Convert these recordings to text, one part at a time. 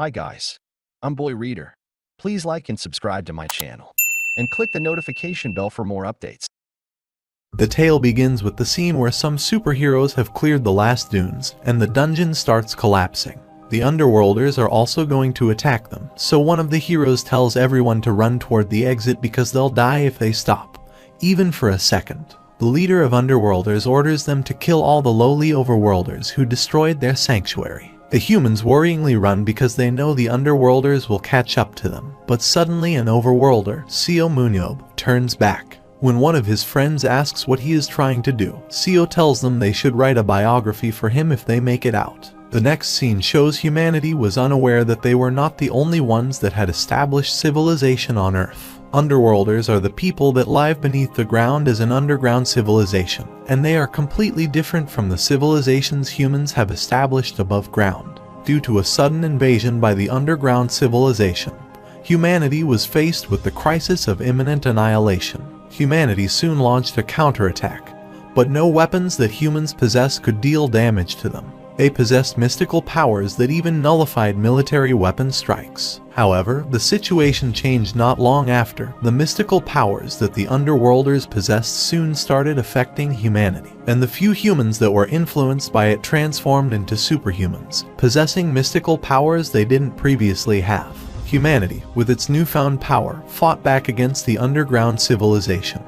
Hi guys, I'm Boy Reader. Please like and subscribe to my channel, and click the notification bell for more updates. The tale begins with the scene where some superheroes have cleared the last dunes, and the dungeon starts collapsing. The underworlders are also going to attack them, so one of the heroes tells everyone to run toward the exit because they'll die if they stop, even for a second. The leader of underworlders orders them to kill all the lowly overworlders who destroyed their sanctuary. The humans worryingly run because they know the underworlders will catch up to them, but suddenly an overworlder, Seo MoonYeob, turns back. When one of his friends asks what he is trying to do, Seo tells them they should write a biography for him if they make it out. The next scene shows humanity was unaware that they were not the only ones that had established civilization on Earth. Underworlders are the people that live beneath the ground as an underground civilization, and they are completely different from the civilizations humans have established above ground. Due to a sudden invasion by the underground civilization, humanity was faced with the crisis of imminent annihilation. Humanity soon launched a counterattack, but no weapons that humans possess could deal damage to them. They possessed mystical powers that even nullified military weapon strikes. However, the situation changed not long after. The mystical powers that the underworlders possessed soon started affecting humanity, and the few humans that were influenced by it transformed into superhumans, possessing mystical powers they didn't previously have. Humanity, with its newfound power, fought back against the underground civilization.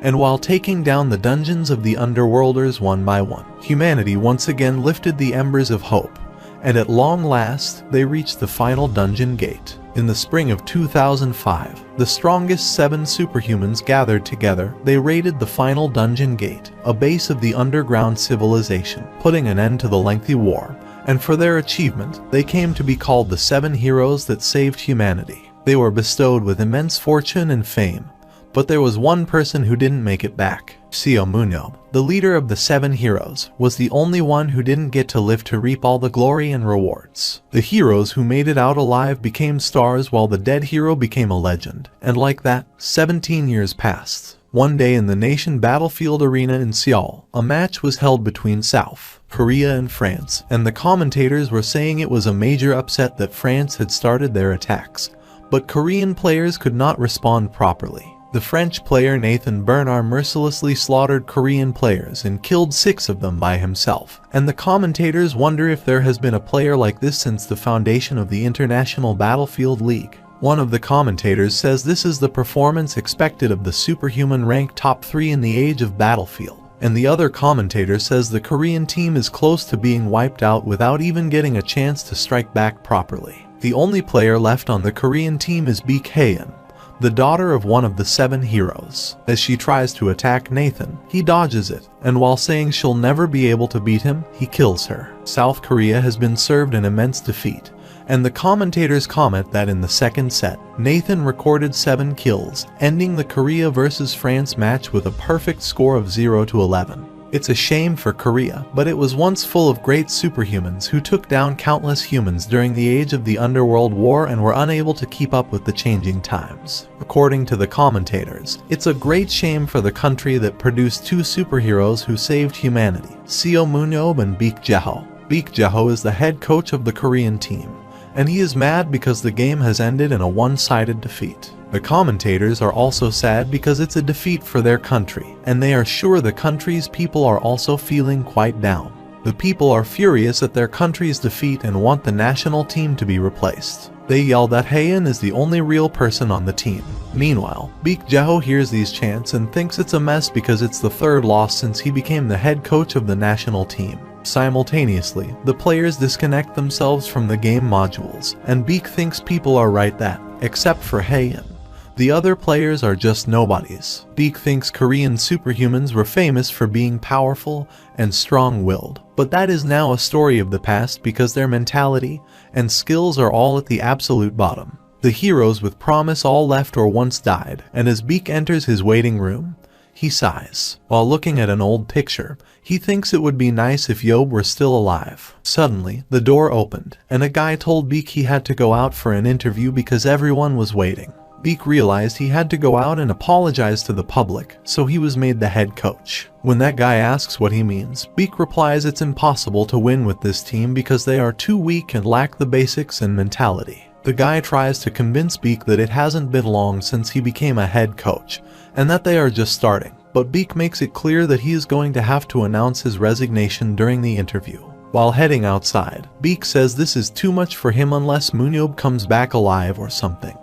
And while taking down the dungeons of the underworlders one by one, humanity once again lifted the embers of hope, and at long last, they reached the final dungeon gate. In the spring of 2005, the strongest 7 superhumans gathered together. They raided the final dungeon gate, a base of the underground civilization, putting an end to the lengthy war. And for their achievement, they came to be called the 7 heroes that saved humanity. They were bestowed with immense fortune and fame. But there was one person who didn't make it back. Seo MoonYeob, the leader of the 7 heroes, was the only one who didn't get to live to reap all the glory and rewards. The heroes who made it out alive became stars while the dead hero became a legend. And like that, 17 years passed. One day in the nation battlefield arena in Seoul, a match was held between South Korea and France, and the commentators were saying it was a major upset that France had started their attacks. But Korean players could not respond properly. The French player Nathan Bernard mercilessly slaughtered Korean players and killed 6 of them by himself. And the commentators wonder if there has been a player like this since the foundation of the International Battlefield League. One of the commentators says this is the performance expected of the superhuman ranked top 3 in the age of Battlefield. And the other commentator says the Korean team is close to being wiped out without even getting a chance to strike back properly. The only player left on the Korean team is Baek Haeun, the daughter of one of the 7 heroes. As she tries to attack Nathan, he dodges it, and while saying she'll never be able to beat him, he kills her. South Korea has been served an immense defeat, and the commentators comment that in the second set, Nathan recorded 7 kills, ending the Korea vs France match with a perfect score of 0-11. It's a shame for Korea, but it was once full of great superhumans who took down countless humans during the age of the Underworld War and were unable to keep up with the changing times. According to the commentators, it's a great shame for the country that produced 2 superheroes who saved humanity, Seo MoonYeob and Baek Jae-ho. Baek Jae-ho is the head coach of the Korean team, and he is mad because the game has ended in a one-sided defeat. The commentators are also sad because it's a defeat for their country, and they are sure the country's people are also feeling quite down. The people are furious at their country's defeat and want the national team to be replaced. They yell that Haeun is the only real person on the team. Meanwhile, Baek Jae-ho hears these chants and thinks it's a mess because it's the 3rd loss since he became the head coach of the national team. Simultaneously, the players disconnect themselves from the game modules, and Baek thinks people are right that, except for Haeun, the other players are just nobodies. Baek thinks Korean superhumans were famous for being powerful and strong-willed, but that is now a story of the past because their mentality and skills are all at the absolute bottom. The heroes with promise all left or once died, and as Baek enters his waiting room, he sighs. While looking at an old picture, he thinks it would be nice if Yeob were still alive. Suddenly, the door opened, and a guy told Baek he had to go out for an interview because everyone was waiting. Beak realized he had to go out and apologize to the public, so he was made the head coach. When that guy asks what he means, Beak replies it's impossible to win with this team because they are too weak and lack the basics and mentality. The guy tries to convince Beak that it hasn't been long since he became a head coach, and that they are just starting, but Beak makes it clear that he is going to have to announce his resignation during the interview. While heading outside, Beak says this is too much for him unless MoonYeob comes back alive or something,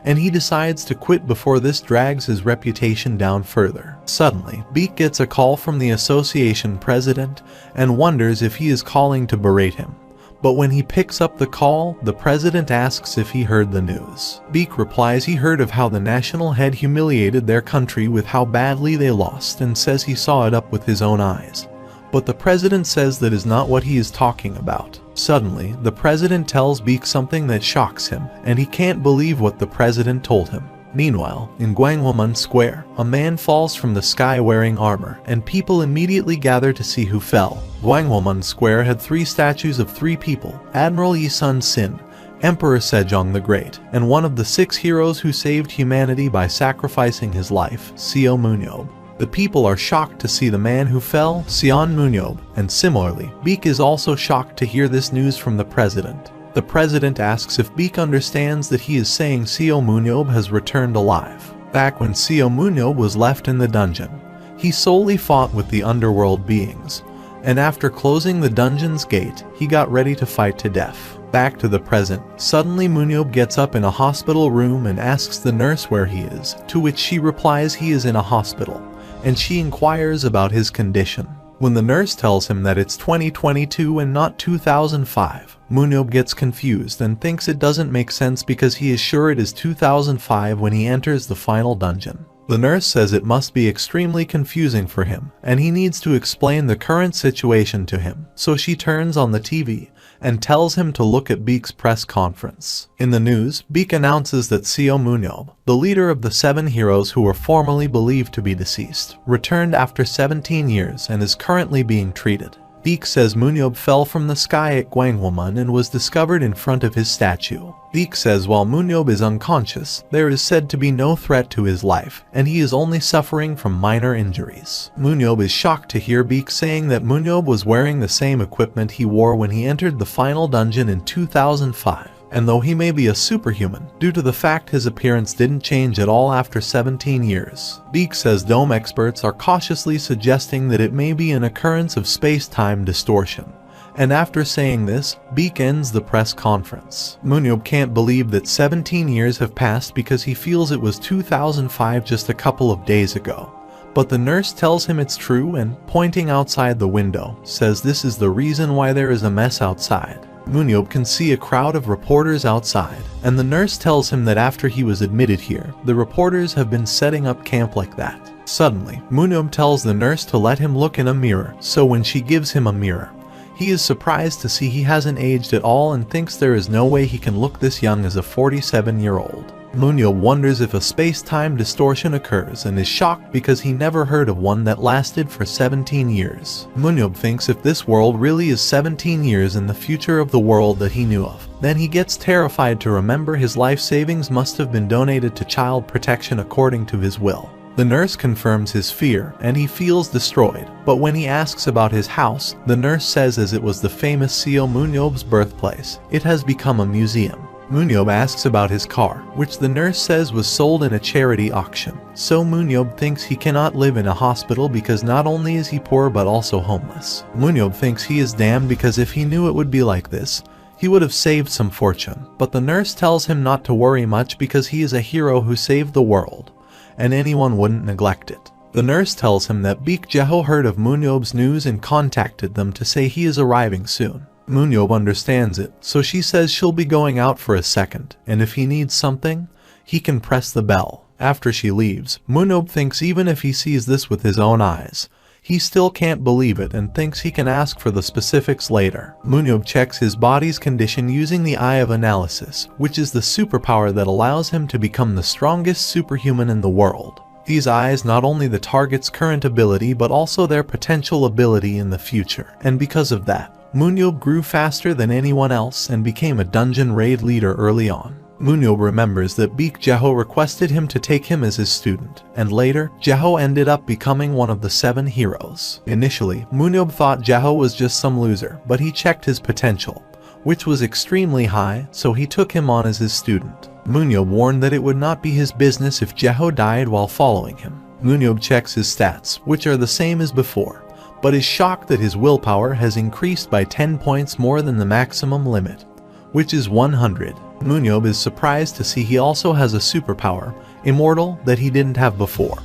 and he decides to quit before this drags his reputation down further. Suddenly, Beak gets a call from the association president and wonders if he is calling to berate him. But when he picks up the call, the president asks if he heard the news. Beak replies he heard of how the national head humiliated their country with how badly they lost and says he saw it up with his own eyes. But the president says that is not what he is talking about. Suddenly, the president tells Beak something that shocks him, and he can't believe what the president told him. Meanwhile, in Gwanghwamun Square, a man falls from the sky wearing armor, and people immediately gather to see who fell. Gwanghwamun Square had 3 statues of 3 people: Admiral Yi Sun Sin, Emperor Sejong the Great, and one of the 6 heroes who saved humanity by sacrificing his life, Seo MoonYeob. The people are shocked to see the man who fell, Seo MoonYeob, and similarly, Beak is also shocked to hear this news from the president. The president asks if Beak understands that he is saying Seo MoonYeob has returned alive. Back when Seo MoonYeob was left in the dungeon, he solely fought with the underworld beings, and after closing the dungeon's gate, he got ready to fight to death. Back to the present, suddenly MoonYeob gets up in a hospital room and asks the nurse where he is, to which she replies he is in a hospital, and she inquires about his condition. When the nurse tells him that it's 2022 and not 2005, MoonYeob gets confused and thinks it doesn't make sense because he is sure it is 2005 when he enters the final dungeon. The nurse says it must be extremely confusing for him, and he needs to explain the current situation to him, so she turns on the TV and tells him to look at Beak's press conference. In the news, Beak announces that Seo MoonYeob, the leader of the 7 heroes who were formerly believed to be deceased, returned after 17 years and is currently being treated. Beak says MoonYeob fell from the sky at Gwanghwamun and was discovered in front of his statue. Beak says while MoonYeob is unconscious, there is said to be no threat to his life, and he is only suffering from minor injuries. MoonYeob is shocked to hear Beak saying that MoonYeob was wearing the same equipment he wore when he entered the final dungeon in 2005. And though he may be a superhuman, due to the fact his appearance didn't change at all after 17 years, Beak says dome experts are cautiously suggesting that it may be an occurrence of space-time distortion. And after saying this, Beak ends the press conference. MoonYeob can't believe that 17 years have passed because he feels it was 2005 just a couple of days ago. But the nurse tells him it's true and, pointing outside the window, says this is the reason why there is a mess outside. MoonYeob can see a crowd of reporters outside, and the nurse tells him that after he was admitted here, the reporters have been setting up camp like that. Suddenly, MoonYeob tells the nurse to let him look in a mirror, so when she gives him a mirror, he is surprised to see he hasn't aged at all and thinks there is no way he can look this young as a 47-year-old. MoonYeob wonders if a space-time distortion occurs and is shocked because he never heard of one that lasted for 17 years. MoonYeob thinks if this world really is 17 years in the future of the world that he knew of, then he gets terrified to remember his life savings must have been donated to child protection according to his will. The nurse confirms his fear and he feels destroyed, but when he asks about his house, the nurse says as it was the famous Seo MoonYeob's birthplace, it has become a museum. MoonYeob asks about his car, which the nurse says was sold in a charity auction. So MoonYeob thinks he cannot live in a hospital because not only is he poor but also homeless. MoonYeob thinks he is damned because if he knew it would be like this, he would have saved some fortune. But the nurse tells him not to worry much because he is a hero who saved the world, and anyone wouldn't neglect it. The nurse tells him that Beak Jeho heard of MoonYeob's news and contacted them to say he is arriving soon. MoonYeob understands it, so she says she'll be going out for a second, and if he needs something, he can press the bell. After she leaves, MoonYeob thinks even if he sees this with his own eyes, he still can't believe it and thinks he can ask for the specifics later. MoonYeob checks his body's condition using the Eye of Analysis, which is the superpower that allows him to become the strongest superhuman in the world. These eyes not only the target's current ability but also their potential ability in the future, and because of that, MoonYeob grew faster than anyone else and became a dungeon raid leader early on. MoonYeob remembers that Baek Jeho requested him to take him as his student, and later, Jeho ended up becoming one of the 7 heroes. Initially, MoonYeob thought Jeho was just some loser, but he checked his potential, which was extremely high, so he took him on as his student. MoonYeob warned that it would not be his business if Jeho died while following him. MoonYeob checks his stats, which are the same as before, but is shocked that his willpower has increased by 10 points more than the maximum limit, which is 100. MoonYeob is surprised to see he also has a superpower, Immortal, that he didn't have before,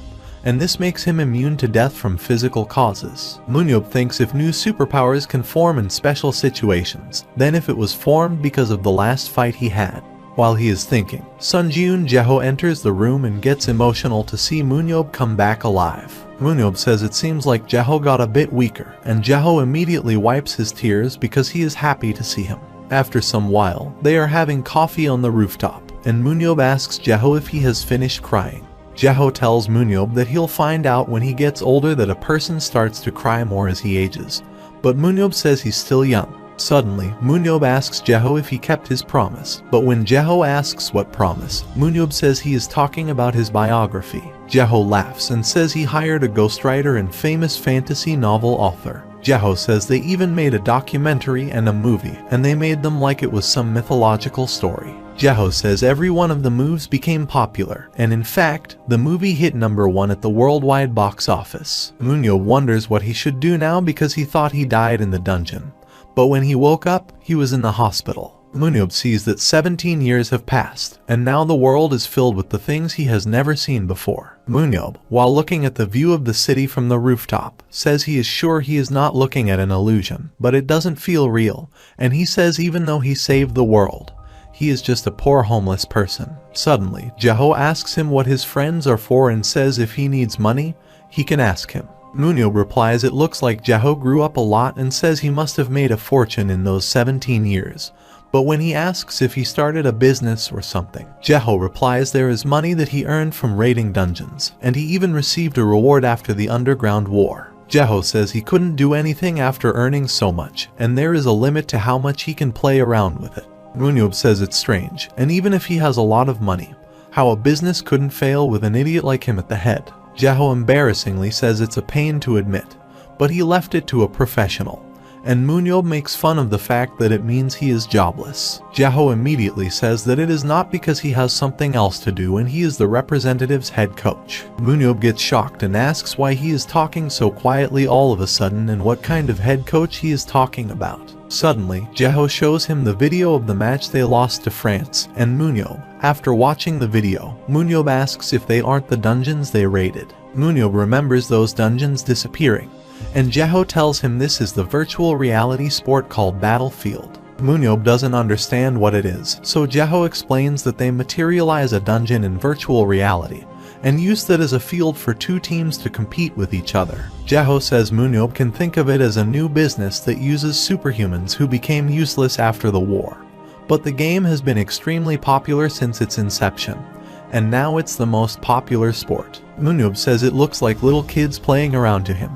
and this makes him immune to death from physical causes. MoonYeob thinks if new superpowers can form in special situations, then if it was formed because of the last fight he had. While he is thinking, Sunjeon Jeho enters the room and gets emotional to see MoonYeob come back alive. MoonYeob says it seems like Jeho got a bit weaker, and Jeho immediately wipes his tears because he is happy to see him. After some while, they are having coffee on the rooftop, and MoonYeob asks Jeho if he has finished crying. Jeho tells MoonYeob that he'll find out when he gets older that a person starts to cry more as he ages, but MoonYeob says he's still young. Suddenly, MoonYeob asks Jeho if he kept his promise, but when Jeho asks what promise, MoonYeob says he is talking about his biography. Jeho laughs and says he hired a ghostwriter and famous fantasy novel author. Jeho says they even made a documentary and a movie, and they made them like it was some mythological story. Jeho says every one of the moves became popular, and in fact, the movie hit #1 at the worldwide box office. MoonYeob wonders what he should do now because he thought he died in the dungeon, but when he woke up, he was in the hospital. MoonYeob sees that 17 years have passed, and now the world is filled with the things he has never seen before. MoonYeob, while looking at the view of the city from the rooftop, says he is sure he is not looking at an illusion, but it doesn't feel real, and he says even though he saved the world, he is just a poor homeless person. Suddenly, Jeho asks him what his friends are for and says if he needs money, he can ask him. MoonYeob replies it looks like Jeho grew up a lot and says he must have made a fortune in those 17 years. But when he asks if he started a business or something, Jeho replies there is money that he earned from raiding dungeons, and he even received a reward after the underground war. Jeho says he couldn't do anything after earning so much, and there is a limit to how much he can play around with it. MoonYeob says it's strange, and even if he has a lot of money, how a business couldn't fail with an idiot like him at the head. Jeho embarrassingly says it's a pain to admit, but he left it to a professional, and MoonYeob makes fun of the fact that it means he is jobless. Jeho immediately says that it is not because he has something else to do and he is the representative's head coach. MoonYeob gets shocked and asks why he is talking so quietly all of a sudden and what kind of head coach he is talking about. Suddenly, Jeho shows him the video of the match they lost to France, and MoonYeob, after watching the video, MoonYeob asks if they aren't the dungeons they raided. MoonYeob remembers those dungeons disappearing, and Jeho tells him this is the virtual reality sport called Battlefield. MoonYeob doesn't understand what it is, so Jeho explains that they materialize a dungeon in virtual reality, and use that as a field for 2 teams to compete with each other. Jeho says MoonYeob can think of it as a new business that uses superhumans who became useless after the war. But the game has been extremely popular since its inception, and now it's the most popular sport. MoonYeob says it looks like little kids playing around to him,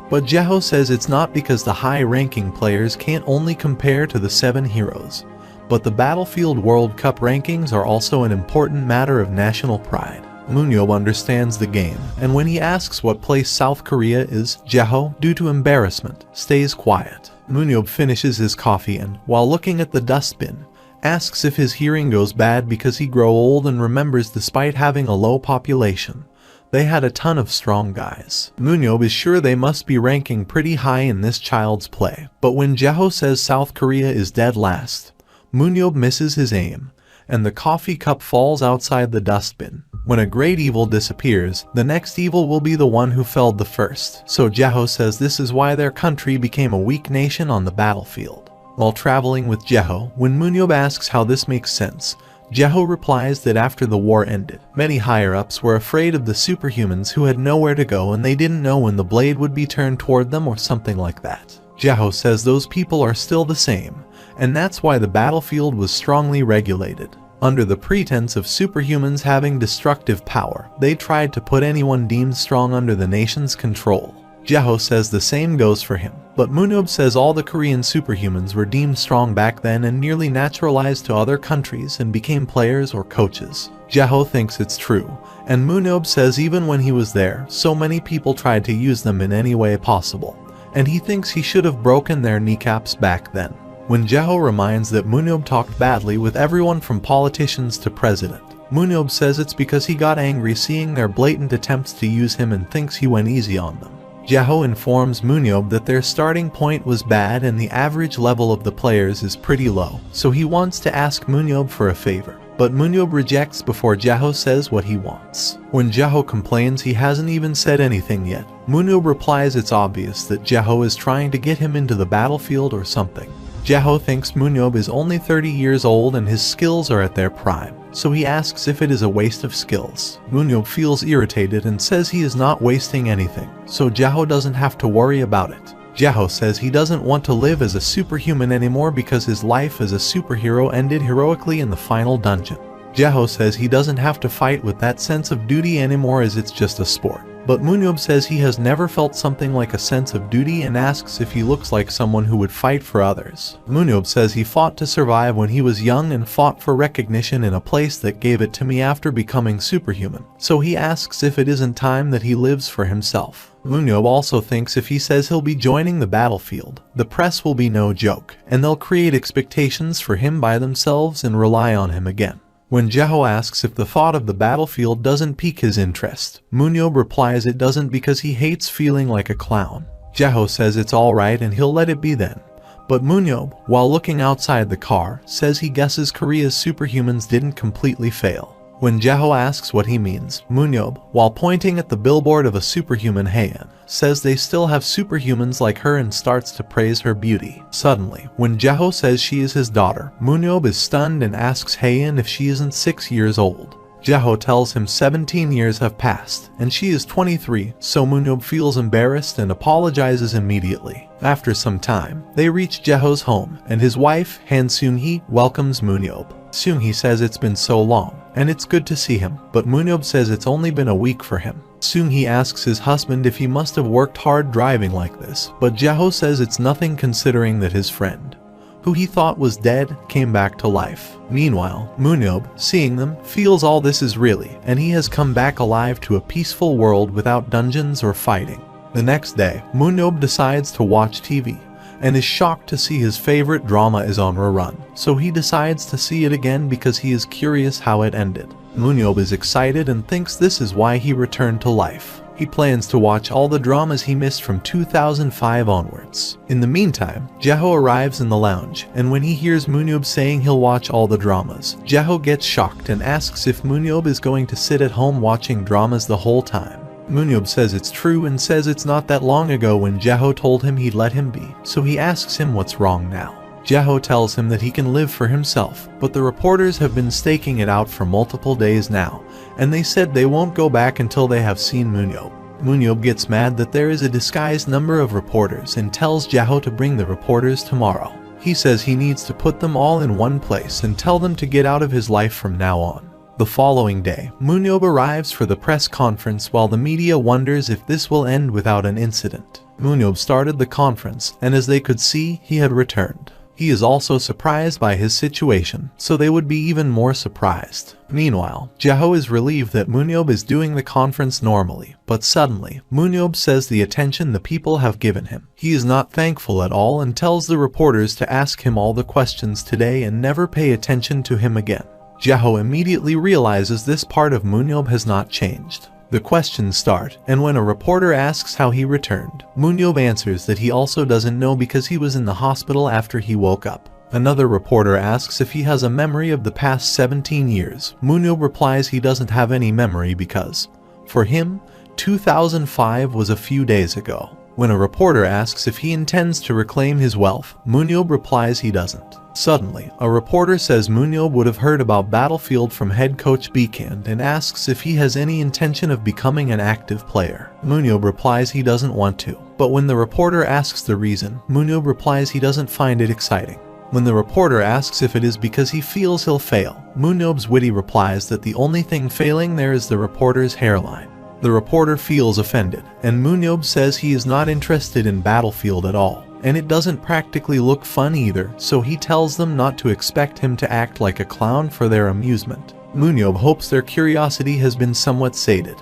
but Jeho says it's not because the high-ranking players can't only compare to the 7 heroes, but the Battlefield World Cup rankings are also an important matter of national pride. MoonYeob understands the game, and when he asks what place South Korea is, Jeho, due to embarrassment, stays quiet. MoonYeob finishes his coffee and, while looking at the dustbin, asks if his hearing goes bad because he grows old and remembers despite having a low population, they had a ton of strong guys. MoonYeob is sure they must be ranking pretty high in this child's play, but when Jeho says South Korea is dead last, MoonYeob misses his aim, and the coffee cup falls outside the dustbin. When a great evil disappears, the next evil will be the one who felled the first, so Jeho says this is why their country became a weak nation on the battlefield. While traveling with Jeho, when MoonYeob asks how this makes sense, Jeho replies that after the war ended, many higher-ups were afraid of the superhumans who had nowhere to go and they didn't know when the blade would be turned toward them or something like that. Jeho says those people are still the same, and that's why the battlefield was strongly regulated. Under the pretense of superhumans having destructive power, they tried to put anyone deemed strong under the nation's control. Jeho says the same goes for him. But MoonYeob says all the Korean superhumans were deemed strong back then and nearly naturalized to other countries and became players or coaches. Jaeho thinks it's true, and MoonYeob says even when he was there, so many people tried to use them in any way possible, and he thinks he should have broken their kneecaps back then. When Jaeho reminds that MoonYeob talked badly with everyone from politicians to president, MoonYeob says it's because he got angry seeing their blatant attempts to use him and thinks he went easy on them. Jaeho informs MoonYeob that their starting point was bad and the average level of the players is pretty low, so he wants to ask MoonYeob for a favor. But MoonYeob rejects before Jaeho says what he wants. When Jaeho complains he hasn't even said anything yet, MoonYeob replies it's obvious that Jaeho is trying to get him into the battlefield or something. Jaeho thinks MoonYeob is only 30 years old and his skills are at their prime, so he asks if it is a waste of skills. MoonYeob feels irritated and says he is not wasting anything, so Jaeho doesn't have to worry about it. Jaeho says he doesn't want to live as a superhuman anymore because his life as a superhero ended heroically in the final dungeon. Jaeho says he doesn't have to fight with that sense of duty anymore as it's just a sport. But MoonYeob says he has never felt something like a sense of duty and asks if he looks like someone who would fight for others. MoonYeob says he fought to survive when he was young and fought for recognition in a place that gave it to me after becoming superhuman, so he asks if it isn't time that he lives for himself. MoonYeob also thinks if he says he'll be joining the battlefield, the press will be no joke, and they'll create expectations for him by themselves and rely on him again. When Jaeho asks if the thought of the battlefield doesn't pique his interest, MoonYeob replies it doesn't because he hates feeling like a clown. Jaeho says it's alright and he'll let it be then. But MoonYeob, while looking outside the car, says he guesses Korea's superhumans didn't completely fail. When Jaeho asks what he means, MoonYeob, while pointing at the billboard of a superhuman Haein, says they still have superhumans like her and starts to praise her beauty. Suddenly, when Jaeho says she is his daughter, MoonYeob is stunned and asks Haein if she isn't 6 years old. Jaeho tells him 17 years have passed, and she is 23, so MoonYeob feels embarrassed and apologizes immediately. After some time, they reach Jaeho's home, and his wife, Han Seung-hee, welcomes MoonYeob. Seung-hee says it's been so long, and it's good to see him, but MoonYeob says it's only been a week for him. Seung-hee asks his husband if he must have worked hard driving like this, but Jaeho says it's nothing considering that his friend, who he thought was dead, came back to life. Meanwhile, MoonYeob, seeing them, feels all this is really, and he has come back alive to a peaceful world without dungeons or fighting. The next day, MoonYeob decides to watch TV, and is shocked to see his favorite drama is on rerun, so he decides to see it again because he is curious how it ended. MoonYeob is excited and thinks this is why he returned to life. He plans to watch all the dramas he missed from 2005 onwards. In the meantime, Jaeho arrives in the lounge, and when he hears MoonYeob saying he'll watch all the dramas, Jaeho gets shocked and asks if MoonYeob is going to sit at home watching dramas the whole time. MoonYeob says it's true and says it's not that long ago when Jaeho told him he'd let him be, so he asks him what's wrong now. Jaeho tells him that he can live for himself, but the reporters have been staking it out for multiple days now, and they said they won't go back until they have seen MoonYeob. MoonYeob gets mad that there is a disguised number of reporters and tells Jaeho to bring the reporters tomorrow. He says he needs to put them all in one place and tell them to get out of his life from now on. The following day, MoonYeob arrives for the press conference while the media wonders if this will end without an incident. MoonYeob started the conference, and as they could see, he had returned. He is also surprised by his situation, so they would be even more surprised. Meanwhile, Jaeho is relieved that MoonYeob is doing the conference normally, but suddenly, MoonYeob says the attention the people have given him. He is not thankful at all and tells the reporters to ask him all the questions today and never pay attention to him again. Jaeho immediately realizes this part of MoonYeob has not changed. The questions start, and when a reporter asks how he returned, MoonYeob answers that he also doesn't know because he was in the hospital after he woke up. Another reporter asks if he has a memory of the past 17 years. MoonYeob replies he doesn't have any memory because, for him, 2005 was a few days ago. When a reporter asks if he intends to reclaim his wealth, MoonYeob replies he doesn't. Suddenly, a reporter says MoonYeob would have heard about Battlefield from head coach Baekhyun and asks if he has any intention of becoming an active player. MoonYeob replies he doesn't want to, but when the reporter asks the reason, MoonYeob replies he doesn't find it exciting. When the reporter asks if it is because he feels he'll fail, MoonYeob's witty replies that the only thing failing there is the reporter's hairline. The reporter feels offended, and MoonYeob says he is not interested in Battlefield at all. and it doesn't practically look fun either, so he tells them not to expect him to act like a clown for their amusement. MoonYeob hopes their curiosity has been somewhat sated,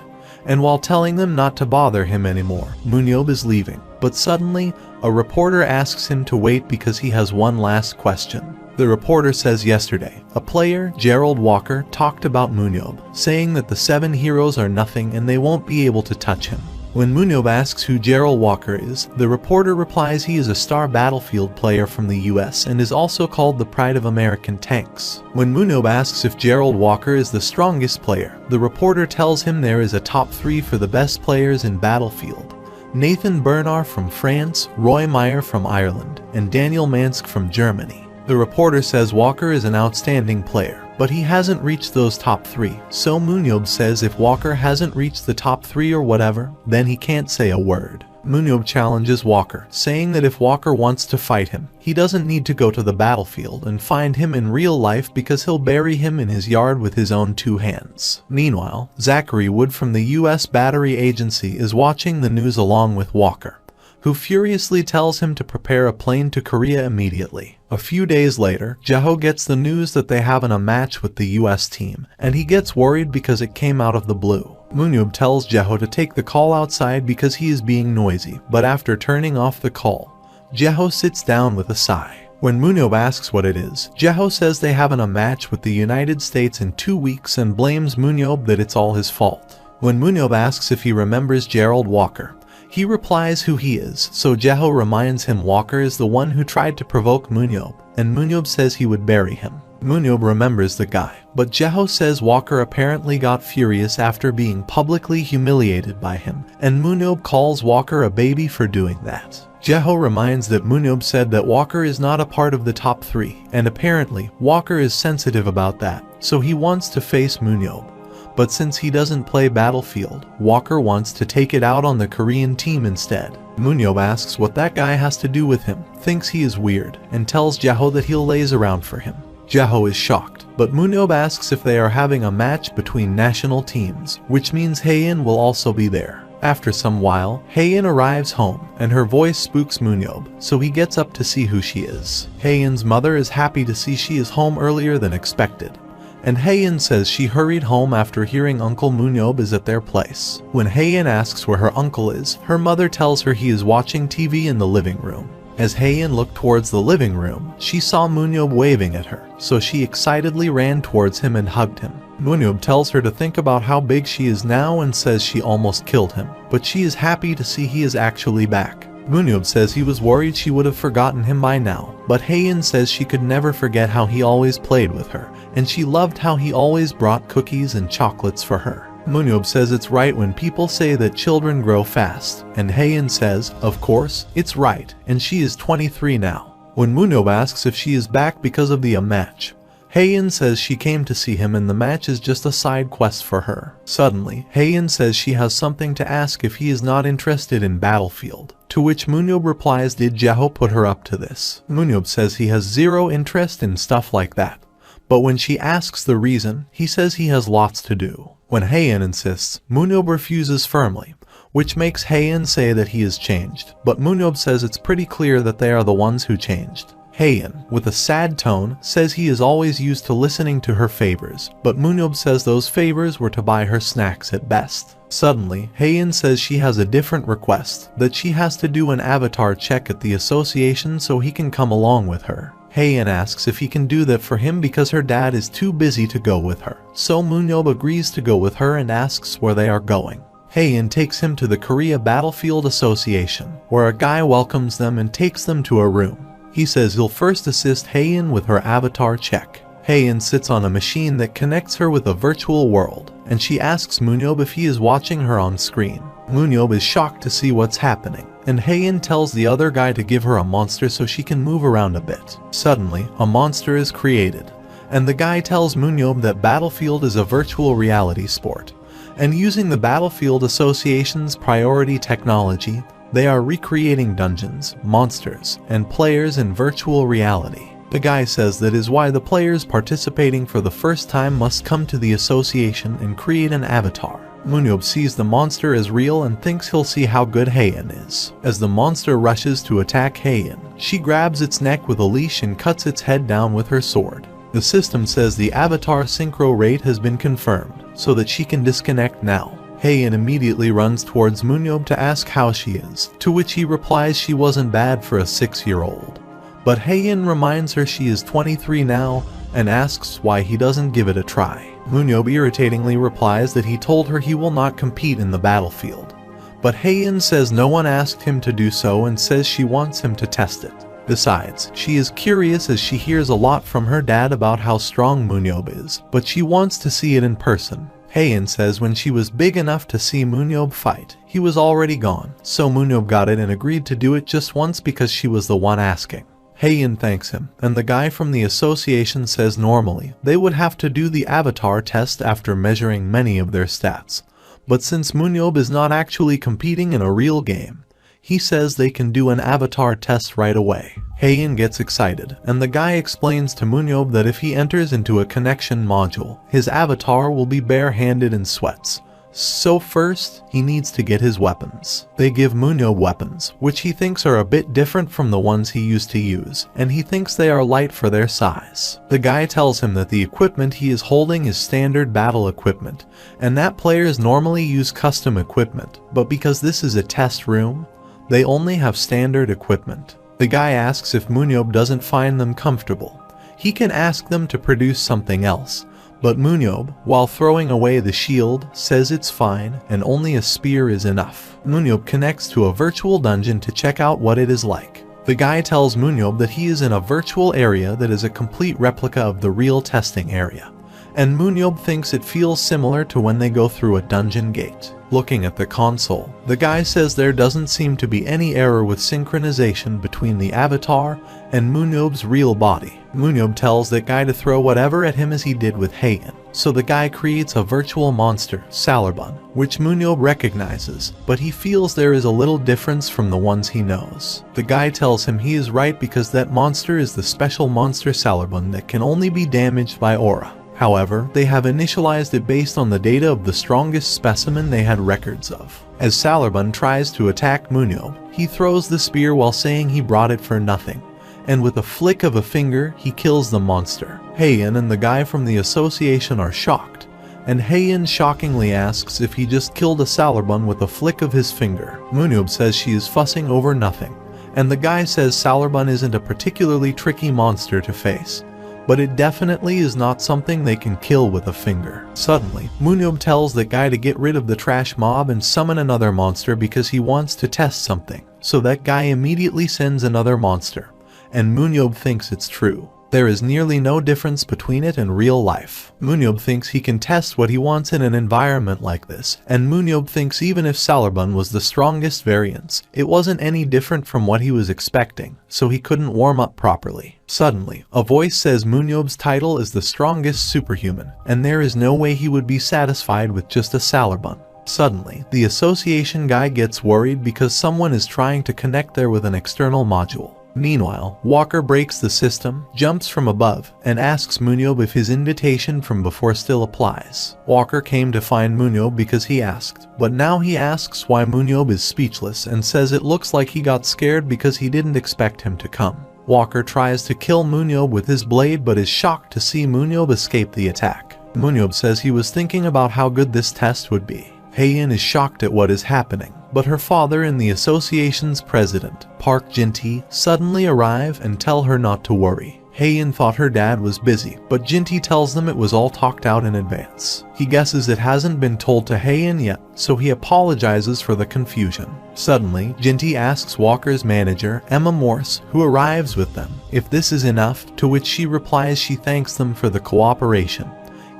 and while telling them not to bother him anymore, MoonYeob is leaving. But suddenly, a reporter asks him to wait because he has one last question. The reporter says yesterday, a player, Gerald Walker, talked about MoonYeob, saying that the 7 heroes are nothing and they won't be able to touch him. When MoonYeob asks who Gerald Walker is, the reporter replies he is a star Battlefield player from the US and is also called the pride of American tanks. When MoonYeob asks if Gerald Walker is the strongest player, the reporter tells him there is a top 3 for the best players in Battlefield. Nathan Bernard from France, Roy Meyer from Ireland, and Daniel Mansk from Germany. The reporter says Walker is an outstanding player, but he hasn't reached those top 3, so MoonYeob says if Walker hasn't reached the top 3 or whatever, then he can't say a word. MoonYeob challenges Walker, saying that if Walker wants to fight him, he doesn't need to go to the battlefield and find him in real life because he'll bury him in his yard with his own 2 hands. Meanwhile, Zachary Wood from the US Battery Agency is watching the news along with Walker, who furiously tells him to prepare a plane to Korea immediately. A few days later, Jaho gets the news that they have a match with the US team, and he gets worried because it came out of the blue. MoonYeob tells Jaho to take the call outside because he is being noisy, but after turning off the call, Jaho sits down with a sigh. When MoonYeob asks what it is, Jaho says they have a match with the United States in 2 weeks and blames MoonYeob that it's all his fault. When MoonYeob asks if he remembers Gerald Walker, he replies who he is, so Jaho reminds him Walker is the one who tried to provoke MoonYeob, and MoonYeob says he would bury him. MoonYeob remembers the guy, but Jaho says Walker apparently got furious after being publicly humiliated by him, and MoonYeob calls Walker a baby for doing that. Jaho reminds that MoonYeob said that Walker is not a part of the top 3, and apparently, Walker is sensitive about that, so he wants to face MoonYeob. But since he doesn't play Battlefield, Walker wants to take it out on the Korean team instead. MoonYeob asks what that guy has to do with him, thinks he is weird, and tells Jaho that he'll laze around for him. Jaho is shocked, but MoonYeob asks if they are having a match between national teams, which means Haein will also be there. After some while, Haein arrives home, and her voice spooks MoonYeob, so he gets up to see who she is. Haein's mother is happy to see she is home earlier than expected, and Haein says she hurried home after hearing Uncle MoonYeob is at their place. When Haein asks where her uncle is, her mother tells her he is watching TV in the living room. As Haein looked towards the living room, she saw MoonYeob waving at her, so she excitedly ran towards him and hugged him. MoonYeob tells her to think about how big she is now and says she almost killed him, but she is happy to see he is actually back. MoonYeob says he was worried she would have forgotten him by now, but Haein says she could never forget how he always played with her, and she loved how he always brought cookies and chocolates for her. MoonYeob says it's right when people say that children grow fast, and Haein says, of course, it's right, and she is 23 now. When MoonYeob asks if she is back because of the match, Haein says she came to see him and the match is just a side quest for her. Suddenly, Haein says she has something to ask if he is not interested in Battlefield, to which MoonYeob replies did Jaho put her up to this. MoonYeob says he has zero interest in stuff like that, but when she asks the reason, he says he has lots to do. When Haein insists, MoonYeob refuses firmly, which makes Haein say that he has changed, but MoonYeob says it's pretty clear that they are the ones who changed. Haein, with a sad tone, says he is always used to listening to her favors, but MoonYeob says those favors were to buy her snacks at best. Suddenly, Haein says she has a different request, that she has to do an avatar check at the association so he can come along with her. Haein asks if he can do that for him because her dad is too busy to go with her, so MoonYeob agrees to go with her and asks where they are going. Haein takes him to the Korea Battlefield Association, where a guy welcomes them and takes them to a room. He says he'll first assist Haein with her avatar check. Haein sits on a machine that connects her with a virtual world, and she asks MoonYeob if he is watching her on screen. MoonYeob is shocked to see what's happening, and Haein tells the other guy to give her a monster so she can move around a bit. Suddenly, a monster is created, and the guy tells MoonYeob that Battlefield is a virtual reality sport, and using the Battlefield Association's priority technology, they are recreating dungeons, monsters, and players in virtual reality. The guy says that is why the players participating for the first time must come to the association and create an avatar. MoonYeob sees the monster as real and thinks he'll see how good Haein is. As the monster rushes to attack Haein, she grabs its neck with a leash and cuts its head down with her sword. The system says the avatar synchro rate has been confirmed, so that she can disconnect now. Haein immediately runs towards MoonYeob to ask how she is, to which he replies she wasn't bad for a 6-year-old. But Haein reminds her she is 23 now and asks why he doesn't give it a try. MoonYeob irritatingly replies that he told her he will not compete in the battlefield. But Haein says no one asked him to do so and says she wants him to test it. Besides, she is curious as she hears a lot from her dad about how strong MoonYeob is, but she wants to see it in person. Haein says when she was big enough to see MoonYeob fight, he was already gone, so MoonYeob got it and agreed to do it just once because she was the one asking. Haein thanks him, and the guy from the association says normally they would have to do the avatar test after measuring many of their stats. But since MoonYeob is not actually competing in a real game, he says they can do an avatar test right away. Haein gets excited, and the guy explains to MoonYeob that if he enters into a connection module, his avatar will be bare-handed and sweats. So first, he needs to get his weapons. They give MoonYeob weapons, which he thinks are a bit different from the ones he used to use, and he thinks they are light for their size. The guy tells him that the equipment he is holding is standard battle equipment, and that players normally use custom equipment, but because this is a test room, they only have standard equipment. The guy asks if MoonYeob doesn't find them comfortable. He can ask them to produce something else, but MoonYeob, while throwing away the shield, says it's fine and only a spear is enough. MoonYeob connects to a virtual dungeon to check out what it is like. The guy tells MoonYeob that he is in a virtual area that is a complete replica of the real testing area, and MoonYeob thinks it feels similar to when they go through a dungeon gate. Looking at the console, the guy says there doesn't seem to be any error with synchronization between the avatar and MoonYeob's real body. MoonYeob tells that guy to throw whatever at him as he did with Haein. So the guy creates a virtual monster, Salarbun, which MoonYeob recognizes, but he feels there is a little difference from the ones he knows. The guy tells him he is right because that monster is the special monster Salarbun that can only be damaged by aura. However, they have initialized it based on the data of the strongest specimen they had records of. As Salarbun tries to attack MoonYeob, he throws the spear while saying he brought it for nothing, and with a flick of a finger, he kills the monster. Haein and the guy from the association are shocked, and Haein shockingly asks if he just killed a Salarbun with a flick of his finger. MoonYeob says she is fussing over nothing, and the guy says Salarbun isn't a particularly tricky monster to face, but it definitely is not something they can kill with a finger. Suddenly, MoonYeob tells that guy to get rid of the trash mob and summon another monster because he wants to test something, so that guy immediately sends another monster, and MoonYeob thinks it's true. There is nearly no difference between it and real life. MoonYeob thinks he can test what he wants in an environment like this, and MoonYeob thinks even if Salarbun was the strongest variance, it wasn't any different from what he was expecting, so he couldn't warm up properly. Suddenly, a voice says MoonYeob's title is the strongest superhuman, and there is no way he would be satisfied with just a Salarbun. Suddenly, the association guy gets worried because someone is trying to connect there with an external module. Meanwhile, Walker breaks the system, jumps from above, and asks MoonYeob if his invitation from before still applies. Walker came to find MoonYeob because he asked, but now he asks why MoonYeob is speechless and says it looks like he got scared because he didn't expect him to come. Walker tries to kill MoonYeob with his blade but is shocked to see MoonYeob escape the attack. MoonYeob says he was thinking about how good this test would be. Haein is shocked at what is happening, but her father and the association's president, Park Jin-tae, suddenly arrive and tell her not to worry. Haein thought her dad was busy, but Jin-tae tells them it was all talked out in advance. He guesses it hasn't been told to Haein yet, so he apologizes for the confusion. Suddenly, Jin-tae asks Walker's manager, Emma Morse, who arrives with them, if this is enough, to which she replies she thanks them for the cooperation,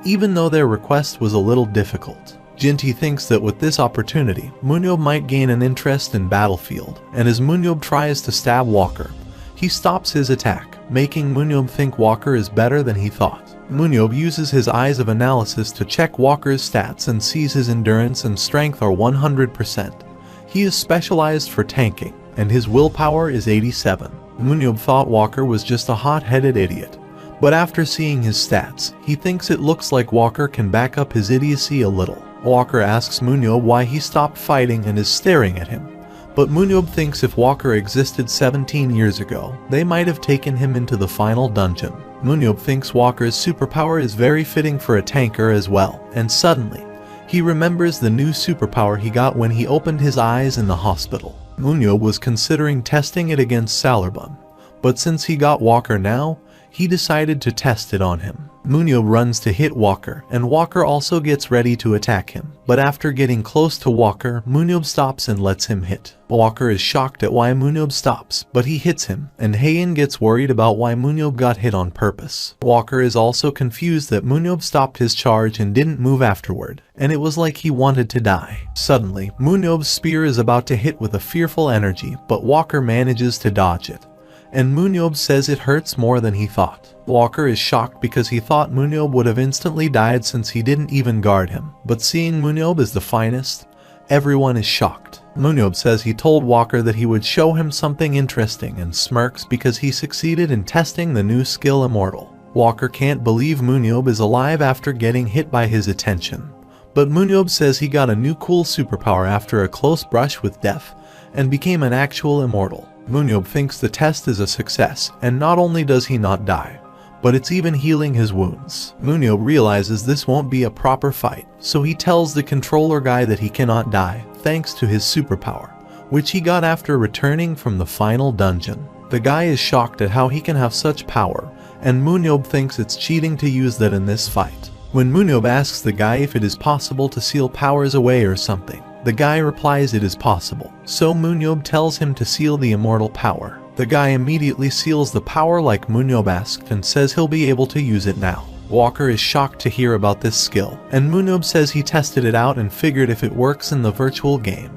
even though their request was a little difficult. Jin-tae thinks that with this opportunity, MoonYeob might gain an interest in Battlefield, and as MoonYeob tries to stab Walker, he stops his attack, making MoonYeob think Walker is better than he thought. MoonYeob uses his eyes of analysis to check Walker's stats and sees his endurance and strength are 100%. He is specialized for tanking, and his willpower is 87. MoonYeob thought Walker was just a hot-headed idiot, but after seeing his stats, he thinks it looks like Walker can back up his idiocy a little. Walker asks MoonYeob why he stopped fighting and is staring at him. But MoonYeob thinks if Walker existed 17 years ago, they might have taken him into the final dungeon. MoonYeob thinks Walker's superpower is very fitting for a tanker as well, and suddenly, he remembers the new superpower he got when he opened his eyes in the hospital. MoonYeob was considering testing it against Salarbun, but since he got Walker now, he decided to test it on him. MoonYeob runs to hit Walker, and Walker also gets ready to attack him. But after getting close to Walker, MoonYeob stops and lets him hit. Walker is shocked at why MoonYeob stops, but he hits him, and Haein gets worried about why MoonYeob got hit on purpose. Walker is also confused that MoonYeob stopped his charge and didn't move afterward, and it was like he wanted to die. Suddenly, MoonYeob's spear is about to hit with a fearful energy, but Walker manages to dodge it. And MoonYeob says it hurts more than he thought. Walker is shocked because he thought MoonYeob would have instantly died since he didn't even guard him. But seeing MoonYeob is the finest, everyone is shocked. MoonYeob says he told Walker that he would show him something interesting and smirks because he succeeded in testing the new skill Immortal. Walker can't believe MoonYeob is alive after getting hit by his attention. But MoonYeob says he got a new cool superpower after a close brush with death and became an actual immortal. MoonYeob thinks the test is a success, and not only does he not die, but it's even healing his wounds. MoonYeob realizes this won't be a proper fight, so he tells the controller guy that he cannot die, thanks to his superpower, which he got after returning from the final dungeon. The guy is shocked at how he can have such power, and MoonYeob thinks it's cheating to use that in this fight. When MoonYeob asks the guy if it is possible to seal powers away or something, the guy replies it is possible, so MoonYeob tells him to seal the immortal power. The guy immediately seals the power like MoonYeob asked and says he'll be able to use it now. Walker is shocked to hear about this skill, and MoonYeob says he tested it out and figured if it works in the virtual game,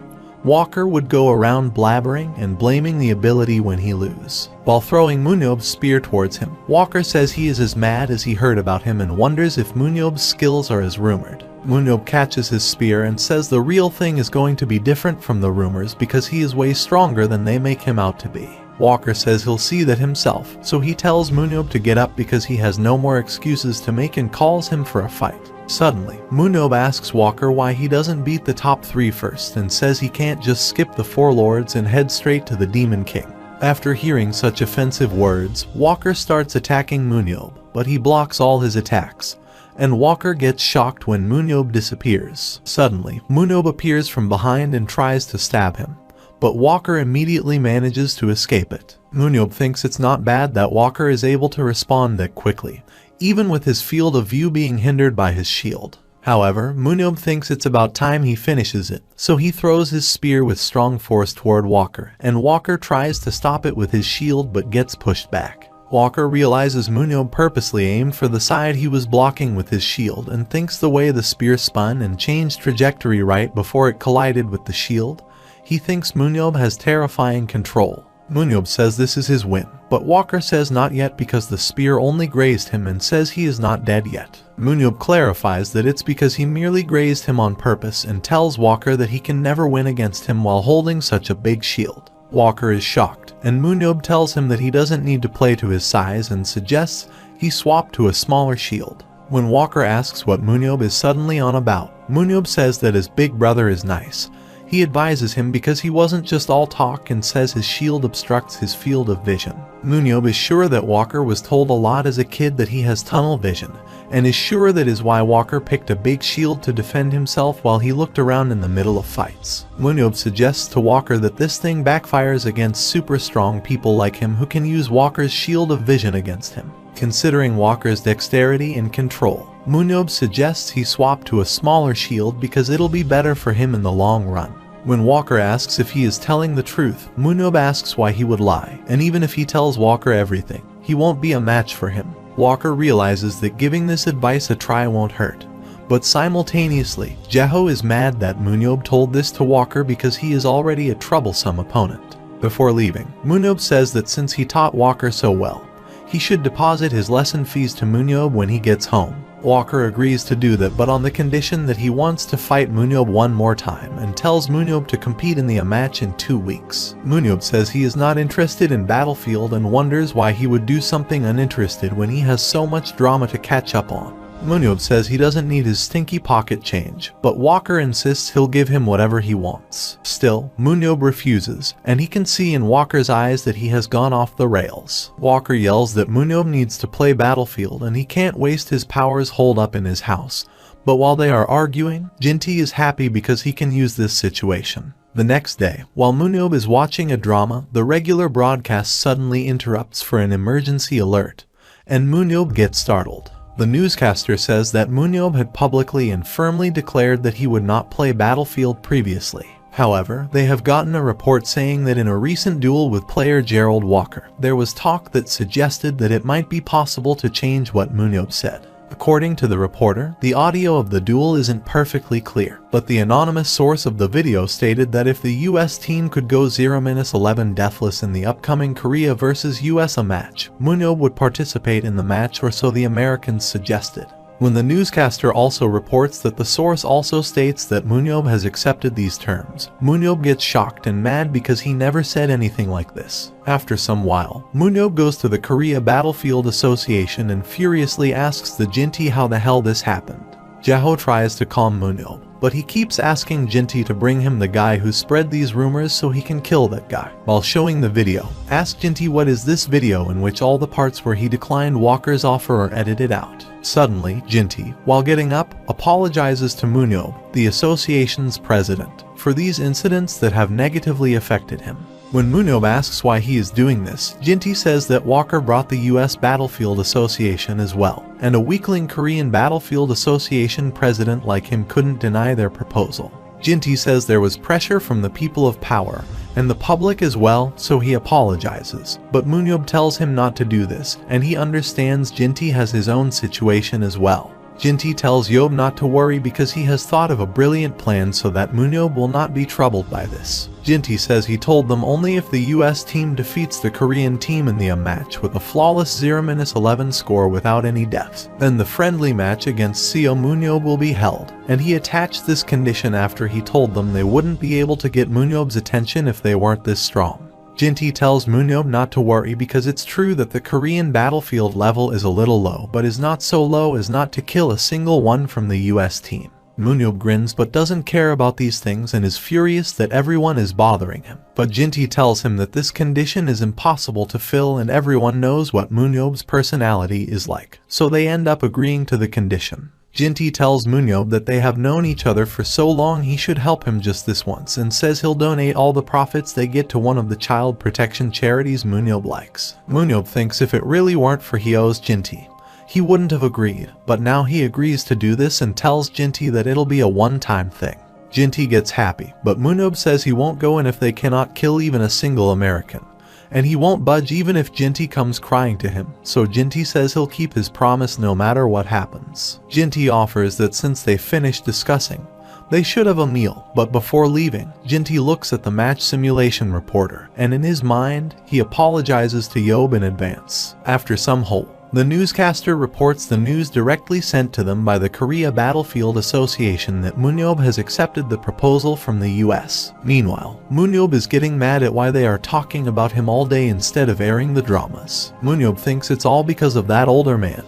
Walker would go around blabbering and blaming the ability when he loses. While throwing MoonYeob's spear towards him, Walker says he is as mad as he heard about him and wonders if MoonYeob's skills are as rumored. MoonYeob catches his spear and says the real thing is going to be different from the rumors because he is way stronger than they make him out to be. Walker says he'll see that himself, so he tells MoonYeob to get up because he has no more excuses to make and calls him for a fight. Suddenly, MoonYeob asks Walker why he doesn't beat the top 3 first and says he can't just skip the 4 lords and head straight to the Demon King. After hearing such offensive words, Walker starts attacking MoonYeob, but he blocks all his attacks, and Walker gets shocked when MoonYeob disappears. Suddenly, MoonYeob appears from behind and tries to stab him, but Walker immediately manages to escape it. MoonYeob thinks it's not bad that Walker is able to respond that quickly, even with his field of view being hindered by his shield. However, MoonYeob thinks it's about time he finishes it, so he throws his spear with strong force toward Walker, and Walker tries to stop it with his shield but gets pushed back. Walker realizes MoonYeob purposely aimed for the side he was blocking with his shield and thinks the way the spear spun and changed trajectory right before it collided with the shield, he thinks MoonYeob has terrifying control. MoonYeob says this is his win, but Walker says not yet because the spear only grazed him and says he is not dead yet. MoonYeob clarifies that it's because he merely grazed him on purpose and tells Walker that he can never win against him while holding such a big shield. Walker is shocked, and MoonYeob tells him that he doesn't need to play to his size and suggests he swap to a smaller shield. When Walker asks what MoonYeob is suddenly on about, MoonYeob says that his big brother is nice. He advises him because he wasn't just all talk and says his shield obstructs his field of vision. MoonYeob is sure that Walker was told a lot as a kid that he has tunnel vision, and is sure that is why Walker picked a big shield to defend himself while he looked around in the middle of fights. MoonYeob suggests to Walker that this thing backfires against super strong people like him who can use Walker's shield of vision against him. Considering Walker's dexterity and control, MoonYeob suggests he swap to a smaller shield because it'll be better for him in the long run. When Walker asks if he is telling the truth, MoonYeob asks why he would lie, and even if he tells Walker everything, he won't be a match for him. Walker realizes that giving this advice a try won't hurt. But simultaneously, Jeho is mad that MoonYeob told this to Walker because he is already a troublesome opponent. Before leaving, MoonYeob says that since he taught Walker so well, he should deposit his lesson fees to MoonYeob when he gets home. Walker agrees to do that, but on the condition that he wants to fight MoonYeob one more time and tells MoonYeob to compete in the match in 2 weeks. MoonYeob says he is not interested in Battlefield and wonders why he would do something uninterested when he has so much drama to catch up on. MoonYeob says he doesn't need his stinky pocket change, but Walker insists he'll give him whatever he wants. Still, MoonYeob refuses, and he can see in Walker's eyes that he has gone off the rails. Walker yells that MoonYeob needs to play Battlefield and he can't waste his powers holed up in his house. But while they are arguing, Jinty is happy because he can use this situation. The next day, while MoonYeob is watching a drama, the regular broadcast suddenly interrupts for an emergency alert, and MoonYeob gets startled. The newscaster says that MoonYeob had publicly and firmly declared that he would not play Battlefield previously. However, they have gotten a report saying that in a recent duel with player Gerald Walker, there was talk that suggested that it might be possible to change what MoonYeob said. According to the reporter, the audio of the duel isn't perfectly clear, but the anonymous source of the video stated that if the US team could go 0-11 deathless in the upcoming Korea vs USA match, MoonYeob would participate in the match, or so the Americans suggested. When the newscaster also reports that the source also states that MoonYeob has accepted these terms, MoonYeob gets shocked and mad because he never said anything like this. After some while, MoonYeob goes to the Korea Battlefield Association and furiously asks the Jinty how the hell this happened. Jaho tries to calm MoonYeob, but he keeps asking Jinty to bring him the guy who spread these rumors so he can kill that guy. While showing the video, ask Jinty what is this video in which all the parts where he declined Walker's offer are edited out. Suddenly, Jinty, while getting up, apologizes to MoonYeob, the association's president, for these incidents that have negatively affected him. When MoonYeob asks why he is doing this, Jinty says that Walker brought the US Battlefield Association as well, and a weakling Korean Battlefield Association president like him couldn't deny their proposal. Jinty says there was pressure from the people of power, and the public as well, so he apologizes. But MoonYeob tells him not to do this, and he understands Jinty has his own situation as well. Jinty tells Yeob not to worry because he has thought of a brilliant plan so that MoonYeob will not be troubled by this. Jinty says he told them only if the US team defeats the Korean team in the match with a flawless 0-11 score without any deaths, then the friendly match against Seo MoonYeob will be held, and he attached this condition after he told them they wouldn't be able to get MoonYeob's attention if they weren't this strong. Jinty tells MoonYeob not to worry because it's true that the Korean battlefield level is a little low, but is not so low as not to kill a single one from the US team. MoonYeob grins but doesn't care about these things and is furious that everyone is bothering him. But Jinty tells him that this condition is impossible to fill and everyone knows what MoonYeob's personality is like, so they end up agreeing to the condition. Jinty tells MoonYeob that they have known each other for so long he should help him just this once, and says he'll donate all the profits they get to one of the child protection charities MoonYeob likes. MoonYeob thinks if it really weren't for he owes Jinty, he wouldn't have agreed, but now he agrees to do this and tells Jinty that it'll be a one-time thing. Jinty gets happy, but MoonYeob says he won't go in if they cannot kill even a single American. And he won't budge even if Jinty comes crying to him, so Jinty says he'll keep his promise no matter what happens. Jinty offers that since they finished discussing, they should have a meal, but before leaving, Jinty looks at the match simulation reporter, and in his mind, he apologizes to Yeob in advance. After some hope, the newscaster reports the news directly sent to them by the Korea Battlefield Association that MoonYeob has accepted the proposal from the US. Meanwhile, MoonYeob is getting mad at why they are talking about him all day instead of airing the dramas. MoonYeob thinks it's all because of that older man,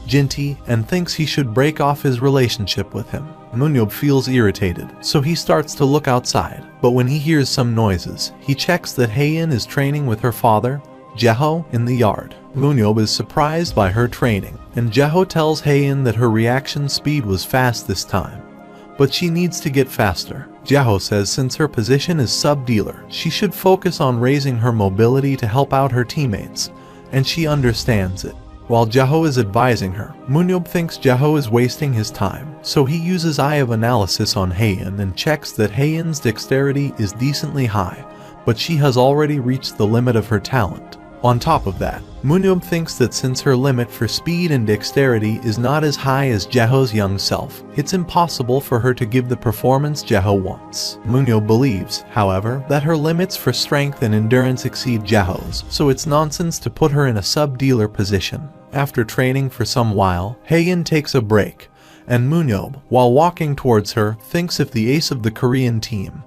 Jinty, and thinks he should break off his relationship with him. MoonYeob feels irritated, so he starts to look outside, but when he hears some noises, he checks that Haein is training with her father, Jaho, in the yard. MoonYeob is surprised by her training, and Jaho tells Haein that her reaction speed was fast this time, but she needs to get faster. Jaho says since her position is sub-dealer, she should focus on raising her mobility to help out her teammates, and she understands it. While Jaho is advising her, MoonYeob thinks Jaho is wasting his time, so he uses Eye of Analysis on Haein and checks that Haein's dexterity is decently high, but she has already reached the limit of her talent. On top of that, MoonYeob thinks that since her limit for speed and dexterity is not as high as Jaho's young self, it's impossible for her to give the performance Jaho wants. MoonYeob believes, however, that her limits for strength and endurance exceed Jaho's, so it's nonsense to put her in a sub-dealer position. After training for some while, Haein takes a break, and MoonYeob, while walking towards her, thinks if the ace of the Korean team,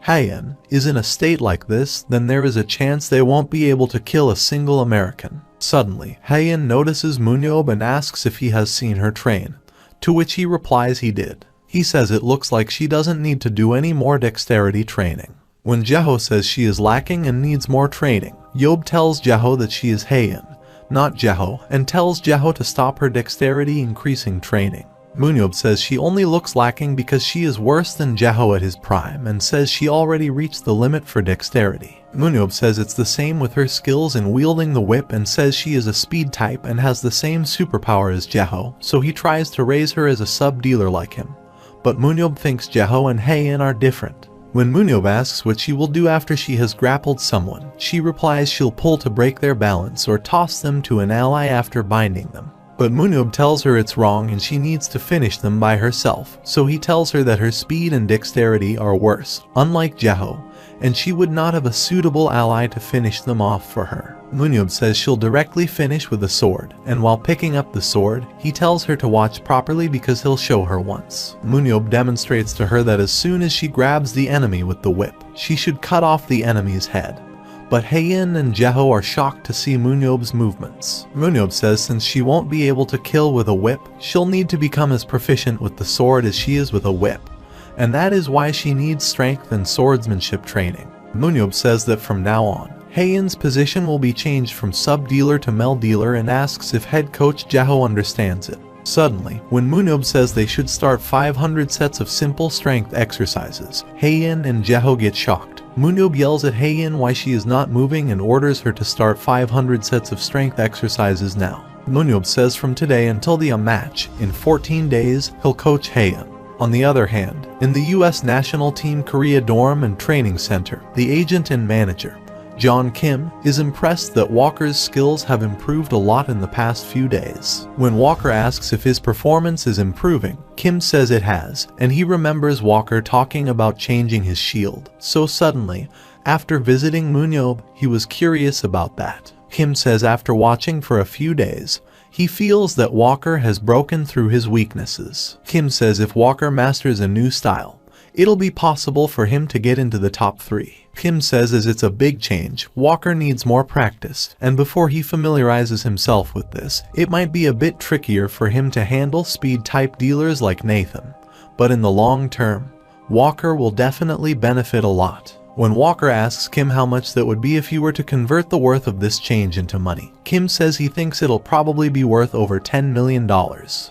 Haein, is in a state like this, then there is a chance they won't be able to kill a single American. Suddenly, Haein notices MoonYeob and asks if he has seen her train, To which he replies he did. He says it looks like she doesn't need to do any more dexterity training. When Jeho says she is lacking and needs more training, Yeob tells Jeho that she is Haein, not Jeho, and tells Jeho to stop her dexterity increasing training. MoonYeob says she only looks lacking because she is worse than Jeho at his prime and says she already reached the limit for dexterity. MoonYeob says it's the same with her skills in wielding the whip and says she is a speed type and has the same superpower as Jeho, so he tries to raise her as a sub-dealer like him. But MoonYeob thinks Jeho and Haein are different. When MoonYeob asks what she will do after she has grappled someone, she replies she'll pull to break their balance or toss them to an ally after binding them. But MoonYeob tells her it's wrong and she needs to finish them by herself, so he tells her that her speed and dexterity are worse, unlike Jeho, and she would not have a suitable ally to finish them off for her. MoonYeob says she'll directly finish with a sword, and while picking up the sword, he tells her to watch properly because he'll show her once. MoonYeob demonstrates to her that as soon as she grabs the enemy with the whip, she should cut off the enemy's head. But Haein and Jeho are shocked to see MoonYeob's movements. MoonYeob says since she won't be able to kill with a whip, she'll need to become as proficient with the sword as she is with a whip, and that is why she needs strength and swordsmanship training. MoonYeob says that from now on, Haein's position will be changed from sub-dealer to mel-dealer and asks if head coach Jeho understands it. Suddenly, when MoonYeob says they should start 500 sets of simple strength exercises, Haein and Jeho get shocked. MoonYeob yells at Haein why she is not moving and orders her to start 500 sets of strength exercises now. MoonYeob says from today until the match, in 14 days, he'll coach Haein. On the other hand, in the US National Team Korea Dorm and Training Center, the agent and manager, John Kim, is impressed that Walker's skills have improved a lot in the past few days. When Walker asks if his performance is improving, Kim says it has, and he remembers Walker talking about changing his shield. So suddenly, after visiting MoonYeob, he was curious about that. Kim says after watching for a few days, he feels that Walker has broken through his weaknesses. Kim says if Walker masters a new style, it'll be possible for him to get into the top 3. Kim says as it's a big change, Walker needs more practice, and before he familiarizes himself with this, it might be a bit trickier for him to handle speed-type dealers like Nathan. But in the long term, Walker will definitely benefit a lot. When Walker asks Kim how much that would be if he were to convert the worth of this change into money, Kim says he thinks it'll probably be worth over $10 million.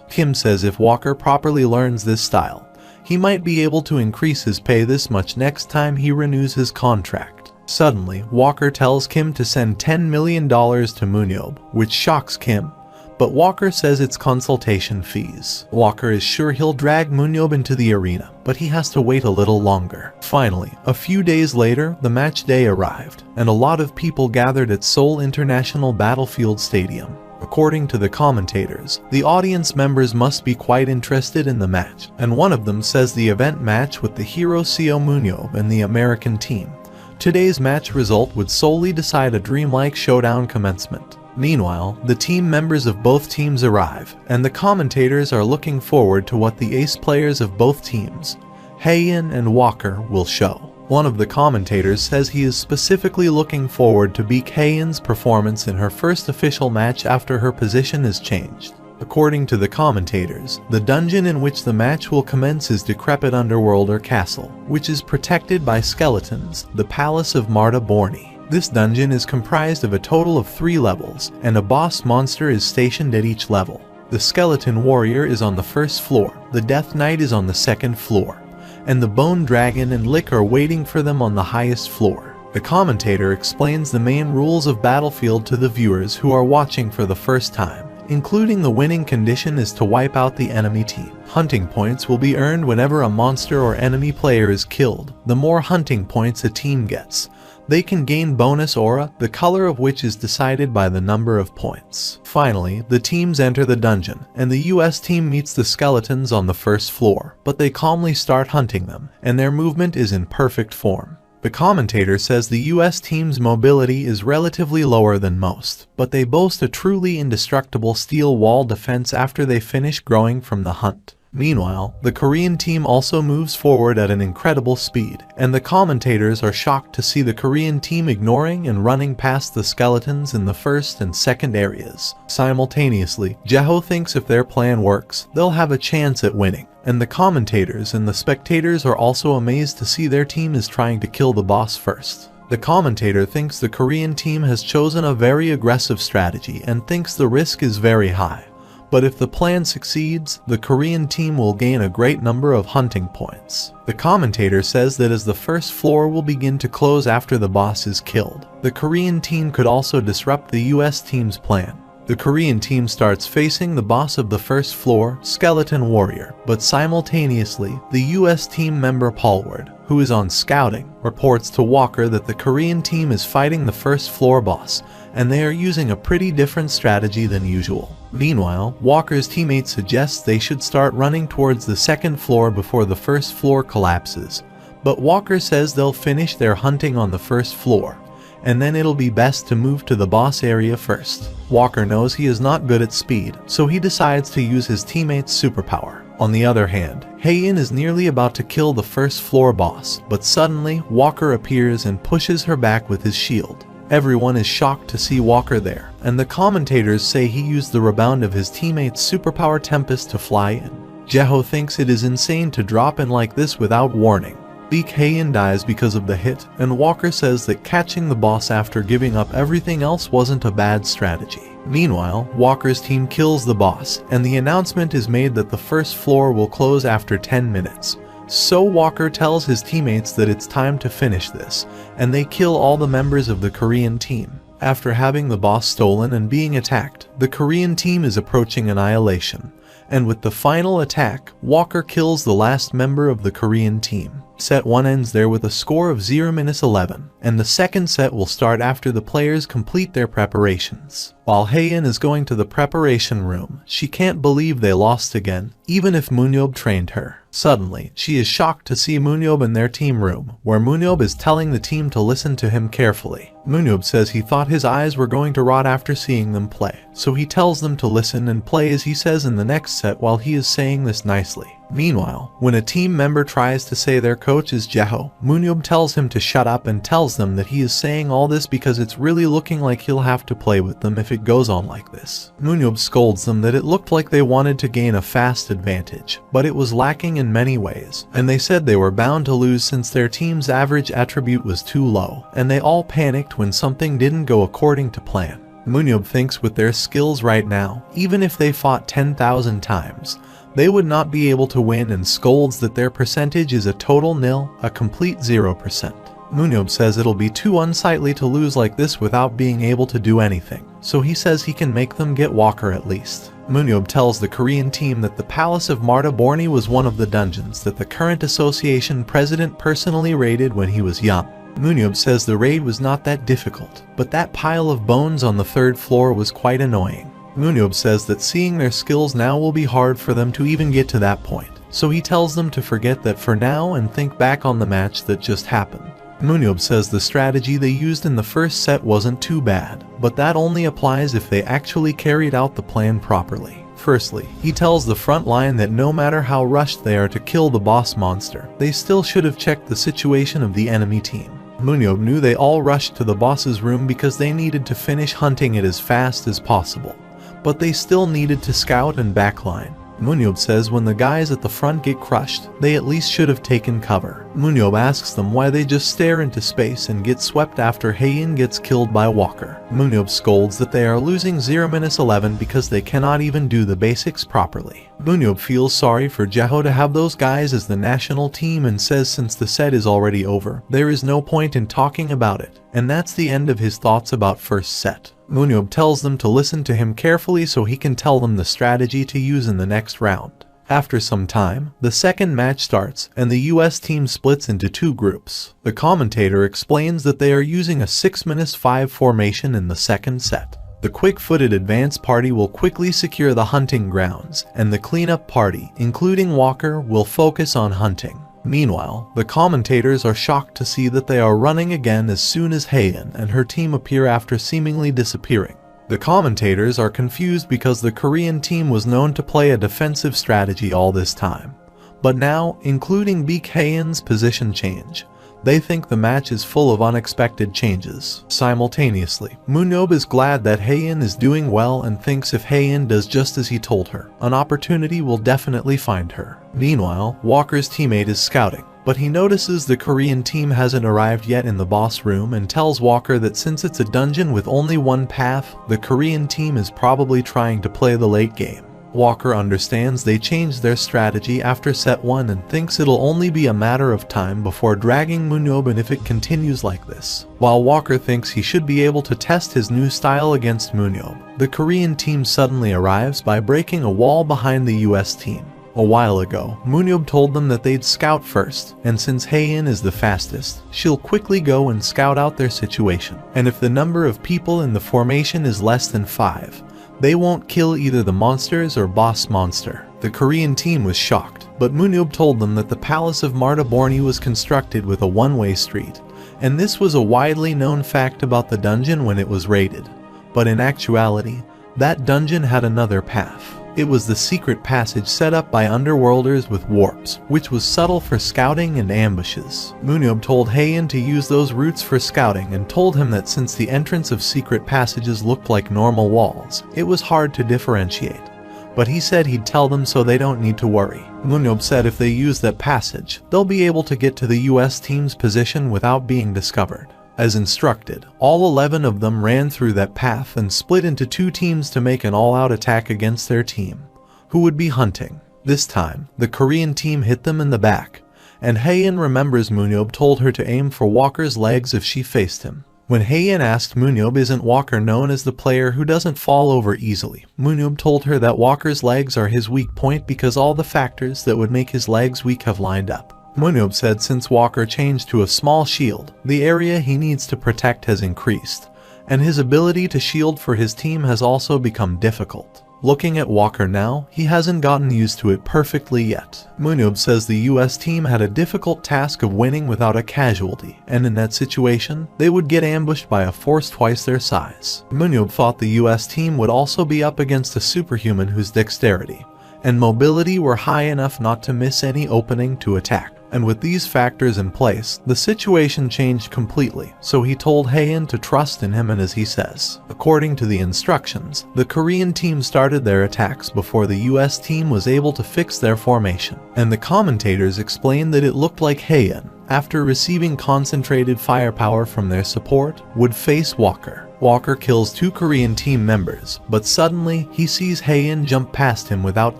Kim says if Walker properly learns this style, he might be able to increase his pay this much next time he renews his contract. Suddenly, Walker tells Kim to send $10 million to MoonYeob, which shocks Kim, but Walker says it's consultation fees. Walker is sure he'll drag MoonYeob into the arena, but he has to wait a little longer. Finally, a few days later, the match day arrived, and a lot of people gathered at Seoul International Battlefield Stadium. According to the commentators, the audience members must be quite interested in the match, and one of them says the event match with the hero Seo MoonYeob and the American team. Today's match result would solely decide a dreamlike showdown commencement. Meanwhile, the team members of both teams arrive, and the commentators are looking forward to what the ace players of both teams, Haein and Walker, will show. One of the commentators says he is specifically looking forward to Baek Haein's performance in her first official match after her position is changed. According to the commentators, the dungeon in which the match will commence is decrepit underworld or castle, which is protected by skeletons, the Palace of Marta Borni. This dungeon is comprised of a total of 3 levels, and a boss monster is stationed at each level. The skeleton warrior is on the first floor, the death knight is on the second floor, and the bone dragon and lick are waiting for them on the highest floor. The commentator explains the main rules of Battlefield to the viewers who are watching for the first time, including the winning condition is to wipe out the enemy team. Hunting points will be earned whenever a monster or enemy player is killed. The more hunting points a team gets, they can gain bonus aura, the color of which is decided by the number of points. Finally, the teams enter the dungeon, and the US team meets the skeletons on the first floor, but they calmly start hunting them, and their movement is in perfect form. The commentator says the US team's mobility is relatively lower than most, but they boast a truly indestructible steel wall defense after they finish growing from the hunt. Meanwhile, the Korean team also moves forward at an incredible speed, and the commentators are shocked to see the Korean team ignoring and running past the skeletons in the first and second areas. Simultaneously, Jaeho thinks if their plan works, they'll have a chance at winning, and the commentators and the spectators are also amazed to see their team is trying to kill the boss first. The commentator thinks the Korean team has chosen a very aggressive strategy and thinks the risk is very high. But if the plan succeeds, the Korean team will gain a great number of hunting points. The commentator says that as the first floor will begin to close after the boss is killed, the Korean team could also disrupt the US team's plan. The Korean team starts facing the boss of the first floor, Skeleton Warrior, but simultaneously, the US team member Paulward, who is on scouting, reports to Walker that the Korean team is fighting the first floor boss, and they are using a pretty different strategy than usual. Meanwhile, Walker's teammate suggests they should start running towards the second floor before the first floor collapses, but Walker says they'll finish their hunting on the first floor, and then it'll be best to move to the boss area first. Walker knows he is not good at speed, so he decides to use his teammate's superpower. On the other hand, Haein is nearly about to kill the first floor boss, but suddenly Walker appears and pushes her back with his shield. Everyone is shocked to see Walker there, and the commentators say he used the rebound of his teammate's superpower Tempest to fly in. Jaeho thinks it is insane to drop in like this without warning. Haein dies because of the hit, and Walker says that catching the boss after giving up everything else wasn't a bad strategy. Meanwhile, Walker's team kills the boss, and the announcement is made that the first floor will close after 10 minutes. So Walker tells his teammates that it's time to finish this, and they kill all the members of the Korean team. After having the boss stolen and being attacked, the Korean team is approaching annihilation, and with the final attack, Walker kills the last member of the Korean team. Set 1 ends there with a score of 0-11, and the second set will start after the players complete their preparations. While Haein is going to the preparation room, she can't believe they lost again, even if MoonYeob trained her. Suddenly, she is shocked to see MoonYeob in their team room, where MoonYeob is telling the team to listen to him carefully. MoonYeob says he thought his eyes were going to rot after seeing them play, so he tells them to listen and play as he says in the next set while he is saying this nicely. Meanwhile, when a team member tries to say their coach is Jaeho, MoonYeob tells him to shut up and tells them that he is saying all this because it's really looking like he'll have to play with them if it goes on like this. MoonYeob scolds them that it looked like they wanted to gain a fast advantage, but it was lacking in many ways, and they said they were bound to lose since their team's average attribute was too low, and they all panicked when something didn't go according to plan. MoonYeob thinks with their skills right now, even if they fought 10,000 times, they would not be able to win and scolds that their percentage is a total nil, a complete 0%. MoonYeob says it'll be too unsightly to lose like this without being able to do anything, so he says he can make them get Walker at least. MoonYeob tells the Korean team that the Palace of Marta Borni was one of the dungeons that the current association president personally raided when he was young. MoonYeob says the raid was not that difficult, but that pile of bones on the third floor was quite annoying. MoonYeob says that seeing their skills now will be hard for them to even get to that point, so he tells them to forget that for now and think back on the match that just happened. MoonYeob says the strategy they used in the first set wasn't too bad, but that only applies if they actually carried out the plan properly. Firstly, he tells the front line that no matter how rushed they are to kill the boss monster, they still should have checked the situation of the enemy team. MoonYeob knew they all rushed to the boss's room because they needed to finish hunting it as fast as possible, but they still needed to scout and backline. MoonYeob says when the guys at the front get crushed, they at least should have taken cover. MoonYeob asks them why they just stare into space and get swept after Haein gets killed by Walker. MoonYeob scolds that they are losing 0-11 because they cannot even do the basics properly. MoonYeob feels sorry for Jaeho to have those guys as the national team and says since the set is already over, there is no point in talking about it, and that's the end of his thoughts about first set. MoonYeob tells them to listen to him carefully so he can tell them the strategy to use in the next round. After some time, the second match starts and the US team splits into two groups. The commentator explains that they are using a 6-5 formation in the second set. The quick-footed advance party will quickly secure the hunting grounds, and the cleanup party, including Walker, will focus on hunting. Meanwhile, the commentators are shocked to see that they are running again as soon as Haein and her team appear after seemingly disappearing. The commentators are confused because the Korean team was known to play a defensive strategy all this time. But now, including Baek Haeun's position change, they think the match is full of unexpected changes. Simultaneously, MoonYeob is glad that Haeun is doing well and thinks if Haeun does just as he told her, an opportunity will definitely find her. Meanwhile, Walker's teammate is scouting, but he notices the Korean team hasn't arrived yet in the boss room and tells Walker that since it's a dungeon with only one path, the Korean team is probably trying to play the late game. Walker understands they changed their strategy after set 1 and thinks it'll only be a matter of time before dragging MoonYeob in if it continues like this. While Walker thinks he should be able to test his new style against MoonYeob, the Korean team suddenly arrives by breaking a wall behind the US team. A while ago, MoonYeob told them that they'd scout first, and since Haeun is the fastest, she'll quickly go and scout out their situation. And if the number of people in the formation is less than 5, they won't kill either the monsters or boss monster. The Korean team was shocked, but MoonYeob told them that the Palace of Martaborni was constructed with a one-way street, and this was a widely known fact about the dungeon when it was raided. But in actuality, that dungeon had another path. It was the secret passage set up by underworlders with warps, which was subtle for scouting and ambushes. MoonYeob told Haeun to use those routes for scouting and told him that since the entrance of secret passages looked like normal walls, it was hard to differentiate. But he said he'd tell them so they don't need to worry. MoonYeob said if they use that passage, they'll be able to get to the US team's position without being discovered. As instructed, all 11 of them ran through that path and split into 2 teams to make an all-out attack against their team, who would be hunting. This time, the Korean team hit them in the back, and Haeun remembers MoonYeob told her to aim for Walker's legs if she faced him. When Haeun asked MoonYeob isn't Walker known as the player who doesn't fall over easily, MoonYeob told her that Walker's legs are his weak point because all the factors that would make his legs weak have lined up. MoonYeob said since Walker changed to a small shield, the area he needs to protect has increased, and his ability to shield for his team has also become difficult. Looking at Walker now, he hasn't gotten used to it perfectly yet. MoonYeob says the US team had a difficult task of winning without a casualty, and in that situation, they would get ambushed by a force twice their size. MoonYeob thought the US team would also be up against a superhuman whose dexterity and mobility were high enough not to miss any opening to attack. And with these factors in place, the situation changed completely, so he told Haeun to trust in him, and as he says, according to the instructions, the Korean team started their attacks before the US team was able to fix their formation. And the commentators explained that it looked like Haeun, after receiving concentrated firepower from their support, would face Walker. Walker kills 2 Korean team members, but suddenly he sees Haeun jump past him without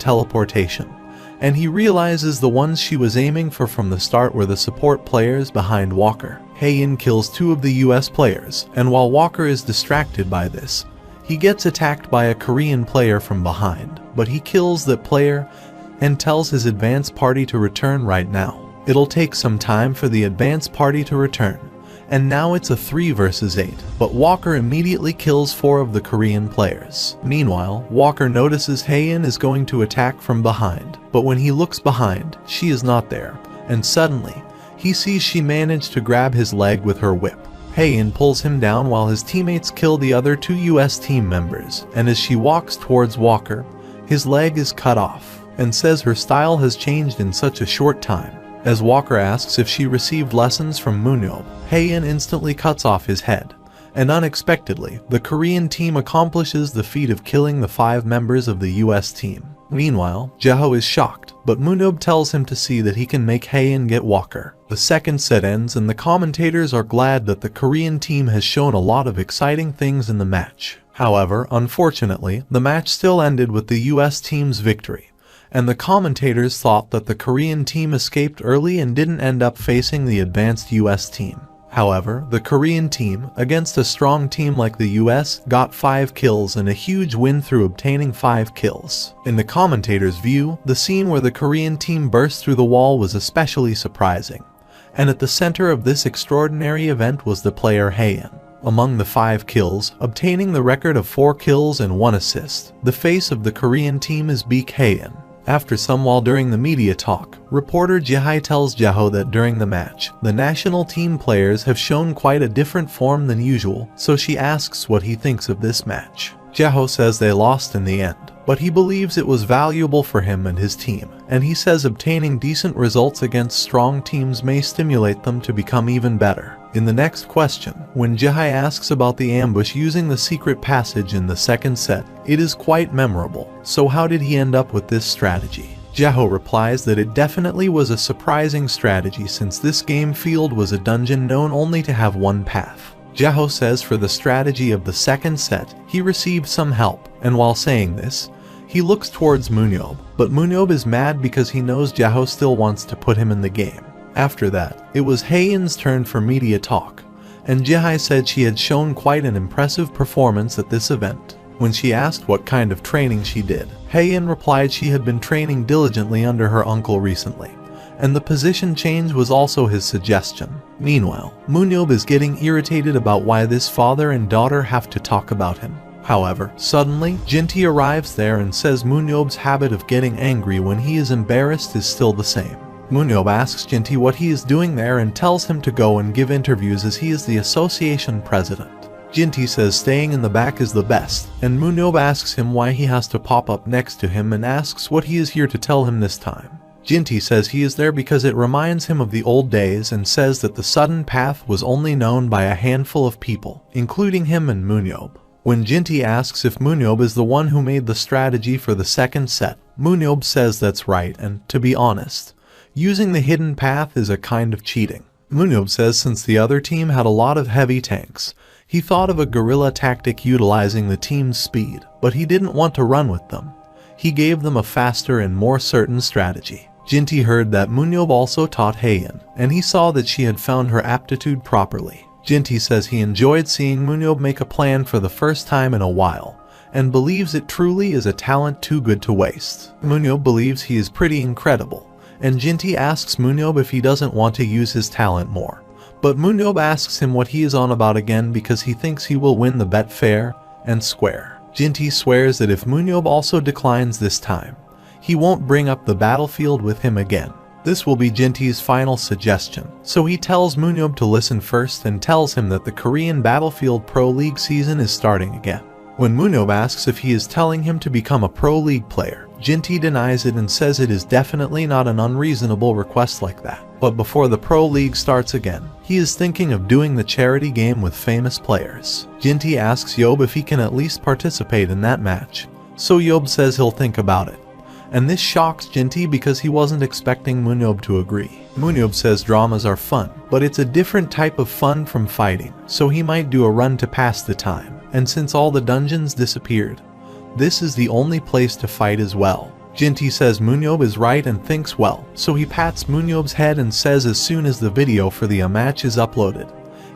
teleportation, and he realizes the ones she was aiming for from the start were the support players behind Walker. Haeun kills 2 of the US players, and while Walker is distracted by this, he gets attacked by a Korean player from behind, but he kills that player and tells his advance party to return right now. It'll take some time for the advance party to return, and now it's a 3 versus 8, but Walker immediately kills 4 of the Korean players. Meanwhile, Walker notices Haeun is going to attack from behind, but when he looks behind, she is not there, and suddenly, he sees she managed to grab his leg with her whip. Haeun pulls him down while his teammates kill the other 2 US team members, and as she walks towards Walker, his leg is cut off, and says her style has changed in such a short time. As Walker asks if she received lessons from MoonYeob, Haeun instantly cuts off his head, and unexpectedly, the Korean team accomplishes the feat of killing the 5 members of the US team. Meanwhile, Jeho is shocked, but MoonYeob tells him to see that he can make Haeun get Walker. The second set ends and the commentators are glad that the Korean team has shown a lot of exciting things in the match. However, unfortunately, the match still ended with the US team's victory, and the commentators thought that the Korean team escaped early and didn't end up facing the advanced US team. However, the Korean team, against a strong team like the US, got 5 kills and a huge win through obtaining 5 kills. In the commentators' view, the scene where the Korean team burst through the wall was especially surprising, and at the center of this extraordinary event was the player Haeun. Among the 5 kills, obtaining the record of 4 kills and 1 assist, the face of the Korean team is Baek Haeun. After some while during the media talk, reporter Jae tells Jeho that during the match, the national team players have shown quite a different form than usual, so she asks what he thinks of this match. Jeho says they lost in the end, but he believes it was valuable for him and his team, and he says obtaining decent results against strong teams may stimulate them to become even better. In the next question, when Jae asks about the ambush using the secret passage in the second set, it is quite memorable. So how did he end up with this strategy? Jeho replies that it definitely was a surprising strategy since this game field was a dungeon known only to have one path. Jeho says for the strategy of the second set, he received some help, and while saying this, he looks towards MoonYeob, but MoonYeob is mad because he knows Jeho still wants to put him in the game. After that, it was Haeyeon's turn for media talk, and Jae said she had shown quite an impressive performance at this event. When she asked what kind of training she did, Haeyeon replied she had been training diligently under her uncle recently, and the position change was also his suggestion. Meanwhile, MoonYeob is getting irritated about why this father and daughter have to talk about him. However, suddenly, Jinti arrives there and says MoonYeob's habit of getting angry when he is embarrassed is still the same. MoonYeob asks Jinti what he is doing there and tells him to go and give interviews as he is the association president. Jinti says staying in the back is the best, and MoonYeob asks him why he has to pop up next to him and asks what he is here to tell him this time. Jinti says he is there because it reminds him of the old days and says that the sudden path was only known by a handful of people, including him and MoonYeob. When Jinti asks if MoonYeob is the one who made the strategy for the second set, MoonYeob says that's right and, to be honest, using the hidden path is a kind of cheating. MoonYeob says since the other team had a lot of heavy tanks, he thought of a guerrilla tactic utilizing the team's speed, but he didn't want to run with them. He gave them a faster and more certain strategy. Jinti heard that MoonYeob also taught Haeyeon, and he saw that she had found her aptitude properly. Jinti says he enjoyed seeing MoonYeob make a plan for the first time in a while, and believes it truly is a talent too good to waste. MoonYeob believes he is pretty incredible, and Jinti asks MoonYeob if he doesn't want to use his talent more. But MoonYeob asks him what he is on about again because he thinks he will win the bet fair and square. Jinti swears that if MoonYeob also declines this time, he won't bring up the battlefield with him again. This will be Jinti's final suggestion, so he tells MoonYeob to listen first and tells him that the Korean Battlefield Pro League season is starting again. When MoonYeob asks if he is telling him to become a Pro League player, Jinti denies it and says it is definitely not an unreasonable request like that. But before the Pro League starts again, he is thinking of doing the charity game with famous players. Jinti asks Yeob if he can at least participate in that match, so Yeob says he'll think about it. And this shocks Jinti because he wasn't expecting MoonYeob to agree. MoonYeob says dramas are fun, but it's a different type of fun from fighting, so he might do a run to pass the time. And since all the dungeons disappeared, this is the only place to fight as well. Jinti says MoonYeob is right and thinks well, so he pats MoonYeob's head and says as soon as the video for the match is uploaded,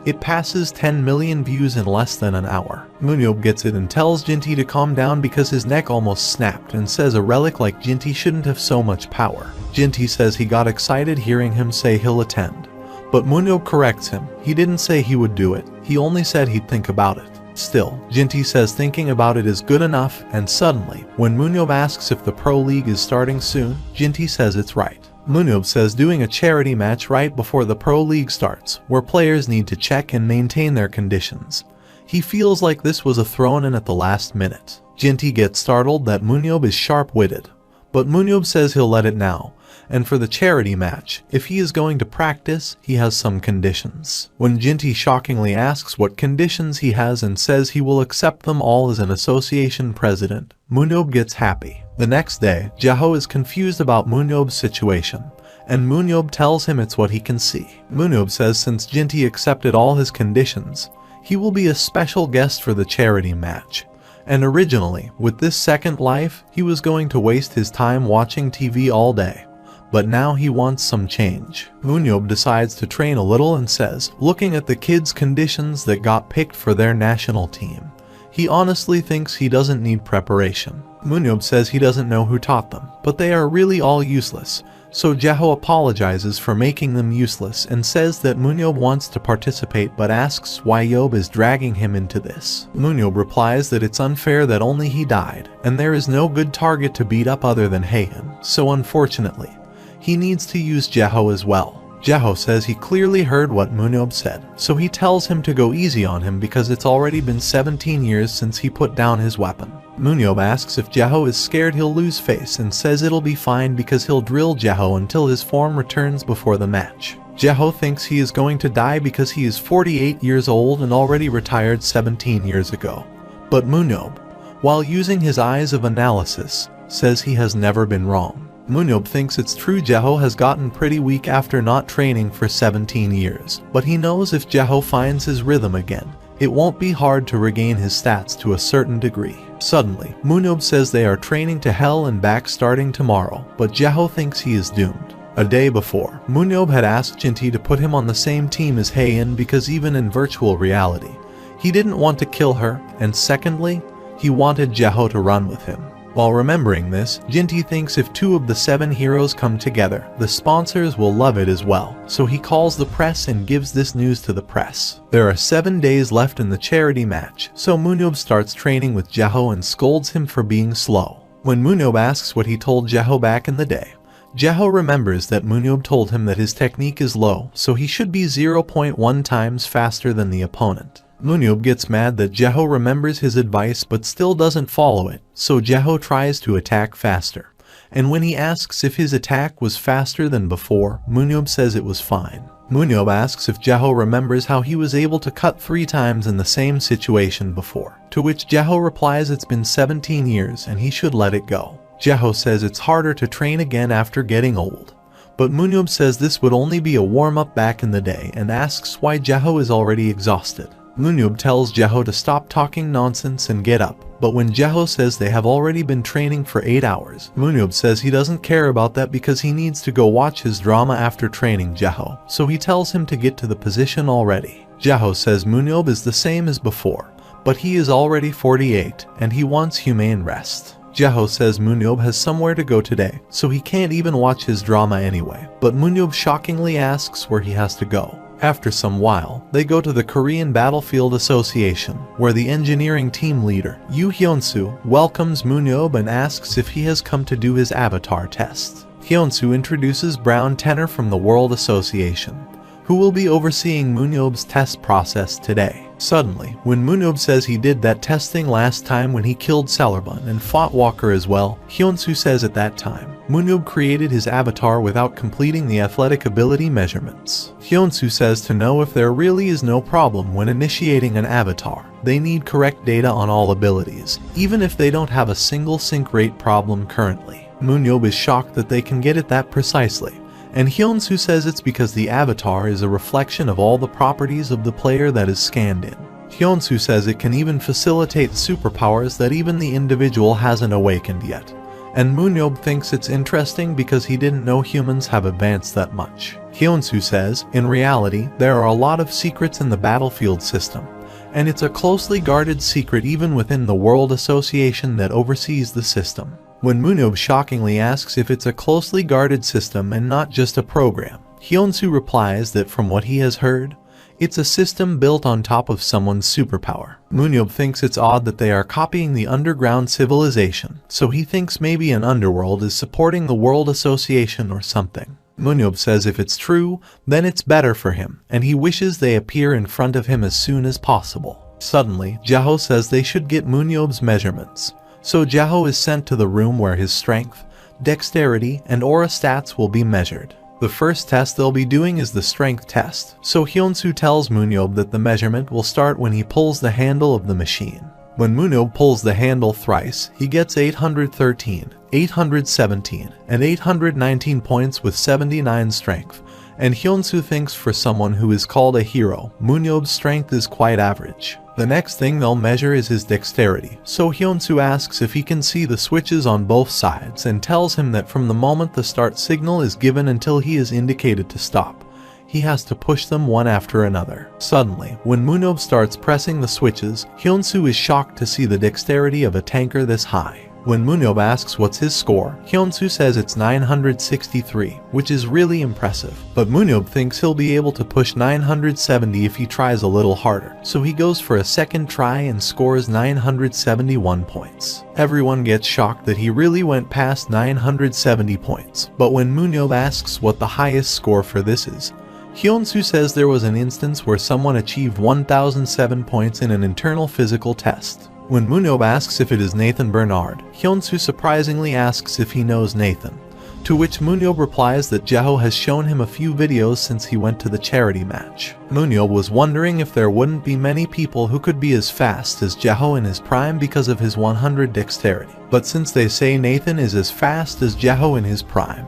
it passes 10 million views in less than an hour. MoonYeob gets it and tells Jinti to calm down because his neck almost snapped and says a relic like Jinti shouldn't have so much power. Jinti says he got excited hearing him say he'll attend, but MoonYeob corrects him. He didn't say he would do it, he only said he'd think about it. Still, Jinti says thinking about it is good enough, and suddenly, when MoonYeob asks if the Pro League is starting soon, Jinti says it's right. MoonYeob says doing a charity match right before the Pro League starts, where players need to check and maintain their conditions. He feels like this was a thrown in at the last minute. Jinti gets startled that MoonYeob is sharp-witted, but MoonYeob says he'll let it now, and for the charity match, if he is going to practice, he has some conditions. When Jinti shockingly asks what conditions he has and says he will accept them all as an association president, MoonYeob gets happy. The next day, Jeho is confused about MoonYeob's situation, and MoonYeob tells him it's what he can see. MoonYeob says since Jinti accepted all his conditions, he will be a special guest for the charity match. And originally, with this second life, he was going to waste his time watching TV all day. But now he wants some change. MoonYeob decides to train a little and says, looking at the kids' conditions that got picked for their national team, he honestly thinks he doesn't need preparation. MoonYeob says he doesn't know who taught them, but they are really all useless, so Jeho apologizes for making them useless and says that MoonYeob wants to participate but asks why Yeob is dragging him into this. MoonYeob replies that it's unfair that only he died, and there is no good target to beat up other than Haeyeon, so unfortunately, he needs to use Jeho as well. Jaho says he clearly heard what MoonYeob said, so he tells him to go easy on him because it's already been 17 years since he put down his weapon. MoonYeob asks if Jaho is scared he'll lose face and says it'll be fine because he'll drill Jaho until his form returns before the match. Jaho thinks he is going to die because he is 48 years old and already retired 17 years ago. But MoonYeob, while using his eyes of analysis, says he has never been wrong. MoonYeob thinks it's true Jaho has gotten pretty weak after not training for 17 years, but he knows if Jaho finds his rhythm again, it won't be hard to regain his stats to a certain degree. Suddenly, MoonYeob says they are training to hell and back starting tomorrow, but Jaho thinks he is doomed. A day before, MoonYeob had asked Jinti to put him on the same team as Haein because even in virtual reality, he didn't want to kill her, and secondly, he wanted Jaho to run with him. While remembering this, Jinti thinks if 2 of the 7 heroes come together, the sponsors will love it as well, so he calls the press and gives this news to the press. There are 7 days left in the charity match, so MoonYeob starts training with Jaho and scolds him for being slow. When MoonYeob asks what he told Jaho back in the day, Jaho remembers that MoonYeob told him that his technique is low, so he should be 0.1 times faster than the opponent. MoonYeob gets mad that Jaho remembers his advice but still doesn't follow it, so Jaho tries to attack faster. And when he asks if his attack was faster than before, MoonYeob says it was fine. MoonYeob asks if Jaho remembers how he was able to cut 3 times in the same situation before, to which Jaho replies it's been 17 years and he should let it go. Jaho says it's harder to train again after getting old. But MoonYeob says this would only be a warm-up back in the day and asks why Jaho is already exhausted. MoonYeob tells Jaho to stop talking nonsense and get up, but when Jaho says they have already been training for 8 hours, MoonYeob says he doesn't care about that because he needs to go watch his drama after training Jaho, so he tells him to get to the position already. Jaho says MoonYeob is the same as before, but he is already 48 and he wants humane rest. Jaho says MoonYeob has somewhere to go today, so he can't even watch his drama anyway, but MoonYeob shockingly asks where he has to go. After some while, they go to the Korean Battlefield Association, where the engineering team leader, Yoo Hyun-soo, welcomes MoonYeob and asks if he has come to do his avatar test. Hyun-soo introduces Brown Tenor from the World Association, who will be overseeing MoonYeob's test process today. Suddenly, when MoonYeob says he did that testing last time when he killed Celerbun and fought Walker as well, Hyun-soo says at that time, MoonYeob created his avatar without completing the athletic ability measurements. Hyun-soo says to know if there really is no problem when initiating an avatar, they need correct data on all abilities, even if they don't have a single sync rate problem currently. MoonYeob is shocked that they can get it that precisely, and Hyun-soo says it's because the avatar is a reflection of all the properties of the player that is scanned in. Hyun-soo says it can even facilitate superpowers that even the individual hasn't awakened yet. And MoonYeob thinks it's interesting because he didn't know humans have advanced that much. Hyun-soo says, in reality, there are a lot of secrets in the battlefield system, and it's a closely guarded secret even within the World Association that oversees the system. When MoonYeob shockingly asks if it's a closely guarded system and not just a program, Hyun-soo replies that from what he has heard, it's a system built on top of someone's superpower. MoonYeob thinks it's odd that they are copying the underground civilization, so he thinks maybe an underworld is supporting the World Association or something. MoonYeob says if it's true, then it's better for him, and he wishes they appear in front of him as soon as possible. Suddenly, Jaho says they should get MoonYeob's measurements. So Jaho is sent to the room where his strength, dexterity, and aura stats will be measured. The first test they'll be doing is the strength test, so Hyun-soo tells MoonYeob that the measurement will start when he pulls the handle of the machine. When MoonYeob pulls the handle thrice, he gets 813, 817, and 819 points with 79 strength, and Hyun-soo thinks for someone who is called a hero, MoonYeob's strength is quite average. The next thing they'll measure is his dexterity, so Hyun-soo asks if he can see the switches on both sides and tells him that from the moment the start signal is given until he is indicated to stop, he has to push them one after another. Suddenly, when MoonYeob starts pressing the switches, Hyun-soo is shocked to see the dexterity of a tanker this high. When MoonYeob asks what's his score, Hyunsu says it's 963, which is really impressive. But MoonYeob thinks he'll be able to push 970 if he tries a little harder, so he goes for a second try and scores 971 points. Everyone gets shocked that he really went past 970 points, but when MoonYeob asks what the highest score for this is, Hyunsu says there was an instance where someone achieved 1007 points in an internal physical test. When MoonYeob asks if it is Nathan Bernard, Hyunsu surprisingly asks if he knows Nathan, to which MoonYeob replies that Jeho has shown him a few videos since he went to the charity match. MoonYeob was wondering if there wouldn't be many people who could be as fast as Jeho in his prime because of his 100 dexterity, but since they say Nathan is as fast as Jeho in his prime,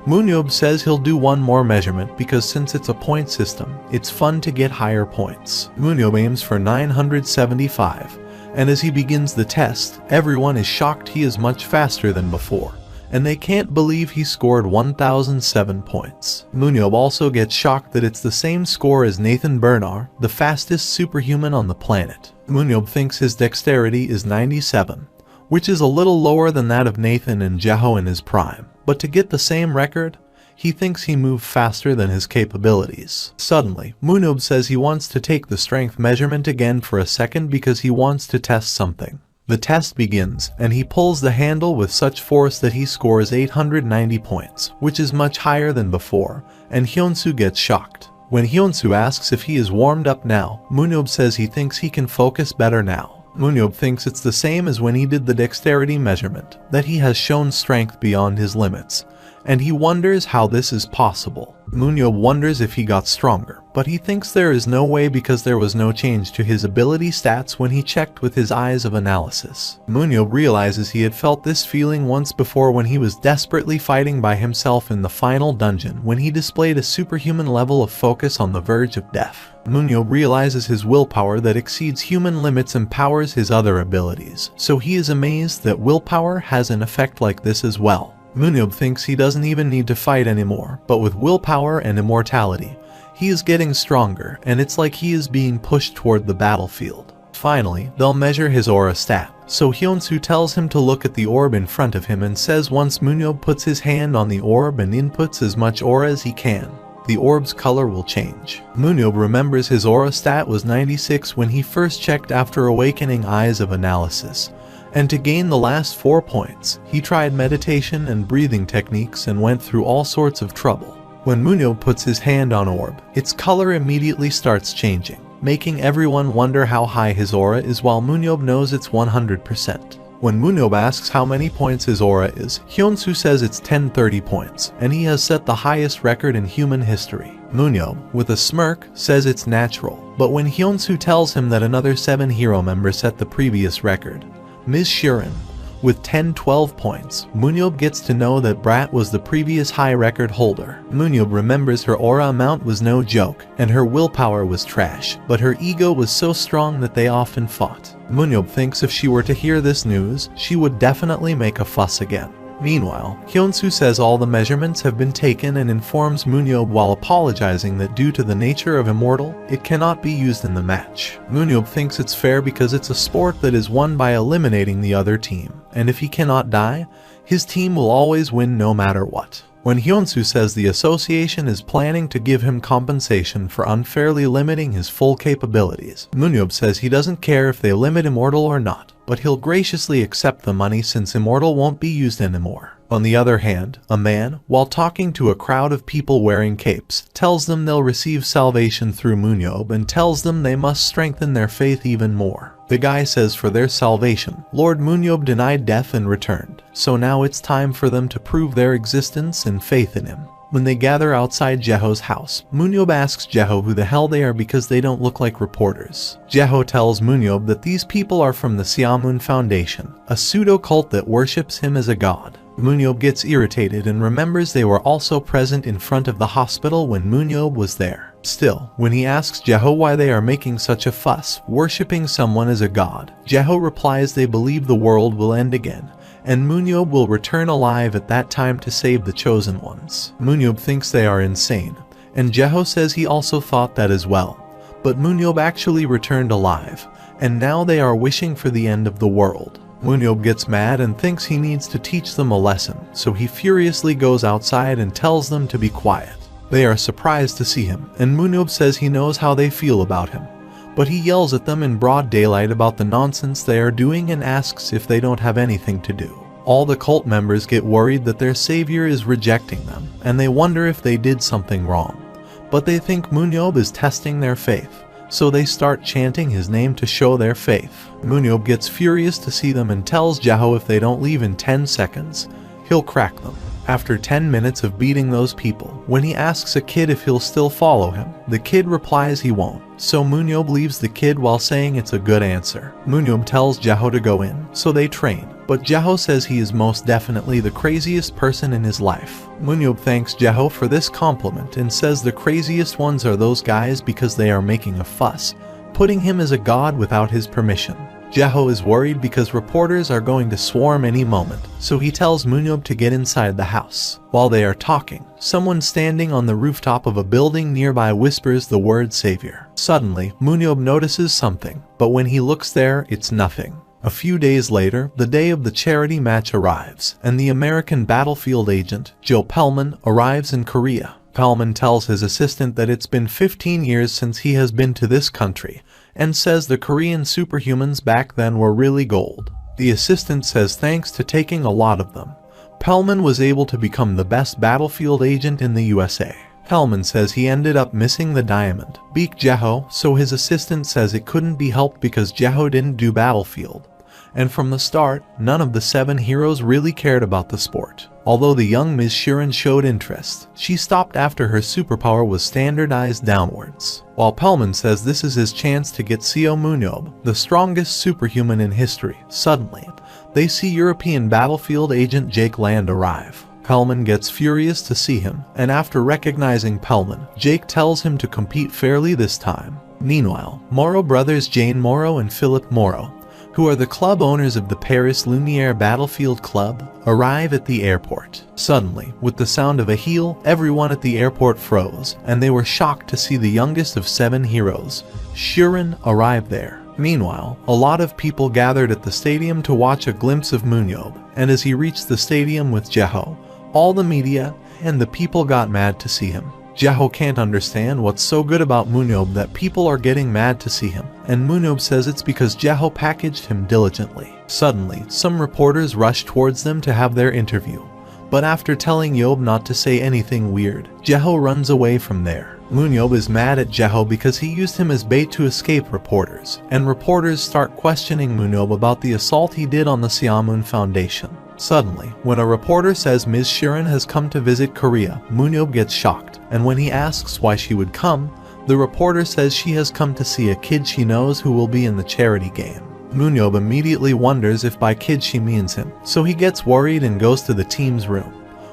MoonYeob says he'll do one more measurement because since it's a point system, it's fun to get higher points. MoonYeob aims for 975. And as he begins the test, everyone is shocked he is much faster than before, and they can't believe he scored 1007 points. MoonYeob also gets shocked that it's the same score as Nathan Bernard, the fastest superhuman on the planet. MoonYeob thinks his dexterity is 97, which is a little lower than that of Nathan and Jeho in his prime, but to get the same record, he thinks he moved faster than his capabilities. Suddenly, MoonYeob says he wants to take the strength measurement again for a second because he wants to test something. The test begins, and he pulls the handle with such force that he scores 890 points, which is much higher than before, and Hyunsu gets shocked. When Hyunsu asks if he is warmed up now, MoonYeob says he thinks he can focus better now. MoonYeob thinks it's the same as when he did the dexterity measurement, that he has shown strength beyond his limits, and he wonders how this is possible. MoonYeob wonders if he got stronger, but he thinks there is no way because there was no change to his ability stats when he checked with his eyes of analysis. MoonYeob realizes he had felt this feeling once before when he was desperately fighting by himself in the final dungeon when he displayed a superhuman level of focus on the verge of death. MoonYeob realizes his willpower that exceeds human limits empowers his other abilities, so he is amazed that willpower has an effect like this as well. MoonYeob thinks he doesn't even need to fight anymore, but with willpower and immortality, he is getting stronger, and it's like he is being pushed toward the battlefield. Finally, they'll measure his aura stat, so Hyunsu tells him to look at the orb in front of him and says once MoonYeob puts his hand on the orb and inputs as much aura as he can, the orb's color will change. MoonYeob remembers his aura stat was 96 when he first checked after awakening eyes of analysis. And to gain the last 4 points, he tried meditation and breathing techniques and went through all sorts of trouble. When MoonYeob puts his hand on orb, its color immediately starts changing, making everyone wonder how high his aura is while MoonYeob knows it's 100%. When MoonYeob asks how many points his aura is, Hyunsu says it's 1030 points, and he has set the highest record in human history. MoonYeob, with a smirk, says it's natural, but when Hyunsu tells him that another 7 hero members set the previous record, Ms. Shirin, with 1012 points, MoonYeob gets to know that Brat was the previous high record holder. MoonYeob remembers her aura amount was no joke, and her willpower was trash, but her ego was so strong that they often fought. MoonYeob thinks if she were to hear this news, she would definitely make a fuss again. Meanwhile, Hyunsu says all the measurements have been taken and informs MoonYeob while apologizing that due to the nature of Immortal, it cannot be used in the match. MoonYeob thinks it's fair because it's a sport that is won by eliminating the other team, and if he cannot die, his team will always win no matter what. When Hyunsu says the association is planning to give him compensation for unfairly limiting his full capabilities, MoonYeob says he doesn't care if they limit Immortal or not, but he'll graciously accept the money since Immortal won't be used anymore. On the other hand, a man, while talking to a crowd of people wearing capes, tells them they'll receive salvation through MoonYeob and tells them they must strengthen their faith even more. The guy says for their salvation, Lord MoonYeob denied death and returned, so now it's time for them to prove their existence and faith in him. When they gather outside Jeho's house, MoonYeob asks Jeho who the hell they are because they don't look like reporters. Jeho tells MoonYeob that these people are from the Seo Moon Foundation, a pseudo-cult that worships him as a god. MoonYeob gets irritated and remembers they were also present in front of the hospital when MoonYeob was there. Still, when he asks Jeho why they are making such a fuss, worshipping someone as a god, Jeho replies they believe the world will end again, and MoonYeob will return alive at that time to save the chosen ones. MoonYeob thinks they are insane, and Jeho says he also thought that as well, but MoonYeob actually returned alive, and now they are wishing for the end of the world. MoonYeob gets mad and thinks he needs to teach them a lesson, so he furiously goes outside and tells them to be quiet. They are surprised to see him, and MoonYeob says he knows how they feel about him. But he yells at them in broad daylight about the nonsense they are doing and asks if they don't have anything to do. All the cult members get worried that their savior is rejecting them, and they wonder if they did something wrong. But they think MoonYeob is testing their faith, so they start chanting his name to show their faith. MoonYeob gets furious to see them and tells Jaho if they don't leave in 10 seconds, he'll crack them. After 10 minutes of beating those people, when he asks a kid if he'll still follow him, the kid replies he won't, so MoonYeob leaves the kid while saying it's a good answer. MoonYeob tells Jaho to go in, so they train, but Jaho says he is most definitely the craziest person in his life. MoonYeob thanks Jaho for this compliment and says the craziest ones are those guys because they are making a fuss, putting him as a god without his permission. Jaho is worried because reporters are going to swarm any moment, so he tells MoonYeob to get inside the house. While they are talking, someone standing on the rooftop of a building nearby whispers the word savior. Suddenly, MoonYeob notices something, but when he looks there, it's nothing. A few days later, the day of the charity match arrives, and the American battlefield agent, Joe Pellman, arrives in Korea. Pellman tells his assistant that it's been 15 years since he has been to this country, and says the Korean superhumans back then were really gold. The assistant says thanks to taking a lot of them, Pellman was able to become the best battlefield agent in the USA. Pellman says he ended up missing the diamond, Beak Jaho, so his assistant says it couldn't be helped because Jaho didn't do battlefield. And from the start, none of the 7 heroes really cared about the sport. Although the young Ms. Shirin showed interest, she stopped after her superpower was standardized downwards. While Pellman says this is his chance to get Seo MoonYeob, the strongest superhuman in history, suddenly, they see European battlefield agent Jake Land arrive. Pellman gets furious to see him, and after recognizing Pellman, Jake tells him to compete fairly this time. Meanwhile, Moro brothers Jane Moro and Philip Moro, who are the club owners of the Paris Lumiere Battlefield Club, arrive at the airport. Suddenly, with the sound of a heel, everyone at the airport froze, and they were shocked to see the youngest of 7 heroes, Shirin, arrive there. Meanwhile, a lot of people gathered at the stadium to watch a glimpse of MoonYeob, and as he reached the stadium with Jaho, all the media and the people got mad to see him. Jaho can't understand what's so good about MoonYeob that people are getting mad to see him, and MoonYeob says it's because Jaho packaged him diligently. Suddenly, some reporters rush towards them to have their interview, but after telling Yeob not to say anything weird, Jaho runs away from there. MoonYeob is mad at Jaho because he used him as bait to escape reporters, and reporters start questioning MoonYeob about the assault he did on the Seo Moon Foundation. Suddenly, when a reporter says Ms. Shirin has come to visit Korea, MoonYeob gets shocked, and when he asks why she would come, the reporter says she has come to see a kid she knows who will be in the charity game. MoonYeob immediately wonders if by kid she means him, so he gets worried and goes to the team's room,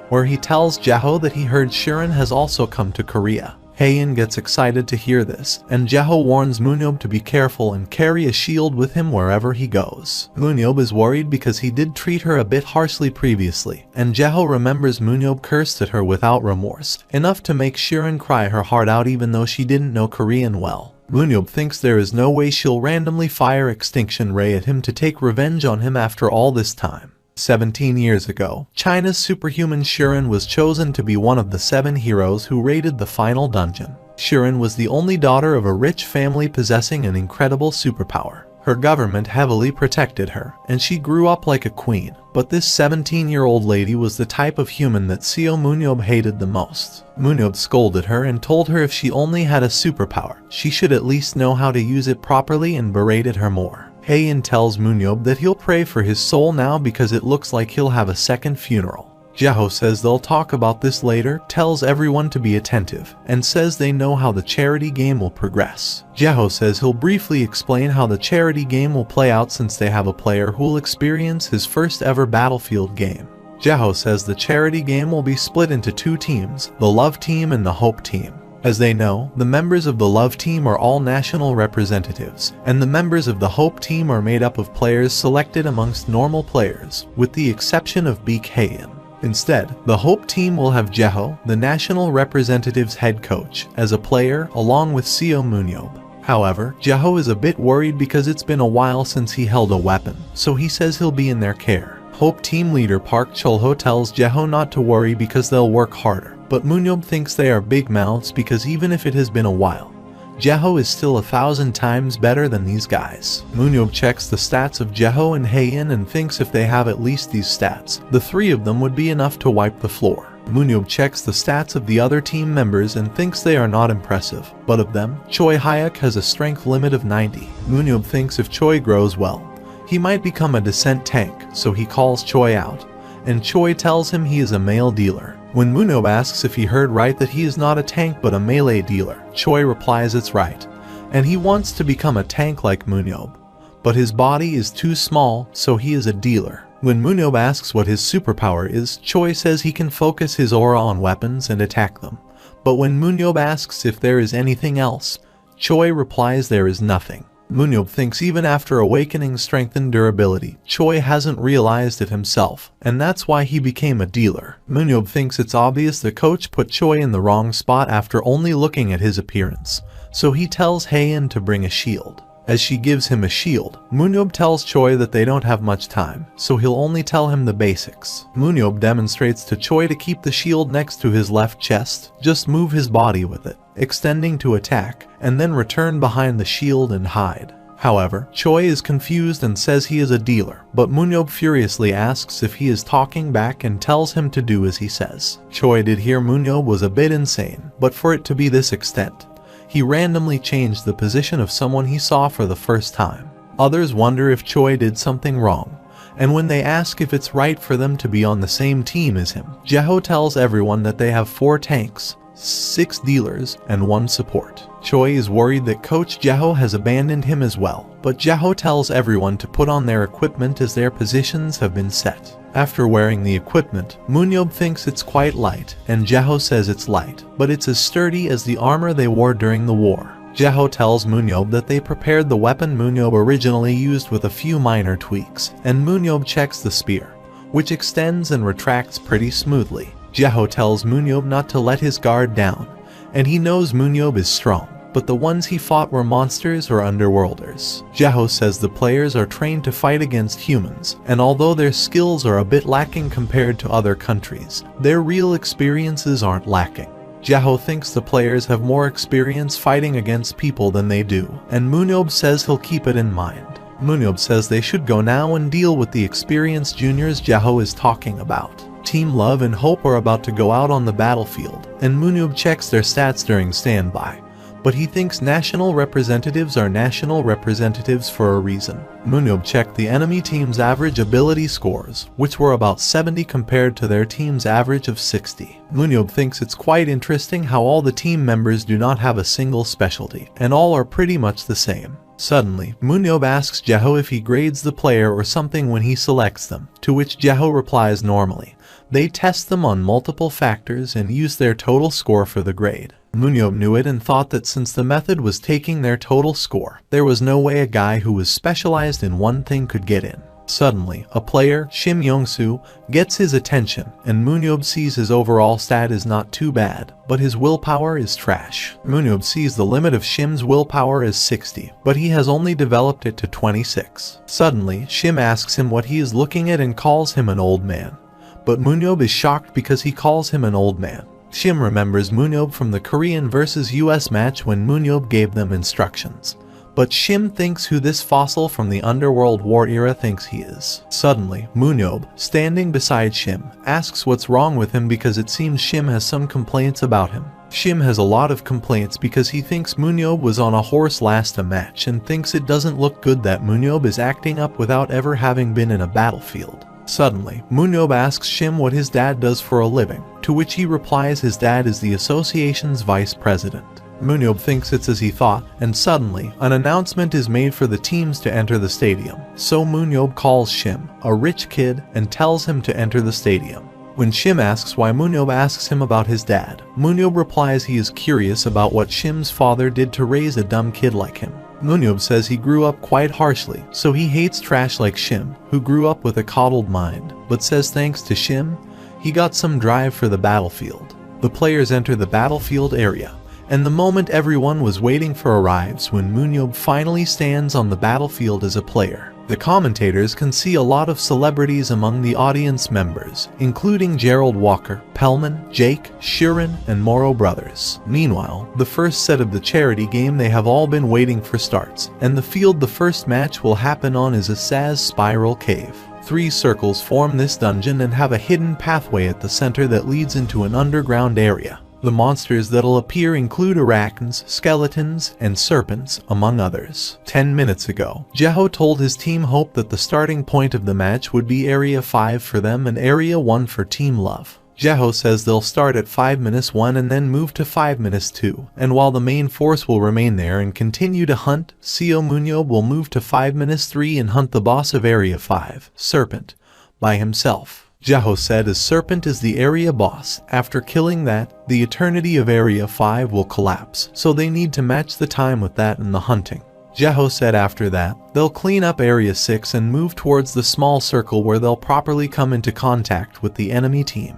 where he tells Jaho that he heard Shirin has also come to Korea. Haein gets excited to hear this, and Jaho warns MoonYeob to be careful and carry a shield with him wherever he goes. MoonYeob is worried because he did treat her a bit harshly previously, and Jaho remembers MoonYeob cursed at her without remorse, enough to make Shirin cry her heart out even though she didn't know Korean well. MoonYeob thinks there is no way she'll randomly fire Extinction Ray at him to take revenge on him after all this time. 17 years ago, China's superhuman Shirin was chosen to be one of the 7 heroes who raided the final dungeon. Shirin was the only daughter of a rich family possessing an incredible superpower. Her government heavily protected her, and she grew up like a queen. But this 17-year-old lady was the type of human that Seo MoonYeob hated the most. MoonYeob scolded her and told her if she only had a superpower, she should at least know how to use it properly, and berated her more. Haein tells MoonYeob that he'll pray for his soul now because it looks like he'll have a second funeral. Jaho says they'll talk about this later, tells everyone to be attentive, and says they know how the charity game will progress. Jaho says he'll briefly explain how the charity game will play out since they have a player who'll experience his first ever battlefield game. Jaho says the charity game will be split into 2 teams, the Love Team and the Hope Team. As they know, the members of the Love Team are all national representatives, and the members of the Hope Team are made up of players selected amongst normal players, with the exception of Beak Haein. Instead, the Hope Team will have Jaho, the national representative's head coach, as a player along with Seo MoonYeob. However, Jaho is a bit worried because it's been a while since he held a weapon, so he says he'll be in their care. Hope team leader Park Chulho tells Jaho not to worry because they'll work harder, but MoonYeob thinks they are big mouths because even if it has been a while, Jaho is still 1,000 times better than these guys. MoonYeob checks the stats of Jaho and Haein and thinks if they have at least these stats, the three of them would be enough to wipe the floor. MoonYeob checks the stats of the other team members and thinks they are not impressive, but of them, Choi Hyuk has a strength limit of 90. MoonYeob thinks if Choi grows well, he might become a descent tank, so he calls Choi out, and Choi tells him he is a male dealer. When MoonYeob asks if he heard right that he is not a tank but a melee dealer, Choi replies it's right, and he wants to become a tank like MoonYeob, but his body is too small, so he is a dealer. When MoonYeob asks what his superpower is, Choi says he can focus his aura on weapons and attack them, but when MoonYeob asks if there is anything else, Choi replies there is nothing. MoonYeob thinks even after awakening strength and durability, Choi hasn't realized it himself, and that's why he became a dealer. MoonYeob thinks it's obvious the coach put Choi in the wrong spot after only looking at his appearance, so he tells Haein to bring a shield. As she gives him a shield, MoonYeob tells Choi that they don't have much time, so he'll only tell him the basics. MoonYeob demonstrates to Choi to keep the shield next to his left chest, just move his body with it, extending to attack, and then return behind the shield and hide. However, Choi is confused and says he is a dealer, but MoonYeob furiously asks if he is talking back and tells him to do as he says. Choi did hear MoonYeob was a bit insane, but for it to be this extent, he randomly changed the position of someone he saw for the first time. Others wonder if Choi did something wrong, and when they ask if it's right for them to be on the same team as him, Jaho tells everyone that they have 4 tanks, 6 dealers, and 1 support. Choi is worried that Coach Jaho has abandoned him as well, but Jaho tells everyone to put on their equipment as their positions have been set. After wearing the equipment, MoonYeob thinks it's quite light, and Jaho says it's light, but it's as sturdy as the armor they wore during the war. Jaho tells MoonYeob that they prepared the weapon MoonYeob originally used with a few minor tweaks, and MoonYeob checks the spear, which extends and retracts pretty smoothly. Jaho tells MoonYeob not to let his guard down, and he knows MoonYeob is strong, but the ones he fought were monsters or underworlders. Jaho says the players are trained to fight against humans, and although their skills are a bit lacking compared to other countries, their real experiences aren't lacking. Jaho thinks the players have more experience fighting against people than they do, and MoonYeob says he'll keep it in mind. MoonYeob says they should go now and deal with the experienced juniors Jaho is talking about. Team Love and Hope are about to go out on the battlefield, and MoonYeob checks their stats during standby, but he thinks national representatives are national representatives for a reason. MoonYeob checked the enemy team's average ability scores, which were about 70 compared to their team's average of 60. MoonYeob thinks it's quite interesting how all the team members do not have a single specialty, and all are pretty much the same. Suddenly, MoonYeob asks Jaho if he grades the player or something when he selects them, to which Jaho replies normally. They test them on multiple factors and use their total score for the grade. MoonYeob knew it and thought that since the method was taking their total score, there was no way a guy who was specialized in one thing could get in. Suddenly, a player, Shim Young-soo, gets his attention, and MoonYeob sees his overall stat is not too bad, but his willpower is trash. MoonYeob sees the limit of Shim's willpower is 60, but he has only developed it to 26. Suddenly, Shim asks him what he is looking at and calls him an old man. But MoonYeob is shocked because he calls him an old man. Shim remembers MoonYeob from the Korean vs US match when MoonYeob gave them instructions. But Shim thinks who this fossil from the Underworld War era thinks he is. Suddenly, MoonYeob, standing beside Shim, asks what's wrong with him because it seems Shim has some complaints about him. Shim has a lot of complaints because he thinks MoonYeob was on a horse last match and thinks it doesn't look good that MoonYeob is acting up without ever having been in a battlefield. Suddenly, MoonYeob asks Shim what his dad does for a living, to which he replies his dad is the association's vice president. MoonYeob thinks it's as he thought, and suddenly, an announcement is made for the teams to enter the stadium. So MoonYeob calls Shim, a rich kid, and tells him to enter the stadium. When Shim asks why MoonYeob asks him about his dad, MoonYeob replies he is curious about what Shim's father did to raise a dumb kid like him. MoonYeob says he grew up quite harshly, so he hates trash like Shim, who grew up with a coddled mind, but says thanks to Shim, he got some drive for the battlefield. The players enter the battlefield area, and the moment everyone was waiting for arrives when MoonYeob finally stands on the battlefield as a player. The commentators can see a lot of celebrities among the audience members, including Gerald Walker, Pellman, Jake, Sheeran, and Moro brothers. Meanwhile, the first set of the charity game they have all been waiting for starts, and the field the first match will happen on is a Saz Spiral Cave. 3 circles form this dungeon and have a hidden pathway at the center that leads into an underground area. The monsters that'll appear include arachns, skeletons, and serpents, among others. 10 minutes ago, Jeho told his team Hope that the starting point of the match would be Area 5 for them and Area 1 for Team Love. Jeho says they'll start at 5-1 and then move to 5-2, and while the main force will remain there and continue to hunt, Seo MoonYeob will move to 5-3 and hunt the boss of Area 5, Serpent, by himself. Jeho said as Serpent is the area boss, after killing that, the eternity of Area 5 will collapse, so they need to match the time with that in the hunting. Jeho said after that, they'll clean up Area 6 and move towards the small circle where they'll properly come into contact with the enemy team.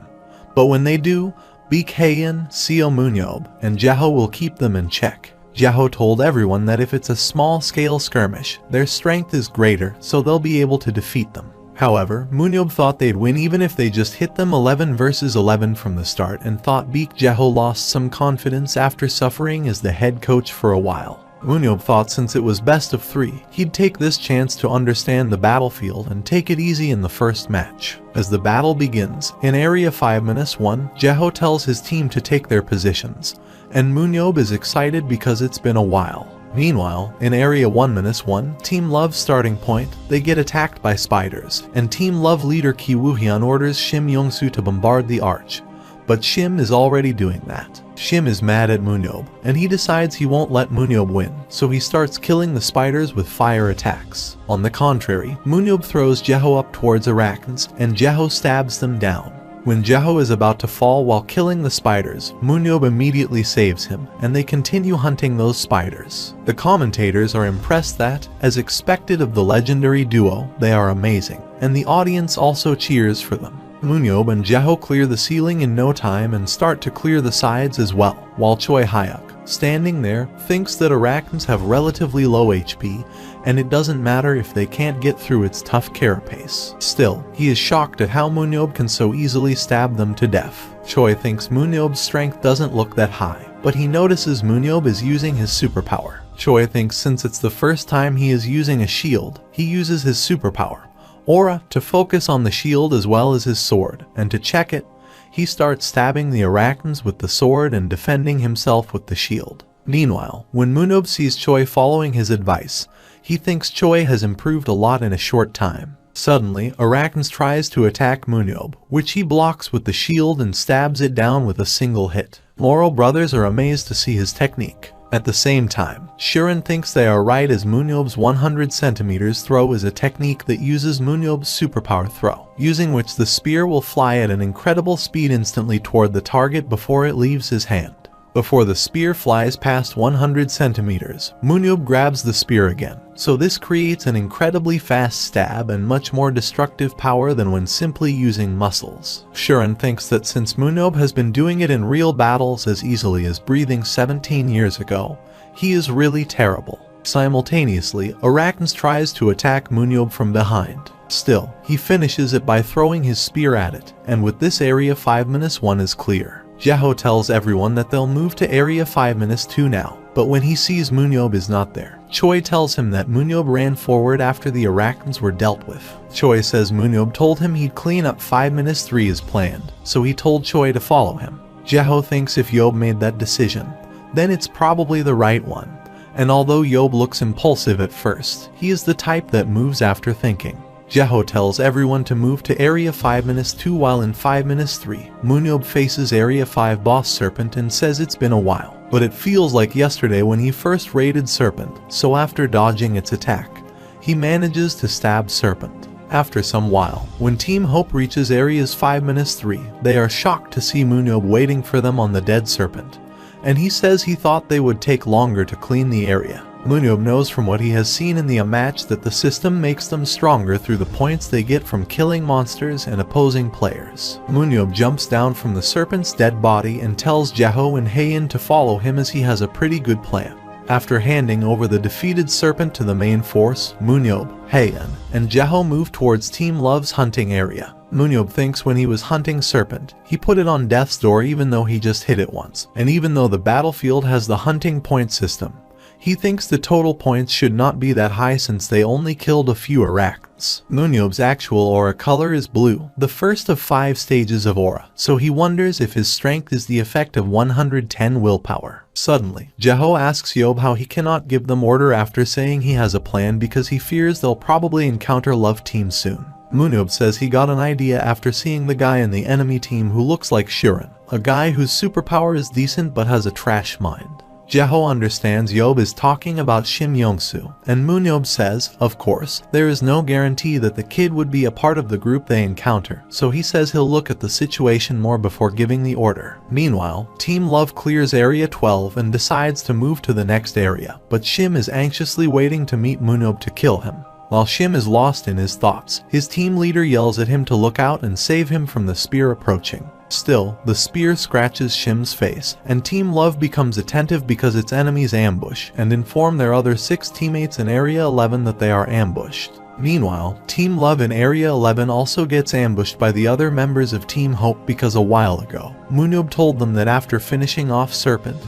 But when they do, Baek Haein, Seo MoonYeob, and Jeho will keep them in check. Jeho told everyone that if it's a small-scale skirmish, their strength is greater, so they'll be able to defeat them. However, MoonYeob thought they'd win even if they just hit them 11 versus 11 from the start and thought Baek Jeho lost some confidence after suffering as the head coach for a while. MoonYeob thought since it was best of 3, he'd take this chance to understand the battlefield and take it easy in the first match. As the battle begins, in Area 5-1, Jeho tells his team to take their positions, and MoonYeob is excited because it's been a while. Meanwhile, in Area 1-1, Team Love's starting point, they get attacked by spiders, and Team Love leader Ki Woohyun orders Shim Yongsoo to bombard the arch. But Shim is already doing that. Shim is mad at MoonYeob, and he decides he won't let MoonYeob win, so he starts killing the spiders with fire attacks. On the contrary, MoonYeob throws Jeho up towards arachns, and Jeho stabs them down. When Jeho is about to fall while killing the spiders, MoonYeob immediately saves him, and they continue hunting those spiders. The commentators are impressed that, as expected of the legendary duo, they are amazing, and the audience also cheers for them. MoonYeob and Jeho clear the ceiling in no time and start to clear the sides as well, while Choi Hyuk, standing there, thinks that arachns have relatively low HP, and it doesn't matter if they can't get through its tough carapace. Still, he is shocked at how MoonYeob can so easily stab them to death. Choi thinks MoonYeob's strength doesn't look that high, but he notices MoonYeob is using his superpower. Choi thinks since it's the first time he is using a shield, he uses his superpower, Aura, to focus on the shield as well as his sword, and to check it, he starts stabbing the arachns with the sword and defending himself with the shield. Meanwhile, when MoonYeob sees Choi following his advice, he thinks Choi has improved a lot in a short time. Suddenly, Arachns tries to attack MoonYeob, which he blocks with the shield and stabs it down with a single hit. Moro brothers are amazed to see his technique. At the same time, Sheeran thinks they are right as MoonYeob's 100 cm throw is a technique that uses MoonYeob's superpower throw, using which the spear will fly at an incredible speed instantly toward the target before it leaves his hand. Before the spear flies past 100 centimeters, MoonYeob grabs the spear again, so this creates an incredibly fast stab and much more destructive power than when simply using muscles. Sheeran thinks that since MoonYeob has been doing it in real battles as easily as breathing 17 years ago, he is really terrible. Simultaneously, Arachns tries to attack MoonYeob from behind. Still, he finishes it by throwing his spear at it, and with this Area 5-1 is clear. Jeho tells everyone that they'll move to Area 5-2 now, but when he sees MoonYeob is not there, Choi tells him that MoonYeob ran forward after the Arachns were dealt with. Choi says MoonYeob told him he'd clean up 5-3 as planned, so he told Choi to follow him. Jeho thinks if Yeob made that decision, then it's probably the right one, and although Yeob looks impulsive at first, he is the type that moves after thinking. Jeho tells everyone to move to Area 5-2 while in 5-3, MoonYeob faces Area 5 boss Serpent and says it's been a while, but it feels like yesterday when he first raided Serpent, so after dodging its attack, he manages to stab Serpent. After some while, when Team Hope reaches Areas 5-3, they are shocked to see MoonYeob waiting for them on the dead Serpent, and he says he thought they would take longer to clean the area. MoonYeob knows from what he has seen in the match that the system makes them stronger through the points they get from killing monsters and opposing players. MoonYeob jumps down from the serpent's dead body and tells Jeho and Haein to follow him as he has a pretty good plan. After handing over the defeated serpent to the main force, MoonYeob, Haein, and Jeho move towards Team Love's hunting area. MoonYeob thinks when he was hunting serpent, he put it on death's door even though he just hit it once. And even though the battlefield has the hunting point system, he thinks the total points should not be that high since they only killed a few arachns. MoonYeob's actual aura color is blue, the first of 5 stages of aura, so he wonders if his strength is the effect of 110 willpower. Suddenly, Jeho asks Yeob how he cannot give them order after saying he has a plan because he fears they'll probably encounter Love Team soon. MoonYeob says he got an idea after seeing the guy in the enemy team who looks like Shuren, a guy whose superpower is decent but has a trash mind. Jeho understands Yeob is talking about Shim Yongsu, and MoonYeob says, of course, there is no guarantee that the kid would be a part of the group they encounter, so he says he'll look at the situation more before giving the order. Meanwhile, Team Love clears Area 12 and decides to move to the next area, but Shim is anxiously waiting to meet MoonYeob to kill him. While Shim is lost in his thoughts, his team leader yells at him to look out and save him from the spear approaching. Still, the spear scratches Shim's face, and Team Love becomes attentive because its enemies ambush and inform their other 6 teammates in Area 11 that they are ambushed. Meanwhile, Team Love in Area 11 also gets ambushed by the other members of Team Hope because a while ago, MoonYeob told them that after finishing off Serpent,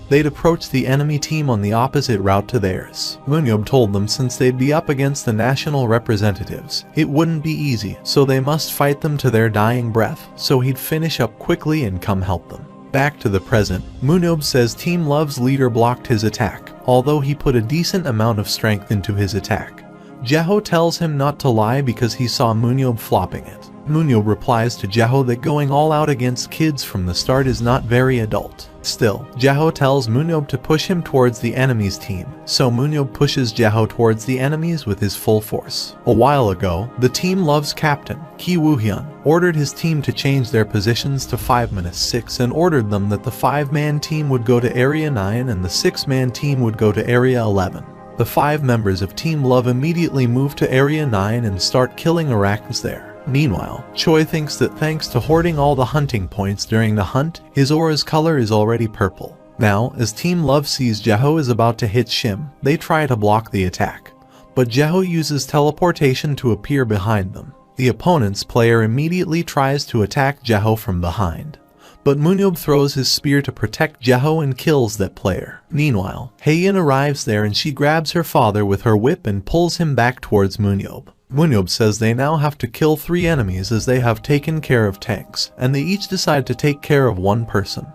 they'd approach the enemy team on the opposite route to theirs. MoonYeob told them since they'd be up against the national representatives, it wouldn't be easy, so they must fight them to their dying breath, so he'd finish up quickly and come help them. Back to the present, MoonYeob says Team Love's leader blocked his attack, although he put a decent amount of strength into his attack. Jeho tells him not to lie because he saw MoonYeob flopping it. MoonYeob replies to Jeho that going all out against kids from the start is not very adult. Still, Jeho tells MoonYeob to push him towards the enemy's team, so MoonYeob pushes Jeho towards the enemies with his full force. A while ago, the Team Love's captain, Ki Woo-hyun, ordered his team to change their positions to 5-6 and ordered them that the 5-man team would go to Area 9 and the 6-man team would go to Area 11. The 5 members of Team Love immediately move to Area 9 and start killing arachns there. Meanwhile, Choi thinks that thanks to hoarding all the hunting points during the hunt, his aura's color is already purple. Now, as Team Love sees Jeho is about to hit Shim, they try to block the attack. But Jeho uses teleportation to appear behind them. The opponent's player immediately tries to attack Jeho from behind. But MoonYeob throws his spear to protect Jeho and kills that player. Meanwhile, Haein arrives there and she grabs her father with her whip and pulls him back towards MoonYeob. MoonYeob says they now have to kill 3 enemies as they have taken care of tanks, and they each decide to take care of 1 person.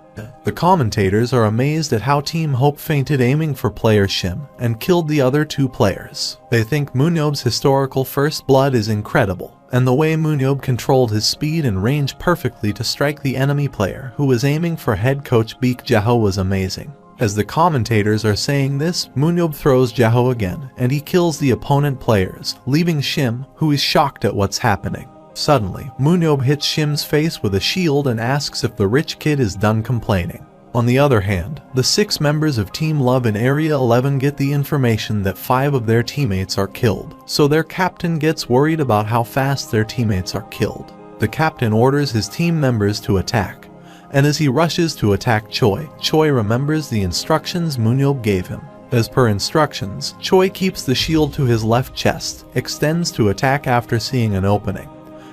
The commentators are amazed at how Team Hope fainted aiming for player Shim and killed the other 2 players. They think MoonYeob's historical first blood is incredible, and the way MoonYeob controlled his speed and range perfectly to strike the enemy player who was aiming for head coach Baek Jeho was amazing. As the commentators are saying this, MoonYeob throws Jeho again, and he kills the opponent players, leaving Shim, who is shocked at what's happening. Suddenly, MoonYeob hits Shim's face with a shield and asks if the rich kid is done complaining. On the other hand, the 6 members of Team Love in Area 11 get the information that 5 of their teammates are killed, so their captain gets worried about how fast their teammates are killed. The captain orders his team members to attack. And as he rushes to attack Choi, Choi remembers the instructions MoonYeob gave him. As per instructions, Choi keeps the shield to his left chest, extends to attack after seeing an opening,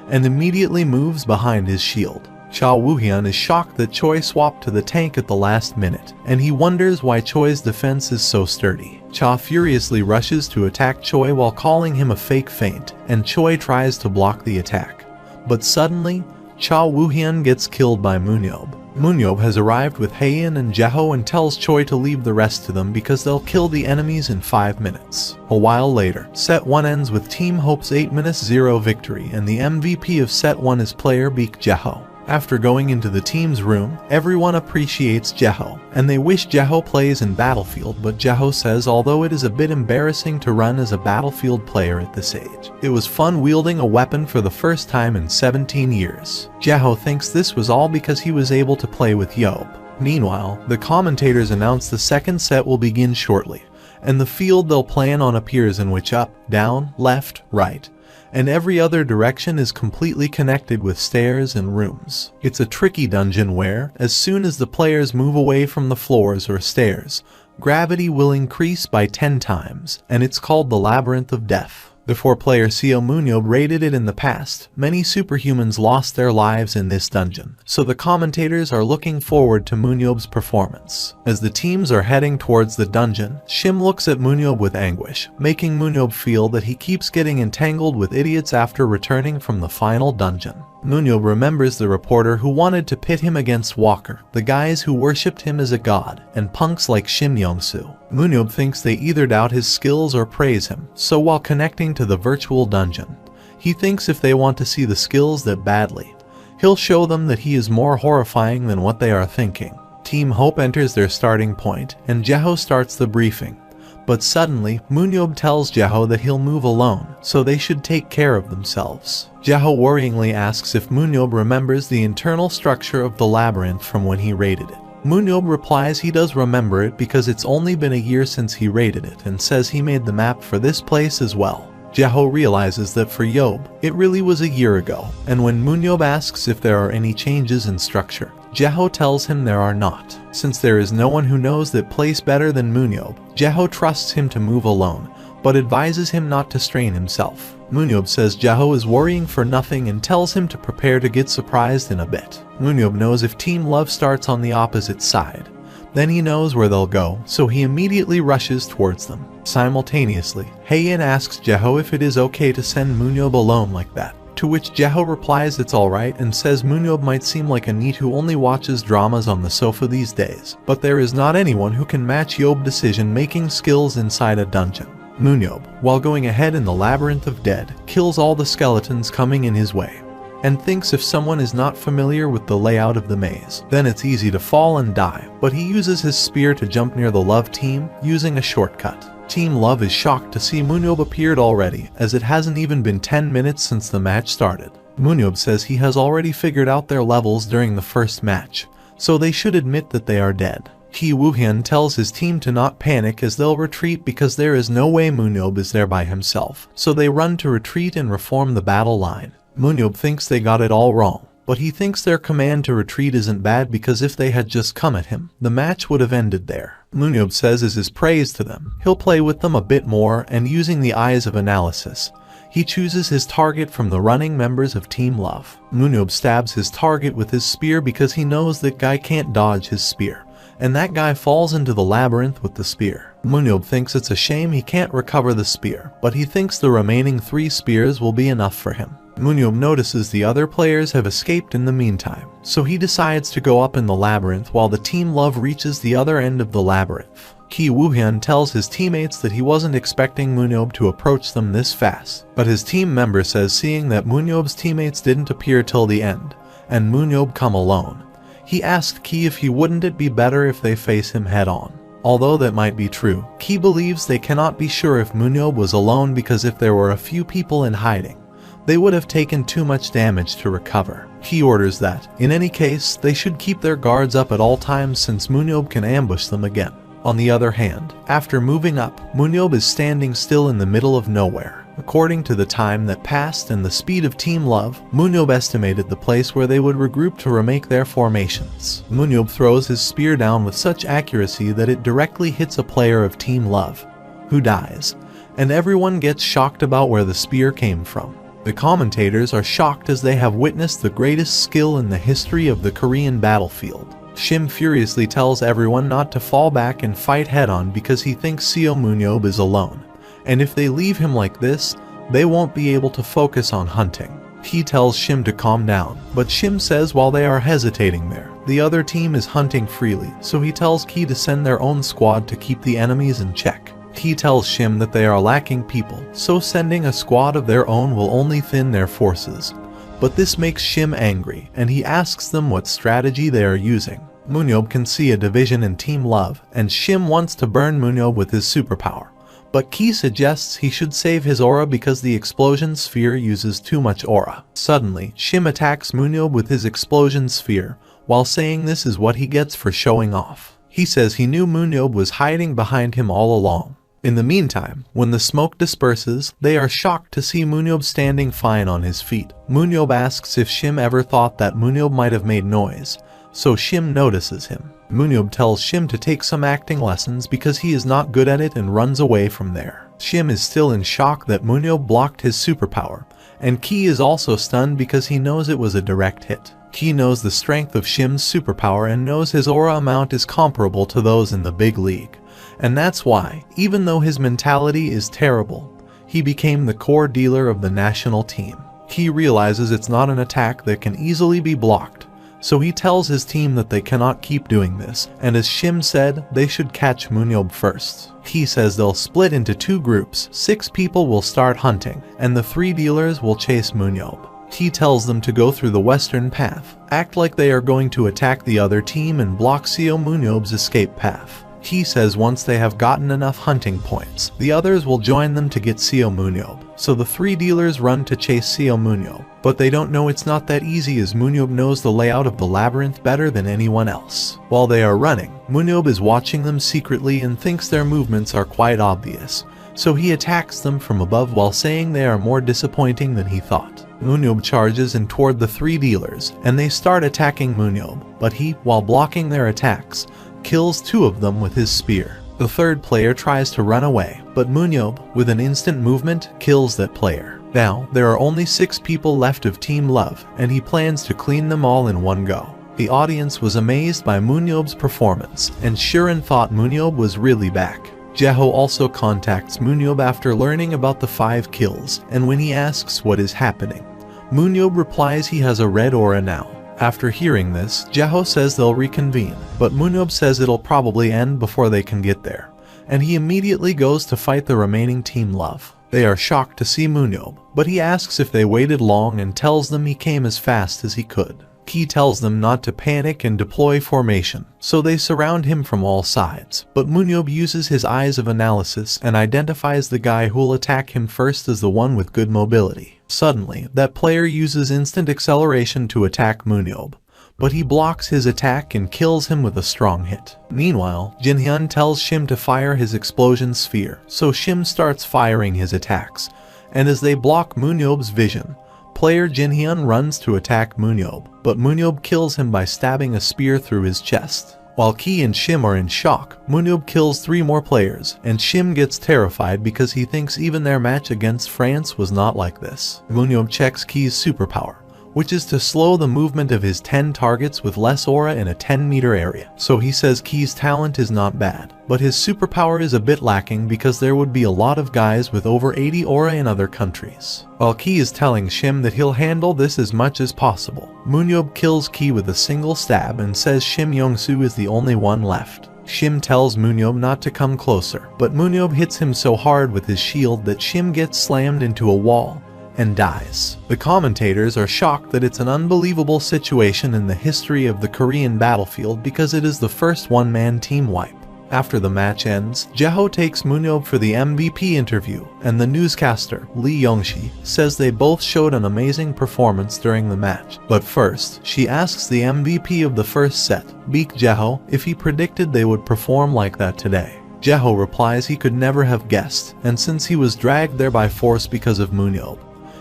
and immediately moves behind his shield. Cha Woo-hyun is shocked that Choi swapped to the tank at the last minute, and he wonders why Choi's defense is so sturdy. Cha furiously rushes to attack Choi while calling him a fake feint, and Choi tries to block the attack. But suddenly, Cha Woo-hyun gets killed by MoonYeob. MoonYeob has arrived with Haein and Jeho and tells Choi to leave the rest to them because they'll kill the enemies in 5 minutes. A while later, Set 1 ends with Team Hope's 8-0 victory and the MVP of Set 1 is player Baek Jeho. After going into the team's room, everyone appreciates Jeho, and they wish Jeho plays in Battlefield, but Jeho says although it is a bit embarrassing to run as a Battlefield player at this age, it was fun wielding a weapon for the first time in 17 years. Jeho thinks this was all because he was able to play with Yeob. Meanwhile, the commentators announce the second set will begin shortly, and the field they'll plan on appears in which up, down, left, right, and every other direction is completely connected with stairs and rooms. It's a tricky dungeon where, as soon as the players move away from the floors or stairs, gravity will increase by 10 times, and it's called the Labyrinth of Death. Before player Seo MoonYeob raided it in the past, many superhumans lost their lives in this dungeon, so the commentators are looking forward to MoonYeob's performance. As the teams are heading towards the dungeon, Shim looks at MoonYeob with anguish, making MoonYeob feel that he keeps getting entangled with idiots after returning from the final dungeon. MoonYeob remembers the reporter who wanted to pit him against Walker, the guys who worshipped him as a god, and punks like Shim Young-soo. MoonYeob thinks they either doubt his skills or praise him, so while connecting to the virtual dungeon, he thinks if they want to see the skills that badly, he'll show them that he is more horrifying than what they are thinking. Team Hope enters their starting point, and Jaho starts the briefing. But suddenly, MoonYeob tells Jaho that he'll move alone, so they should take care of themselves. Jaho worryingly asks if MoonYeob remembers the internal structure of the labyrinth from when he raided it. MoonYeob replies he does remember it because it's only been a year since he raided it, and says he made the map for this place as well. Jaho realizes that for Yob, it really was a year ago, and when MoonYeob asks if there are any changes in structure, Jaho tells him there are not. Since there is no one who knows that place better than MoonYeob, Jaho trusts him to move alone, but advises him not to strain himself. MoonYeob says Jaho is worrying for nothing and tells him to prepare to get surprised in a bit. MoonYeob knows if Team Love starts on the opposite side, then he knows where they'll go, so he immediately rushes towards them. Simultaneously, Haein asks Jaho if it is okay to send MoonYeob alone like that, to which Jaho replies it's alright and says MoonYeob might seem like a NEET who only watches dramas on the sofa these days, but there is not anyone who can match Yob's decision-making skills inside a dungeon. MoonYeob, while going ahead in the Labyrinth of Dead, kills all the skeletons coming in his way, and thinks if someone is not familiar with the layout of the maze, then it's easy to fall and die, but he uses his spear to jump near the Love team, using a shortcut. Team Love is shocked to see MoonYeob appeared already, as it hasn't even been 10 minutes since the match started. MoonYeob says he has already figured out their levels during the first match, so they should admit that they are dead. Ki Woohyun tells his team to not panic as they'll retreat because there is no way MoonYeob is there by himself, so they run to retreat and reform the battle line. MoonYeob thinks they got it all wrong, but he thinks their command to retreat isn't bad because if they had just come at him, the match would have ended there. MoonYeob says as his praise to them, he'll play with them a bit more, and using the eyes of analysis, he chooses his target from the running members of Team Love. MoonYeob stabs his target with his spear because he knows that guy can't dodge his spear, and that guy falls into the labyrinth with the spear. MoonYeob thinks it's a shame he can't recover the spear, but he thinks the remaining 3 spears will be enough for him. MoonYeob notices the other players have escaped in the meantime, so he decides to go up in the labyrinth while the Team Love reaches the other end of the labyrinth. Ki Woohyun tells his teammates that he wasn't expecting MoonYeob to approach them this fast, but his team member says seeing that MoonYeob's teammates didn't appear till the end, and MoonYeob come alone, he asked Ki if he wouldn't it be better if they face him head-on. Although that might be true, Ki believes they cannot be sure if MoonYeob was alone because if there were a few people in hiding, they would have taken too much damage to recover. He orders that, in any case, they should keep their guards up at all times since MoonYeob can ambush them again. On the other hand, after moving up, MoonYeob is standing still in the middle of nowhere. According to the time that passed and the speed of Team Love, MoonYeob estimated the place where they would regroup to remake their formations. MoonYeob throws his spear down with such accuracy that it directly hits a player of Team Love, who dies, and everyone gets shocked about where the spear came from. The commentators are shocked as they have witnessed the greatest skill in the history of the Korean battlefield. Shim furiously tells everyone not to fall back and fight head-on because he thinks Seo MoonYeob is alone, and if they leave him like this, they won't be able to focus on hunting. He tells Shim to calm down, but Shim says while they are hesitating there, the other team is hunting freely, so he tells Ki to send their own squad to keep the enemies in check. He tells Shim that they are lacking people, so sending a squad of their own will only thin their forces. But this makes Shim angry, and he asks them what strategy they are using. MoonYeob can see a division in Team Love, and Shim wants to burn MoonYeob with his superpower. But Ki suggests he should save his aura because the explosion sphere uses too much aura. Suddenly, Shim attacks MoonYeob with his explosion sphere, while saying this is what he gets for showing off. He says he knew MoonYeob was hiding behind him all along. In the meantime, when the smoke disperses, they are shocked to see MoonYeob standing fine on his feet. MoonYeob asks if Shim ever thought that MoonYeob might have made noise, so Shim notices him. MoonYeob tells Shim to take some acting lessons because he is not good at it and runs away from there. Shim is still in shock that MoonYeob blocked his superpower, and Ki is also stunned because he knows it was a direct hit. Ki knows the strength of Shim's superpower and knows his aura amount is comparable to those in the big league. And that's why, even though his mentality is terrible, he became the core dealer of the national team. Ki realizes it's not an attack that can easily be blocked, so he tells his team that they cannot keep doing this, and as Shim said, they should catch MoonYeob first. He says they'll split into 2 groups, 6 people will start hunting, and the 3 dealers will chase MoonYeob. He tells them to go through the western path, act like they are going to attack the other team and block Seo MoonYeob's escape path. He says once they have gotten enough hunting points, the others will join them to get Seo MoonYeob. So the 3 dealers run to chase Seo MoonYeob, but they don't know it's not that easy as MoonYeob knows the layout of the labyrinth better than anyone else. While they are running, MoonYeob is watching them secretly and thinks their movements are quite obvious, so he attacks them from above while saying they are more disappointing than he thought. MoonYeob charges in toward the 3 dealers, and they start attacking MoonYeob, but he, while blocking their attacks, kills 2 of them with his spear. The 3rd player tries to run away, but MoonYeob, with an instant movement, kills that player. Now, there are only 6 people left of Team Love, and he plans to clean them all in one go. The audience was amazed by MoonYeob's performance, and Shirin thought MoonYeob was really back. Jeho also contacts MoonYeob after learning about the 5 kills, and when he asks what is happening, MoonYeob replies he has a red aura now. After hearing this, Jeho says they'll reconvene, but MoonYeob says it'll probably end before they can get there, and he immediately goes to fight the remaining Team Love. They are shocked to see MoonYeob, but he asks if they waited long and tells them he came as fast as he could. Ki tells them not to panic and deploy formation, so they surround him from all sides, but MoonYeob uses his eyes of analysis and identifies the guy who'll attack him first as the one with good mobility. Suddenly, that player uses instant acceleration to attack MoonYeob, but he blocks his attack and kills him with a strong hit. Meanwhile, Jinhyun tells Shim to fire his explosion sphere, so Shim starts firing his attacks, and as they block MoonYeob's vision, player Jinhyun runs to attack MoonYeob, but MoonYeob kills him by stabbing a spear through his chest. While Ki and Shim are in shock, MoonYeob kills 3 more players, and Shim gets terrified because he thinks even their match against France was not like this. MoonYeob checks Ki's superpower, which is to slow the movement of his 10 targets with less aura in a 10-meter area. So he says Ki's talent is not bad, but his superpower is a bit lacking because there would be a lot of guys with over 80 aura in other countries. While Ki is telling Shim that he'll handle this as much as possible, MoonYeob kills Ki with a single stab and says Shim Yongsu is the only one left. Shim tells MoonYeob not to come closer, but MoonYeob hits him so hard with his shield that Shim gets slammed into a wall and dies. The commentators are shocked that it's an unbelievable situation in the history of the Korean battlefield because it is the first one-man team wipe. After the match ends, Jeho takes MoonYeob for the MVP interview, and the newscaster, Lee Yongshi, says they both showed an amazing performance during the match. But first, she asks the MVP of the first set, Baek Jeho, if he predicted they would perform like that today. Jeho replies he could never have guessed, and since he was dragged there by force because of MoonYeob,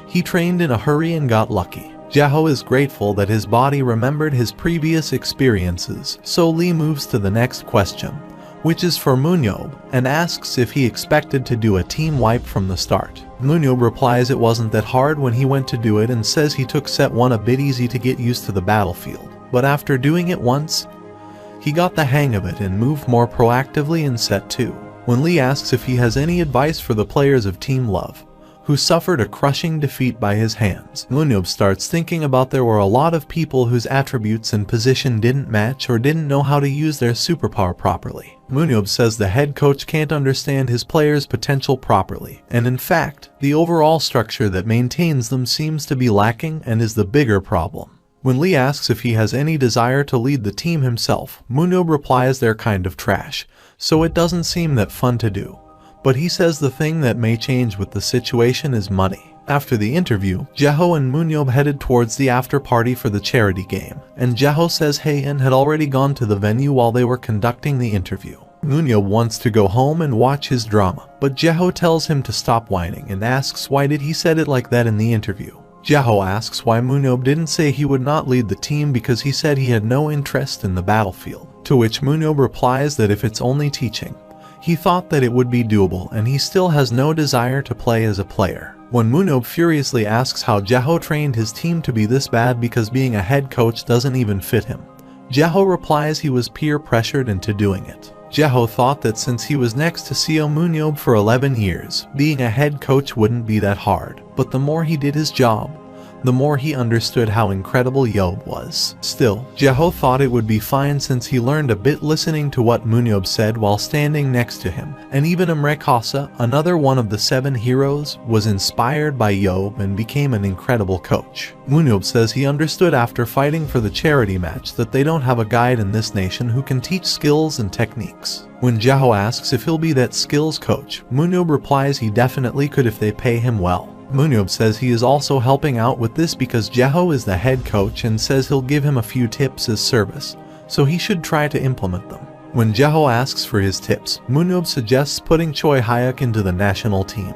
he trained in a hurry and got lucky. Jeho is grateful that his body remembered his previous experiences, so Lee moves to the next question, which is for MoonYeob, and asks if he expected to do a team wipe from the start. MoonYeob replies it wasn't that hard when he went to do it and says he took set 1 a bit easy to get used to the battlefield, but after doing it once, he got the hang of it and moved more proactively in set 2. When Lee asks if he has any advice for the players of Team Love, who suffered a crushing defeat by his hands, MoonYeob starts thinking about there were a lot of people whose attributes and position didn't match or didn't know how to use their superpower properly. MoonYeob says the head coach can't understand his players' potential properly, and in fact, the overall structure that maintains them seems to be lacking and is the bigger problem. When Lee asks if he has any desire to lead the team himself, MoonYeob replies they're kind of trash, so it doesn't seem that fun to do. But he says the thing that may change with the situation is money. After the interview, Jeho and MoonYeob headed towards the after party for the charity game, and Jeho says Haein had already gone to the venue while they were conducting the interview. MoonYeob wants to go home and watch his drama, but Jeho tells him to stop whining and asks why did he said it like that in the interview. Jeho asks why MoonYeob didn't say he would not lead the team because he said he had no interest in the battlefield, to which MoonYeob replies that if it's only teaching, he thought that it would be doable and he still has no desire to play as a player. When MoonYeob furiously asks how Jeho trained his team to be this bad because being a head coach doesn't even fit him, Jeho replies he was peer pressured into doing it. Jeho thought that since he was next to Seo MoonYeob for 11 years, being a head coach wouldn't be that hard, but the more he did his job, the more he understood how incredible Yeob was. Still, Jeho thought it would be fine since he learned a bit listening to what MoonYeob said while standing next to him, and even Manhwa, another one of the 7 heroes, was inspired by Yeob and became an incredible coach. MoonYeob says he understood after fighting for the charity match that they don't have a guide in this nation who can teach skills and techniques. When Jeho asks if he'll be that skills coach, MoonYeob replies he definitely could if they pay him well. MoonYeob says he is also helping out with this because Jeho is the head coach and says he'll give him a few tips as service, so he should try to implement them. When Jeho asks for his tips, MoonYeob suggests putting Choi Hyuk into the national team,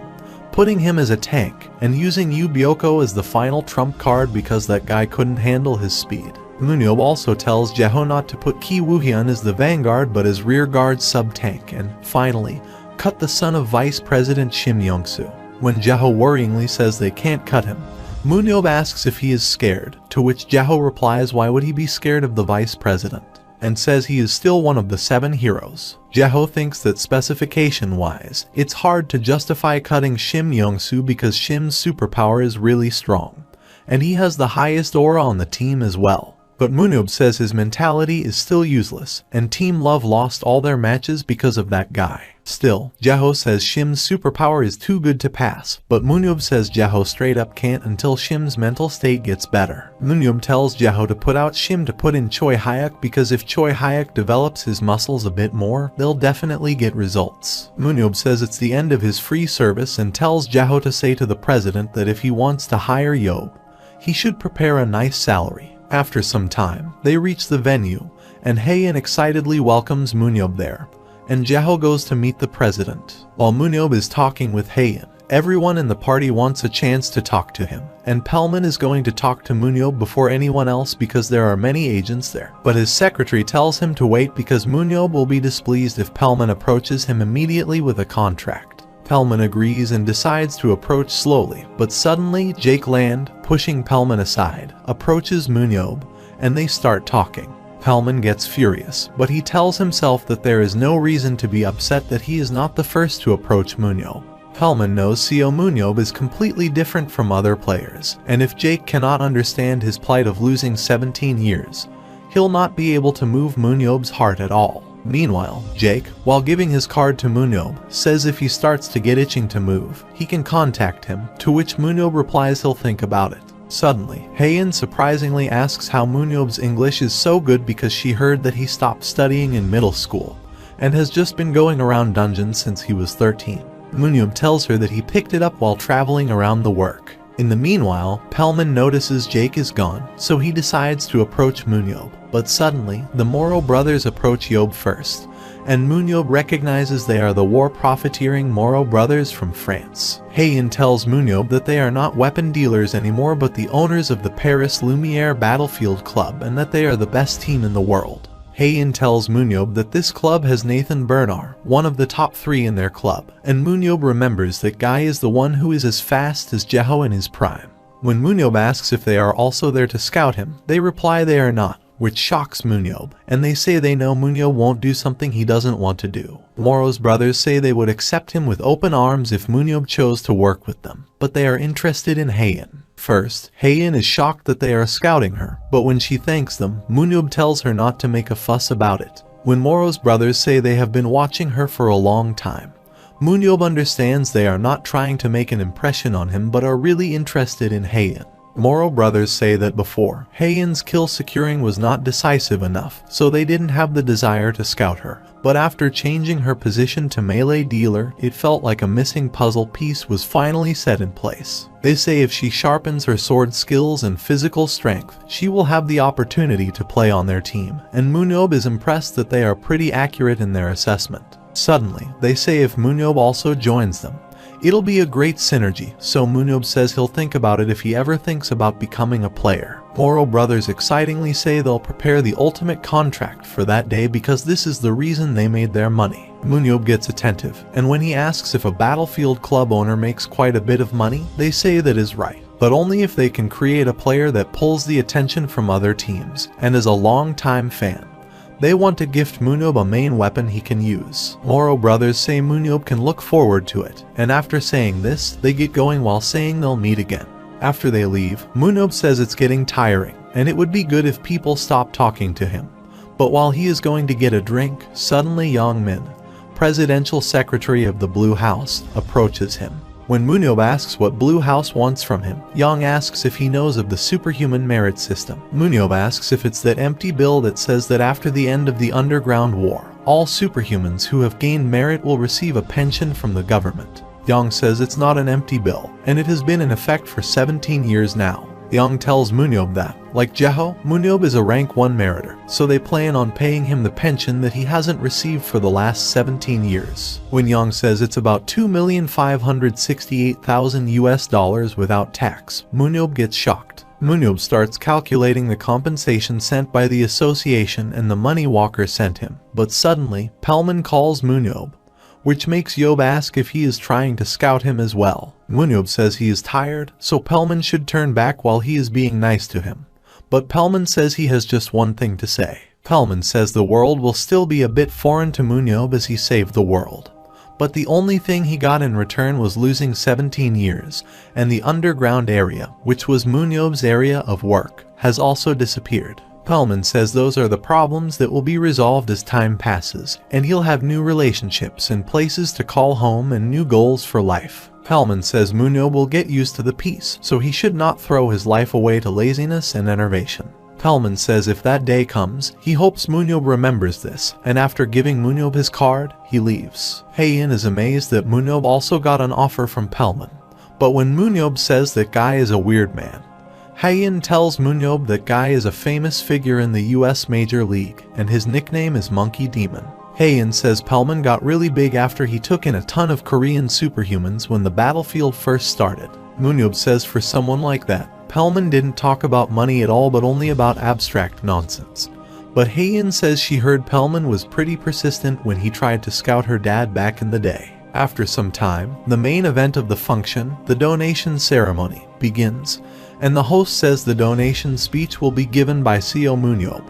putting him as a tank, and using Yu Byoko as the final trump card because that guy couldn't handle his speed. MoonYeob also tells Jeho not to put Ki Woo-hyun as the vanguard but as rearguard sub-tank, and finally, cut the son of Vice President Shim Young-soo. When Jeho worryingly says they can't cut him, MoonYeob asks if he is scared, to which Jeho replies why would he be scared of the vice president, and says he is still one of the 7 heroes. Jeho thinks that specification-wise, it's hard to justify cutting Shim Young-soo because Shim's superpower is really strong, and he has the highest aura on the team as well. But MoonYeob says his mentality is still useless, and Team Love lost all their matches because of that guy. Still, Jeho says Shim's superpower is too good to pass, but MoonYeob says Jeho straight up can't until Shim's mental state gets better. MoonYeob tells Jeho to put out Shim to put in Choi Hyuk because if Choi Hyuk develops his muscles a bit more, they'll definitely get results. MoonYeob says it's the end of his free service and tells Jeho to say to the president that if he wants to hire Yeob, he should prepare a nice salary. After some time, they reach the venue, and Haein excitedly welcomes MoonYeob there, and Jeho goes to meet the president. While MoonYeob is talking with Haein, everyone in the party wants a chance to talk to him, and Pelman is going to talk to MoonYeob before anyone else because there are many agents there. But his secretary tells him to wait because MoonYeob will be displeased if Pelman approaches him immediately with a contract. Pelman agrees and decides to approach slowly, but suddenly Jake Land, pushing Pelman aside, approaches MoonYeob, and they start talking. Pelman gets furious, but he tells himself that there is no reason to be upset that he is not the first to approach MoonYeob. Pelman knows Seo MoonYeob is completely different from other players, and if Jake cannot understand his plight of losing 17 years, he'll not be able to move MoonYeob's heart at all. Meanwhile, Jake, while giving his card to MoonYeob, says if he starts to get itching to move, he can contact him, to which MoonYeob replies he'll think about it. Suddenly, Haein surprisingly asks how MoonYeob's English is so good because she heard that he stopped studying in middle school, and has just been going around dungeons since he was 13. MoonYeob tells her that he picked it up while traveling around the work. In the meanwhile, Pelman notices Jake is gone, so he decides to approach MoonYeob. But suddenly, the Moro brothers approach Yeob first, and MoonYeob recognizes they are the war-profiteering Moro brothers from France. Haein tells MoonYeob that they are not weapon dealers anymore but the owners of the Paris Lumiere Battlefield Club and that they are the best team in the world. Haein tells MoonYeob that this club has Nathan Bernard, one of the top 3 in their club, and MoonYeob remembers that Guy is the one who is as fast as Jeho in his prime. When MoonYeob asks if they are also there to scout him, they reply they are not, which shocks MoonYeob, and they say they know MoonYeob won't do something he doesn't want to do. Moro's brothers say they would accept him with open arms if MoonYeob chose to work with them, but they are interested in Haein. First, Haein is shocked that they are scouting her, but when she thanks them, MoonYeob tells her not to make a fuss about it. When Moro's brothers say they have been watching her for a long time, MoonYeob understands they are not trying to make an impression on him but are really interested in Haein. Moro brothers say that before, Haeun's kill securing was not decisive enough, so they didn't have the desire to scout her. But after changing her position to melee dealer, it felt like a missing puzzle piece was finally set in place. They say if she sharpens her sword skills and physical strength, she will have the opportunity to play on their team, and MoonYeob is impressed that they are pretty accurate in their assessment. Suddenly, they say if MoonYeob also joins them, it'll be a great synergy, so MoonYeob says he'll think about it if he ever thinks about becoming a player. Moro brothers excitingly say they'll prepare the ultimate contract for that day because this is the reason they made their money. MoonYeob gets attentive, and when he asks if a Battlefield club owner makes quite a bit of money, they say that is right, but only if they can create a player that pulls the attention from other teams, and is a long-time fan. They want to gift MoonYeob a main weapon he can use. Moro brothers say MoonYeob can look forward to it, and after saying this, they get going while saying they'll meet again. After they leave, MoonYeob says it's getting tiring, and it would be good if people stop talking to him. But while he is going to get a drink, suddenly Young-min, presidential secretary of the Blue House, approaches him. When MoonYeob asks what Blue House wants from him, Young asks if he knows of the Superhuman merit system. MoonYeob asks if it's that empty bill that says that after the end of the Underground War, all superhumans who have gained merit will receive a pension from the government. Young says it's not an empty bill, and it has been in effect for 17 years now. Young tells MoonYeob that, like Jeho, MoonYeob is a rank 1 meritor, so they plan on paying him the pension that he hasn't received for the last 17 years. When Young says it's about $2,568,000 US without tax, MoonYeob gets shocked. MoonYeob starts calculating the compensation sent by the association and the money Walker sent him, but suddenly, Pelman calls MoonYeob, which makes Yob ask if he is trying to scout him as well. MoonYeob says he is tired, so Pelman should turn back while he is being nice to him. But Pelman says he has just one thing to say. Pelman says the world will still be a bit foreign to MoonYeob as he saved the world. But the only thing he got in return was losing 17 years, and the underground area, which was MoonYeob's area of work, has also disappeared. Pelman says those are the problems that will be resolved as time passes, and he'll have new relationships and places to call home and new goals for life. Pelman says MoonYeob will get used to the peace, so he should not throw his life away to laziness and enervation. Pelman says if that day comes, he hopes MoonYeob remembers this, and after giving MoonYeob his card, he leaves. Haeun is amazed that MoonYeob also got an offer from Pelman, but when MoonYeob says that Guy is a weird man, Haeun tells MoonYeob that Guy is a famous figure in the US Major League, and his nickname is Monkey Demon. Haeun says Pelman got really big after he took in a ton of Korean superhumans when the battlefield first started. MoonYeob says for someone like that, Pelman didn't talk about money at all but only about abstract nonsense. But Haeun says she heard Pelman was pretty persistent when he tried to scout her dad back in the day. After some time, the main event of the function, the donation ceremony, begins, and the host says the donation speech will be given by Seo MoonYeob,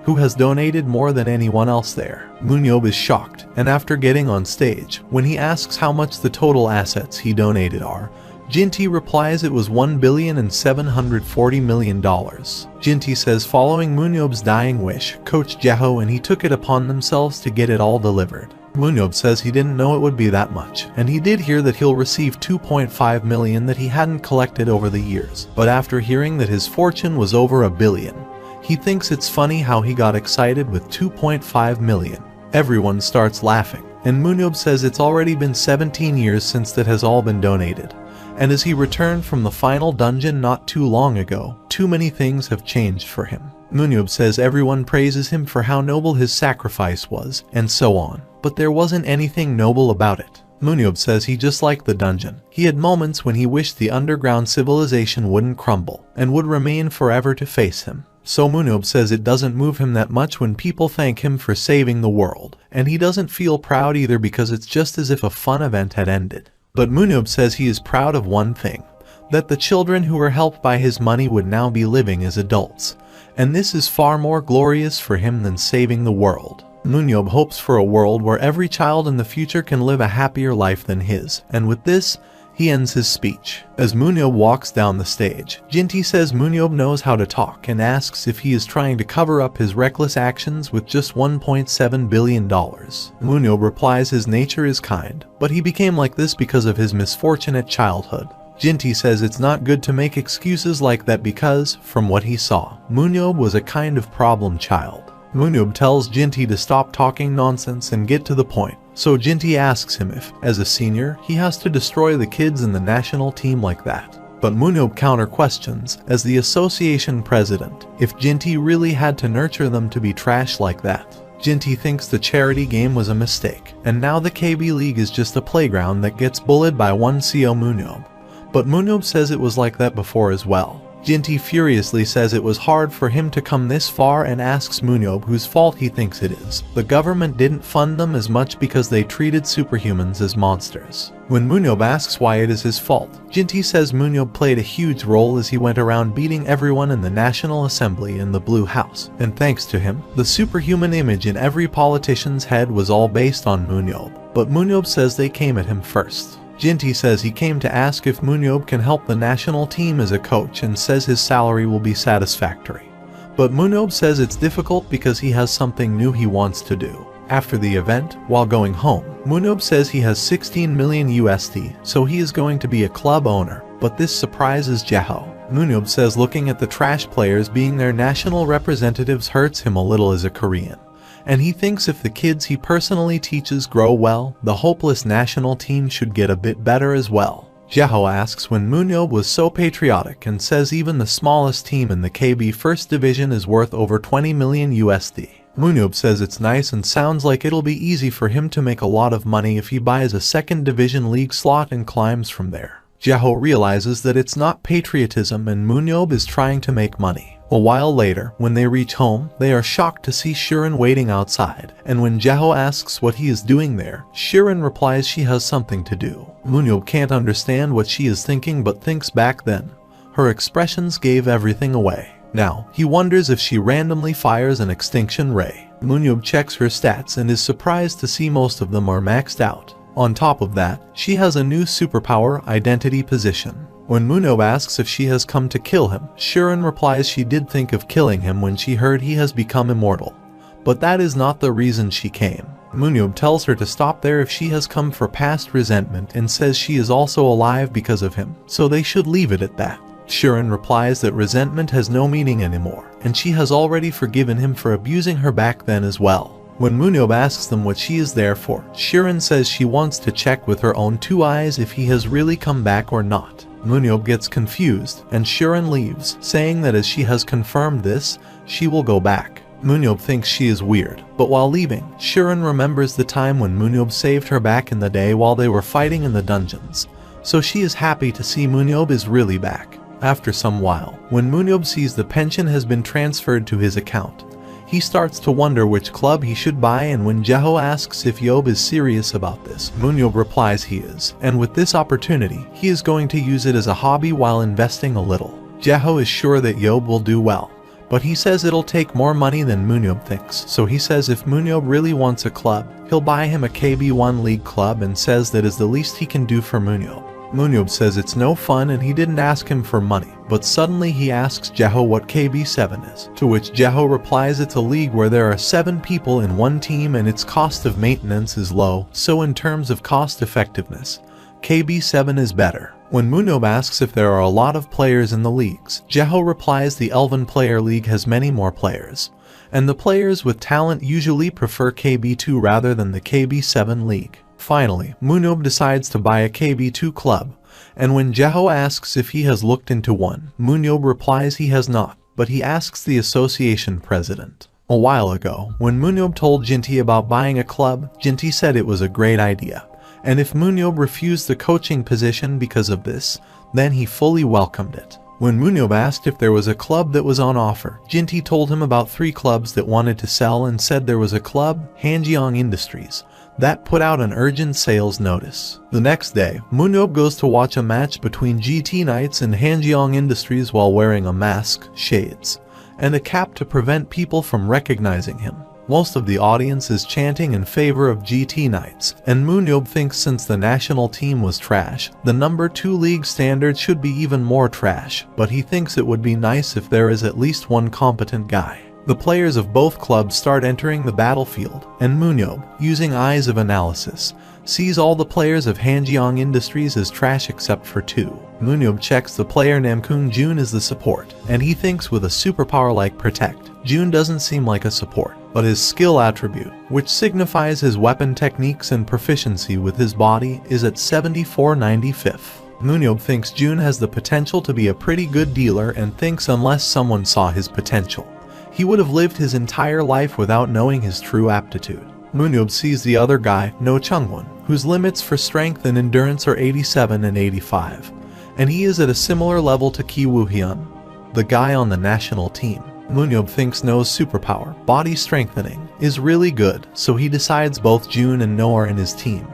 who has donated more than anyone else there. MoonYeob is shocked, and after getting on stage, when he asks how much the total assets he donated are, Jinti replies it was $1,740,000,000. Jinti says following MoonYeob's dying wish, Coach Jeho and he took it upon themselves to get it all delivered. MoonYeob says he didn't know it would be that much, and he did hear that he'll receive $2.5 million that he hadn't collected over the years. But after hearing that his fortune was over $1 billion, he thinks it's funny how he got excited with $2.5 million. Everyone starts laughing, and MoonYeob says it's already been 17 years since that has all been donated. And as he returned from the final dungeon not too long ago, too many things have changed for him. MoonYeob says everyone praises him for how noble his sacrifice was, and so on. But there wasn't anything noble about it. MoonYeob says he just liked the dungeon. He had moments when he wished the underground civilization wouldn't crumble, and would remain forever to face him. So MoonYeob says it doesn't move him that much when people thank him for saving the world, and he doesn't feel proud either because it's just as if a fun event had ended. But MoonYeob says he is proud of one thing, that the children who were helped by his money would now be living as adults, and this is far more glorious for him than saving the world. MoonYeob hopes for a world where every child in the future can live a happier life than his, and with this, he ends his speech. As MoonYeob walks down the stage, Jinti says MoonYeob knows how to talk and asks if he is trying to cover up his reckless actions with just $1.7 billion. MoonYeob replies his nature is kind, but he became like this because of his misfortunate childhood. Jintae says it's not good to make excuses like that because, from what he saw, MoonYeob was a kind of problem child. MoonYeob tells Jintae to stop talking nonsense and get to the point, so Jintae asks him if, as a senior, he has to destroy the kids in the national team like that. But MoonYeob counter-questions, as the association president, if Jintae really had to nurture them to be trash like that. Jintae thinks the charity game was a mistake, and now the KB League is just a playground that gets bullied by one Seo MoonYeob. But MoonYeob says it was like that before as well. Jintae furiously says it was hard for him to come this far and asks MoonYeob whose fault he thinks it is. The government didn't fund them as much because they treated superhumans as monsters. When MoonYeob asks why it is his fault, Jintae says MoonYeob played a huge role as he went around beating everyone in the National Assembly in the Blue House, and thanks to him, the superhuman image in every politician's head was all based on MoonYeob. But MoonYeob says they came at him first. Jintae says he came to ask if MoonYeob can help the national team as a coach and says his salary will be satisfactory. But MoonYeob says it's difficult because he has something new he wants to do. After the event, while going home, MoonYeob says he has 16 million USD, so he is going to be a club owner, but this surprises Jaho. MoonYeob says looking at the trash players being their national representatives hurts him a little as a Korean. And he thinks if the kids he personally teaches grow well, the hopeless national team should get a bit better as well. Jaho asks when MoonYeob was so patriotic and says even the smallest team in the KB First Division is worth over 20 million USD. MoonYeob says it's nice and sounds like it'll be easy for him to make a lot of money if he buys a second division league slot and climbs from there. Jaho realizes that it's not patriotism and MoonYeob is trying to make money. A while later, when they reach home, they are shocked to see Shirin waiting outside, and when Jaho asks what he is doing there, Shirin replies she has something to do. MoonYeob can't understand what she is thinking but thinks back then. Her expressions gave everything away. Now, he wonders if she randomly fires an extinction ray. MoonYeob checks her stats and is surprised to see most of them are maxed out. On top of that, she has a new superpower, identity position. When MoonYeob asks if she has come to kill him, Shirin replies she did think of killing him when she heard he has become immortal. But that is not the reason she came. MoonYeob tells her to stop there if she has come for past resentment and says she is also alive because of him, so they should leave it at that. Shirin replies that resentment has no meaning anymore, and she has already forgiven him for abusing her back then as well. When MoonYeob asks them what she is there for, Shirin says she wants to check with her own two eyes if he has really come back or not. MoonYeob gets confused, and Shirin leaves, saying that as she has confirmed this, she will go back. MoonYeob thinks she is weird, but while leaving, Shirin remembers the time when MoonYeob saved her back in the day while they were fighting in the dungeons, so she is happy to see MoonYeob is really back. After some while, when MoonYeob sees the pension has been transferred to his account, he starts to wonder which club he should buy, and when Jaho asks if Yeob is serious about this, MoonYeob replies he is, and with this opportunity, he is going to use it as a hobby while investing a little. Jaho is sure that Yeob will do well, but he says it'll take more money than MoonYeob thinks, so he says if MoonYeob really wants a club, he'll buy him a KB1 League club and says that is the least he can do for MoonYeob. MoonYeob says it's no fun and he didn't ask him for money, but suddenly he asks Jaho what KB7 is, to which Jaho replies it's a league where there are 7 people in one team and its cost of maintenance is low, so in terms of cost effectiveness, KB7 is better. When MoonYeob asks if there are a lot of players in the leagues, Jaho replies the Elven Player League has many more players, and the players with talent usually prefer KB2 rather than the KB7 League. Finally, MoonYeob decides to buy a KB2 club, and when Jaho asks if he has looked into one, MoonYeob replies he has not, but he asks the association president. A while ago, when MoonYeob told Jintae about buying a club, Jintae said it was a great idea, and if MoonYeob refused the coaching position because of this, then he fully welcomed it. When MoonYeob asked if there was a club that was on offer, Jintae told him about 3 clubs that wanted to sell and said there was a club, Hanjeong Industries, that put out an urgent sales notice. The next day, MoonYeob goes to watch a match between GT Knights and Hanjeong Industries while wearing a mask, shades, and a cap to prevent people from recognizing him. Most of the audience is chanting in favor of GT Knights, and MoonYeob thinks since the national team was trash, the number 2 league standard should be even more trash, but he thinks it would be nice if there is at least one competent guy. The players of both clubs start entering the battlefield, and MoonYeob, using eyes of analysis, sees all the players of Hanjeong Industries as trash except for 2. MoonYeob checks the player Namkoon Jun is the support, and he thinks with a superpower like Protect, Jun doesn't seem like a support, but his skill attribute, which signifies his weapon techniques and proficiency with his body, is at 74/95. MoonYeob thinks Jun has the potential to be a pretty good dealer and thinks unless someone saw his potential, he would have lived his entire life without knowing his true aptitude. MoonYeob sees the other guy, No.1, whose limits for strength and endurance are 87 and 85, and he is at a similar level to Ki Woo-hyun, the guy on the national team. MoonYeob thinks No's superpower, body strengthening, is really good, so he decides both Jun and No are in his team,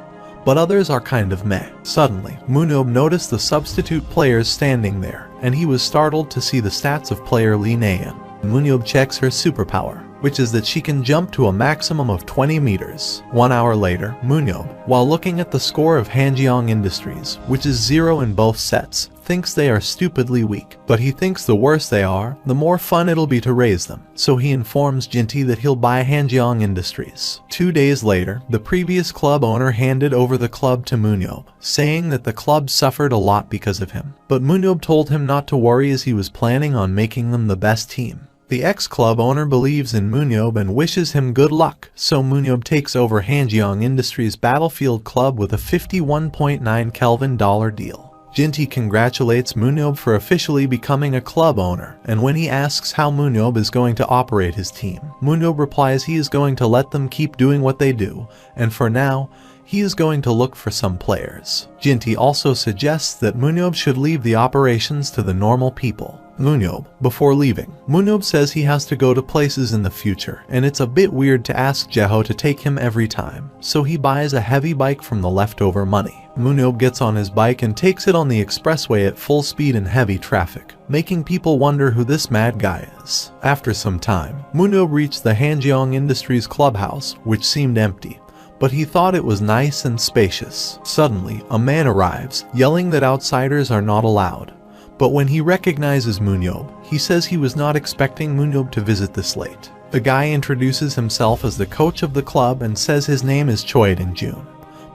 but others are kind of meh. Suddenly, MoonYeob noticed the substitute players standing there, and he was startled to see the stats of player Lee Na-yeon. MoonYeob checks her superpower, which is that she can jump to a maximum of 20 meters. 1 hour later, MoonYeob, while looking at the score of Hanjeong Industries, which is 0 in both sets, thinks they are stupidly weak, but he thinks the worse they are, the more fun it'll be to raise them, so he informs Jinti that he'll buy Hanjeong Industries. 2 days later, the previous club owner handed over the club to MoonYeob, saying that the club suffered a lot because of him, but MoonYeob told him not to worry as he was planning on making them the best team. The ex-club owner believes in MoonYeob and wishes him good luck, so MoonYeob takes over Hanjeong Industries Battlefield Club with a $51.9 Kelvin deal. Jinti congratulates MoonYeob for officially becoming a club owner, and when he asks how MoonYeob is going to operate his team, MoonYeob replies he is going to let them keep doing what they do, and for now, he is going to look for some players. Jinti also suggests that MoonYeob should leave the operations to the normal people. MoonYeob, before leaving, MoonYeob says he has to go to places in the future, and it's a bit weird to ask Jeho to take him every time, so he buys a heavy bike from the leftover money. MoonYeob gets on his bike and takes it on the expressway at full speed in heavy traffic, making people wonder who this mad guy is. After some time, MoonYeob reached the Hanjeong Industries clubhouse, which seemed empty, but he thought it was nice and spacious. Suddenly, a man arrives, yelling that outsiders are not allowed. But when he recognizes MoonYeob, he says he was not expecting MoonYeob to visit this late. The guy introduces himself as the coach of the club and says his name is Choi Ding-jun.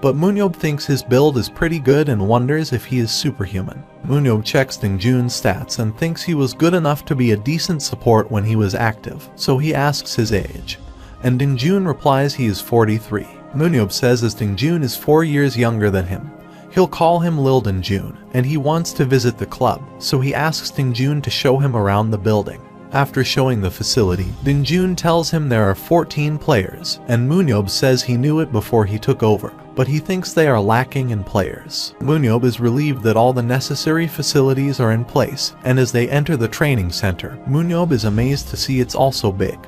But MoonYeob thinks his build is pretty good and wonders if he is superhuman. MoonYeob checks Ding-jun's stats and thinks he was good enough to be a decent support when he was active, so he asks his age. And Ding-jun replies he is 43. MoonYeob says as Ding-jun is 4 years younger than him, he'll call him Lil Ding-jun, and he wants to visit the club, so he asks Ding-jun to show him around the building. After showing the facility, Ding-jun tells him there are 14 players, and MoonYeob says he knew it before he took over, but he thinks they are lacking in players. MoonYeob is relieved that all the necessary facilities are in place, and as they enter the training center, MoonYeob is amazed to see it's also big.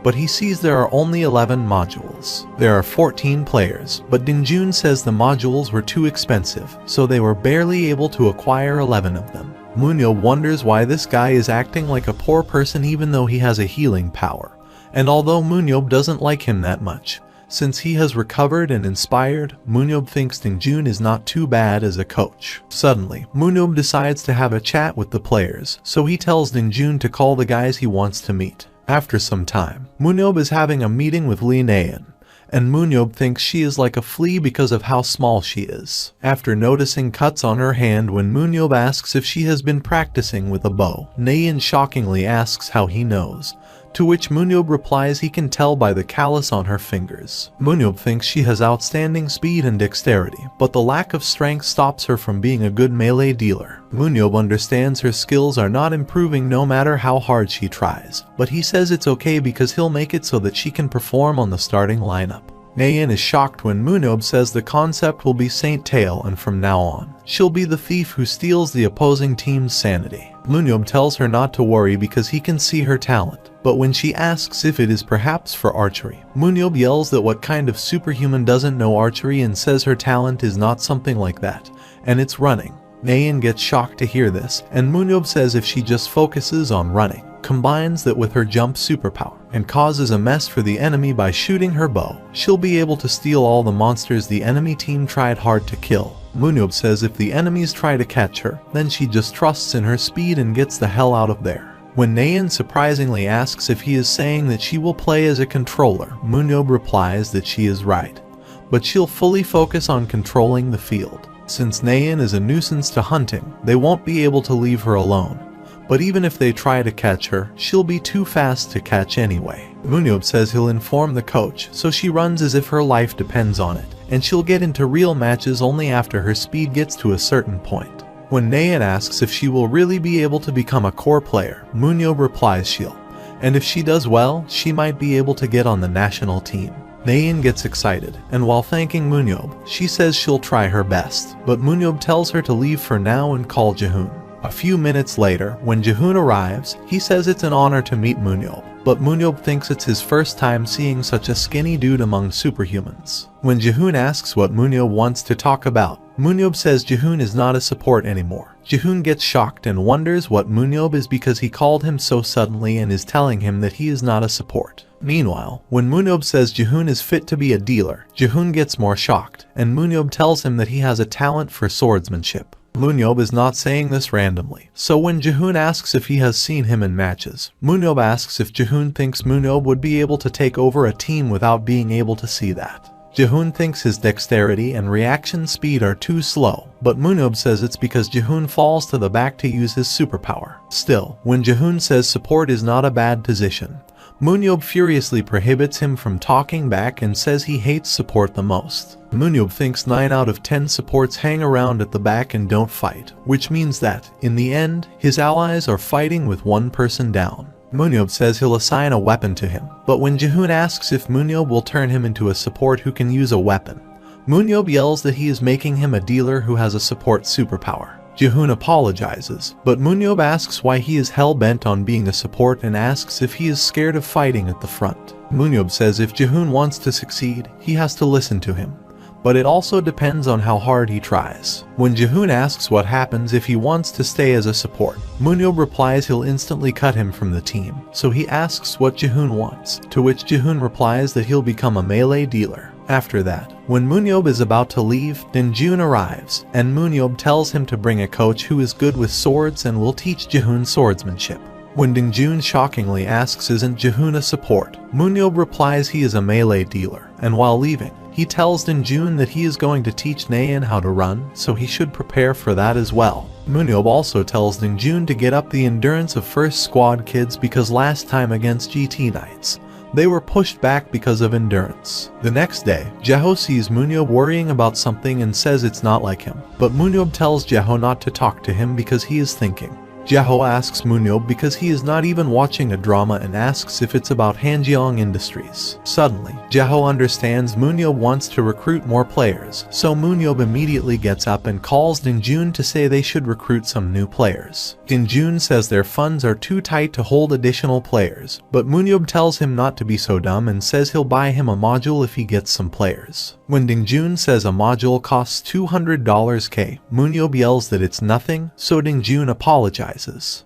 But he sees there are only 11 modules. There are 14 players, but Ding-jun says the modules were too expensive, so they were barely able to acquire 11 of them. MoonYeob wonders why this guy is acting like a poor person even though he has a healing power. And although MoonYeob doesn't like him that much, since he has recovered and inspired, MoonYeob thinks Ding-jun is not too bad as a coach. Suddenly, MoonYeob decides to have a chat with the players, so he tells Ding-jun to call the guys he wants to meet. After some time, MoonYeob is having a meeting with Lee Na-yeon, and MoonYeob thinks she is like a flea because of how small she is. After noticing cuts on her hand when MoonYeob asks if she has been practicing with a bow, Na-yeon shockingly asks how he knows, to which MoonYeob replies he can tell by the callus on her fingers. MoonYeob thinks she has outstanding speed and dexterity, but the lack of strength stops her from being a good melee dealer. MoonYeob understands her skills are not improving no matter how hard she tries, but he says it's okay because he'll make it so that she can perform on the starting lineup. Na-yeon is shocked when MoonYeob says the concept will be Saint Tail and from now on, she'll be the thief who steals the opposing team's sanity. MoonYeob tells her not to worry because he can see her talent, but when she asks if it is perhaps for archery, MoonYeob yells that what kind of superhuman doesn't know archery and says her talent is not something like that, and it's running. Na-yeon gets shocked to hear this, and MoonYeob says if she just focuses on running, combines that with her jump superpower, and causes a mess for the enemy by shooting her bow, she'll be able to steal all the monsters the enemy team tried hard to kill. MoonYeob says if the enemies try to catch her, then she just trusts in her speed and gets the hell out of there. When Na-yeon surprisingly asks if he is saying that she will play as a controller, MoonYeob replies that she is right, but she'll fully focus on controlling the field. Since Nayeon is a nuisance to hunting, they won't be able to leave her alone. But even if they try to catch her, she'll be too fast to catch anyway. MoonYeob says he'll inform the coach, so she runs as if her life depends on it, and she'll get into real matches only after her speed gets to a certain point. When Nayeon asks if she will really be able to become a core player, MoonYeob replies she'll, and if she does well, she might be able to get on the national team. Nayeon gets excited, and while thanking MoonYeob, she says she'll try her best, but MoonYeob tells her to leave for now and call Jaehoon. A few minutes later, when Jaehoon arrives, he says it's an honor to meet MoonYeob, but MoonYeob thinks it's his first time seeing such a skinny dude among superhumans. When Jaehoon asks what MoonYeob wants to talk about, MoonYeob says Jaehoon is not a support anymore. Jaehoon gets shocked and wonders what MoonYeob is because he called him so suddenly and is telling him that he is not a support. Meanwhile, when MoonYeob says Jaehoon is fit to be a dealer, Jaehoon gets more shocked, and MoonYeob tells him that he has a talent for swordsmanship. MoonYeob is not saying this randomly, so when Jaehoon asks if he has seen him in matches, MoonYeob asks if Jaehoon thinks MoonYeob would be able to take over a team without being able to see that. Jaehoon thinks his dexterity and reaction speed are too slow, but MoonYeob says it's because Jaehoon falls to the back to use his superpower. Still, when Jaehoon says support is not a bad position, MoonYeob furiously prohibits him from talking back and says he hates support the most. MoonYeob thinks 9 out of 10 supports hang around at the back and don't fight, which means that, in the end, his allies are fighting with one person down. MoonYeob says he'll assign a weapon to him, but when Jaehoon asks if MoonYeob will turn him into a support who can use a weapon, MoonYeob yells that he is making him a dealer who has a support superpower. Jaehoon apologizes, but MoonYeob asks why he is hell-bent on being a support and asks if he is scared of fighting at the front. MoonYeob says if Jaehoon wants to succeed, he has to listen to him, but it also depends on how hard he tries. When Jaehoon asks what happens if he wants to stay as a support, MoonYeob replies he'll instantly cut him from the team, so he asks what Jaehoon wants, to which Jaehoon replies that he'll become a melee dealer. After that, when MoonYeob is about to leave, Dinjun arrives, and MoonYeob tells him to bring a coach who is good with swords and will teach Jaehoon swordsmanship. When Dingjun shockingly asks isn't Jaehoon a support, MoonYeob replies he is a melee dealer, and while leaving, he tells Dingjun that he is going to teach Nayeon how to run, so he should prepare for that as well. MoonYeob also tells Dingjun to get up the endurance of first squad kids because last time against GT Knights, they were pushed back because of endurance. The next day, Jaeho sees MoonYeob worrying about something and says it's not like him, but MoonYeob tells Jaeho not to talk to him because he is thinking. Jaeho asks MoonYeob because he is not even watching a drama and asks if it's about Hanjeong Industries. Suddenly, Jaeho understands MoonYeob wants to recruit more players, so MoonYeob immediately gets up and calls Dinjun to say they should recruit some new players. Dinjun says their funds are too tight to hold additional players, but MoonYeob tells him not to be so dumb and says he'll buy him a module if he gets some players. When Dingjun says a module costs $200k, MoonYeob yells that it's nothing, so Dingjun apologizes.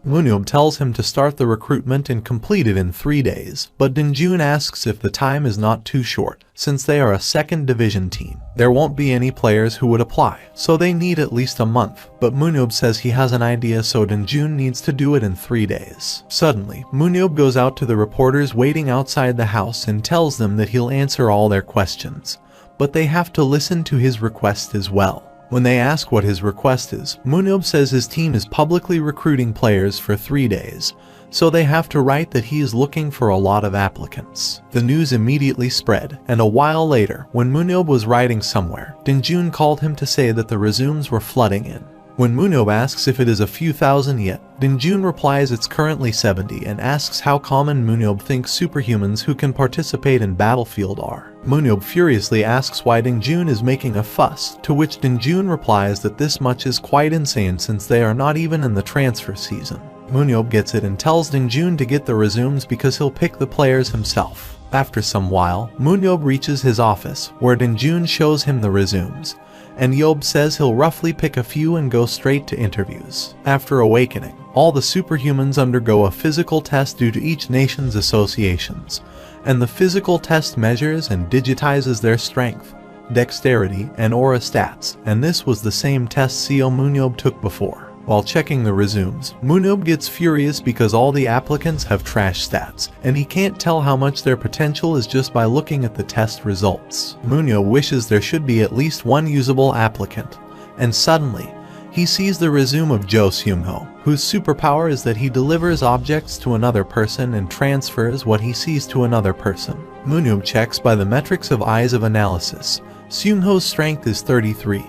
MoonYeob tells him to start the recruitment and complete it in 3 days, but Dingjun asks if the time is not too short, since they are a second division team. There won't be any players who would apply, so they need at least a month, but MoonYeob says he has an idea so Dingjun needs to do it in 3 days. Suddenly, MoonYeob goes out to the reporters waiting outside the house and tells them that he'll answer all their questions, but they have to listen to his request as well. When they ask what his request is, MoonYeob says his team is publicly recruiting players for 3 days, so they have to write that he is looking for a lot of applicants. The news immediately spread, and a while later, when MoonYeob was writing somewhere, Dingjun called him to say that the resumes were flooding in. When MoonYeob asks if it is a few thousand yet, Dingjun replies it's currently 70 and asks how common MoonYeob thinks superhumans who can participate in Battlefield are. MoonYeob furiously asks why Dingjun is making a fuss, to which Dingjun replies that this much is quite insane since they are not even in the transfer season. MoonYeob gets it and tells Dingjun to get the resumes because he'll pick the players himself. After some while, MoonYeob reaches his office, where Dingjun shows him the resumes, and Yeob says he'll roughly pick a few and go straight to interviews. After awakening, all the superhumans undergo a physical test due to each nation's associations, and the physical test measures and digitizes their strength, dexterity, and aura stats, and this was the same test Seo MoonYeob took before. While checking the resumes, MoonYeob gets furious because all the applicants have trash stats, and he can't tell how much their potential is just by looking at the test results. MoonYeob wishes there should be at least one usable applicant, and suddenly, he sees the resume of Jo Seung-ho, whose superpower is that he delivers objects to another person and transfers what he sees to another person. MoonYeob checks by the metrics of eyes of analysis. Seung-ho's strength is 33,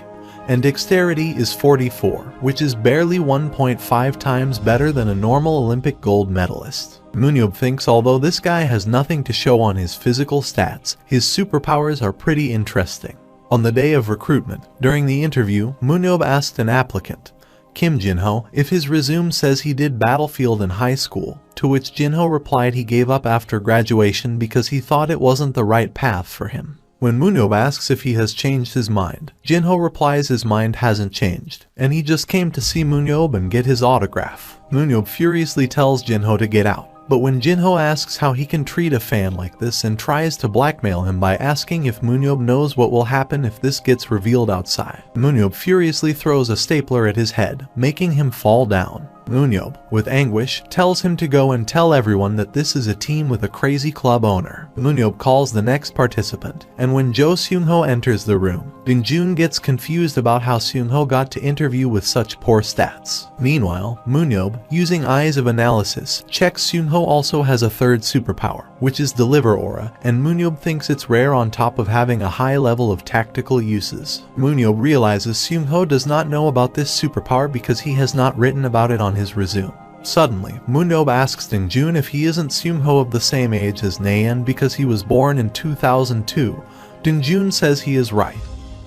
and dexterity is 44, which is barely 1.5 times better than a normal Olympic gold medalist. MoonYeob thinks although this guy has nothing to show on his physical stats, his superpowers are pretty interesting. On the day of recruitment, during the interview, MoonYeob asked an applicant, Kim Jinho, if his resume says he did battlefield in high school, to which Jinho replied he gave up after graduation because he thought it wasn't the right path for him. When MoonYeob asks if he has changed his mind, Jinho replies his mind hasn't changed, and he just came to see MoonYeob and get his autograph. MoonYeob furiously tells Jinho to get out. But when Jinho asks how he can treat a fan like this and tries to blackmail him by asking if MoonYeob knows what will happen if this gets revealed outside, MoonYeob furiously throws a stapler at his head, making him fall down. MoonYeob, with anguish, tells him to go and tell everyone that this is a team with a crazy club owner. MoonYeob calls the next participant, and when Jo Seung-ho enters the room, Ding-jun gets confused about how Seung-ho got to interview with such poor stats. Meanwhile, MoonYeob, using eyes of analysis, checks Seung-ho also has a third superpower, which is Deliver Aura, and MoonYeob thinks it's rare on top of having a high level of tactical uses. MoonYeob realizes Seung-ho does not know about this superpower because he has not written about it on his resume. Suddenly, MoonYeob asks Ding-jun if he isn't Seung-ho of the same age as Naeun because he was born in 2002. Ding-jun says he is right,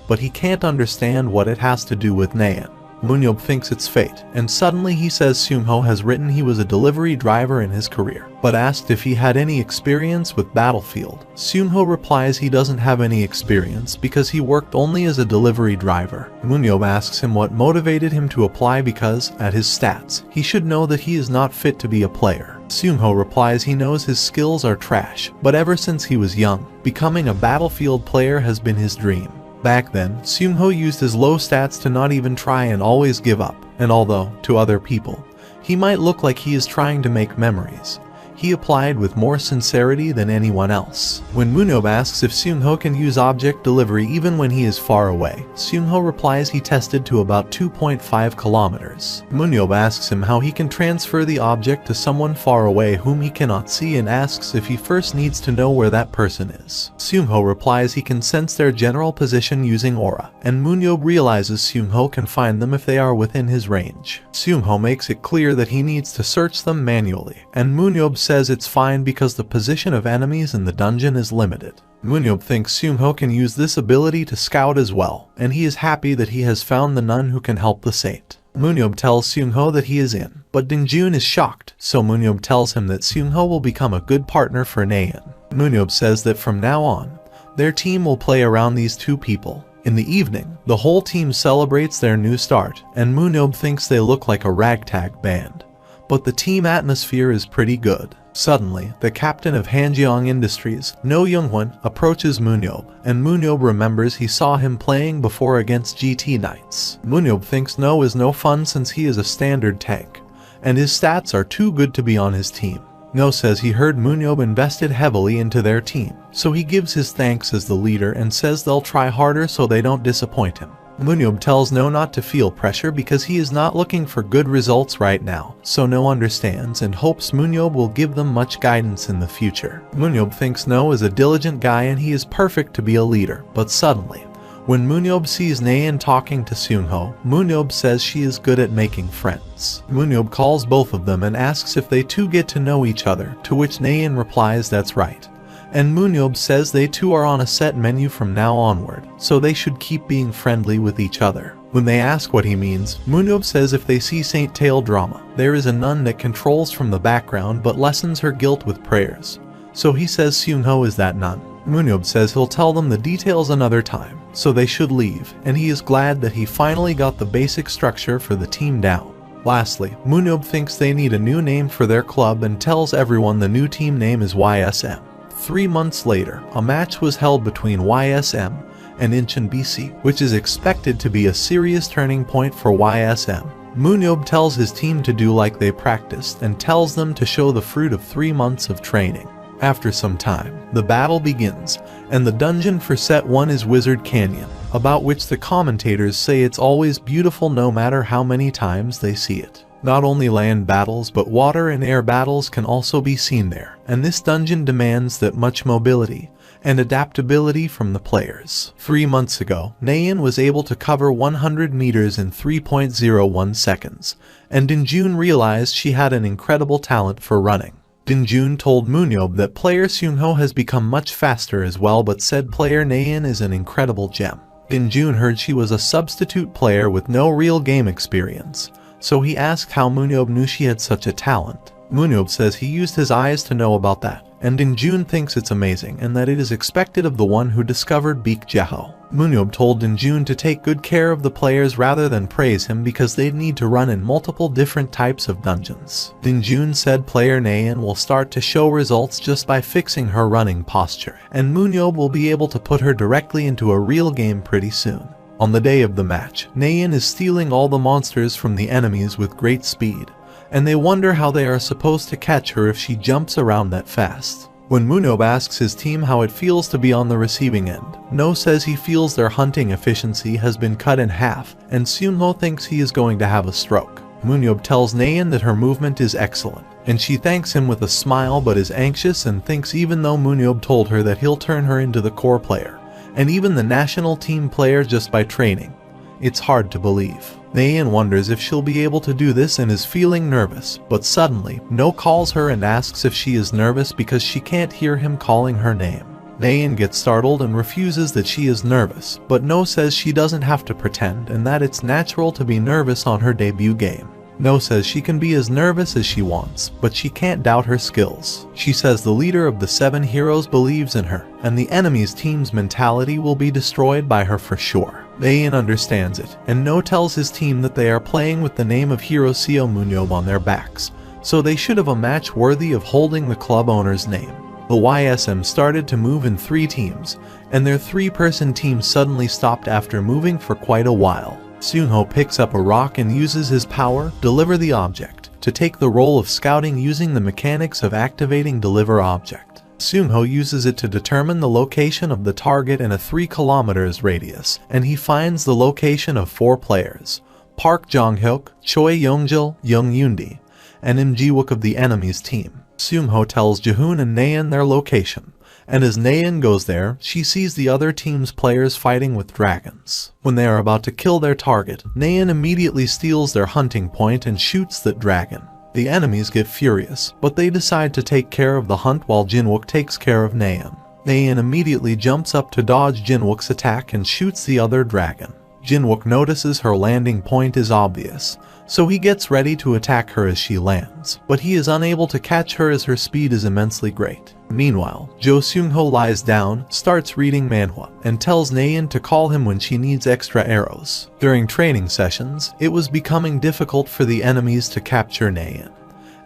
but he can't understand what it has to do with Naeun. MoonYeob thinks it's fate, and suddenly he says Seung-ho has written he was a delivery driver in his career, but asked if he had any experience with Battlefield. Seung-ho replies he doesn't have any experience because he worked only as a delivery driver. MoonYeob asks him what motivated him to apply because, at his stats, he should know that he is not fit to be a player. Seung-ho replies he knows his skills are trash, but ever since he was young, becoming a Battlefield player has been his dream. Back then, Seung-ho used his low stats to not even try and always give up, and although, to other people, he might look like he is trying to make memories, he applied with more sincerity than anyone else. When MoonYeob asks if Seung-ho can use object delivery even when he is far away, Seung-ho replies he tested to about 2.5 kilometers. MoonYeob asks him how he can transfer the object to someone far away whom he cannot see and asks if he first needs to know where that person is. Seung-ho replies he can sense their general position using aura, and MoonYeob realizes Seung-ho can find them if they are within his range. Seung-ho makes it clear that he needs to search them manually, and MoonYeob says it's fine because the position of enemies in the dungeon is limited. MoonYeob thinks Seung-ho can use this ability to scout as well, and he is happy that he has found the nun who can help the saint. MoonYeob tells Seung-ho that he is in, but Ding-jun is shocked, so MoonYeob tells him that Seung-ho will become a good partner for Naeun. MoonYeob says that from now on, their team will play around these two people. In the evening, the whole team celebrates their new start, and MoonYeob thinks they look like a ragtag band. But the team atmosphere is pretty good. Suddenly, the captain of Hanjeong Industries, No Young-won, approaches MoonYeob, and MoonYeob remembers he saw him playing before against GT Knights. MoonYeob thinks No is no fun since he is a standard tank, and his stats are too good to be on his team. No says he heard MoonYeob invested heavily into their team, so he gives his thanks as the leader and says they'll try harder so they don't disappoint him. MoonYeob tells No not to feel pressure because he is not looking for good results right now, so No understands and hopes MoonYeob will give them much guidance in the future. MoonYeob thinks No is a diligent guy and he is perfect to be a leader, but suddenly, when MoonYeob sees Naeun talking to Seung-ho, MoonYeob says she is good at making friends. MoonYeob calls both of them and asks if they too get to know each other, to which Naeun replies that's right. And MoonYeob says they too are on a set menu from now onward, so they should keep being friendly with each other. When they ask what he means, MoonYeob says if they see Saint Tail drama, there is a nun that controls from the background but lessens her guilt with prayers. So he says Seung-ho is that nun. MoonYeob says he'll tell them the details another time, so they should leave, and he is glad that he finally got the basic structure for the team down. Lastly, MoonYeob thinks they need a new name for their club and tells everyone the new team name is YSM. 3 months later, a match was held between YSM and Incheon BC, which is expected to be a serious turning point for YSM. MoonYeob tells his team to do like they practiced and tells them to show the fruit of 3 months of training. After some time, the battle begins, and the dungeon for Set 1 is Wizard Canyon, about which the commentators say it's always beautiful no matter how many times they see it. Not only land battles but water and air battles can also be seen there, and this dungeon demands that much mobility and adaptability from the players. 3 months ago, Naeun was able to cover 100 meters in 3.01 seconds, and Dinjun realized she had an incredible talent for running. Dinjun told MoonYeob that player Seungho has become much faster as well, but said player Naeun is an incredible gem. Dinjun heard she was a substitute player with no real game experience, so he asked how MoonYeob knew she had such a talent. MoonYeob says he used his eyes to know about that, and Dinjun thinks it's amazing and that it is expected of the one who discovered Baek Jeho. MoonYeob told Dinjun to take good care of the players rather than praise him because they'd need to run in multiple different types of dungeons. Dinjun said player Naeun will start to show results just by fixing her running posture, and MoonYeob will be able to put her directly into a real game pretty soon. On the day of the match, Naeun is stealing all the monsters from the enemies with great speed, and they wonder how they are supposed to catch her if she jumps around that fast. When MoonYeob asks his team how it feels to be on the receiving end, No says he feels their hunting efficiency has been cut in half, and Seungho thinks he is going to have a stroke. MoonYeob tells Naeun that her movement is excellent, and she thanks him with a smile but is anxious and thinks even though MoonYeob told her that he'll turn her into the core player, and even the national team player just by training, it's hard to believe. Naeun wonders if she'll be able to do this and is feeling nervous, but suddenly, No calls her and asks if she is nervous because she can't hear him calling her name. Naeun gets startled and refuses that she is nervous, but No says she doesn't have to pretend and that it's natural to be nervous on her debut game. No says she can be as nervous as she wants, but she can't doubt her skills. She says the leader of the 7 heroes believes in her, and the enemy's team's mentality will be destroyed by her for sure. Naeun understands it, and No tells his team that they are playing with the name of hero Seo MoonYeob on their backs, so they should have a match worthy of holding the club owner's name. The YSM started to move in 3 teams, and their 3-person team suddenly stopped after moving for quite a while. Seungho picks up a rock and uses his power, Deliver the Object, to take the role of scouting using the mechanics of activating Deliver Object. Seungho uses it to determine the location of the target in a 3 kilometers radius, and he finds the location of 4 players, Park Jong-hyuk, Choi Youngjil, Young Yundi, and Im Ji-wook of the enemy's team. Seungho tells Jaehoon and Naeun their location, and as Naeun goes there, she sees the other team's players fighting with dragons. When they are about to kill their target, Naeun immediately steals their hunting point and shoots that dragon. The enemies get furious, but they decide to take care of the hunt while Jinwook takes care of Naeun. Naeun immediately jumps up to dodge Jinwook's attack and shoots the other dragon. Jinwook notices her landing point is obvious, so he gets ready to attack her as she lands, but he is unable to catch her as her speed is immensely great. Meanwhile, Jo Seungho lies down, starts reading Manhwa, and tells Naeun to call him when she needs extra arrows. During training sessions, it was becoming difficult for the enemies to capture Naeun,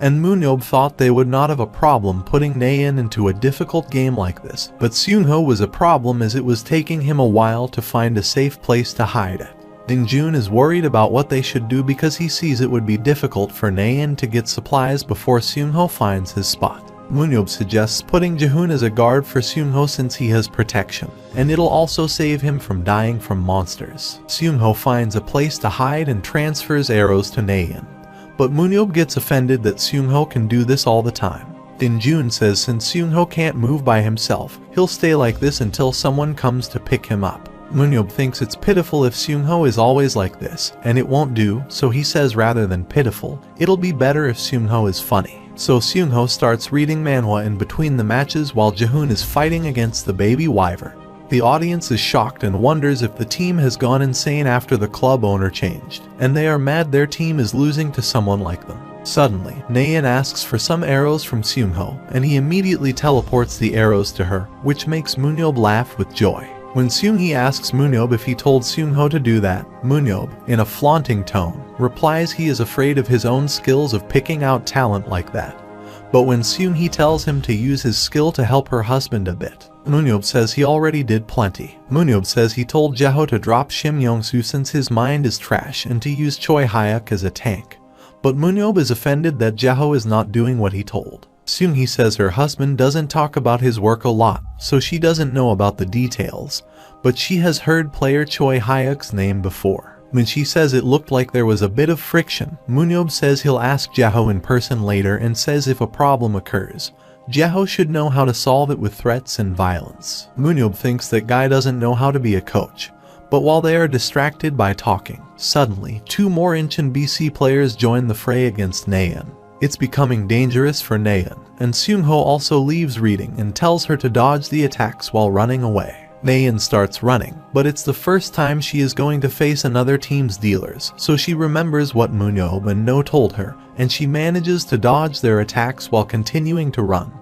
and MoonYeob thought they would not have a problem putting Naeun into a difficult game like this, but Seungho was a problem as it was taking him a while to find a safe place to hide at. Dinjun is worried about what they should do because he sees it would be difficult for Naeun to get supplies before Seungho finds his spot. MoonYeob suggests putting Jaehoon as a guard for Seungho since he has protection, and it'll also save him from dying from monsters. Seungho finds a place to hide and transfers arrows to Naeun, but MoonYeob gets offended that Seungho can do this all the time. Dinjun says since Seungho can't move by himself, he'll stay like this until someone comes to pick him up. MoonYeob thinks it's pitiful if Seungho is always like this, and it won't do, so he says rather than pitiful, it'll be better if Seungho is funny. So Seungho starts reading Manhwa in between the matches while Jaehoon is fighting against the baby wyvern. The audience is shocked and wonders if the team has gone insane after the club owner changed, and they are mad their team is losing to someone like them. Suddenly, Naeun asks for some arrows from Seungho, and he immediately teleports the arrows to her, which makes MoonYeob laugh with joy. When Seunghi asks MoonYeob if he told Seungho to do that, MoonYeob, in a flaunting tone, replies he is afraid of his own skills of picking out talent like that. But when Seunghi tells him to use his skill to help her husband a bit, MoonYeob says he already did plenty. MoonYeob says he told Jeho to drop Shim Yongsu since his mind is trash and to use Choi Hyuk as a tank. But MoonYeob is offended that Jeho is not doing what he told. Seung-hee says her husband doesn't talk about his work a lot, so she doesn't know about the details, but she has heard player Choi Hyuk's name before. When she says it looked like there was a bit of friction, MoonYeob says he'll ask Jaeho in person later and says if a problem occurs, Jaeho should know how to solve it with threats and violence. MoonYeob thinks that Guy doesn't know how to be a coach, but while they are distracted by talking, suddenly 2 more Incheon BC players join the fray against Naeun. It's becoming dangerous for Naeun, and Seung-ho also leaves reading and tells her to dodge the attacks while running away. Naeun starts running, but it's the first time she is going to face another team's dealers, so she remembers what MoonYeob and No told her, and she manages to dodge their attacks while continuing to run.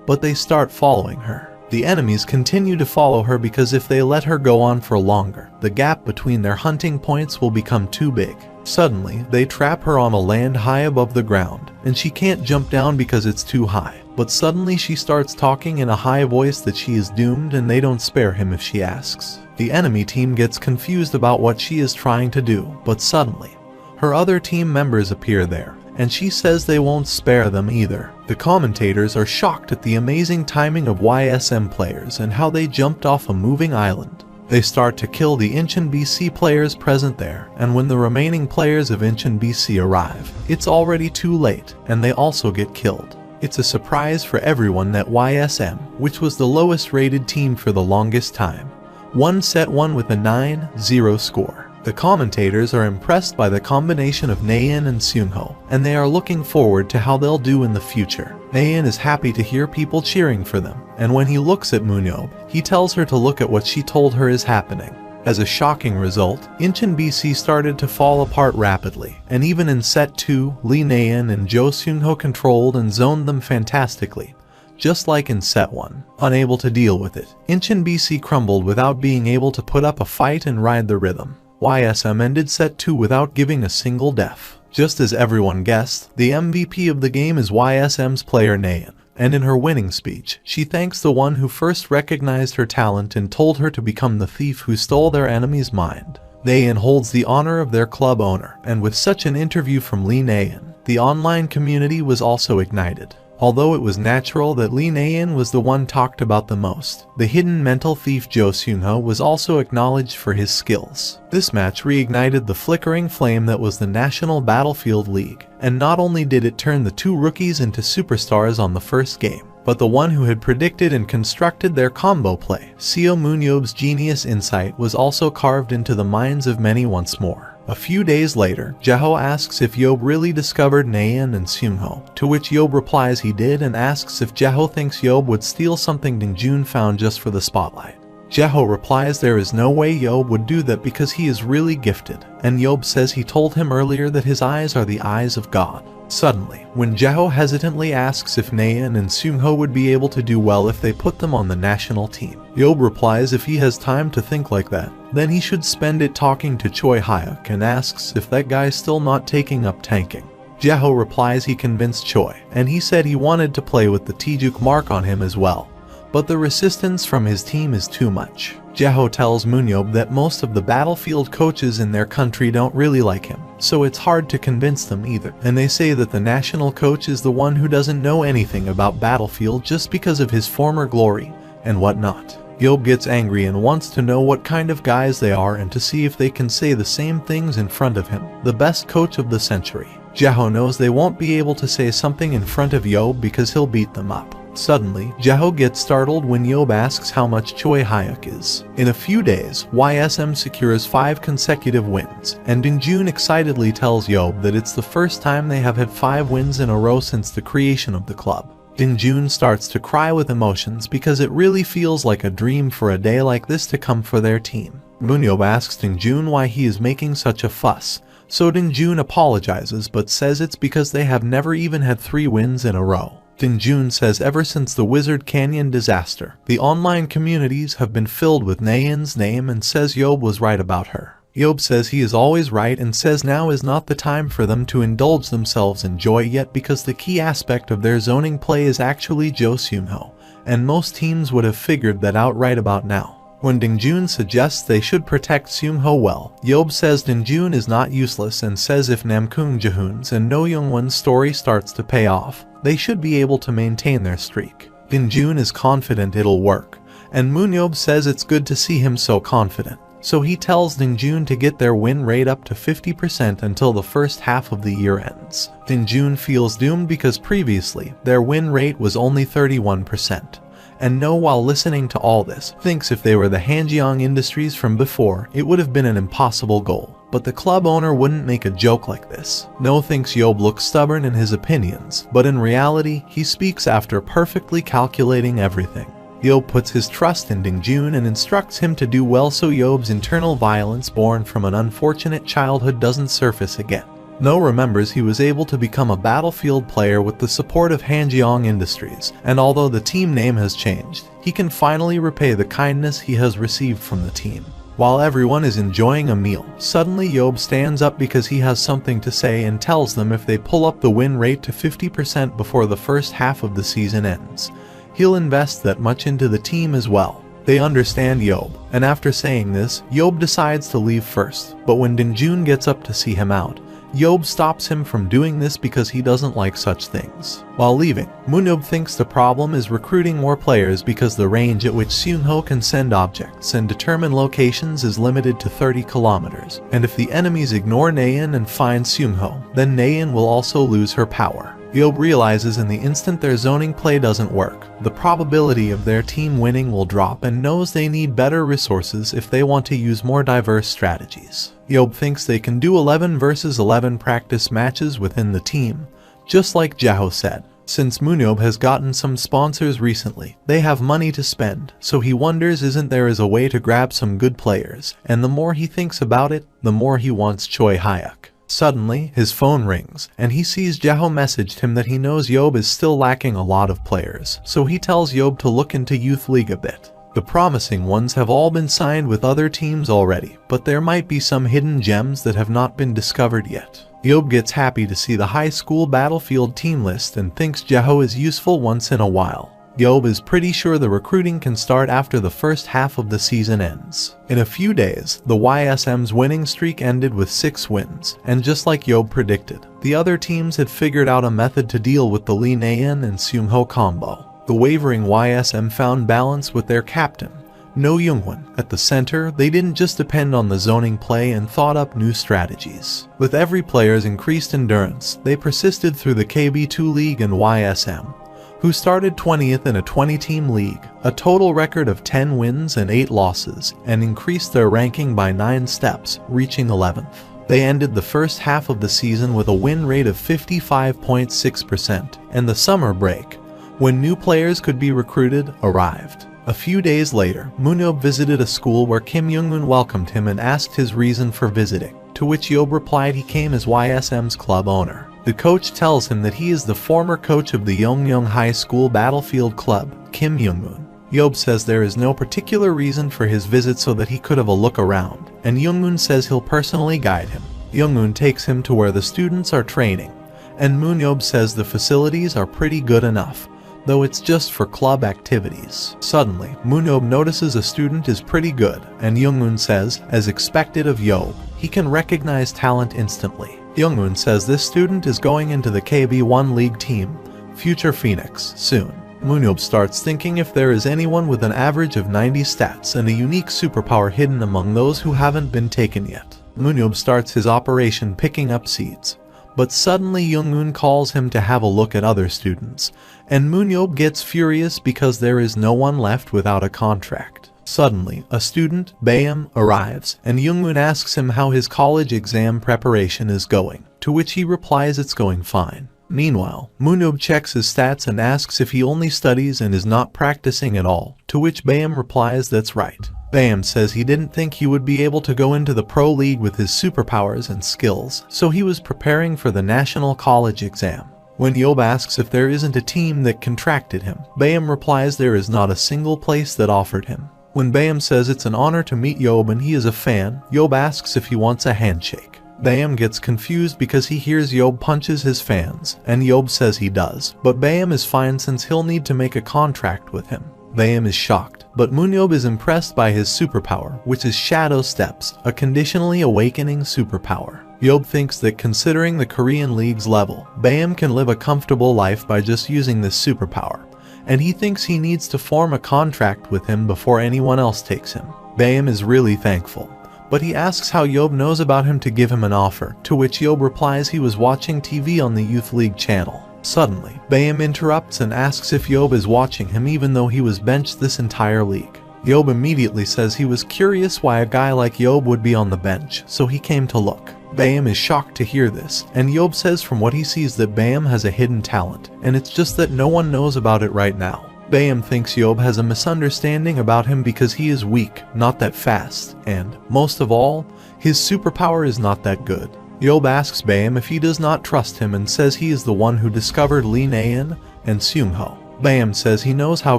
But they start following her. The enemies continue to follow her because if they let her go on for longer, the gap between their hunting points will become too big. Suddenly, they trap her on a land high above the ground, and she can't jump down because it's too high. But suddenly she starts talking in a high voice that she is doomed and they don't spare him if she asks. The enemy team gets confused about what she is trying to do, but suddenly, her other team members appear there, and she says they won't spare them either. The commentators are shocked at the amazing timing of YSM players and how they jumped off a moving island. They start to kill the Incheon BC players present there, and when the remaining players of Incheon BC arrive, it's already too late, and they also get killed. It's a surprise for everyone that YSM, which was the lowest rated team for the longest time, won set 1 with a 9-0 score. The commentators are impressed by the combination of Naeun and Seung-ho, and they are looking forward to how they'll do in the future. Naeun is happy to hear people cheering for them, and when he looks at MoonYeob, he tells her to look at what she told her is happening. As a shocking result, Incheon BC started to fall apart rapidly, and even in set 2, Lee Naeun and Jo Seung-ho controlled and zoned them fantastically. Just like in set 1, unable to deal with it, Incheon BC crumbled without being able to put up a fight and ride the rhythm. YSM ended set 2 without giving a single death. Just as everyone guessed, the MVP of the game is YSM's player Naeun, and in her winning speech, she thanks the one who first recognized her talent and told her to become the thief who stole their enemy's mind. Naeun holds the honor of their club owner, and with such an interview from Lee Naeun, the online community was also ignited. Although it was natural that Lee Naeun was the one talked about the most, the hidden mental thief Jo Seung-ho was also acknowledged for his skills. This match reignited the flickering flame that was the National Battlefield League, and not only did it turn the 2 rookies into superstars on the first game, but the one who had predicted and constructed their combo play, Seo MoonYeob's genius insight, was also carved into the minds of many once more. A few days later, Jaeho asks if Yeob really discovered Naeun and Seung-ho, to which Yeob replies he did and asks if Jaeho thinks Yeob would steal something Ding-jun found just for the spotlight. Jaeho replies there is no way Yeob would do that because he is really gifted, and Yeob says he told him earlier that his eyes are the eyes of God. Suddenly, when Jaeho hesitantly asks if Naeun and Seung-ho would be able to do well if they put them on the national team, Yeob replies if he has time to think like that, then he should spend it talking to Choi Hyuk and asks if that guy's still not taking up tanking. Jaeho replies he convinced Choi, and he said he wanted to play with the Taejuk mark on him as well, but the resistance from his team is too much. Jaeho tells MoonYeob that most of the battlefield coaches in their country don't really like him, so it's hard to convince them either, and they say that the national coach is the one who doesn't know anything about battlefield just because of his former glory and whatnot. Yeob gets angry and wants to know what kind of guys they are and to see if they can say the same things in front of him, the best coach of the century. Jaeho knows they won't be able to say something in front of Yeob because he'll beat them up. Suddenly, Jaeho gets startled when Yeob asks how much Choi Hyuk is. In a few days, YSM secures 5 consecutive wins, and Ding-jun excitedly tells Yeob that it's the first time they have had 5 wins in a row since the creation of the club. Ding-jun starts to cry with emotions because it really feels like a dream for a day like this to come for their team. MoonYeob asks Ding-jun why he is making such a fuss, so Ding-jun apologizes but says it's because they have never even had 3 wins in a row. Ding-jun says ever since the Wizard Canyon disaster, the online communities have been filled with Naeun's name and says Yeob was right about her. Yeob says he is always right and says now is not the time for them to indulge themselves in joy yet because the key aspect of their zoning play is actually Jo Seung-ho, and most teams would have figured that out right about now. When Ding-jun suggests they should protect Seung-ho well, Yeob says Ding-jun is not useless and says if Namkoong Jaehoon's and No.1's story starts to pay off, they should be able to maintain their streak. Jun is confident it'll work, and MoonYeob says it's good to see him so confident. So he tells Jun to get their win rate up to 50% until the first half of the year ends. Jun feels doomed because previously, their win rate was only 31%. And No, while listening to all this, thinks if they were the Hanjeong Industries from before, it would have been an impossible goal. But the club owner wouldn't make a joke like this. No thinks Yeob looks stubborn in his opinions, but in reality, he speaks after perfectly calculating everything. Yeob puts his trust in Jun and instructs him to do well so Yeob's internal violence born from an unfortunate childhood doesn't surface again. No remembers he was able to become a battlefield player with the support of Hanjeong Industries, and although the team name has changed, he can finally repay the kindness he has received from the team. While everyone is enjoying a meal, suddenly Yeob stands up because he has something to say and tells them if they pull up the win rate to 50% before the first half of the season ends, he'll invest that much into the team as well. They understand Yeob, and after saying this, Yeob decides to leave first, but when Jun gets up to see him out, Yeob stops him from doing this because he doesn't like such things. While leaving, MoonYeob thinks the problem is recruiting more players because the range at which Seungho can send objects and determine locations is limited to 30 kilometers, and if the enemies ignore Naeun and find Seungho, then Naeun will also lose her power. Yeob realizes in the instant their zoning play doesn't work, the probability of their team winning will drop and knows they need better resources if they want to use more diverse strategies. Yeob thinks they can do 11 versus 11 practice matches within the team, just like Jaho said. Since MoonYeob has gotten some sponsors recently, they have money to spend, so he wonders isn't there a way to grab some good players, and the more he thinks about it, the more he wants Choi Hyuk. Suddenly, his phone rings, and he sees Jaho messaged him that he knows Yeob is still lacking a lot of players, so he tells Yeob to look into Youth League a bit. The promising ones have all been signed with other teams already, but there might be some hidden gems that have not been discovered yet. Yeob gets happy to see the high school battlefield team list and thinks Jaho is useful once in a while. Yeob is pretty sure the recruiting can start after the first half of the season ends. In a few days, the YSM's winning streak ended with 6 wins, and just like Yeob predicted, the other teams had figured out a method to deal with the Lee Naeun and Seungho combo. The wavering YSM found balance with their captain, No Youngwon. At the center, they didn't just depend on the zoning play and thought up new strategies. With every player's increased endurance, they persisted through the KB2 League and YSM, who started 20th in a 20-team league, a total record of 10 wins and 8 losses, and increased their ranking by 9 steps, reaching 11th. They ended the first half of the season with a win rate of 55.6%, and the summer break, when new players could be recruited, arrived. A few days later, MoonYeob visited a school where Kim Young-moon welcomed him and asked his reason for visiting, to which Yeob replied he came as YSM's club owner. The coach tells him that he is the former coach of the Yongyong High School Battlefield Club, Kim Young-moon. Yeob says there is no particular reason for his visit so that he could have a look around, and Young-moon says he'll personally guide him. Young-moon takes him to where the students are training, and MoonYeob says the facilities are pretty good enough, though it's just for club activities. Suddenly, MoonYeob notices a student is pretty good, and Young-moon says, as expected of Yeob, he can recognize talent instantly. Young-moon says this student is going into the KB1 League team, Future Phoenix, soon. MoonYeob starts thinking if there is anyone with an average of 90 stats and a unique superpower hidden among those who haven't been taken yet. MoonYeob starts his operation picking up seeds, but suddenly Young-moon calls him to have a look at other students, and MoonYeob gets furious because there is no one left without a contract. Suddenly, a student, Bayam, arrives, and Young-moon asks him how his college exam preparation is going, to which he replies it's going fine. Meanwhile, MoonYeob checks his stats and asks if he only studies and is not practicing at all, to which Bayam replies that's right. Bayam says he didn't think he would be able to go into the pro league with his superpowers and skills, so he was preparing for the national college exam. When Yeob asks if there isn't a team that contracted him, Bayam replies there is not a single place that offered him. When Bayam says it's an honor to meet Yeob and he is a fan, Yeob asks if he wants a handshake. Bayam gets confused because he hears Yeob punches his fans, and Yeob says he does, but Bayam is fine since he'll need to make a contract with him. Bayam is shocked, But MoonYeob is impressed by his superpower, which is Shadow Steps, a conditionally awakening superpower. Yeob thinks that considering the Korean League's level, Baem can live a comfortable life by just using this superpower, and he thinks he needs to form a contract with him before anyone else takes him. Baem is really thankful, but he asks how Yeob knows about him to give him an offer, to which Yeob replies he was watching TV on the Youth League channel. Suddenly, Baem interrupts and asks if Yeob is watching him even though he was benched this entire league. Yeob immediately says he was curious why a guy like Yeob would be on the bench, so he came to look. Baem is shocked to hear this, and Yeob says from what he sees that Baem has a hidden talent, and it's just that no one knows about it right now. Baem thinks Yeob has a misunderstanding about him because he is weak, not that fast, and, most of all, his superpower is not that good. Yeob asks Baem if he does not trust him and says he is the one who discovered Lee Naeun and Seungho. Baem says he knows how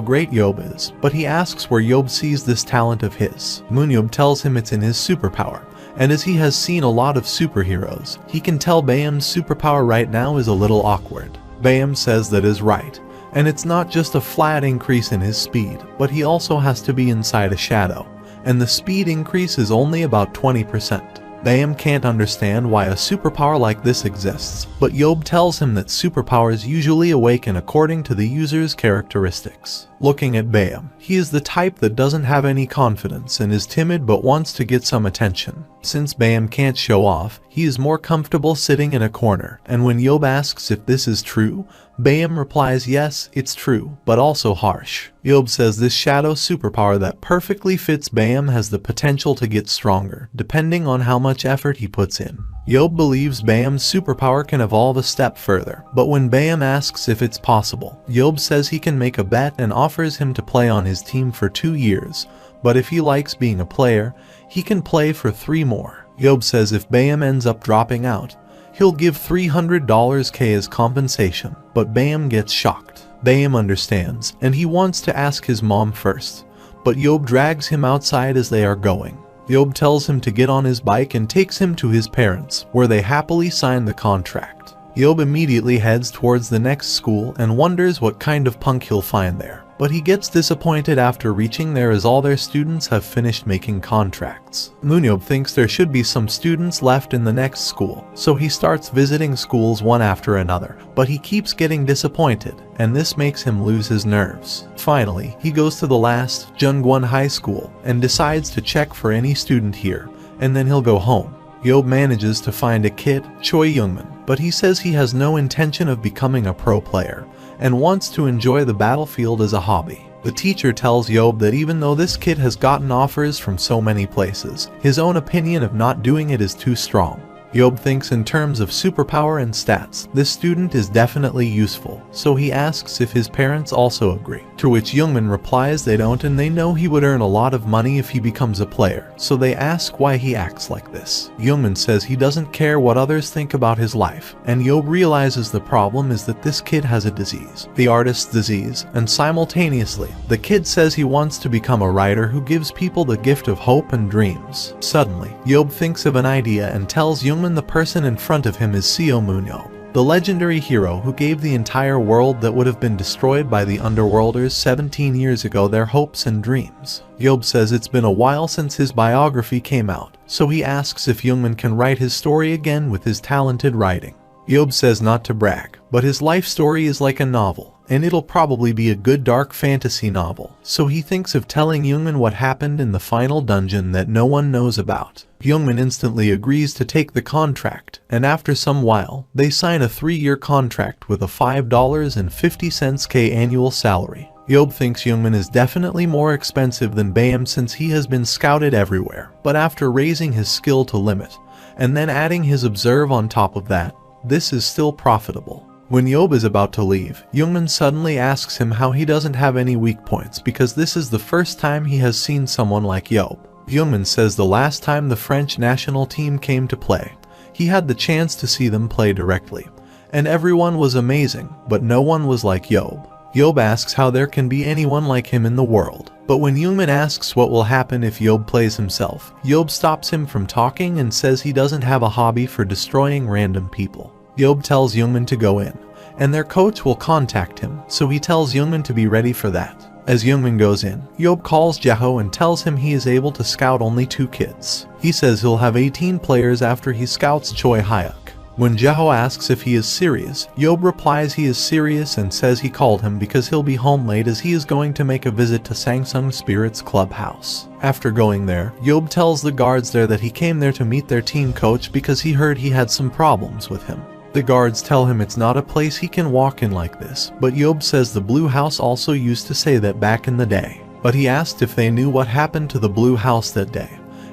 great Yeob is, but he asks where Yeob sees this talent of his. MoonYeob tells him it's in his superpower, and as he has seen a lot of superheroes, he can tell Baem's superpower right now is a little awkward. Baem says that is right, and it's not just a flat increase in his speed, but he also has to be inside a shadow, and the speed increase is only about 20%. Baem can't understand why a superpower like this exists, but Yeob tells him that superpowers usually awaken according to the user's characteristics. Looking at Baem, he is the type that doesn't have any confidence and is timid but wants to get some attention. Since Baem can't show off, he is more comfortable sitting in a corner, and when Yeob asks if this is true, Baem replies yes, it's true, but also harsh. Yeob says this shadow superpower that perfectly fits Baem has the potential to get stronger, depending on how much effort he puts in. Yeob believes Baem's superpower can evolve a step further, but when Baem asks if it's possible, Yeob says he can make a bet and offers him to play on his team for 2 years, but if he likes being a player, he can play for 3 more. Yeob says if Baem ends up dropping out, he'll give $300k as compensation, but Baem gets shocked. Baem understands, and he wants to ask his mom first, but Yeob drags him outside as they are going. Yeob tells him to get on his bike and takes him to his parents, where they happily sign the contract. Yeob immediately heads towards the next school and wonders what kind of punk he'll find there. But he gets disappointed after reaching there as all their students have finished making contracts. MoonYeob thinks there should be some students left in the next school, so he starts visiting schools one after another, but he keeps getting disappointed, and this makes him lose his nerves. Finally, he goes to the last, Jungwon High School, and decides to check for any student here, and then he'll go home. Yeob manages to find a kid, Choi Youngmin, but he says he has no intention of becoming a pro player, and wants to enjoy the battlefield as a hobby. The teacher tells Yeob that even though this kid has gotten offers from so many places, his own opinion of not doing it is too strong. Yeob thinks in terms of superpower and stats, this student is definitely useful, so he asks if his parents also agree, to which Youngmin replies they don't and they know he would earn a lot of money if he becomes a player, so they ask why he acts like this. Youngmin says he doesn't care what others think about his life, and Yeob realizes the problem is that this kid has a disease, the artist's disease, and simultaneously, the kid says he wants to become a writer who gives people the gift of hope and dreams. Suddenly, Yeob thinks of an idea and tells Youngmin the person in front of him is Seo MoonYeob, the legendary hero who gave the entire world that would have been destroyed by the Underworlders 17 years ago their hopes and dreams. Yeob says it's been a while since his biography came out, so he asks if Youngmin can write his story again with his talented writing. Yeob says not to brag, but his life story is like a novel, and it'll probably be a good dark fantasy novel, so he thinks of telling Youngmin what happened in the final dungeon that no one knows about. Youngmin instantly agrees to take the contract, and after some while, they sign a 3-year contract with a $5.50k annual salary. Yeob thinks Youngmin is definitely more expensive than Baem since he has been scouted everywhere, but after raising his skill to limit, and then adding his observe on top of that, this is still profitable. When Yeob is about to leave, Youngmin suddenly asks him how he doesn't have any weak points because this is the first time he has seen someone like Yeob. Youngmin says the last time the French national team came to play, he had the chance to see them play directly, and everyone was amazing, but no one was like Yeob. Yeob asks how there can be anyone like him in the world, but when Youngmin asks what will happen if Yeob plays himself, Yeob stops him from talking and says he doesn't have a hobby for destroying random people. Yeob tells Youngmin to go in, and their coach will contact him, so he tells Youngmin to be ready for that. As Youngmin goes in, Yeob calls Jeho and tells him he is able to scout only 2 kids. He says he'll have 18 players after he scouts Choi Hyuk. When Jeho asks if he is serious, Yeob replies he is serious and says he called him because he'll be home late as he is going to make a visit to Sangsung Spirit's clubhouse. After going there, Yeob tells the guards there that he came there to meet their team coach because he heard he had some problems with him. The guards tell him it's not a place he can walk in like this, but Yeob says the Blue House also used to say that back in the day. But he asked if they knew what happened to the Blue House that day,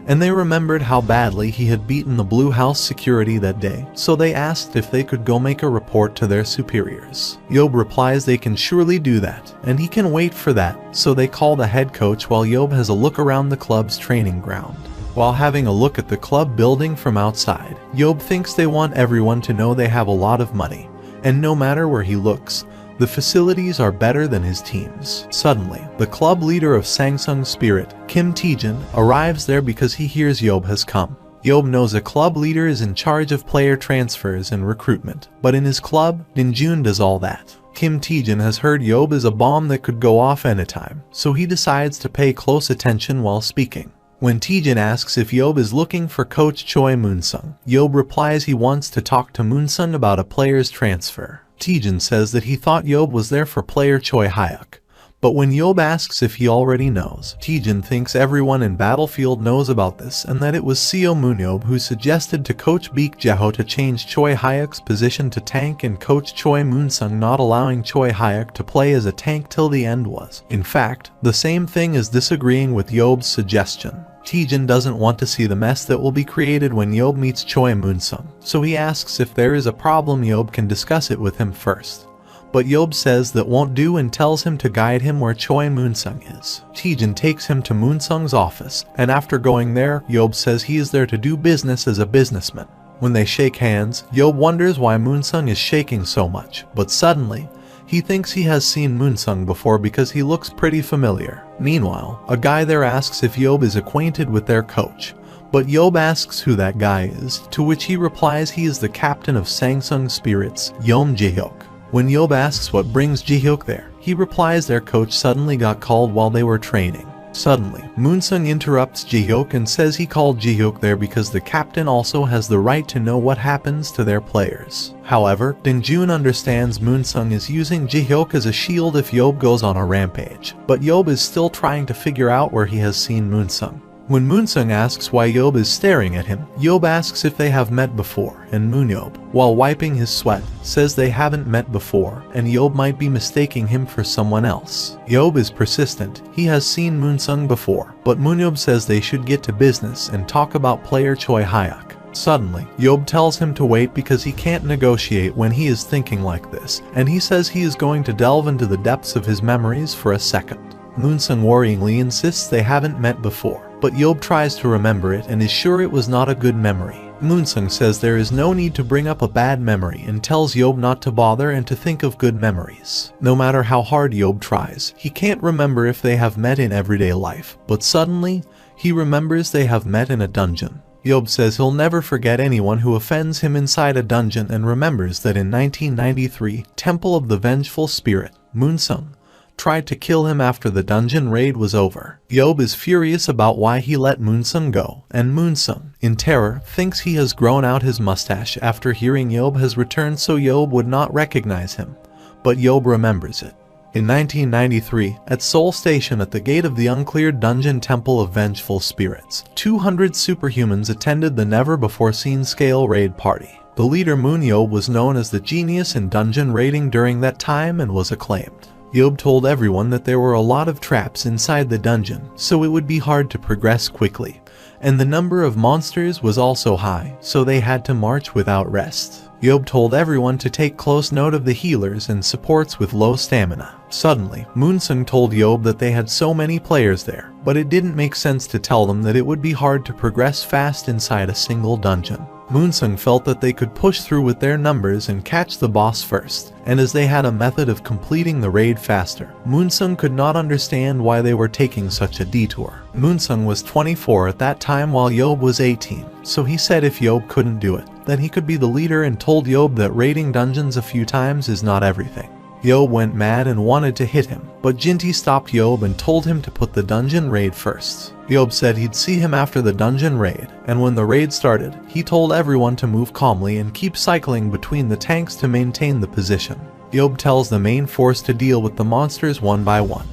and they remembered how badly he had beaten the Blue House security that day, so they asked if they could go make a report to their superiors. Yeob replies they can surely do that, and he can wait for that, so they call the head coach while Yeob has a look around the club's training ground. While having a look at the club building from outside, Yeob thinks they want everyone to know they have a lot of money, and no matter where he looks, the facilities are better than his team's. Suddenly, the club leader of Sangsung Spirit, Kim Taejin, arrives there because he hears Yeob has come. Yeob knows a club leader is in charge of player transfers and recruitment, but in his club, Ninjun does all that. Kim Taejin has heard Yeob is a bomb that could go off anytime, so he decides to pay close attention while speaking. When Taejin asks if Yeob is looking for coach Choi Moonsung, Yeob replies he wants to talk to Moonsung about a player's transfer. Taejin says that he thought Yeob was there for player Choi Hyuk. But when Yeob asks if he already knows, Taejin thinks everyone in Battlefield knows about this and that it was Seo MoonYeob who suggested to coach Baek Jeho to change Choi Hyuk's position to tank and coach Choi Moonsung not allowing Choi Hyuk to play as a tank till the end was, in fact, the same thing as disagreeing with Yeob's suggestion. Taejin doesn't want to see the mess that will be created when Yeob meets Choi Moonsung, so he asks if there is a problem Yeob can discuss it with him first. But Yeob says that won't do and tells him to guide him where Choi Moonsung is. Taejin takes him to Moonsung's office, and after going there, Yeob says he is there to do business as a businessman. When they shake hands, Yeob wonders why Moonsung is shaking so much, but suddenly, he thinks he has seen Moonsung before because he looks pretty familiar. Meanwhile, a guy there asks if Yeob is acquainted with their coach, but Yeob asks who that guy is, to which he replies he is the captain of Sangsung Spirits, Yeom Ji-hyuk. When Yeob asks what brings Ji-hyuk there, he replies their coach suddenly got called while they were training. Suddenly, Moonsung interrupts Ji-hyuk and says he called Ji-hyuk there because the captain also has the right to know what happens to their players. However, Dingjun understands Moonsung is using Ji-hyuk as a shield if Yeob goes on a rampage, but Yeob is still trying to figure out where he has seen Moonsung. When Moonsung asks why Yeob is staring at him, Yeob asks if they have met before, and MoonYeob, while wiping his sweat, says they haven't met before, and Yeob might be mistaking him for someone else. Yeob is persistent, he has seen Moonsung before, but MoonYeob says they should get to business and talk about player Choi Hyuk. Suddenly, Yeob tells him to wait because he can't negotiate when he is thinking like this, and he says he is going to delve into the depths of his memories for a second. Moonsung worryingly insists they haven't met before, but Yeob tries to remember it and is sure it was not a good memory. Moonsung says there is no need to bring up a bad memory and tells Yeob not to bother and to think of good memories. No matter how hard Yeob tries, he can't remember if they have met in everyday life, but suddenly, he remembers they have met in a dungeon. Yeob says he'll never forget anyone who offends him inside a dungeon and remembers that in 1993, Temple of the Vengeful Spirit, Moonsung, tried to kill him after the dungeon raid was over. Yeob is furious about why he let Moonsung go, and Moonsung, in terror, thinks he has grown out his mustache after hearing Yeob has returned so Yeob would not recognize him, but Yeob remembers it. In 1993, at Seoul Station at the gate of the uncleared dungeon Temple of Vengeful Spirits, 200 superhumans attended the never-before-seen scale raid party. The leader MoonYeob was known as the genius in dungeon raiding during that time and was acclaimed. Yeob told everyone that there were a lot of traps inside the dungeon, so it would be hard to progress quickly, and the number of monsters was also high, so they had to march without rest. Yeob told everyone to take close note of the healers and supports with low stamina. Suddenly, Moonsung told Yeob that they had so many players there, but it didn't make sense to tell them that it would be hard to progress fast inside a single dungeon. Moonsung felt that they could push through with their numbers and catch the boss first, and as they had a method of completing the raid faster, Moonsung could not understand why they were taking such a detour. Moonsung was 24 at that time while Yeob was 18, so he said if Yeob couldn't do it, then he could be the leader and told Yeob that raiding dungeons a few times is not everything. Yeob went mad and wanted to hit him, but Jinti stopped Yeob and told him to put the dungeon raid first. Yeob said he'd see him after the dungeon raid, and when the raid started, he told everyone to move calmly and keep cycling between the tanks to maintain the position. Yeob tells the main force to deal with the monsters one by one.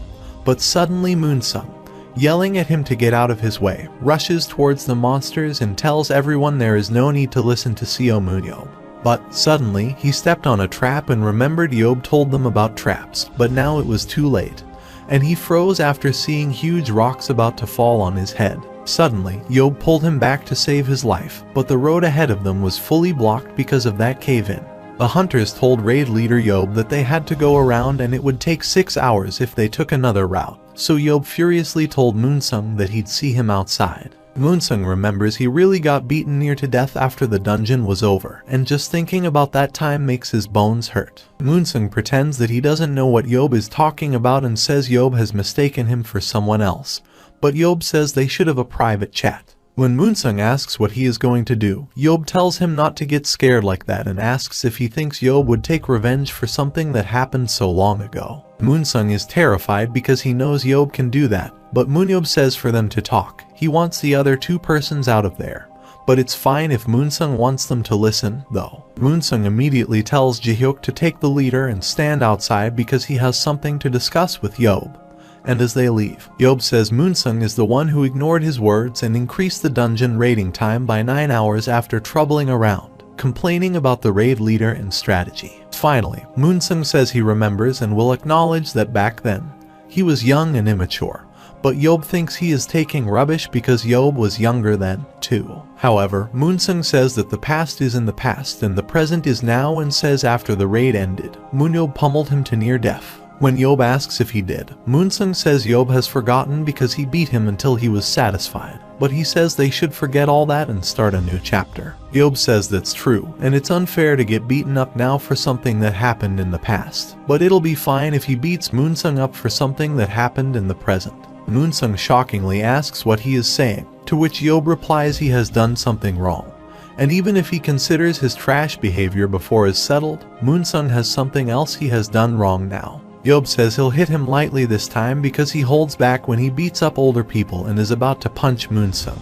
But suddenly Moonsung, yelling at him to get out of his way, rushes towards the monsters and tells everyone there is no need to listen to Seo MoonYeob. But suddenly, he stepped on a trap and remembered Yeob told them about traps, but now it was too late, and he froze after seeing huge rocks about to fall on his head. Suddenly, Yeob pulled him back to save his life, but the road ahead of them was fully blocked because of that cave-in. The hunters told raid leader Yeob that they had to go around and it would take 6 hours if they took another route, so Yeob furiously told Moonsung that he'd see him outside. Moonsung remembers he really got beaten near to death after the dungeon was over, and just thinking about that time makes his bones hurt. Moonsung pretends that he doesn't know what Yeob is talking about and says Yeob has mistaken him for someone else, but Yeob says they should have a private chat. When Moonsung asks what he is going to do, Yeob tells him not to get scared like that and asks if he thinks Yeob would take revenge for something that happened so long ago. Moonsung is terrified because he knows Yeob can do that, but MoonYeob says for them to talk. He wants the other two persons out of there. But it's fine if Moonsung wants them to listen, though. Moonsung immediately tells Jihyuk to take the leader and stand outside because he has something to discuss with Yeob. And as they leave, Yeob says Moonsung is the one who ignored his words and increased the dungeon raiding time by 9 hours after troubling around, complaining about the raid leader and strategy. Finally, Moonsung says he remembers and will acknowledge that back then, he was young and immature. But Yeob thinks he is taking rubbish because Yeob was younger then, too. However, Moonsung says that the past is in the past and the present is now and says after the raid ended, MoonYeob pummeled him to near death. When Yeob asks if he did, Moonsung says Yeob has forgotten because he beat him until he was satisfied. But he says they should forget all that and start a new chapter. Yeob says that's true, and it's unfair to get beaten up now for something that happened in the past. But it'll be fine if he beats Moonsung up for something that happened in the present. Moonsung shockingly asks what he is saying, to which Yeob replies he has done something wrong. And even if he considers his trash behavior before is settled, Moonsung has something else he has done wrong now. Yeob says he'll hit him lightly this time because he holds back when he beats up older people and is about to punch Moonsung.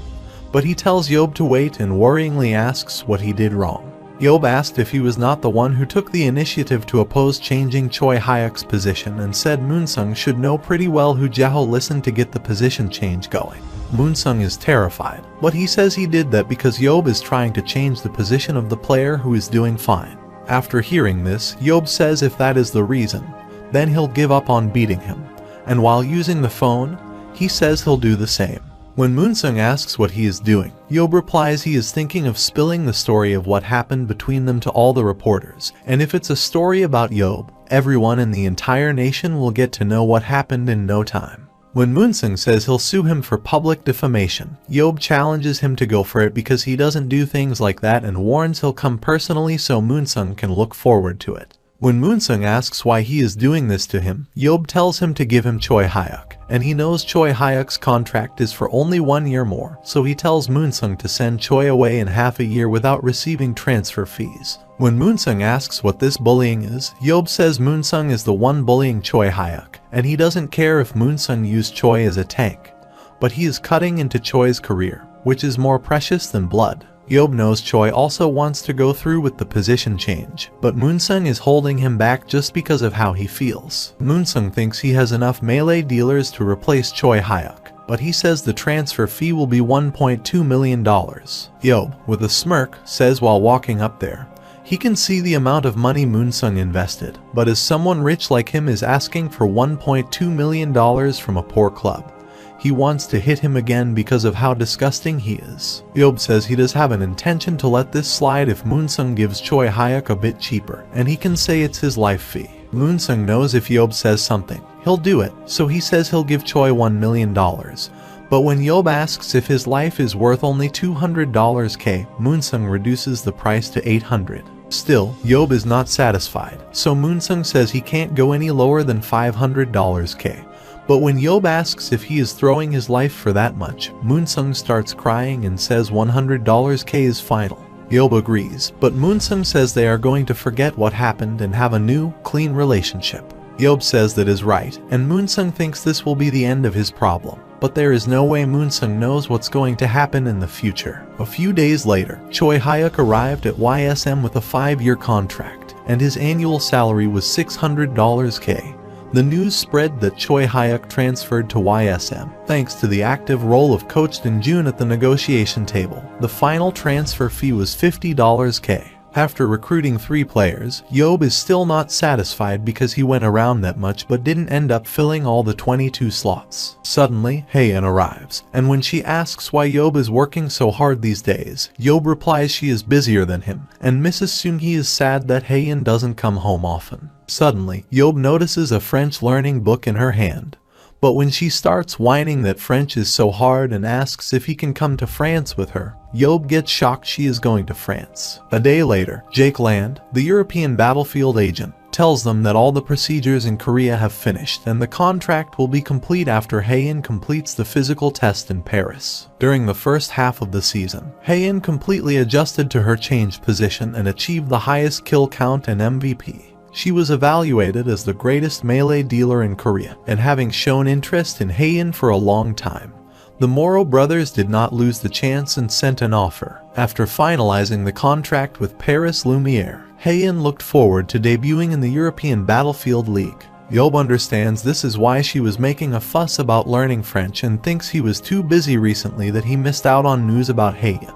But he tells Yeob to wait and worryingly asks what he did wrong. Yeob asked if he was not the one who took the initiative to oppose changing Choi Hyuk's position and said Moonsung should know pretty well who Jaho listened to get the position change going. Moonsung is terrified, but he says he did that because Yeob is trying to change the position of the player who is doing fine. After hearing this, Yeob says if that is the reason, then he'll give up on beating him, and while using the phone, he says he'll do the same. When Moonsung asks what he is doing, Yeob replies he is thinking of spilling the story of what happened between them to all the reporters, and if it's a story about Yeob, everyone in the entire nation will get to know what happened in no time. When Moonsung says he'll sue him for public defamation, Yeob challenges him to go for it because he doesn't do things like that and warns he'll come personally so Moonsung can look forward to it. When Moonsung asks why he is doing this to him, Yeob tells him to give him Choi Hyuk, and he knows Choi Hyuk's contract is for only 1 year more, so he tells Moonsung to send Choi away in half a year without receiving transfer fees. When Moonsung asks what this bullying is, Yeob says Moonsung is the one bullying Choi Hyuk, and he doesn't care if Moonsung used Choi as a tank. But he is cutting into Choi's career, which is more precious than blood. Yeob knows Choi also wants to go through with the position change, but Moonsung is holding him back just because of how he feels. Moonsung thinks he has enough melee dealers to replace Choi Hyuk, but he says the transfer fee will be $1.2 million. Yeob, with a smirk, says while walking up there, he can see the amount of money Moonsung invested, but as someone rich like him is asking for $1.2 million from a poor club, he wants to hit him again because of how disgusting he is. Yeob says he does have an intention to let this slide if Moonsung gives Choi Hyuk a bit cheaper, and he can say it's his life fee. Moonsung knows if Yeob says something, he'll do it, so he says he'll give Choi $1 million. But when Yeob asks if his life is worth only $200,000, Moonsung reduces the price to $800. Still, Yeob is not satisfied, so Moonsung says he can't go any lower than $500,000. But when Yeob asks if he is throwing his life for that much, Moonsung starts crying and says $100,000 is final. Yeob agrees, but Moonsung says they are going to forget what happened and have a new, clean relationship. Yeob says that is right, and Moonsung thinks this will be the end of his problem. But there is no way Moonsung knows what's going to happen in the future. A few days later, Choi Hyuk arrived at YSM with a 5-year contract, and his annual salary was $600K. The news spread that Choi Hyuk transferred to YSM, thanks to the active role of Coach in June at the negotiation table. The final transfer fee was $50K. After recruiting 3 players, Yeob is still not satisfied because he went around that much but didn't end up filling all the 22 slots. Suddenly, Haein arrives, and when she asks why Yeob is working so hard these days, Yeob replies she is busier than him, and Mrs. Seung-hee is sad that Haein doesn't come home often. Suddenly, Yeob notices a French learning book in her hand. But when she starts whining that French is so hard and asks if he can come to France with her, Yeob gets shocked she is going to France. A day later, Jake Land, the European battlefield agent, tells them that all the procedures in Korea have finished and the contract will be complete after Haein completes the physical test in Paris. During the first half of the season, Haein completely adjusted to her changed position and achieved the highest kill count and MVP. She was evaluated as the greatest melee dealer in Korea, and having shown interest in Haein for a long time. The Moro brothers did not lose the chance and sent an offer. After finalizing the contract with Paris Lumiere, Haein looked forward to debuting in the European Battlefield League. Yeob understands this is why she was making a fuss about learning French and thinks he was too busy recently that he missed out on news about Haein.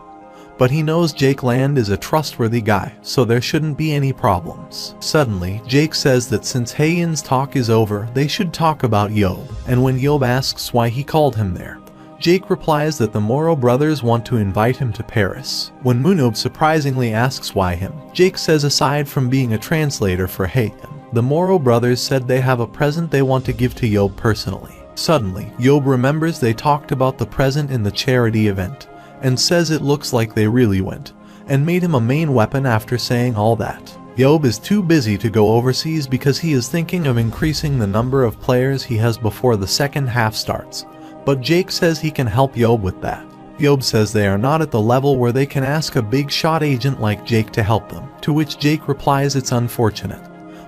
But he knows Jake Land is a trustworthy guy, so there shouldn't be any problems. Suddenly, Jake says that since Haein's talk is over, they should talk about Yeob, and when Yeob asks why he called him there, Jake replies that the Moro brothers want to invite him to Paris. When MoonYeob surprisingly asks why him, Jake says aside from being a translator for Haein, the Moro brothers said they have a present they want to give to Yeob personally. Suddenly, Yeob remembers they talked about the present in the charity event, and says it looks like they really went, and made him a main weapon after saying all that. Yeob is too busy to go overseas because he is thinking of increasing the number of players he has before the second half starts, but Jake says he can help Yeob with that. Yeob says they are not at the level where they can ask a big shot agent like Jake to help them, to which Jake replies it's unfortunate.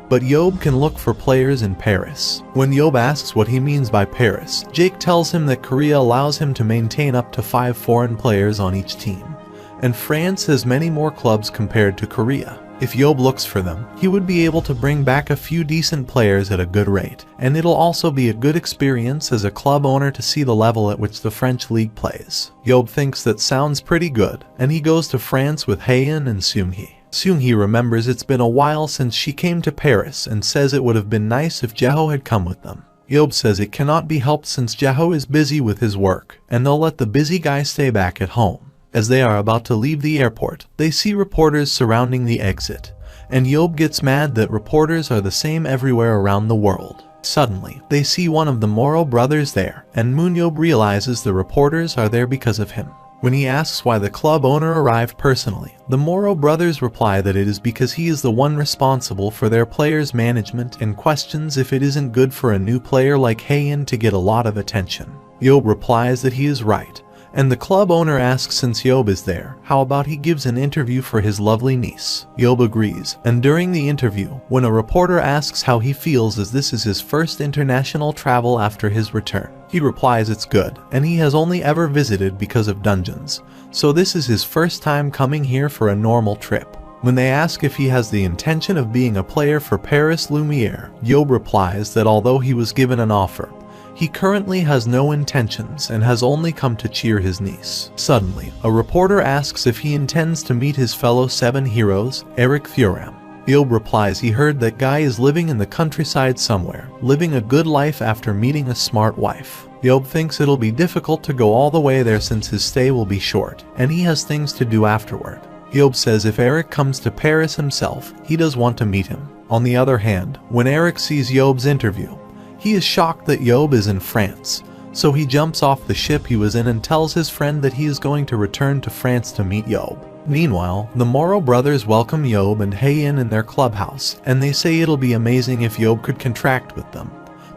But Yeob can look for players in Paris. When Yeob asks what he means by Paris, Jake tells him that Korea allows him to maintain up to 5 foreign players on each team, and France has many more clubs compared to Korea. If Yeob looks for them, he would be able to bring back a few decent players at a good rate, and it'll also be a good experience as a club owner to see the level at which the French league plays. Yeob thinks that sounds pretty good, and he goes to France with Haein and Seung-hee. Seung-hee remembers it's been a while since she came to Paris and says it would have been nice if Jaeho had come with them. Yeob says it cannot be helped since Jaeho is busy with his work, and they'll let the busy guy stay back at home. As they are about to leave the airport, they see reporters surrounding the exit, and Yeob gets mad that reporters are the same everywhere around the world. Suddenly, they see one of the Moro brothers there, and MoonYeob realizes the reporters are there because of him. When he asks why the club owner arrived personally, the Moro brothers reply that it is because he is the one responsible for their players' management and questions if it isn't good for a new player like Haein to get a lot of attention. Yeob replies that he is right, and the club owner asks since Yeob is there, how about he gives an interview for his lovely niece. Yeob agrees, and during the interview, when a reporter asks how he feels as this is his first international travel after his return, he replies it's good, and he has only ever visited because of dungeons, so this is his first time coming here for a normal trip. When they ask if he has the intention of being a player for Paris Lumiere, Yeob replies that although he was given an offer, he currently has no intentions and has only come to cheer his niece. Suddenly, a reporter asks if he intends to meet his fellow 7 heroes, Eric Thuram. Yeob replies he heard that guy is living in the countryside somewhere, living a good life after meeting a smart wife. Yeob thinks it'll be difficult to go all the way there since his stay will be short, and he has things to do afterward. Yeob says if Eric comes to Paris himself, he does want to meet him. On the other hand, when Eric sees Yeob's interview, he is shocked that Yeob is in France, so he jumps off the ship he was in and tells his friend that he is going to return to France to meet Yeob. Meanwhile, the Moro brothers welcome Yeob and Haein in their clubhouse, and they say it'll be amazing if Yeob could contract with them.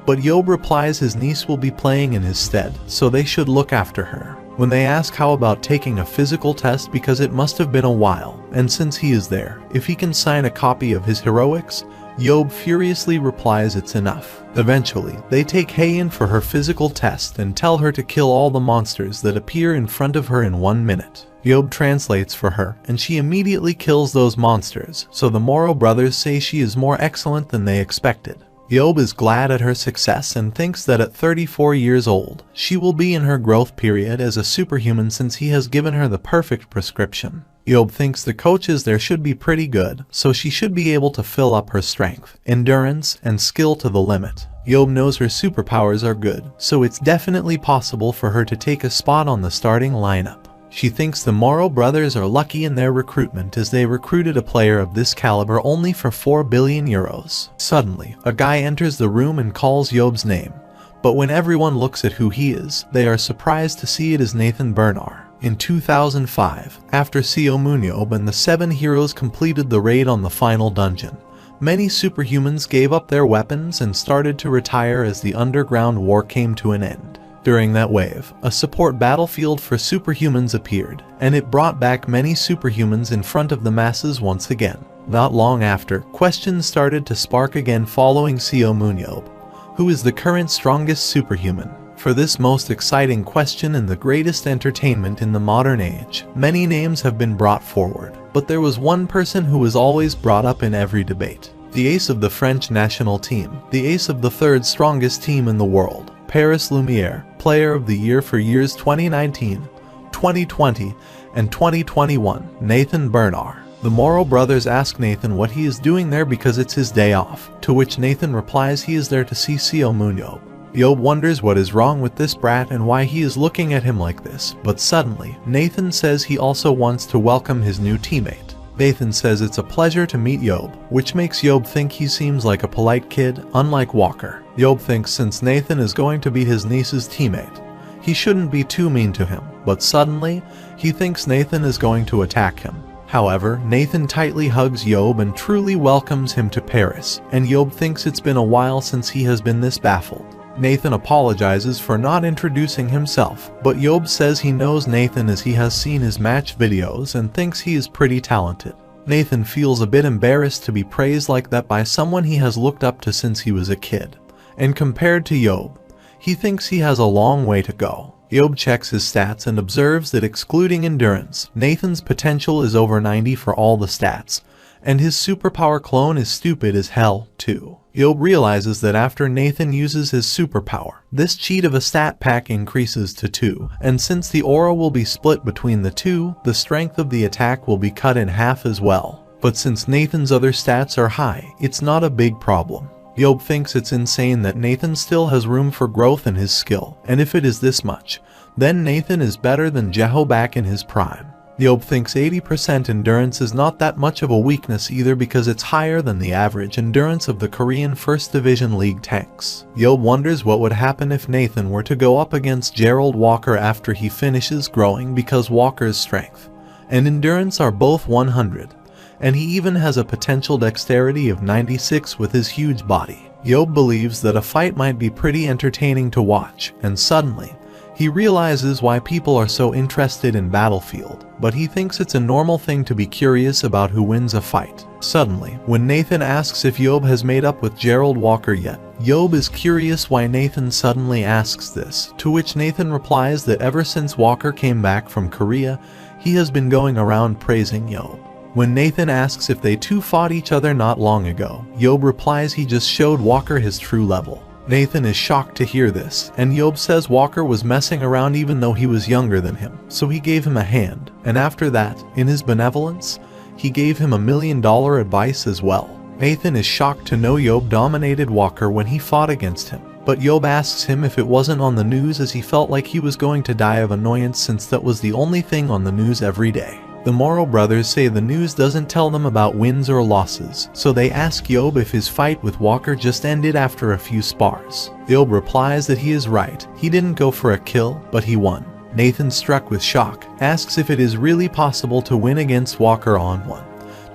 But Yeob replies his niece will be playing in his stead, so they should look after her. When they ask how about taking a physical test because it must have been a while, and since he is there, if he can sign a copy of his heroics, Yeob furiously replies it's enough. Eventually, they take Hae in for her physical test and tell her to kill all the monsters that appear in front of her in 1 minute. Yeob translates for her, and she immediately kills those monsters, so the Moro brothers say she is more excellent than they expected. Yeob is glad at her success and thinks that at 34 years old, she will be in her growth period as a superhuman since he has given her the perfect prescription. Yeob thinks the coaches there should be pretty good, so she should be able to fill up her strength, endurance, and skill to the limit. Yeob knows her superpowers are good, so it's definitely possible for her to take a spot on the starting lineup. She thinks the Moro brothers are lucky in their recruitment as they recruited a player of this caliber only for 4 billion euros. Suddenly, a guy enters the room and calls Yeob's name, but when everyone looks at who he is, they are surprised to see it is Nathan Bernard. In 2005, after Seo MoonYeob and the 7 heroes completed the raid on the final dungeon, many superhumans gave up their weapons and started to retire as the underground war came to an end. During that wave, a support battlefield for superhumans appeared, and it brought back many superhumans in front of the masses once again. Not long after, questions started to spark again following Seo MoonYeob, who is the current strongest superhuman. For this most exciting question and the greatest entertainment in the modern age, many names have been brought forward, but there was one person who was always brought up in every debate. The ace of the French national team, the ace of the third strongest team in the world, Paris Lumiere, Player of the Year for years 2019, 2020, and 2021, Nathan Bernard. The Moro brothers ask Nathan what he is doing there because it's his day off, to which Nathan replies he is there to see Seo MoonYeob. Yeob wonders what is wrong with this brat and why he is looking at him like this, but suddenly, Nathan says he also wants to welcome his new teammate. Nathan says it's a pleasure to meet Yeob, which makes Yeob think he seems like a polite kid, unlike Walker. Yeob thinks since Nathan is going to be his niece's teammate, he shouldn't be too mean to him, but suddenly, he thinks Nathan is going to attack him. However, Nathan tightly hugs Yeob and truly welcomes him to Paris, and Yeob thinks it's been a while since he has been this baffled. Nathan apologizes for not introducing himself, but Yeob says he knows Nathan as he has seen his match videos and thinks he is pretty talented. Nathan feels a bit embarrassed to be praised like that by someone he has looked up to since he was a kid. And compared to Yeob, he thinks he has a long way to go. Yeob checks his stats and observes that excluding endurance, Nathan's potential is over 90 for all the stats, and his superpower clone is stupid as hell, too. Yeob realizes that after Nathan uses his superpower, this cheat of a stat pack increases to 2, and since the aura will be split between the two, the strength of the attack will be cut in half as well. But since Nathan's other stats are high, it's not a big problem. Yeob thinks it's insane that Nathan still has room for growth in his skill, and if it is this much, then Nathan is better than Jeho back in his prime. Yeob thinks 80% endurance is not that much of a weakness either because it's higher than the average endurance of the Korean First Division League tanks. Yeob wonders what would happen if Nathan were to go up against Gerald Walker after he finishes growing because Walker's strength and endurance are both 100, and he even has a potential dexterity of 96 with his huge body. Yeob believes that a fight might be pretty entertaining to watch, and suddenly, he realizes why people are so interested in Battlefield, but he thinks it's a normal thing to be curious about who wins a fight. Suddenly, when Nathan asks if Yeob has made up with Gerald Walker yet, Yeob is curious why Nathan suddenly asks this, to which Nathan replies that ever since Walker came back from Korea, he has been going around praising Yeob. When Nathan asks if they two fought each other not long ago, Yeob replies he just showed Walker his true level. Nathan is shocked to hear this, and Yeob says Walker was messing around even though he was younger than him, so he gave him a hand, and after that, in his benevolence, he gave him $1 million advice as well. Nathan is shocked to know Yeob dominated Walker when he fought against him, but Yeob asks him if it wasn't on the news as he felt like he was going to die of annoyance since that was the only thing on the news every day. The Moro brothers say the news doesn't tell them about wins or losses, so they ask Yeob if his fight with Walker just ended after a few spars. Yeob replies that he is right, he didn't go for a kill, but he won. Nathan, struck with shock, asks if it is really possible to win against Walker on one,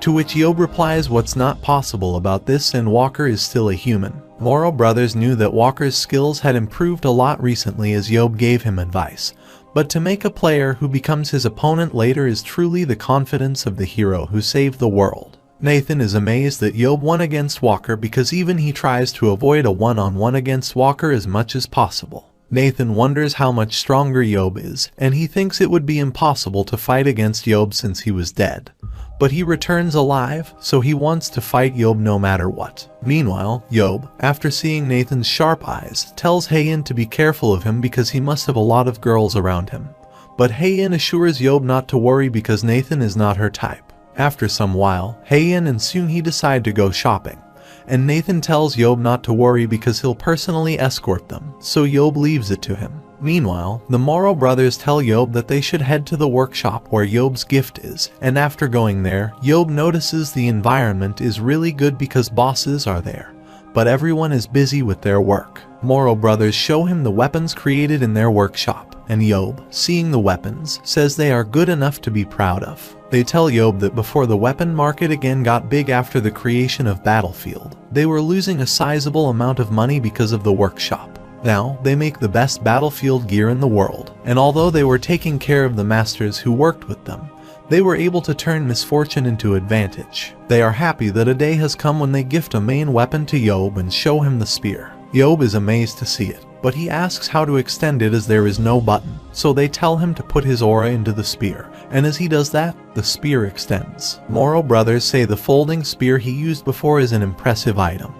to which Yeob replies what's not possible about this and Walker is still a human. Moro brothers knew that Walker's skills had improved a lot recently as Yeob gave him advice, But to make a player who becomes his opponent later is truly the confidence of the hero who saved the world. Nathan is amazed that Yeob won against Walker because even he tries to avoid a one-on-one against Walker as much as possible. Nathan wonders how much stronger Yeob is, and he thinks it would be impossible to fight against Yeob since he was dead. But he returns alive, so he wants to fight Yeob no matter what. Meanwhile, Yeob, after seeing Nathan's sharp eyes, tells Haein to be careful of him because he must have a lot of girls around him. But Haein assures Yeob not to worry because Nathan is not her type. After some while, Haein and Seung-hee decide to go shopping, and Nathan tells Yeob not to worry because he'll personally escort them, so Yeob leaves it to him. Meanwhile, the Moro brothers tell Yeob that they should head to the workshop where Yeob's gift is, and after going there, Yeob notices the environment is really good because bosses are there, but everyone is busy with their work. Moro brothers show him the weapons created in their workshop, and Yeob, seeing the weapons, says they are good enough to be proud of. They tell Yeob that before the weapon market again got big after the creation of Battlefield, they were losing a sizable amount of money because of the workshop. Now, they make the best Battlefield gear in the world, and although they were taking care of the masters who worked with them, they were able to turn misfortune into advantage. They are happy that a day has come when they gift a main weapon to Yeob and show him the spear. Yeob is amazed to see it, but he asks how to extend it as there is no button, so they tell him to put his aura into the spear, and as he does that, the spear extends. Moro brothers say the folding spear he used before is an impressive item,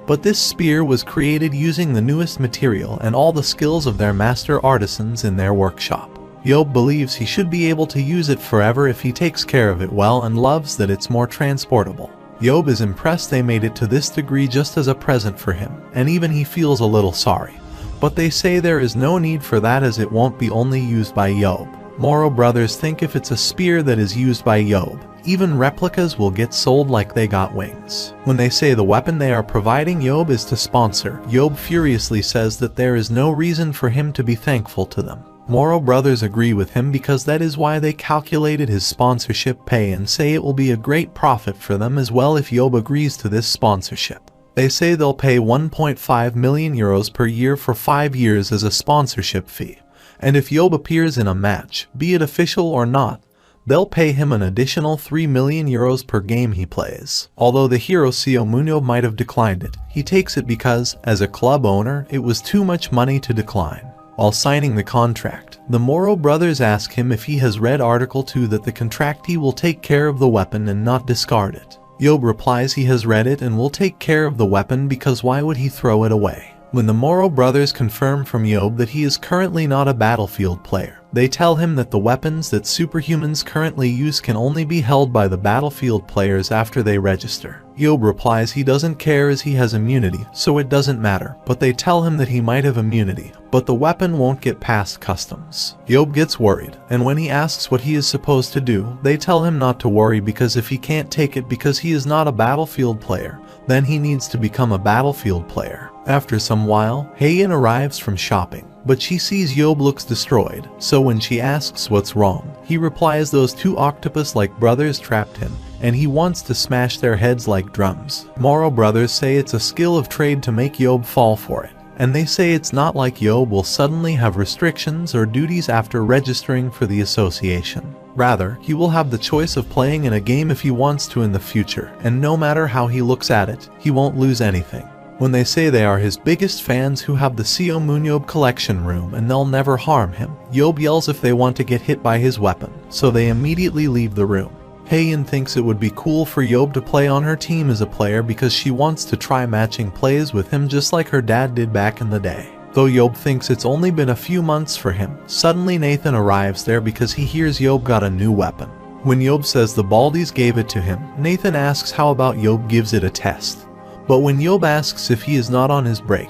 but this spear was created using the newest material and all the skills of their master artisans in their workshop. Yeob believes he should be able to use it forever if he takes care of it well and loves that it's more transportable. Yeob is impressed they made it to this degree just as a present for him, and even he feels a little sorry. But they say there is no need for that as it won't be only used by Yeob. Moro brothers think if it's a spear that is used by Yeob, even replicas will get sold like they got wings. When they say the weapon they are providing Yeob is to sponsor, Yeob furiously says that there is no reason for him to be thankful to them. Moro brothers agree with him because that is why they calculated his sponsorship pay and say it will be a great profit for them as well if Yeob agrees to this sponsorship. They say they'll pay 1.5 million euros per year for 5 years as a sponsorship fee, and if Yeob appears in a match, be it official or not, they'll pay him an additional 3 million euros per game he plays. Although the hero Seo MoonYeob might have declined it, he takes it because, as a club owner, it was too much money to decline. While signing the contract, the Moro brothers ask him if he has read Article 2 that the contractee will take care of the weapon and not discard it. Yeob replies he has read it and will take care of the weapon because why would he throw it away? When the Moro brothers confirm from Yeob that he is currently not a Battlefield player, they tell him that the weapons that superhumans currently use can only be held by the Battlefield players after they register. Yeob replies he doesn't care as he has immunity, so it doesn't matter, but they tell him that he might have immunity, but the weapon won't get past customs. Yeob gets worried, and when he asks what he is supposed to do, they tell him not to worry because if he can't take it because he is not a Battlefield player, then he needs to become a Battlefield player. After some while, Haein arrives from shopping, but she sees Yeob looks destroyed, so when she asks what's wrong, he replies those two octopus-like brothers trapped him, and he wants to smash their heads like drums. Moro brothers say it's a skill of trade to make Yeob fall for it, and they say it's not like Yeob will suddenly have restrictions or duties after registering for the association. Rather, he will have the choice of playing in a game if he wants to in the future, and no matter how he looks at it, he won't lose anything. When they say they are his biggest fans who have the Seo MoonYeob collection room and they'll never harm him, Yeob yells if they want to get hit by his weapon, so they immediately leave the room. Haein thinks it would be cool for Yeob to play on her team as a player because she wants to try matching plays with him just like her dad did back in the day. Though Yeob thinks it's only been a few months for him, suddenly Nathan arrives there because he hears Yeob got a new weapon. When Yeob says the Baldies gave it to him, Nathan asks how about Yeob gives it a test. But when Yeob asks if he is not on his break,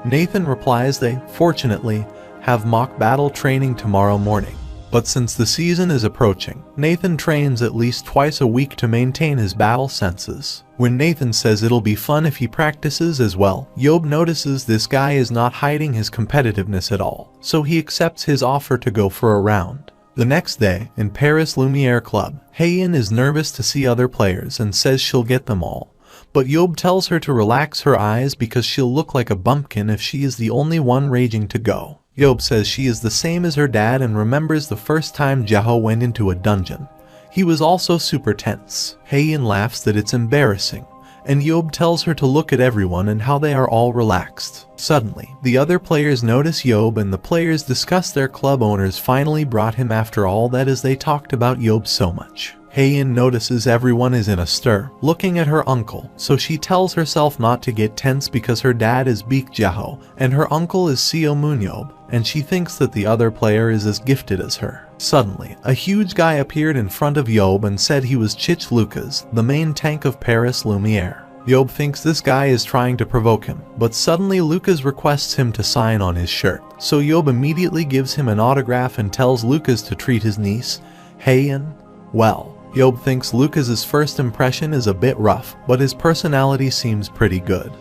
Nathan replies they, fortunately, have mock battle training tomorrow morning. But since the season is approaching, Nathan trains at least twice a week to maintain his battle senses. When Nathan says it'll be fun if he practices as well, Yeob notices this guy is not hiding his competitiveness at all, so he accepts his offer to go for a round. The next day, in Paris Lumiere Club, Haein is nervous to see other players and says she'll get them all. But Yeob tells her to relax her eyes because she'll look like a bumpkin if she is the only one raging to go. Yeob says she is the same as her dad and remembers the first time Jaho went into a dungeon. He was also super tense. Haein laughs that it's embarrassing, and Yeob tells her to look at everyone and how they are all relaxed. Suddenly, the other players notice Yeob and the players discuss their club owners finally brought him after all that as they talked about Yeob so much. Haein notices everyone is in a stir, looking at her uncle, so she tells herself not to get tense because her dad is Baek Jaho and her uncle is Seo MoonYeob, and she thinks that the other player is as gifted as her. Suddenly, a huge guy appeared in front of Yeob and said he was Chich Lucas, the main tank of Paris Lumiere. Yeob thinks this guy is trying to provoke him, but suddenly Lucas requests him to sign on his shirt, so Yeob immediately gives him an autograph and tells Lucas to treat his niece, Haein, well. Yeob thinks Lucas's first impression is a bit rough, but his personality seems pretty good,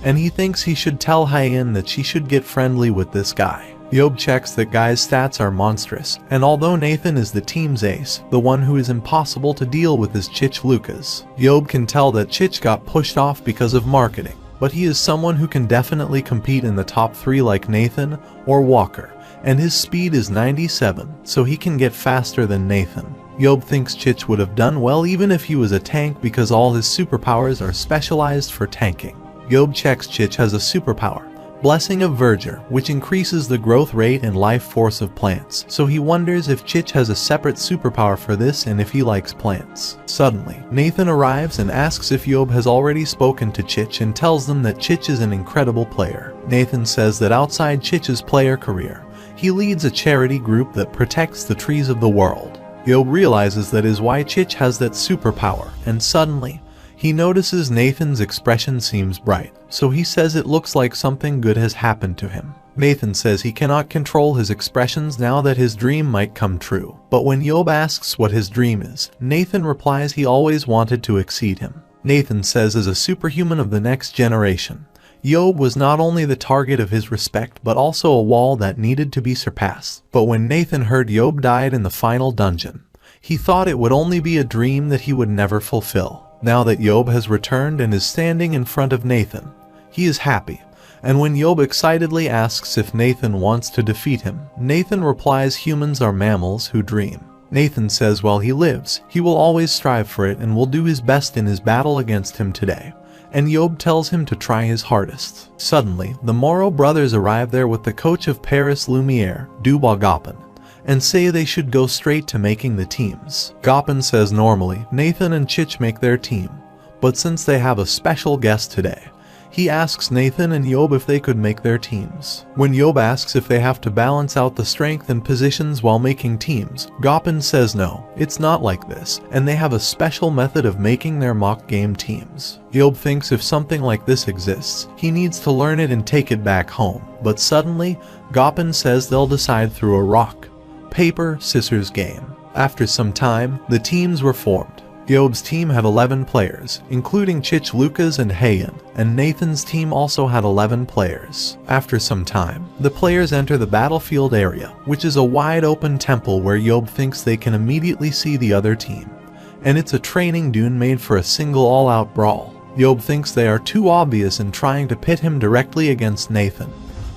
and he thinks he should tell Haein that she should get friendly with this guy. Yeob checks that guy's stats are monstrous, and although Nathan is the team's ace, the one who is impossible to deal with is Chich Lucas. Yeob can tell that Chich got pushed off because of marketing, but he is someone who can definitely compete in the top 3 like Nathan or Walker, and his speed is 97, so he can get faster than Nathan. Yeob thinks Chich would have done well even if he was a tank because all his superpowers are specialized for tanking. Yeob checks Chich has a superpower, Blessing of Verdure, which increases the growth rate and life force of plants, so he wonders if Chich has a separate superpower for this and if he likes plants. Suddenly, Nathan arrives and asks if Yeob has already spoken to Chich and tells them that Chich is an incredible player. Nathan says that outside Chich's player career, he leads a charity group that protects the trees of the world. Yeob realizes that is why Chich has that superpower, and suddenly, he notices Nathan's expression seems bright, so he says it looks like something good has happened to him. Nathan says he cannot control his expressions now that his dream might come true, but when Yeob asks what his dream is, Nathan replies he always wanted to exceed him. Nathan says as a superhuman of the next generation, Yeob was not only the target of his respect but also a wall that needed to be surpassed. But when Nathan heard Yeob died in the final dungeon, he thought it would only be a dream that he would never fulfill. Now that Yeob has returned and is standing in front of Nathan, he is happy, and when Yeob excitedly asks if Nathan wants to defeat him, Nathan replies humans are mammals who dream. Nathan says while he lives, he will always strive for it and will do his best in his battle against him today. And Yeob tells him to try his hardest. Suddenly, the Moreau brothers arrive there with the coach of Paris Lumiere, Dubois Gopin, and say they should go straight to making the teams. Gopin says normally, Nathan and Chich make their team, but since they have a special guest today, he asks Nathan and Yeob if they could make their teams. When Yeob asks if they have to balance out the strength and positions while making teams, Gopin says no, it's not like this, and they have a special method of making their mock game teams. Yeob thinks if something like this exists, he needs to learn it and take it back home, but suddenly, Gopin says they'll decide through a rock, paper, scissors game. After some time, the teams were formed. Yeob's team had 11 players, including Chich Lucas and Haein, and Nathan's team also had 11 players. After some time, the players enter the battlefield area, which is a wide open temple where Yeob thinks they can immediately see the other team, and it's a training dune made for a single all-out brawl. Yeob thinks they are too obvious in trying to pit him directly against Nathan,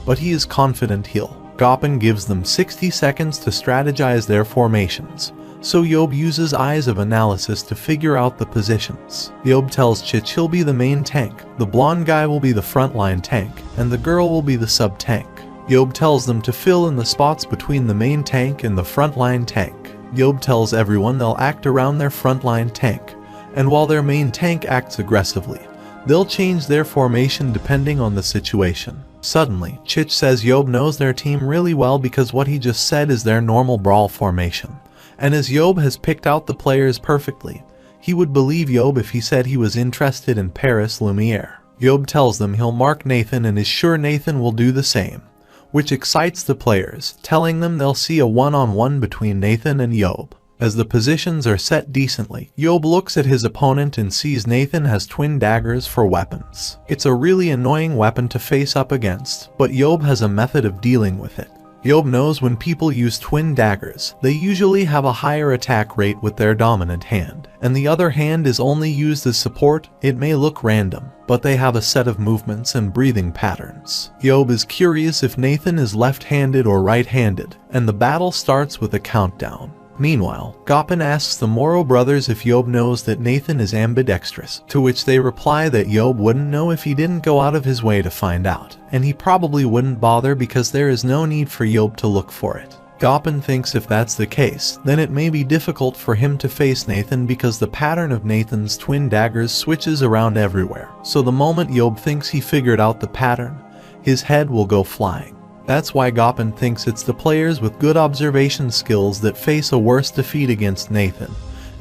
but he is confident he'll. Gopin gives them 60 seconds to strategize their formations, so Yeob uses Eyes of Analysis to figure out the positions. Yeob tells Chich he'll be the main tank, the blonde guy will be the frontline tank, and the girl will be the sub-tank. Yeob tells them to fill in the spots between the main tank and the frontline tank. Yeob tells everyone they'll act around their frontline tank, and while their main tank acts aggressively, they'll change their formation depending on the situation. Suddenly, Chich says Yeob knows their team really well because what he just said is their normal brawl formation. And as Yeob has picked out the players perfectly, he would believe Yeob if he said he was interested in Paris Lumiere. Yeob tells them he'll mark Nathan and is sure Nathan will do the same, which excites the players, telling them they'll see a one-on-one between Nathan and Yeob. As the positions are set decently, Yeob looks at his opponent and sees Nathan has twin daggers for weapons. It's a really annoying weapon to face up against, but Yeob has a method of dealing with it. Yeob knows when people use twin daggers, they usually have a higher attack rate with their dominant hand, and the other hand is only used as support. It may look random, but they have a set of movements and breathing patterns. Yeob is curious if Nathan is left-handed or right-handed, and the battle starts with a countdown. Meanwhile, Gopin asks the Moro brothers if Yeob knows that Nathan is ambidextrous, to which they reply that Yeob wouldn't know if he didn't go out of his way to find out, and he probably wouldn't bother because there is no need for Yeob to look for it. Gopin thinks if that's the case, then it may be difficult for him to face Nathan because the pattern of Nathan's twin daggers switches around everywhere, so the moment Yeob thinks he figured out the pattern, his head will go flying. That's why Gopin thinks it's the players with good observation skills that face a worse defeat against Nathan.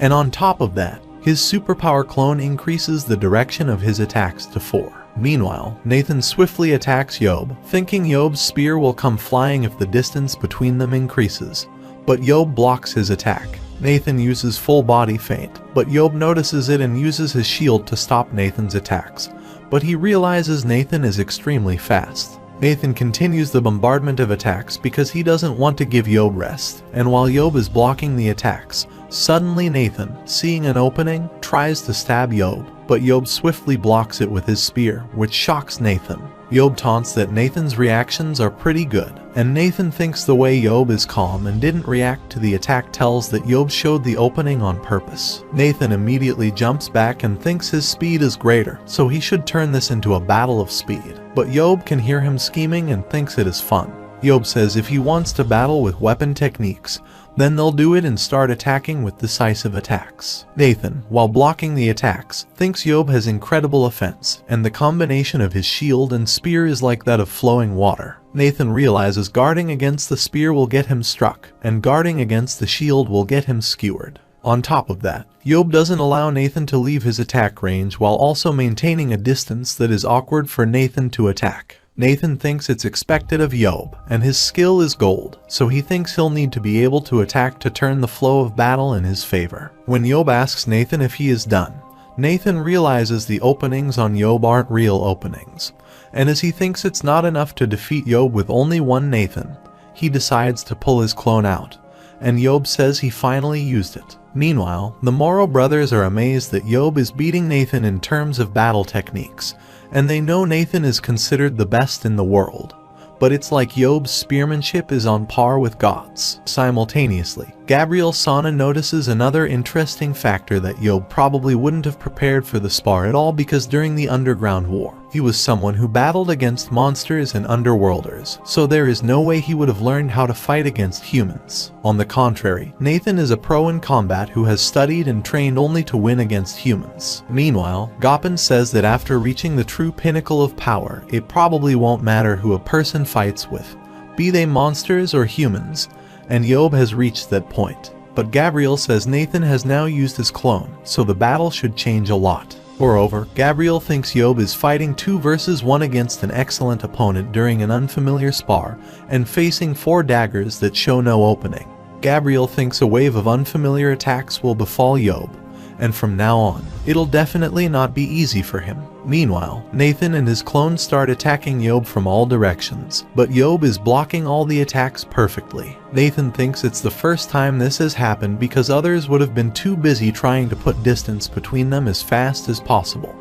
And on top of that, his superpower clone increases the direction of his attacks to 4. Meanwhile, Nathan swiftly attacks Yeob, thinking Yeob's spear will come flying if the distance between them increases. But Yeob blocks his attack. Nathan uses full body feint, but Yeob notices it and uses his shield to stop Nathan's attacks. But he realizes Nathan is extremely fast. Nathan continues the bombardment of attacks because he doesn't want to give Yeob rest, and while Yeob is blocking the attacks, suddenly Nathan, seeing an opening, tries to stab Yeob, but Yeob swiftly blocks it with his spear, which shocks Nathan. Yeob taunts that Nathan's reactions are pretty good, and Nathan thinks the way Yeob is calm and didn't react to the attack tells that Yeob showed the opening on purpose. Nathan immediately jumps back and thinks his speed is greater, so he should turn this into a battle of speed. But Yeob can hear him scheming and thinks it is fun. Yeob says if he wants to battle with weapon techniques, then they'll do it and start attacking with decisive attacks. Nathan, while blocking the attacks, thinks Yeob has incredible offense, and the combination of his shield and spear is like that of flowing water. Nathan realizes guarding against the spear will get him struck, and guarding against the shield will get him skewered. On top of that, Yeob doesn't allow Nathan to leave his attack range while also maintaining a distance that is awkward for Nathan to attack. Nathan thinks it's expected of Yeob, and his skill is gold, so he thinks he'll need to be able to attack to turn the flow of battle in his favor. When Yeob asks Nathan if he is done, Nathan realizes the openings on Yeob aren't real openings, and as he thinks it's not enough to defeat Yeob with only one Nathan, he decides to pull his clone out, and Yeob says he finally used it. Meanwhile, the Moro brothers are amazed that Yeob is beating Nathan in terms of battle techniques, and they know Nathan is considered the best in the world. But it's like Yeob's spearmanship is on par with God's. Simultaneously, Gabriel Sana notices another interesting factor that Yeob probably wouldn't have prepared for the spar at all because during the Underground War, he was someone who battled against monsters and underworlders, so there is no way he would have learned how to fight against humans. On the contrary, Nathan is a pro in combat who has studied and trained only to win against humans. Meanwhile, Gopin says that after reaching the true pinnacle of power, it probably won't matter who a person fights with, be they monsters or humans, and Yeob has reached that point. But Gabriel says Nathan has now used his clone, so the battle should change a lot. Moreover, Gabriel thinks Yeob is fighting 2 versus 1 against an excellent opponent during an unfamiliar spar, and facing 4 daggers that show no opening. Gabriel thinks a wave of unfamiliar attacks will befall Yeob, and from now on, it'll definitely not be easy for him. Meanwhile, Nathan and his clone start attacking Yeob from all directions, but Yeob is blocking all the attacks perfectly. Nathan thinks it's the first time this has happened because others would have been too busy trying to put distance between them as fast as possible.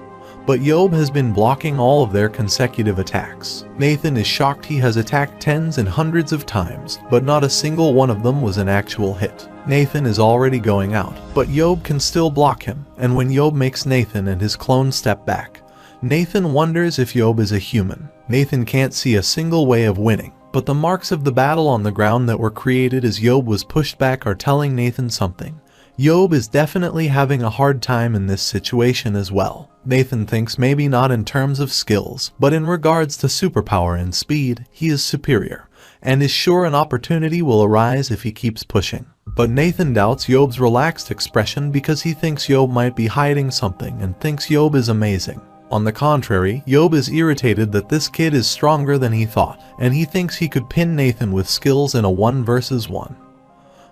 But Yeob has been blocking all of their consecutive attacks. Nathan is shocked he has attacked tens and hundreds of times, but not a single one of them was an actual hit. Nathan is already going out, but Yeob can still block him, and when Yeob makes Nathan and his clone step back, Nathan wonders if Yeob is a human. Nathan can't see a single way of winning, but the marks of the battle on the ground that were created as Yeob was pushed back are telling Nathan something. Yeob is definitely having a hard time in this situation as well. Nathan thinks maybe not in terms of skills, but in regards to superpower and speed, he is superior, and is sure an opportunity will arise if he keeps pushing. But Nathan doubts Yeob's relaxed expression because he thinks Yeob might be hiding something and thinks Yeob is amazing. On the contrary, Yeob is irritated that this kid is stronger than he thought, and he thinks he could pin Nathan with skills in a 1 versus 1.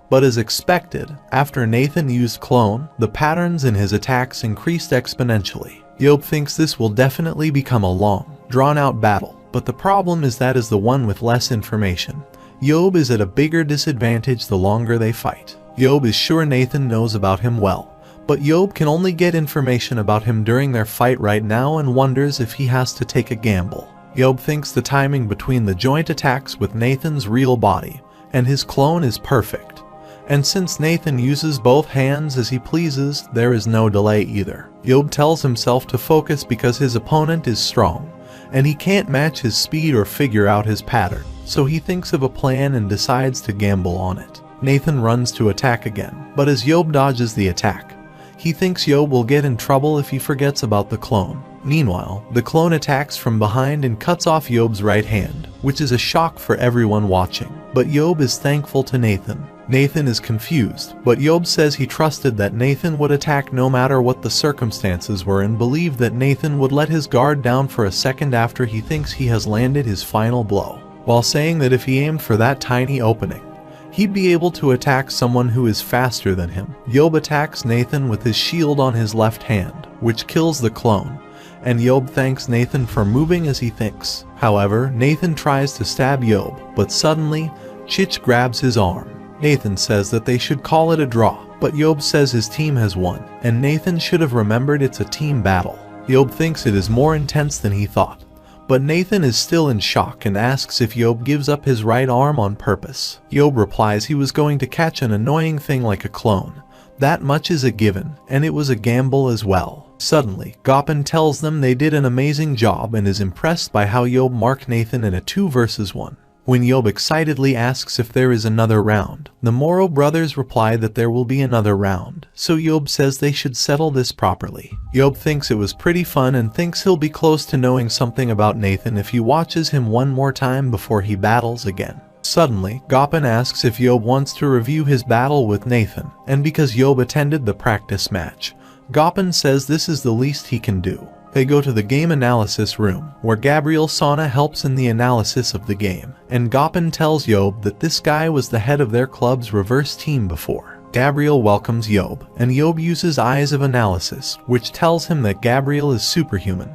But as expected, after Nathan used clone, the patterns in his attacks increased exponentially. Yeob thinks this will definitely become a long, drawn-out battle, but the problem is that as the one with less information, Yeob is at a bigger disadvantage the longer they fight. Yeob is sure Nathan knows about him well, but Yeob can only get information about him during their fight right now and wonders if he has to take a gamble. Yeob thinks the timing between the joint attacks with Nathan's real body and his clone is perfect. And since Nathan uses both hands as he pleases, there is no delay either. Yeob tells himself to focus because his opponent is strong, and he can't match his speed or figure out his pattern, so he thinks of a plan and decides to gamble on it. Nathan runs to attack again, but as Yeob dodges the attack, he thinks Yeob will get in trouble if he forgets about the clone. Meanwhile, the clone attacks from behind and cuts off Yeob's right hand, which is a shock for everyone watching, but Yeob is thankful to Nathan. Nathan is confused, but Yeob says he trusted that Nathan would attack no matter what the circumstances were and believed that Nathan would let his guard down for a second after he thinks he has landed his final blow, while saying that if he aimed for that tiny opening, he'd be able to attack someone who is faster than him. Yeob attacks Nathan with his shield on his left hand, which kills the clone, and Yeob thanks Nathan for moving as he thinks. However, Nathan tries to stab Yeob, but suddenly, Chich grabs his arm. Nathan says that they should call it a draw, but Yeob says his team has won, and Nathan should have remembered it's a team battle. Yeob thinks it is more intense than he thought, but Nathan is still in shock and asks if Yeob gives up his right arm on purpose. Yeob replies he was going to catch an annoying thing like a clone. That much is a given, and it was a gamble as well. Suddenly, Gopin tells them they did an amazing job and is impressed by how Yeob marked Nathan in a 2 versus 1. When Yeob excitedly asks if there is another round, the Moro brothers reply that there will be another round, so Yeob says they should settle this properly. Yeob thinks it was pretty fun and thinks he'll be close to knowing something about Nathan if he watches him one more time before he battles again. Suddenly, Gopin asks if Yeob wants to review his battle with Nathan, and because Yeob attended the practice match, Gopin says this is the least he can do. They go to the game analysis room, where Gabriel Sana helps in the analysis of the game, and Gopin tells Yeob that this guy was the head of their club's reverse team before. Gabriel welcomes Yeob, and Yeob uses Eyes of Analysis, which tells him that Gabriel is superhuman,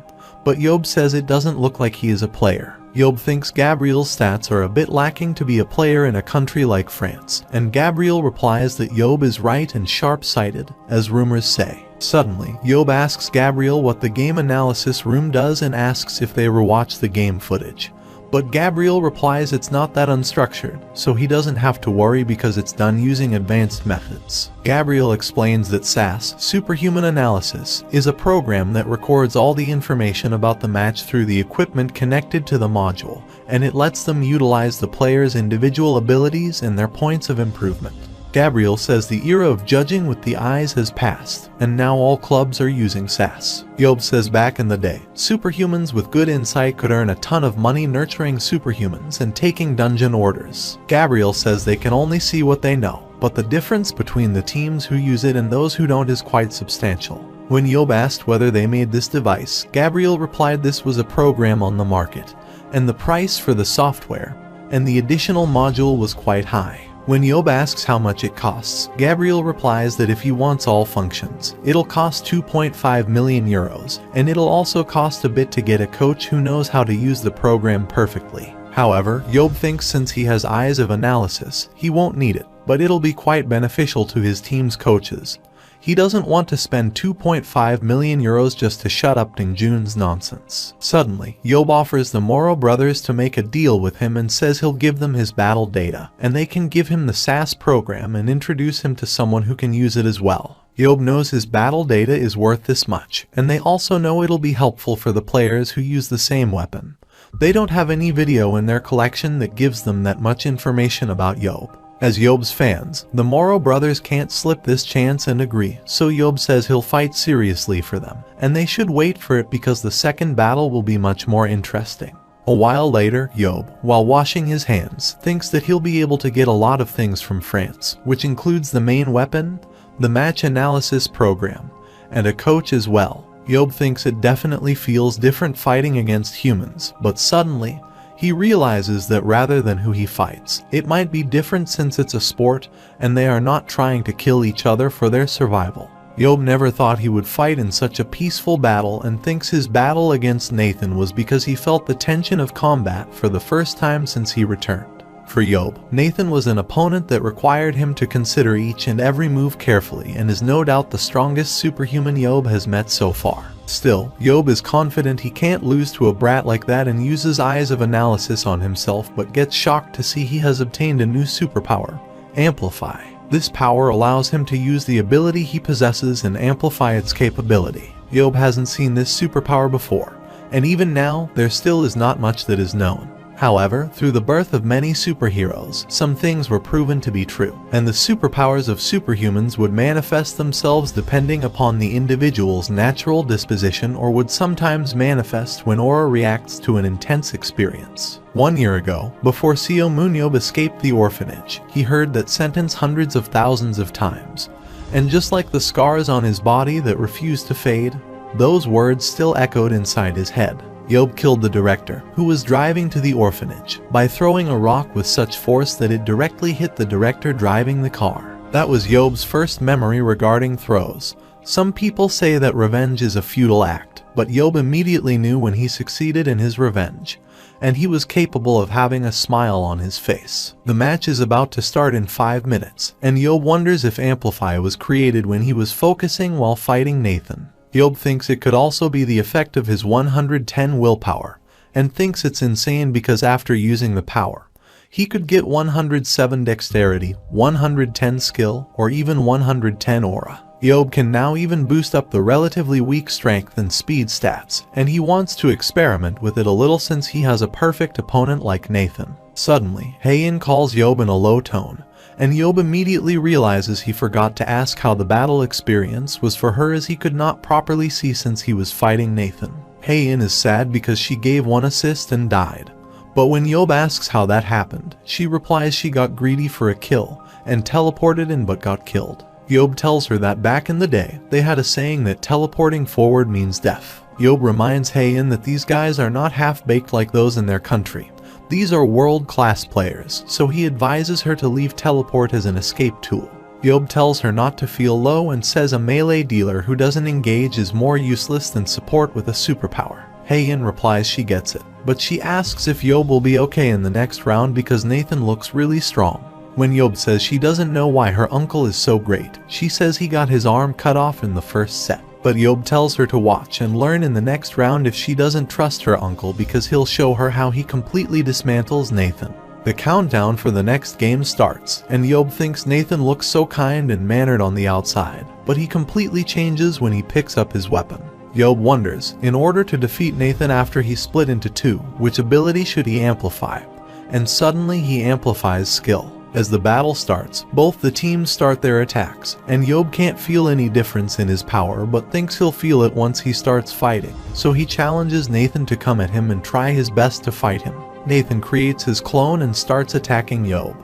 but Yeob says it doesn't look like he is a player. Yeob thinks Gabriel's stats are a bit lacking to be a player in a country like France, and Gabriel replies that Yeob is right and sharp-sighted, as rumors say. Suddenly, Yeob asks Gabriel what the game analysis room does and asks if they rewatch the game footage. But Gabriel replies it's not that unstructured, so he doesn't have to worry because it's done using advanced methods. Gabriel explains that SAS, Superhuman Analysis, is a program that records all the information about the match through the equipment connected to the module, and it lets them utilize the player's individual abilities and their points of improvement. Gabriel says the era of judging with the eyes has passed, and now all clubs are using SAS. Yeob says back in the day, superhumans with good insight could earn a ton of money nurturing superhumans and taking dungeon orders. Gabriel says they can only see what they know, but the difference between the teams who use it and those who don't is quite substantial. When Yeob asked whether they made this device, Gabriel replied this was a program on the market, and the price for the software and the additional module was quite high. When Yeob asks how much it costs, Gabriel replies that if he wants all functions, it'll cost 2.5 million euros, and it'll also cost a bit to get a coach who knows how to use the program perfectly. However, Yeob thinks since he has Eyes of Analysis, he won't need it, but it'll be quite beneficial to his team's coaches. He doesn't want to spend 2.5 million euros just to shut up Ding Jun's nonsense. Suddenly, Yeob offers the Moro brothers to make a deal with him and says he'll give them his battle data, and they can give him the SAS program and introduce him to someone who can use it as well. Yeob knows his battle data is worth this much, and they also know it'll be helpful for the players who use the same weapon. They don't have any video in their collection that gives them that much information about Yeob. As Yeob's fans, the Moro brothers can't slip this chance and agree, so Yeob says he'll fight seriously for them, and they should wait for it because the second battle will be much more interesting. A while later, Yeob, while washing his hands, thinks that he'll be able to get a lot of things from France, which includes the main weapon, the match analysis program, and a coach as well. Yeob thinks it definitely feels different fighting against humans, but suddenly, he realizes that rather than who he fights, it might be different since it's a sport and they are not trying to kill each other for their survival. Yeob never thought he would fight in such a peaceful battle and thinks his battle against Nathan was because he felt the tension of combat for the first time since he returned. For Yeob, Nathan was an opponent that required him to consider each and every move carefully and is no doubt the strongest superhuman Yeob has met so far. Still, Yeob is confident he can't lose to a brat like that and uses eyes of analysis on himself, but gets shocked to see he has obtained a new superpower, Amplify. This power allows him to use the ability he possesses and amplify its capability. Yeob hasn't seen this superpower before, and even now, there still is not much that is known. However, through the birth of many superheroes, some things were proven to be true, and the superpowers of superhumans would manifest themselves depending upon the individual's natural disposition or would sometimes manifest when aura reacts to an intense experience. 1 year ago, before Seo MoonYeob escaped the orphanage, he heard that sentence hundreds of thousands of times, and just like the scars on his body that refused to fade, those words still echoed inside his head. Yeob killed the director, who was driving to the orphanage, by throwing a rock with such force that it directly hit the director driving the car. That was Yeob's first memory regarding throws. Some people say that revenge is a futile act, but Yeob immediately knew when he succeeded in his revenge, and he was capable of having a smile on his face. The match is about to start in 5 minutes, and Yeob wonders if Amplify was created when he was focusing while fighting Nathan. Yeob thinks it could also be the effect of his 110 willpower, and thinks it's insane because after using the power, he could get 107 dexterity, 110 skill, or even 110 aura. Yeob can now even boost up the relatively weak strength and speed stats, and he wants to experiment with it a little since he has a perfect opponent like Nathan. Suddenly, Haein calls Yeob in a low tone, and Yeob immediately realizes he forgot to ask how the battle experience was for her as he could not properly see since he was fighting Nathan. Haein is sad because she gave 1 assist and died. But when Yeob asks how that happened, she replies she got greedy for a kill and teleported in but got killed. Yeob tells her that back in the day, they had a saying that teleporting forward means death. Yeob reminds Haein that these guys are not half-baked like those in their country. These are world-class players, so he advises her to leave teleport as an escape tool. Yeob tells her not to feel low and says a melee dealer who doesn't engage is more useless than support with a superpower. Haein replies she gets it, but she asks if Yeob will be okay in the next round because Nathan looks really strong. When Yeob says she doesn't know why her uncle is so great, she says he got his arm cut off in the first set. But Yeob tells her to watch and learn in the next round if she doesn't trust her uncle because he'll show her how he completely dismantles Nathan. The countdown for the next game starts, and Yeob thinks Nathan looks so kind and mannered on the outside, but he completely changes when he picks up his weapon. Yeob wonders, in order to defeat Nathan after he split into 2, which ability should he amplify? And suddenly he amplifies skill. As the battle starts, both the teams start their attacks, and Yeob can't feel any difference in his power but thinks he'll feel it once he starts fighting, so he challenges Nathan to come at him and try his best to fight him. Nathan creates his clone and starts attacking Yeob,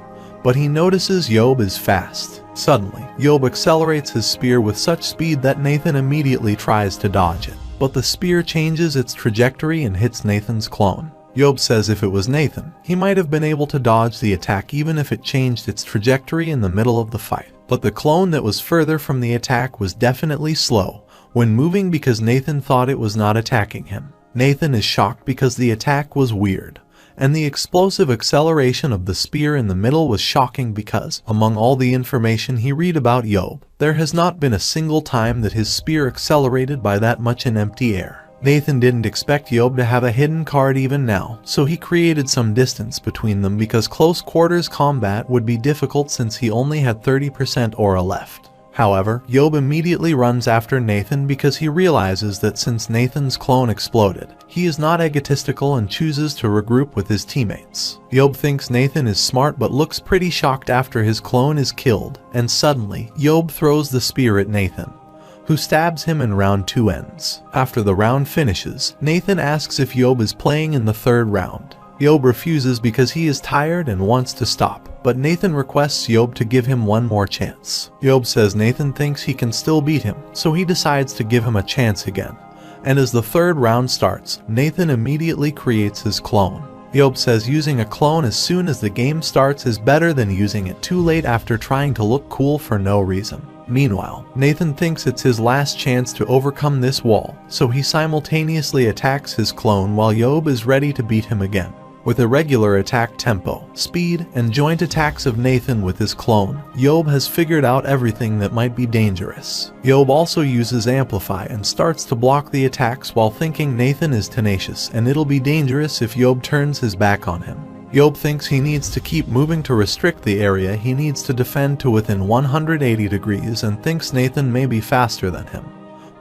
but he notices Yeob is fast. Suddenly, Yeob accelerates his spear with such speed that Nathan immediately tries to dodge it, but the spear changes its trajectory and hits Nathan's clone. Yeob says if it was Nathan, he might have been able to dodge the attack even if it changed its trajectory in the middle of the fight. But the clone that was further from the attack was definitely slow when moving because Nathan thought it was not attacking him. Nathan is shocked because the attack was weird, and the explosive acceleration of the spear in the middle was shocking because, among all the information he read about Yeob, there has not been a single time that his spear accelerated by that much in empty air. Nathan didn't expect Yeob to have a hidden card even now, so he created some distance between them because close quarters combat would be difficult since he only had 30% aura left. However, Yeob immediately runs after Nathan because he realizes that since Nathan's clone exploded, he is not egotistical and chooses to regroup with his teammates. Yeob thinks Nathan is smart but looks pretty shocked after his clone is killed, and suddenly, Yeob throws the spear at Nathan, who stabs him and round 2 ends. After the round finishes, Nathan asks if Yeob is playing in the 3rd round. Yeob refuses because he is tired and wants to stop, but Nathan requests Yeob to give him one more chance. Yeob says Nathan thinks he can still beat him, so he decides to give him a chance again. And as the 3rd round starts, Nathan immediately creates his clone. Yeob says using a clone as soon as the game starts is better than using it too late after trying to look cool for no reason. Meanwhile, Nathan thinks it's his last chance to overcome this wall, so he simultaneously attacks his clone while Yeob is ready to beat him again. With irregular attack tempo, speed, and joint attacks of Nathan with his clone, Yeob has figured out everything that might be dangerous. Yeob also uses Amplify and starts to block the attacks while thinking Nathan is tenacious and it'll be dangerous if Yeob turns his back on him. Yeob thinks he needs to keep moving to restrict the area he needs to defend to within 180 degrees and thinks Nathan may be faster than him.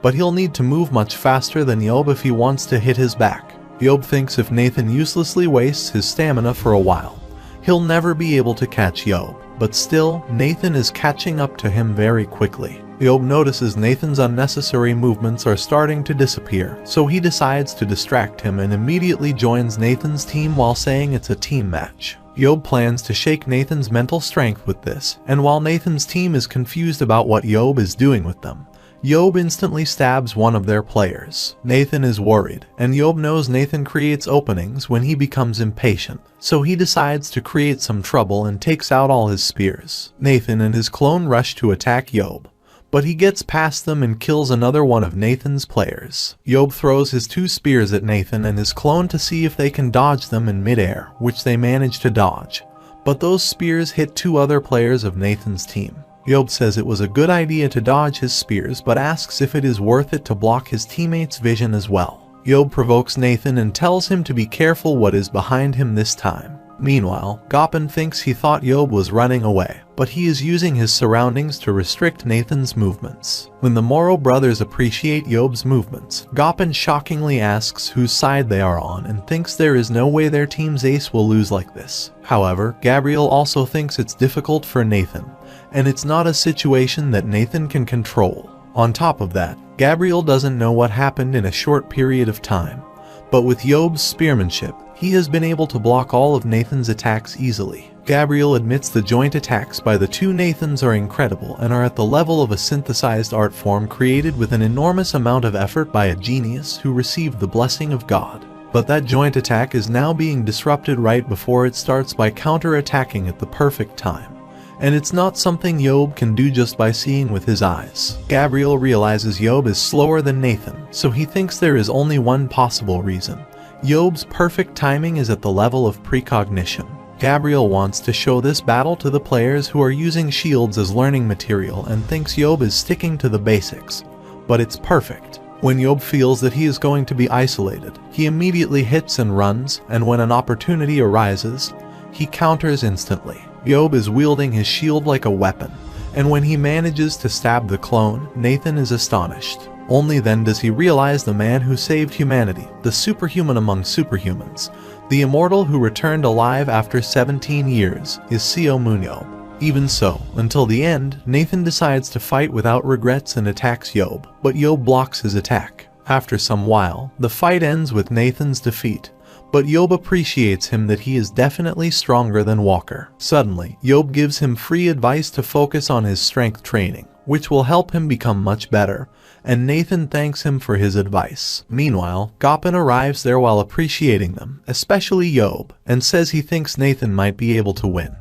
But he'll need to move much faster than Yeob if he wants to hit his back. Yeob thinks if Nathan uselessly wastes his stamina for a while, he'll never be able to catch Yeob. But still, Nathan is catching up to him very quickly. Yeob notices Nathan's unnecessary movements are starting to disappear, so he decides to distract him and immediately joins Nathan's team while saying it's a team match. Yeob plans to shake Nathan's mental strength with this, and while Nathan's team is confused about what Yeob is doing with them, Yeob instantly stabs one of their players. Nathan is worried, and Yeob knows Nathan creates openings when he becomes impatient, so he decides to create some trouble and takes out all his spears. Nathan and his clone rush to attack Yeob, but he gets past them and kills another one of Nathan's players. Yeob throws his 2 spears at Nathan and his clone to see if they can dodge them in midair, which they manage to dodge, but those spears hit 2 other players of Nathan's team. Yeob says it was a good idea to dodge his spears but asks if it is worth it to block his teammates' vision as well. Yeob provokes Nathan and tells him to be careful what is behind him this time. Meanwhile, Gopin thinks he thought Yeob was running away, but he is using his surroundings to restrict Nathan's movements. When the Moro brothers appreciate Yeob's movements, Gopin shockingly asks whose side they are on and thinks there is no way their team's ace will lose like this. However, Gabriel also thinks it's difficult for Nathan, and it's not a situation that Nathan can control. On top of that, Gabriel doesn't know what happened in a short period of time, but with Yeob's spearmanship, he has been able to block all of Nathan's attacks easily. Gabriel admits the joint attacks by the 2 Nathans are incredible and are at the level of a synthesized art form created with an enormous amount of effort by a genius who received the blessing of God. But that joint attack is now being disrupted right before it starts by counter-attacking at the perfect time. And it's not something Yeob can do just by seeing with his eyes. Gabriel realizes Yeob is slower than Nathan, so he thinks there is only one possible reason. Yeob's perfect timing is at the level of precognition. Gabriel wants to show this battle to the players who are using shields as learning material and thinks Yeob is sticking to the basics, but it's perfect. When Yeob feels that he is going to be isolated, he immediately hits and runs, and when an opportunity arises, he counters instantly. Yeob is wielding his shield like a weapon, and when he manages to stab the clone, Nathan is astonished. Only then does he realize the man who saved humanity, the superhuman among superhumans, the immortal who returned alive after 17 years, is Seo MoonYeob. Even so, until the end, Nathan decides to fight without regrets and attacks Yeob, but Yeob blocks his attack. After some while, the fight ends with Nathan's defeat, but Yeob appreciates him that he is definitely stronger than Walker. Suddenly, Yeob gives him free advice to focus on his strength training, which will help him become much better, and Nathan thanks him for his advice. Meanwhile, Gopin arrives there while appreciating them, especially Yeob, and says he thinks Nathan might be able to win.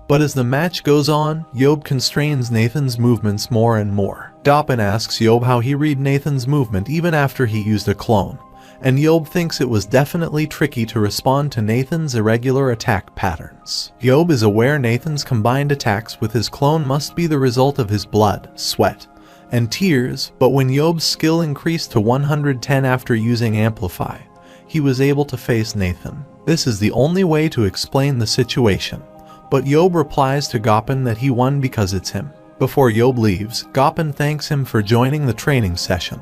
But as the match goes on, Yeob constrains Nathan's movements more and more. Gopin asks Yeob how he read Nathan's movement even after he used a clone, and Yeob thinks it was definitely tricky to respond to Nathan's irregular attack patterns. Yeob is aware Nathan's combined attacks with his clone must be the result of his blood, sweat, and tears, but when Yeob's skill increased to 110 after using Amplify, he was able to face Nathan. This is the only way to explain the situation, but Yeob replies to Gopin that he won because it's him. Before Yeob leaves, Gopin thanks him for joining the training session,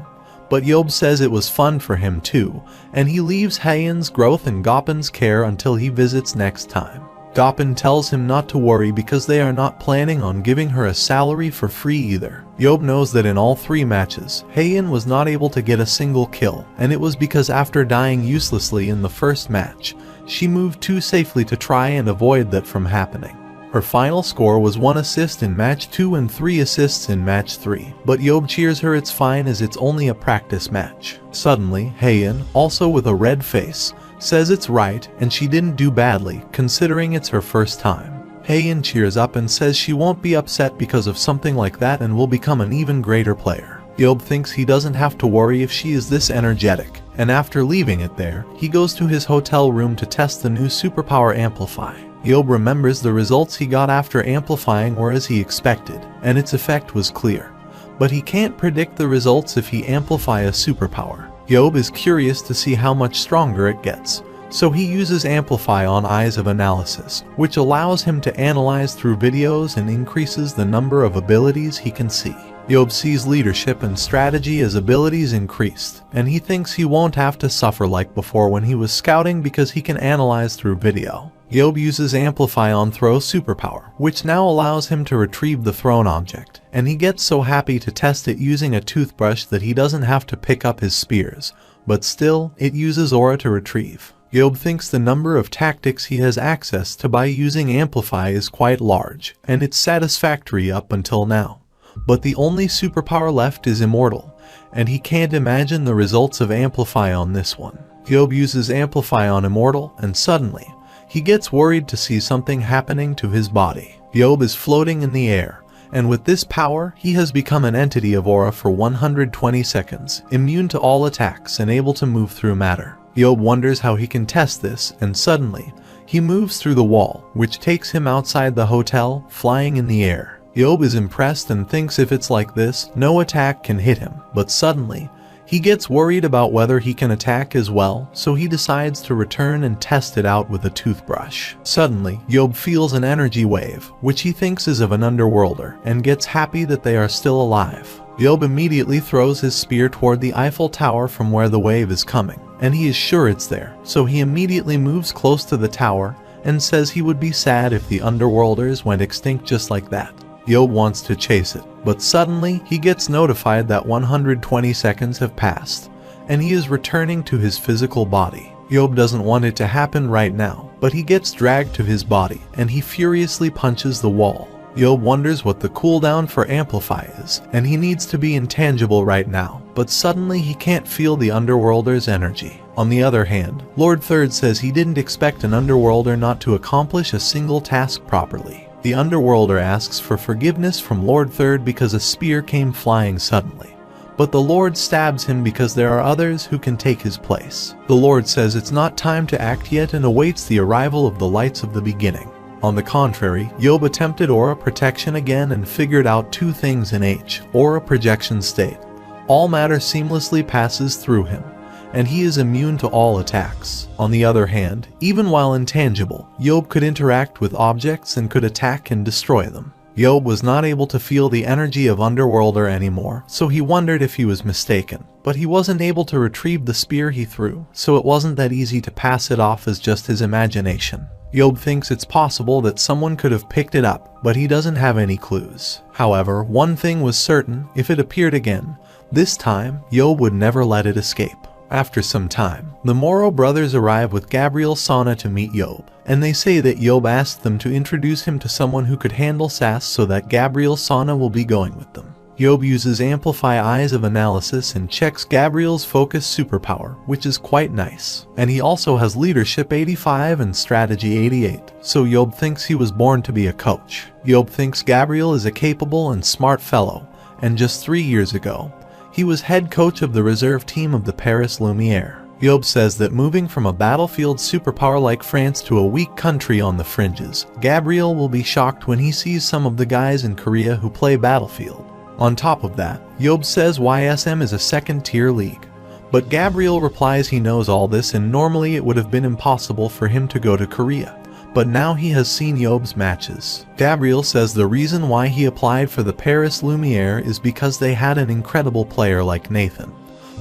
but Yeob says it was fun for him too, and he leaves Haeyeon's growth in Gopin's care until he visits next time. Gopin tells him not to worry because they are not planning on giving her a salary for free either. Yeob knows that in all 3 matches, Haeyeon was not able to get a single kill, and it was because after dying uselessly in the first match, she moved too safely to try and avoid that from happening. Her final score was 1 assist in match 2 and 3 assists in match 3, but Yeob cheers her it's fine as it's only a practice match. Suddenly, Haeyeon, also with a red face, says it's right and she didn't do badly considering it's her first time. Haeyeon cheers up and says she won't be upset because of something like that and will become an even greater player. Yeob thinks he doesn't have to worry if she is this energetic, and after leaving it there, he goes to his hotel room to test the new superpower Amplify. Yeob remembers the results he got after amplifying were as he expected, and its effect was clear. But he can't predict the results if he amplify a superpower. Yeob is curious to see how much stronger it gets, so he uses Amplify on Eyes of Analysis, which allows him to analyze through videos and increases the number of abilities he can see. Yeob sees leadership and strategy as abilities increased, and he thinks he won't have to suffer like before when he was scouting because he can analyze through video. Yeob uses Amplify on Throw superpower, which now allows him to retrieve the thrown object, and he gets so happy to test it using a toothbrush that he doesn't have to pick up his spears, but still, it uses aura to retrieve. Yeob thinks the number of tactics he has access to by using Amplify is quite large, and it's satisfactory up until now. But the only superpower left is Immortal, and he can't imagine the results of Amplify on this one. Yeob uses Amplify on Immortal, and suddenly, he gets worried to see something happening to his body. Yeob is floating in the air, and with this power, he has become an entity of aura for 120 seconds, immune to all attacks and able to move through matter. Yeob wonders how he can test this, and suddenly, he moves through the wall, which takes him outside the hotel, flying in the air. Yeob is impressed and thinks if it's like this, no attack can hit him, but suddenly, he gets worried about whether he can attack as well, so he decides to return and test it out with a toothbrush. Suddenly, Yeob feels an energy wave, which he thinks is of an underworlder, and gets happy that they are still alive. Yeob immediately throws his spear toward the Eiffel Tower from where the wave is coming, and he is sure it's there, so he immediately moves close to the tower and says he would be sad if the underworlders went extinct just like that. Yeob wants to chase it, but suddenly he gets notified that 120 seconds have passed, and he is returning to his physical body. Yeob doesn't want it to happen right now, but he gets dragged to his body, and he furiously punches the wall. Yeob wonders what the cooldown for Amplify is, and he needs to be intangible right now, but suddenly he can't feel the Underworlder's energy. On the other hand, Lord Third says he didn't expect an Underworlder not to accomplish a single task properly. The Underworlder asks for forgiveness from Lord Third because a spear came flying suddenly. But the Lord stabs him because there are others who can take his place. The Lord says it's not time to act yet and awaits the arrival of the lights of the beginning. On the contrary, Yeob attempted aura protection again and figured out two things in aura projection state. All matter seamlessly passes through him, and he is immune to all attacks. On the other hand, even while intangible, Yeob could interact with objects and could attack and destroy them. Yeob was not able to feel the energy of Underworlder anymore, so he wondered if he was mistaken. But he wasn't able to retrieve the spear he threw, so it wasn't that easy to pass it off as just his imagination. Yeob thinks it's possible that someone could have picked it up, but he doesn't have any clues. However, one thing was certain: if it appeared again, this time, Yeob would never let it escape. After some time, the Moro brothers arrive with Gabriel Sana to meet Yeob, and they say that Yeob asked them to introduce him to someone who could handle SAS so that Gabriel Sana will be going with them. Yeob uses Amplify Eyes of Analysis and checks Gabriel's Focus superpower, which is quite nice. And he also has Leadership 85 and Strategy 88, so Yeob thinks he was born to be a coach. Yeob thinks Gabriel is a capable and smart fellow, and just 3 years ago, he was head coach of the reserve team of the Paris Lumiere. Yeob says that moving from a battlefield superpower like France to a weak country on the fringes, Gabriel will be shocked when he sees some of the guys in Korea who play Battlefield. On top of that, Yeob says YSM is a second-tier league. But Gabriel replies he knows all this and normally it would have been impossible for him to go to Korea. But now he has seen Yeob's matches. Gabriel says the reason why he applied for the Paris Lumiere is because they had an incredible player like Nathan.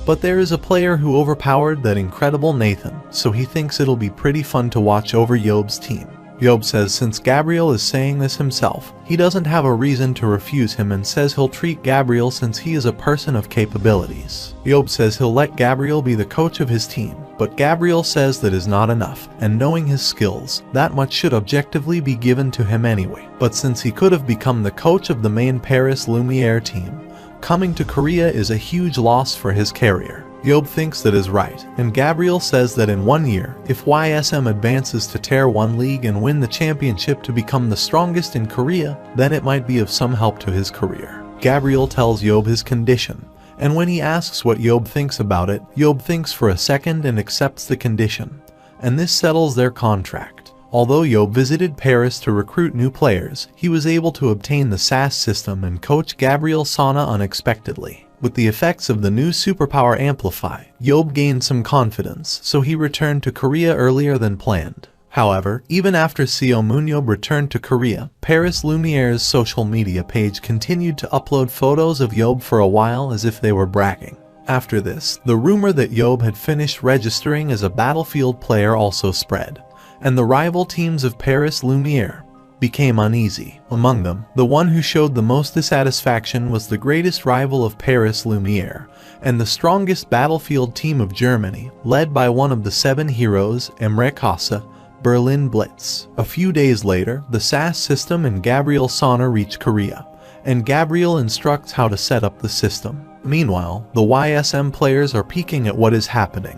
But there is a player who overpowered that incredible Nathan, so he thinks it'll be pretty fun to watch over Yeob's team. Yeob says since Gabriel is saying this himself, he doesn't have a reason to refuse him and says he'll treat Gabriel since he is a person of capabilities. Yeob says he'll let Gabriel be the coach of his team, but Gabriel says that is not enough, and knowing his skills, that much should objectively be given to him anyway. But since he could have become the coach of the main Paris Lumiere team, coming to Korea is a huge loss for his career. Yeob thinks that is right, and Gabriel says that in 1 year, if YSM advances to Tier 1 League and win the championship to become the strongest in Korea, then it might be of some help to his career. Gabriel tells Yeob his condition, And when he asks what Yeob thinks about it, Yeob thinks for a second and accepts the condition. And this settles their contract. Although Yeob visited Paris to recruit new players, he was able to obtain the SAS system and coach Gabriel Sana unexpectedly. With the effects of the new superpower amplify, Yeob gained some confidence, so he returned to Korea earlier than planned. However, even after Seo MoonYeob returned to Korea, Paris Lumiere's social media page continued to upload photos of Yeob for a while as if they were bragging. After this, the rumor that Yeob had finished registering as a Battlefield player also spread, and the rival teams of Paris Lumiere became uneasy. Among them, the one who showed the most dissatisfaction was the greatest rival of Paris Lumiere, and the strongest Battlefield team of Germany, led by one of the 7 heroes, manhwarecap, Berlin Blitz. A few days later, the SAS system and Gabriel Sana reach Korea, and Gabriel instructs how to set up the system. Meanwhile, the YSM players are peeking at what is happening,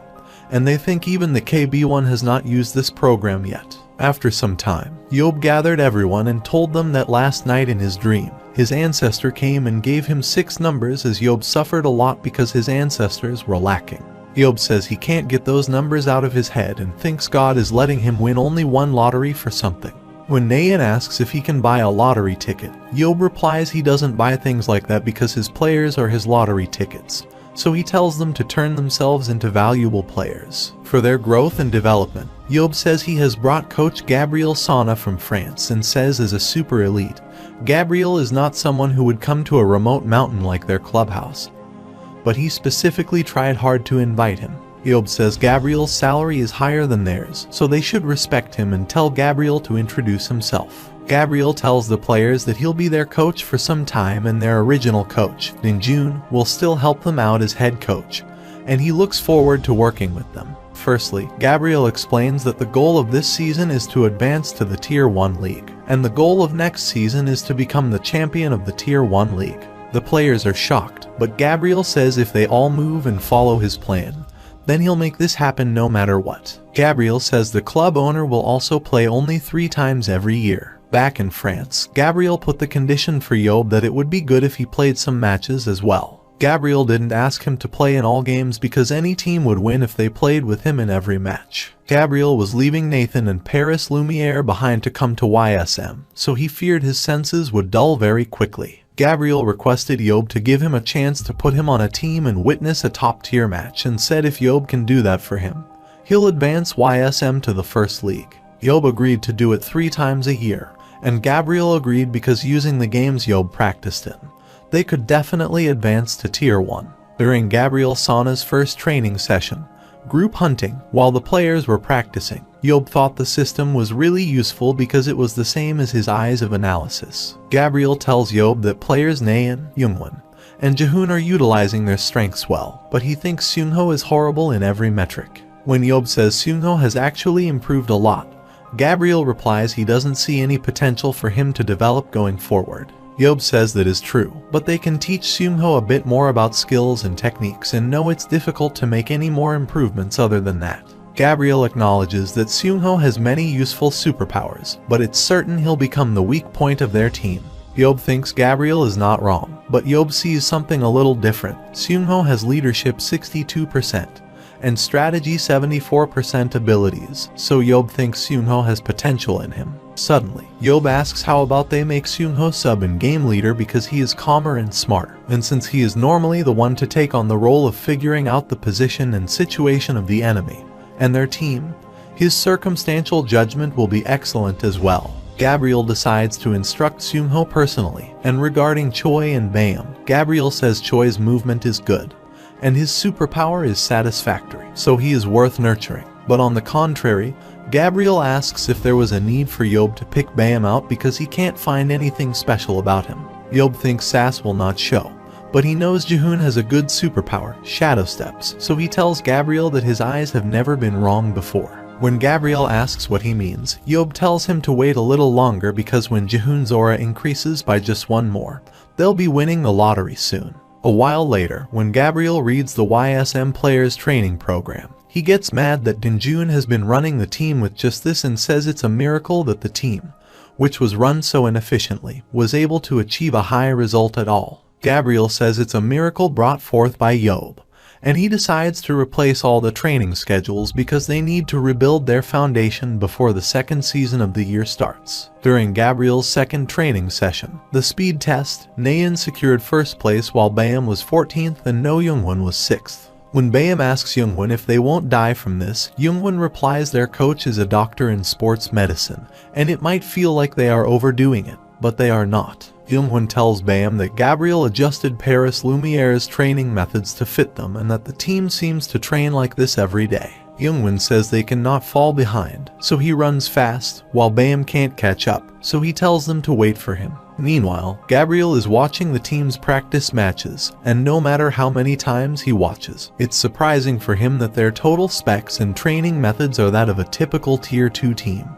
and they think even the KB1 has not used this program yet. After some time, Yeob gathered everyone and told them that last night in his dream, his ancestor came and gave him 6 numbers as Yeob suffered a lot because his ancestors were lacking. Yeob says he can't get those numbers out of his head and thinks God is letting him win only one lottery for something. When Nayan asks if he can buy a lottery ticket, Yeob replies he doesn't buy things like that because his players are his lottery tickets, so he tells them to turn themselves into valuable players. For their growth and development, Yeob says he has brought coach Gabriel Sana from France and says as a super elite, Gabriel is not someone who would come to a remote mountain like their clubhouse, but he specifically tried hard to invite him. Yeob says Gabriel's salary is higher than theirs, so they should respect him and tell Gabriel to introduce himself. Gabriel tells the players that he'll be their coach for some time and their original coach, June, will still help them out as head coach, and he looks forward to working with them. Firstly, Gabriel explains that the goal of this season is to advance to the Tier 1 League, and the goal of next season is to become the champion of the Tier 1 League. The players are shocked, but Gabriel says if they all move and follow his plan, then he'll make this happen no matter what. Gabriel says the club owner will also play only 3 times every year. Back in France, Gabriel put the condition for Yeob that it would be good if he played some matches as well. Gabriel didn't ask him to play in all games because any team would win if they played with him in every match. Gabriel was leaving Nathan and Paris Lumiere behind to come to YSM, so he feared his senses would dull very quickly. Gabriel requested Yeob to give him a chance to put him on a team and witness a top-tier match and said if Yeob can do that for him, he'll advance YSM to the first league. Yeob agreed to do it 3 times a year, and Gabriel agreed because using the games Yeob practiced in, they could definitely advance to Tier 1. During Gabriel Sana's first training session, group hunting, while the players were practicing, Yeob thought the system was really useful because it was the same as his eyes of analysis. Gabriel tells Yeob that players Nayan, Youngwon, and Jahoon are utilizing their strengths well, but he thinks Seungho is horrible in every metric. When Yeob says Seungho has actually improved a lot, Gabriel replies he doesn't see any potential for him to develop going forward. Yeob says that is true, but they can teach Seungho a bit more about skills and techniques and know it's difficult to make any more improvements other than that. Gabriel acknowledges that Seungho has many useful superpowers, but it's certain he'll become the weak point of their team. Yeob thinks Gabriel is not wrong, but Yeob sees something a little different. Seungho has leadership 62%, and strategy 74% abilities, so Yeob thinks Seungho has potential in him. Suddenly, Yeob asks how about they make Seungho sub in game leader because he is calmer and smarter, and since he is normally the one to take on the role of figuring out the position and situation of the enemy and their team, his circumstantial judgment will be excellent as well. Gabriel decides to instruct Seungho personally, and regarding Choi and Bam, Gabriel says Choi's movement is good, and his superpower is satisfactory, so he is worth nurturing. But on the contrary, Gabriel asks if there was a need for Yeob to pick Bam out because he can't find anything special about him. Yeob thinks Sass will not show, but he knows Jahoon has a good superpower, Shadow Steps, so he tells Gabriel that his eyes have never been wrong before. When Gabriel asks what he means, Yeob tells him to wait a little longer because when Jahoon's aura increases by just 1 more, they'll be winning the lottery soon. A while later, when Gabriel reads the YSM players training program, he gets mad that Dinjun has been running the team with just this and says it's a miracle that the team, which was run so inefficiently, was able to achieve a high result at all. Gabriel says it's a miracle brought forth by Yeob, and he decides to replace all the training schedules because they need to rebuild their foundation before the second season of the year starts. During Gabriel's second training session, the speed test, Nayeon secured first place while Bayam was 14th and No.1 was 6th. When Bayam asks Youngwon if they won't die from this, Youngwon replies their coach is a doctor in sports medicine, and it might feel like they are overdoing it, but they are not. Youngwon tells Bayam that Gabriel adjusted Paris Lumiere's training methods to fit them and that the team seems to train like this every day. Youngwon says they cannot fall behind, so he runs fast, while Bayam can't catch up, so he tells them to wait for him. Meanwhile, Gabriel is watching the team's practice matches, and no matter how many times he watches, it's surprising for him that their total specs and training methods are that of a typical Tier 2 team.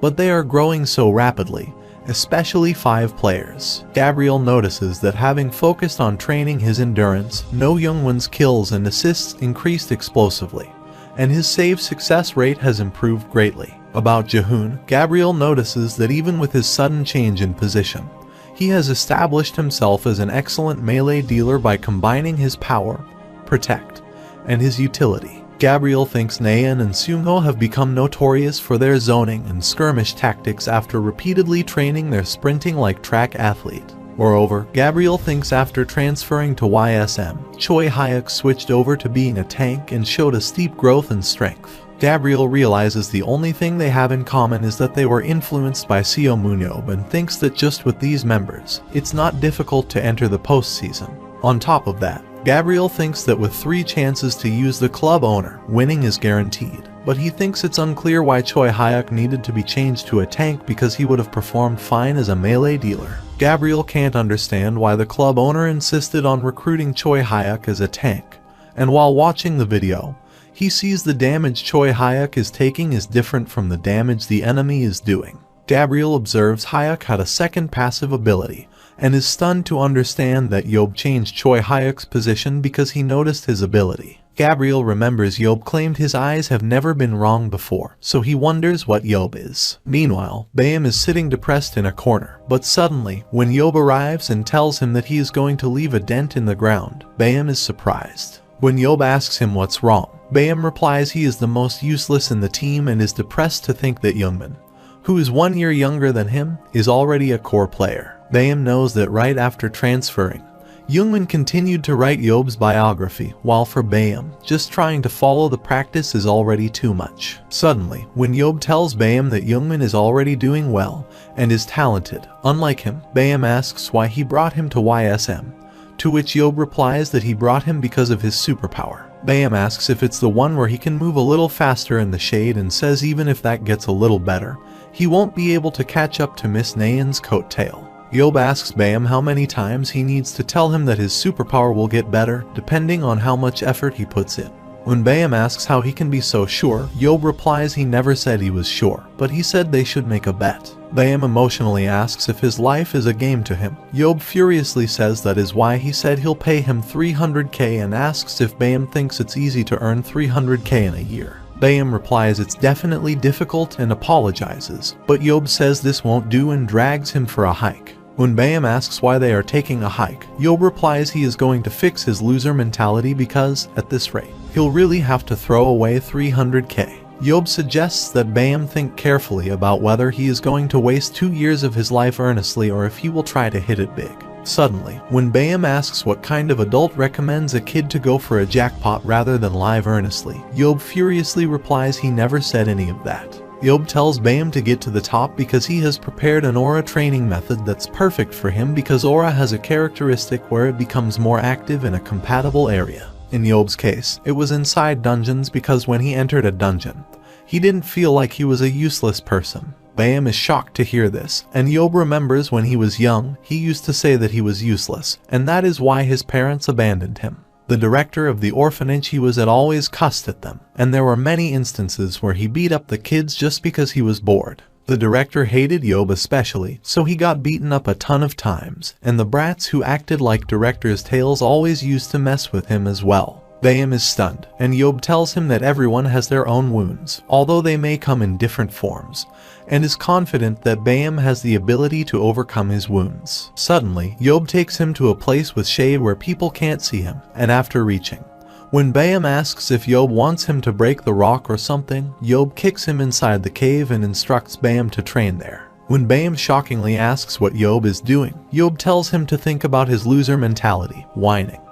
But they are growing so rapidly, especially 5 players. Gabriel notices that having focused on training his endurance, No.1's kills and assists increased explosively, and his save success rate has improved greatly. About Jaehoon, Gabriel notices that even with his sudden change in position, he has established himself as an excellent melee dealer by combining his power, protect, and his utility. Gabriel thinks Nayeon and Seungho have become notorious for their zoning and skirmish tactics after repeatedly training their sprinting like track athlete. Moreover, Gabriel thinks after transferring to YSM, Choi Hyuk switched over to being a tank and showed a steep growth in strength. Gabriel realizes the only thing they have in common is that they were influenced by Seo MoonYeob and thinks that just with these members, it's not difficult to enter the postseason. On top of that, Gabriel thinks that with 3 chances to use the club owner, winning is guaranteed. But he thinks it's unclear why Choi Hyuk needed to be changed to a tank because he would have performed fine as a melee dealer. Gabriel can't understand why the club owner insisted on recruiting Choi Hyuk as a tank, and while watching the video, he sees the damage Choi Hyuk is taking is different from the damage the enemy is doing. Gabriel observes Hyuk had a second passive ability, and is stunned to understand that Yeob changed Choi Hyuk's position because he noticed his ability. Gabriel remembers Yeob claimed his eyes have never been wrong before, so he wonders what Yeob is. Meanwhile, Bayam is sitting depressed in a corner, but suddenly, when Yeob arrives and tells him that he is going to leave a dent in the ground, Bayam is surprised. When Yeob asks him what's wrong, Bayam replies he is the most useless in the team and is depressed to think that Youngman, who is 1 year younger than him, is already a core player. Bayam knows that right after transferring, Youngman continued to write Yeob's biography, while for Bayam, just trying to follow the practice is already too much. Suddenly, when Yeob tells Bayam that Youngman is already doing well and is talented, unlike him, Bayam asks why he brought him to YSM, to which Yeob replies that he brought him because of his superpower. Bayam asks if it's the one where he can move a little faster in the shade and says even if that gets a little better, he won't be able to catch up to Miss Nayeon's coattail. Yeob asks Bayam how many times he needs to tell him that his superpower will get better, depending on how much effort he puts in. When Bayam asks how he can be so sure, Yeob replies he never said he was sure, but he said they should make a bet. Bayam emotionally asks if his life is a game to him. Yeob furiously says that is why he said he'll pay him 300k and asks if Bayam thinks it's easy to earn 300k in a year. Bayam replies it's definitely difficult and apologizes, but Yeob says this won't do and drags him for a hike. When Bayam asks why they are taking a hike, Yeob replies he is going to fix his loser mentality because, at this rate, he'll really have to throw away 300k. Yeob suggests that Bayam think carefully about whether he is going to waste 2 years of his life earnestly or if he will try to hit it big. Suddenly, when Bayam asks what kind of adult recommends a kid to go for a jackpot rather than live earnestly, Yeob furiously replies he never said any of that. Yeob tells Bayam to get to the top because he has prepared an aura training method that's perfect for him because aura has a characteristic where it becomes more active in a compatible area. In Yeob's case, it was inside dungeons because when he entered a dungeon, he didn't feel like he was a useless person. Bayam is shocked to hear this, and Yeob remembers when he was young, he used to say that he was useless, and that is why his parents abandoned him. The director of the orphanage he was at always cussed at them, and there were many instances where he beat up the kids just because he was bored. The director hated Yeob especially, so he got beaten up a ton of times, and the brats who acted like director's tails always used to mess with him as well. Bayam is stunned, and Yeob tells him that everyone has their own wounds, although they may come in different forms, and is confident that Bayam has the ability to overcome his wounds. Suddenly, Yeob takes him to a place with shade where people can't see him, and after reaching, when Bayam asks if Yeob wants him to break the rock or something, Yeob kicks him inside the cave and instructs Bayam to train there. When Bayam shockingly asks what Yeob is doing, Yeob tells him to think about his loser mentality, whining,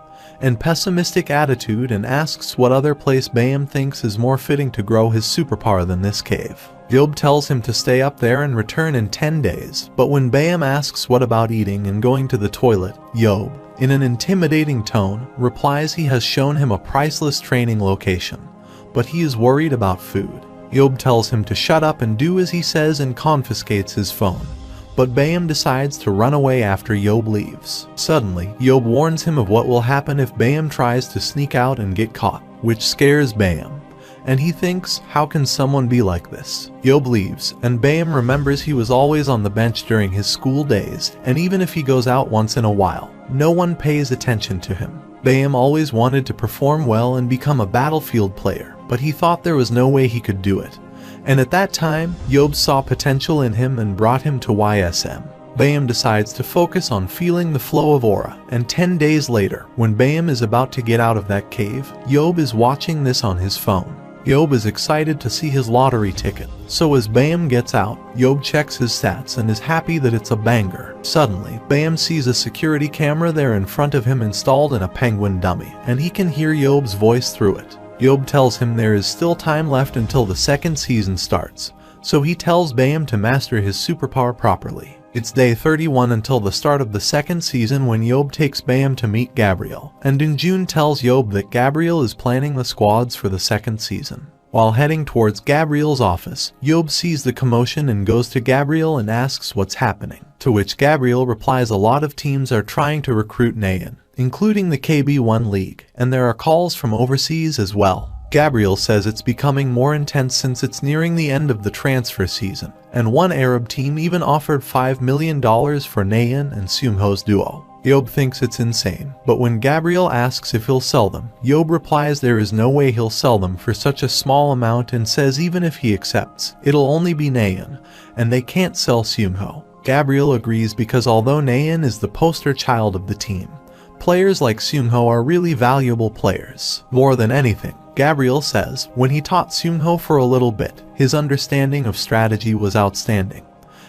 and pessimistic attitude, and asks what other place Bayam thinks is more fitting to grow his superpower than this cave. Yeob tells him to stay up there and return in 10 days, but when Bayam asks what about eating and going to the toilet, Yeob, in an intimidating tone, replies he has shown him a priceless training location, but he is worried about food. Yeob tells him to shut up and do as he says and confiscates his phone, but Bayam decides to run away after Yeob leaves. Suddenly, Yeob warns him of what will happen if Bayam tries to sneak out and get caught, which scares Bayam, and he thinks, how can someone be like this? Yeob leaves, and Bayam remembers he was always on the bench during his school days, and even if he goes out once in a while, no one pays attention to him. Bayam always wanted to perform well and become a battlefield player, but he thought there was no way he could do it. And at that time, Yeob saw potential in him and brought him to YSM. Bayam decides to focus on feeling the flow of aura, and 10 days later, when Bayam is about to get out of that cave, Yeob is watching this on his phone. Yeob is excited to see his lottery ticket, so as Bayam gets out, Yeob checks his stats and is happy that it's a banger. Suddenly, Bayam sees a security camera there in front of him installed in a penguin dummy, and he can hear Yeob's voice through it. Yeob tells him there is still time left until the second season starts, so he tells Bayam to master his superpower properly. It's day 31 until the start of the second season when Yeob takes Bayam to meet Gabriel, and in June tells Yeob that Gabriel is planning the squads for the second season. While heading towards Gabriel's office, Yeob sees the commotion and goes to Gabriel and asks what's happening, to which Gabriel replies a lot of teams are trying to recruit NO.1, including the KB1 League, and there are calls from overseas as well. Gabriel says it's becoming more intense since it's nearing the end of the transfer season, and one Arab team even offered $5 million for NO.1 and Seumho's duo. Yeob thinks it's insane, but when Gabriel asks if he'll sell them, Yeob replies there is no way he'll sell them for such a small amount and says even if he accepts, it'll only be NO.1, and they can't sell Seumho. Gabriel agrees because although NO.1 is the poster child of the team, players like Seumho are really valuable players. More than anything, Gabriel says, when he taught Seumho for a little bit, his understanding of strategy was outstanding,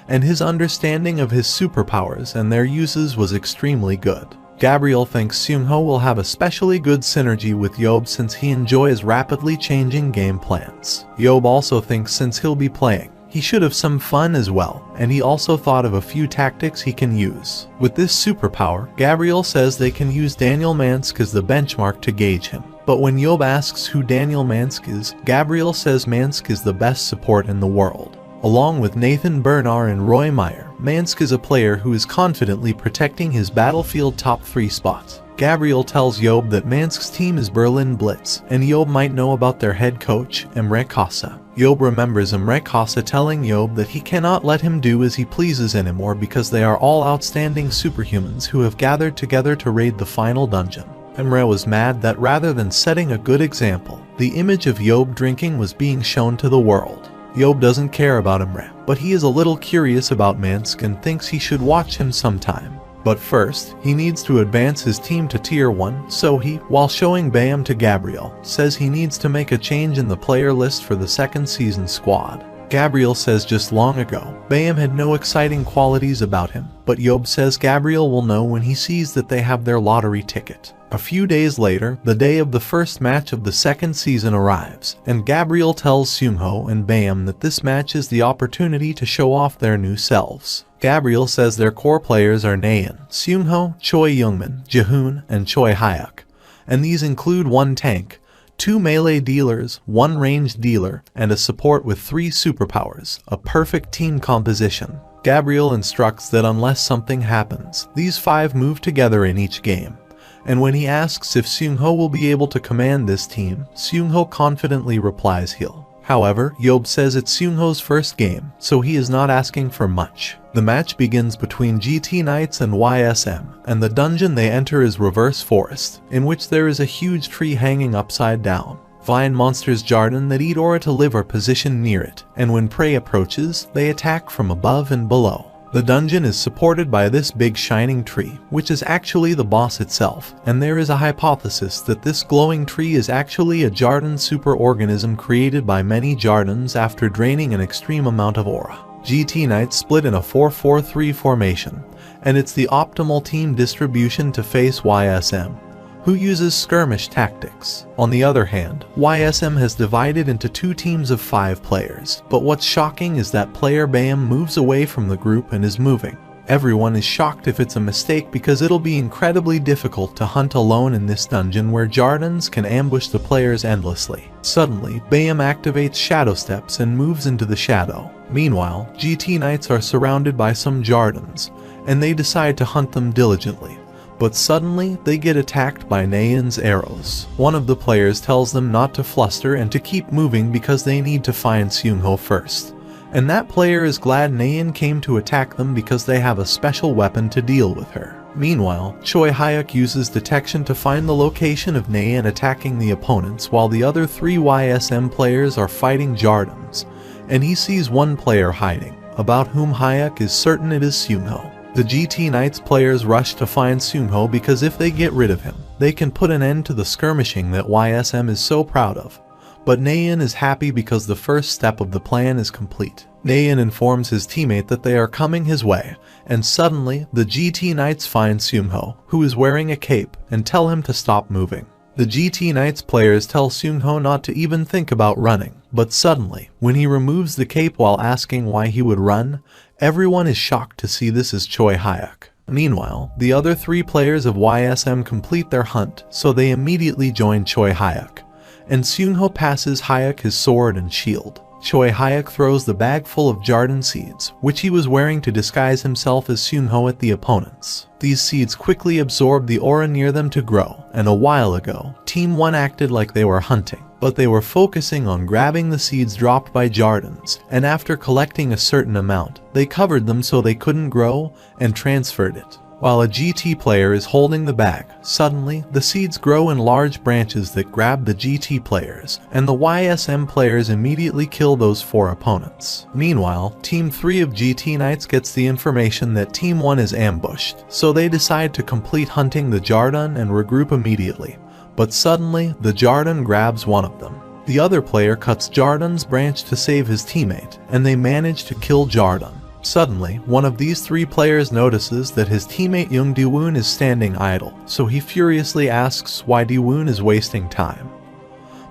and his understanding of his superpowers and their uses was extremely good. Gabriel thinks Seumho will have especially good synergy with Yeob since he enjoys rapidly changing game plans. Yeob also thinks since he'll be playing, he should have some fun as well, and he also thought of a few tactics he can use. With this superpower, Gabriel says they can use Daniel Mansk as the benchmark to gauge him. But when Yeob asks who Daniel Mansk is, Gabriel says Mansk is the best support in the world. Along with Nathan Bernard and Roy Meyer, Mansk is a player who is confidently protecting his battlefield top 3 spots. Gabriel tells Yeob that Mansk's team is Berlin Blitz, and Yeob might know about their head coach, Emre Kasa. Yeob remembers Emre Kasa telling Yeob that he cannot let him do as he pleases anymore because they are all outstanding superhumans who have gathered together to raid the final dungeon. Emre was mad that rather than setting a good example, the image of Yeob drinking was being shown to the world. Yeob doesn't care about Emre, but he is a little curious about Mansk and thinks he should watch him sometime. But first, he needs to advance his team to Tier 1, so he, while showing Bayam to Gabriel, says he needs to make a change in the player list for the second season squad. Gabriel says just long ago, Bayam had no exciting qualities about him, but Yeob says Gabriel will know when he sees that they have their lottery ticket. A few days later, the day of the first match of the second season arrives, and Gabriel tells Seumho and Bayam that this match is the opportunity to show off their new selves. Gabriel says their core players are NO.1, Seumho, Choi Youngmin, Jaehoon, and Choi Hyuk, and these include 1 tank, 2 melee dealers, 1 ranged dealer, and a support with 3 superpowers, a perfect team composition. Gabriel instructs that unless something happens, these 5 move together in each game. And when he asks if Seumho will be able to command this team, Seumho confidently replies he'll. However, Yeob says it's Seungho's first game, so he is not asking for much. The match begins between GT Knights and YSM, and the dungeon they enter is Reverse Forest, in which there is a huge tree hanging upside down. Vine monsters Jarden that eat aura to live are positioned near it, and when prey approaches, they attack from above and below. The dungeon is supported by this big shining tree, which is actually the boss itself, and there is a hypothesis that this glowing tree is actually a Jarden superorganism created by many Jardens after draining an extreme amount of aura. GT Knights split in a 4-4-3 formation, and it's the optimal team distribution to face YSM, who uses skirmish tactics. On the other hand, YSM has divided into 2 teams of 5 players, but what's shocking is that player Bayam moves away from the group and is moving. Everyone is shocked if it's a mistake because it'll be incredibly difficult to hunt alone in this dungeon where Jardens can ambush the players endlessly. Suddenly, Bayam activates Shadow Steps and moves into the shadow. Meanwhile, GT Knights are surrounded by some Jardens, and they decide to hunt them diligently. But suddenly, they get attacked by Naeun's arrows. One of the players tells them not to fluster and to keep moving because they need to find Seungho first. And that player is glad Naeun came to attack them because they have a special weapon to deal with her. Meanwhile, Choi Hyuk uses detection to find the location of Naeun attacking the opponents while the other 3 YSM players are fighting Jardens, and he sees one player hiding, about whom Hyuk is certain it is Seungho. The GT Knights players rush to find Seungho because if they get rid of him, they can put an end to the skirmishing that YSM is so proud of. But Naeun is happy because the first step of the plan is complete. Naeun informs his teammate that they are coming his way, and suddenly, the GT Knights find Seungho, who is wearing a cape, and tell him to stop moving. The GT Knights players tell Seungho not to even think about running, but suddenly, when he removes the cape while asking why he would run, everyone is shocked to see this is Choi Hyuk. Meanwhile, the other 3 players of YSM complete their hunt, so they immediately join Choi Hyuk, and Seungho passes Hyuk his sword and shield. Choi Hyuk throws the bag full of Jarden seeds, which he was wearing to disguise himself as Seungho at the opponents. These seeds quickly absorb the aura near them to grow, and a while ago, Team 1 acted like they were hunting, but they were focusing on grabbing the seeds dropped by Jardens, and after collecting a certain amount, they covered them so they couldn't grow and transferred it. While a GT player is holding the bag, suddenly, the seeds grow in large branches that grab the GT players, and the YSM players immediately kill those 4 opponents. Meanwhile, Team 3 of GT Knights gets the information that Team 1 is ambushed, so they decide to complete hunting the Jarden and regroup immediately. But suddenly, the Jarden grabs one of them. The other player cuts Jarden's branch to save his teammate, and they manage to kill Jarden. Suddenly, one of these 3 players notices that his teammate Young Daewon is standing idle, so he furiously asks why Daewon is wasting time.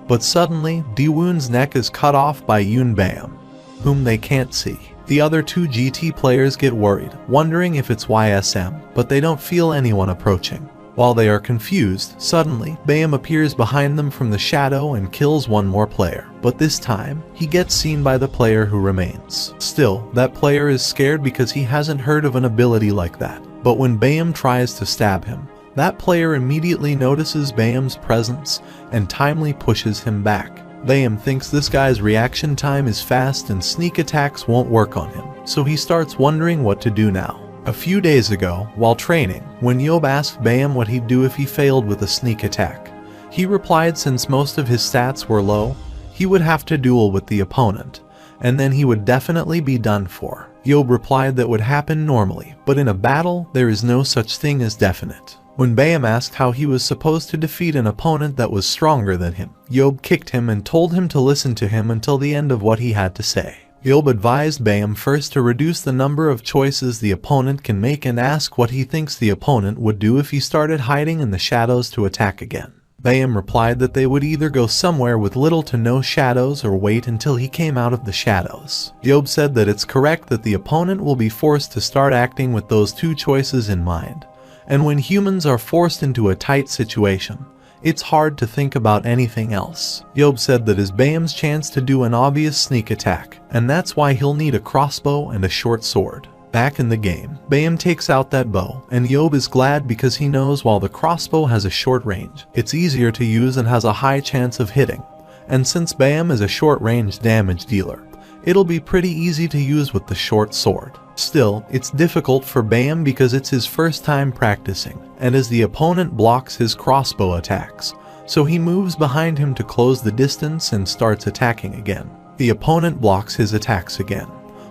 But suddenly, Daewon's neck is cut off by Yoon Bam, whom they can't see. The other 2 GT players get worried, wondering if it's YSM, but they don't feel anyone approaching. While they are confused, suddenly, Bayam appears behind them from the shadow and kills one more player. But this time, he gets seen by the player who remains. Still, that player is scared because he hasn't heard of an ability like that. But when Bayam tries to stab him, that player immediately notices Bayam's presence and timely pushes him back. Bayam thinks this guy's reaction time is fast and sneak attacks won't work on him, so he starts wondering what to do now. A few days ago, while training, when Yeob asked Bayam what he'd do if he failed with a sneak attack, he replied since most of his stats were low, he would have to duel with the opponent, and then he would definitely be done for. Yeob replied that would happen normally, but in a battle, there is no such thing as definite. When Bayam asked how he was supposed to defeat an opponent that was stronger than him, Yeob kicked him and told him to listen to him until the end of what he had to say. Yeob advised Bayam first to reduce the number of choices the opponent can make and ask what he thinks the opponent would do if he started hiding in the shadows to attack again. Bayam replied that they would either go somewhere with little to no shadows or wait until he came out of the shadows. Yeob said that it's correct that the opponent will be forced to start acting with those 2 choices in mind. And when humans are forced into a tight situation, it's hard to think about anything else. Yeob said that is Bayam's chance to do an obvious sneak attack, and that's why he'll need a crossbow and a short sword. Back in the game, Bayam takes out that bow, and Yeob is glad because he knows while the crossbow has a short range, it's easier to use and has a high chance of hitting, and since Bam is a short-range damage dealer, it'll be pretty easy to use with the short sword. Still, it's difficult for Bam because it's his first time practicing, and as the opponent blocks his crossbow attacks, so he moves behind him to close the distance and starts attacking again. The opponent blocks his attacks again.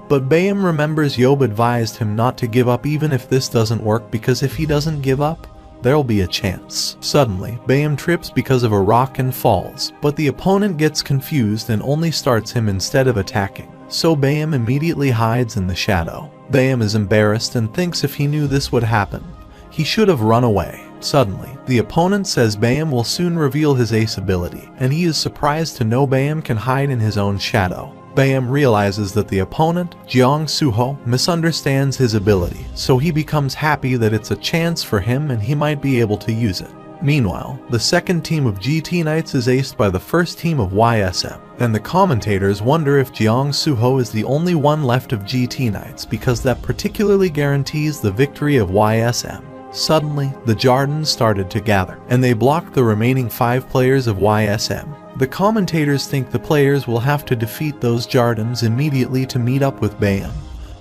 But Bam remembers Yeob advised him not to give up even if this doesn't work, because if he doesn't give up, there'll be a chance. Suddenly, Bam trips because of a rock and falls, but the opponent gets confused and only starts him instead of attacking. So Bam immediately hides in the shadow. Bam is embarrassed and thinks if he knew this would happen, he should have run away. Suddenly, the opponent says Bam will soon reveal his ace ability, and he is surprised to know Bam can hide in his own shadow. Bam realizes that the opponent, Jeong Suho, misunderstands his ability, so he becomes happy that it's a chance for him and he might be able to use it. Meanwhile, the second team of GT Knights is aced by the first team of YSM, and the commentators wonder if Jeong Suho is the only one left of GT Knights because that particularly guarantees the victory of YSM. Suddenly, the Jardins started to gather, and they blocked the remaining 5 players of YSM. The commentators think the players will have to defeat those Jardins immediately to meet up with Bam.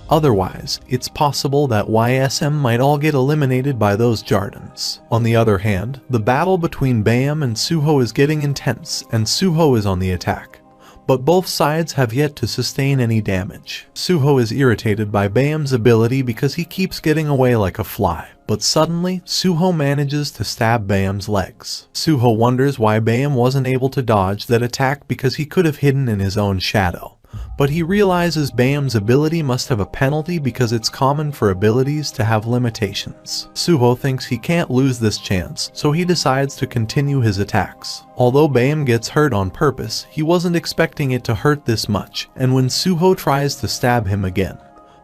Otherwise, it's possible that YSM might all get eliminated by those Jardins. On the other hand, the battle between Bam and Suho is getting intense, and Suho is on the attack. But both sides have yet to sustain any damage. Suho is irritated by Bam's ability because he keeps getting away like a fly. But suddenly, Suho manages to stab Bam's legs. Suho wonders why Bam wasn't able to dodge that attack because he could have hidden in his own shadow. But he realizes Bam's ability must have a penalty because it's common for abilities to have limitations. Suho thinks he can't lose this chance, so he decides to continue his attacks. Although Bam gets hurt on purpose, he wasn't expecting it to hurt this much, and when Suho tries to stab him again,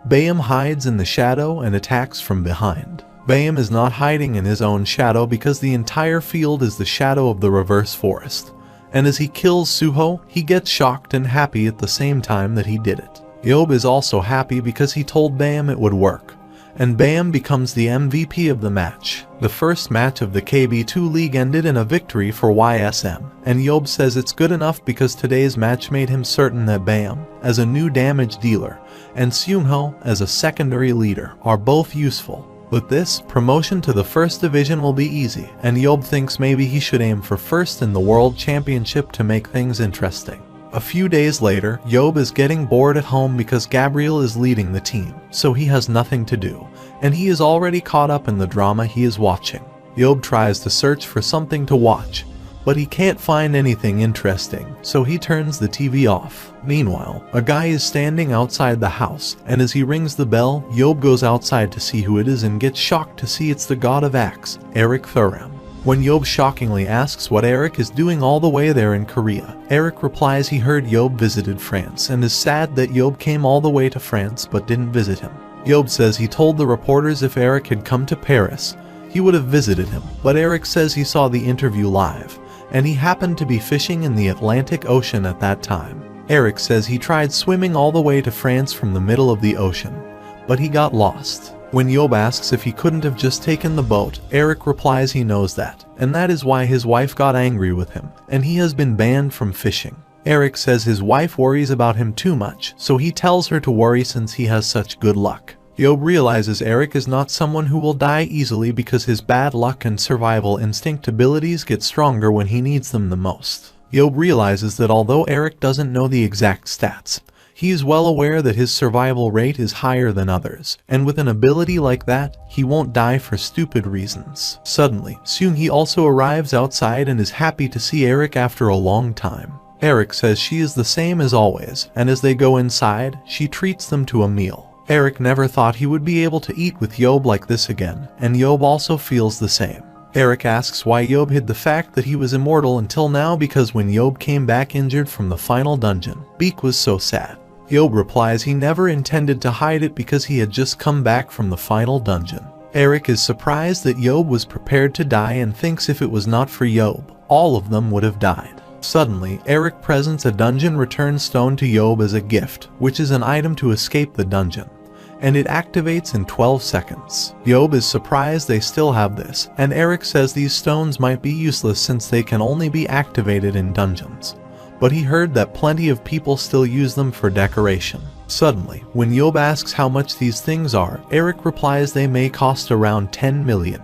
Bam hides in the shadow and attacks from behind. Bam is not hiding in his own shadow because the entire field is the shadow of the reverse forest. And as he kills Suho, he gets shocked and happy at the same time that he did it. Yeob is also happy because he told Bam it would work, and Bam becomes the MVP of the match. The first match of the KB2 League ended in a victory for YSM, and Yeob says it's good enough because today's match made him certain that Bam, as a new damage dealer, and Seungho, as a secondary leader, are both useful. With this, promotion to the first division will be easy, and Yeob thinks maybe he should aim for first in the World Championship to make things interesting. A few days later, Yeob is getting bored at home because Gabriel is leading the team, so he has nothing to do, and he is already caught up in the drama he is watching. Yeob tries to search for something to watch, but he can't find anything interesting, so he turns the TV off. Meanwhile, a guy is standing outside the house, and as he rings the bell, Yeob goes outside to see who it is and gets shocked to see it's the god of axe, Eric Thuram. When Yeob shockingly asks what Eric is doing all the way there in Korea, Eric replies he heard Yeob visited France and is sad that Yeob came all the way to France but didn't visit him. Yeob says he told the reporters if Eric had come to Paris, he would have visited him, but Eric says he saw the interview live, and he happened to be fishing in the Atlantic Ocean at that time. Eric says he tried swimming all the way to France from the middle of the ocean, but he got lost. When Yeob asks if he couldn't have just taken the boat, Eric replies he knows that, and that is why his wife got angry with him, and he has been banned from fishing. Eric says his wife worries about him too much, so he tells her to worry since he has such good luck. Yeob realizes Eric is not someone who will die easily because his bad luck and survival instinct abilities get stronger when he needs them the most. Yeob realizes that although Eric doesn't know the exact stats, he is well aware that his survival rate is higher than others, and with an ability like that, he won't die for stupid reasons. Suddenly, Seung-hee also arrives outside and is happy to see Eric after a long time. Eric says she is the same as always, and as they go inside, she treats them to a meal. Eric never thought he would be able to eat with Yeob like this again, and Yeob also feels the same. Eric asks why Yeob hid the fact that he was immortal until now because when Yeob came back injured from the final dungeon, Beak was so sad. Yeob replies he never intended to hide it because he had just come back from the final dungeon. Eric is surprised that Yeob was prepared to die and thinks if it was not for Yeob, all of them would have died. Suddenly, Eric presents a dungeon return stone to Yeob as a gift, which is an item to escape the dungeon, and it activates in 12 seconds. Yeob is surprised they still have this, and Eric says these stones might be useless since they can only be activated in dungeons. but he heard that plenty of people still use them for decoration. Suddenly, when Yeob asks how much these things are, Eric replies they may cost around 10 million.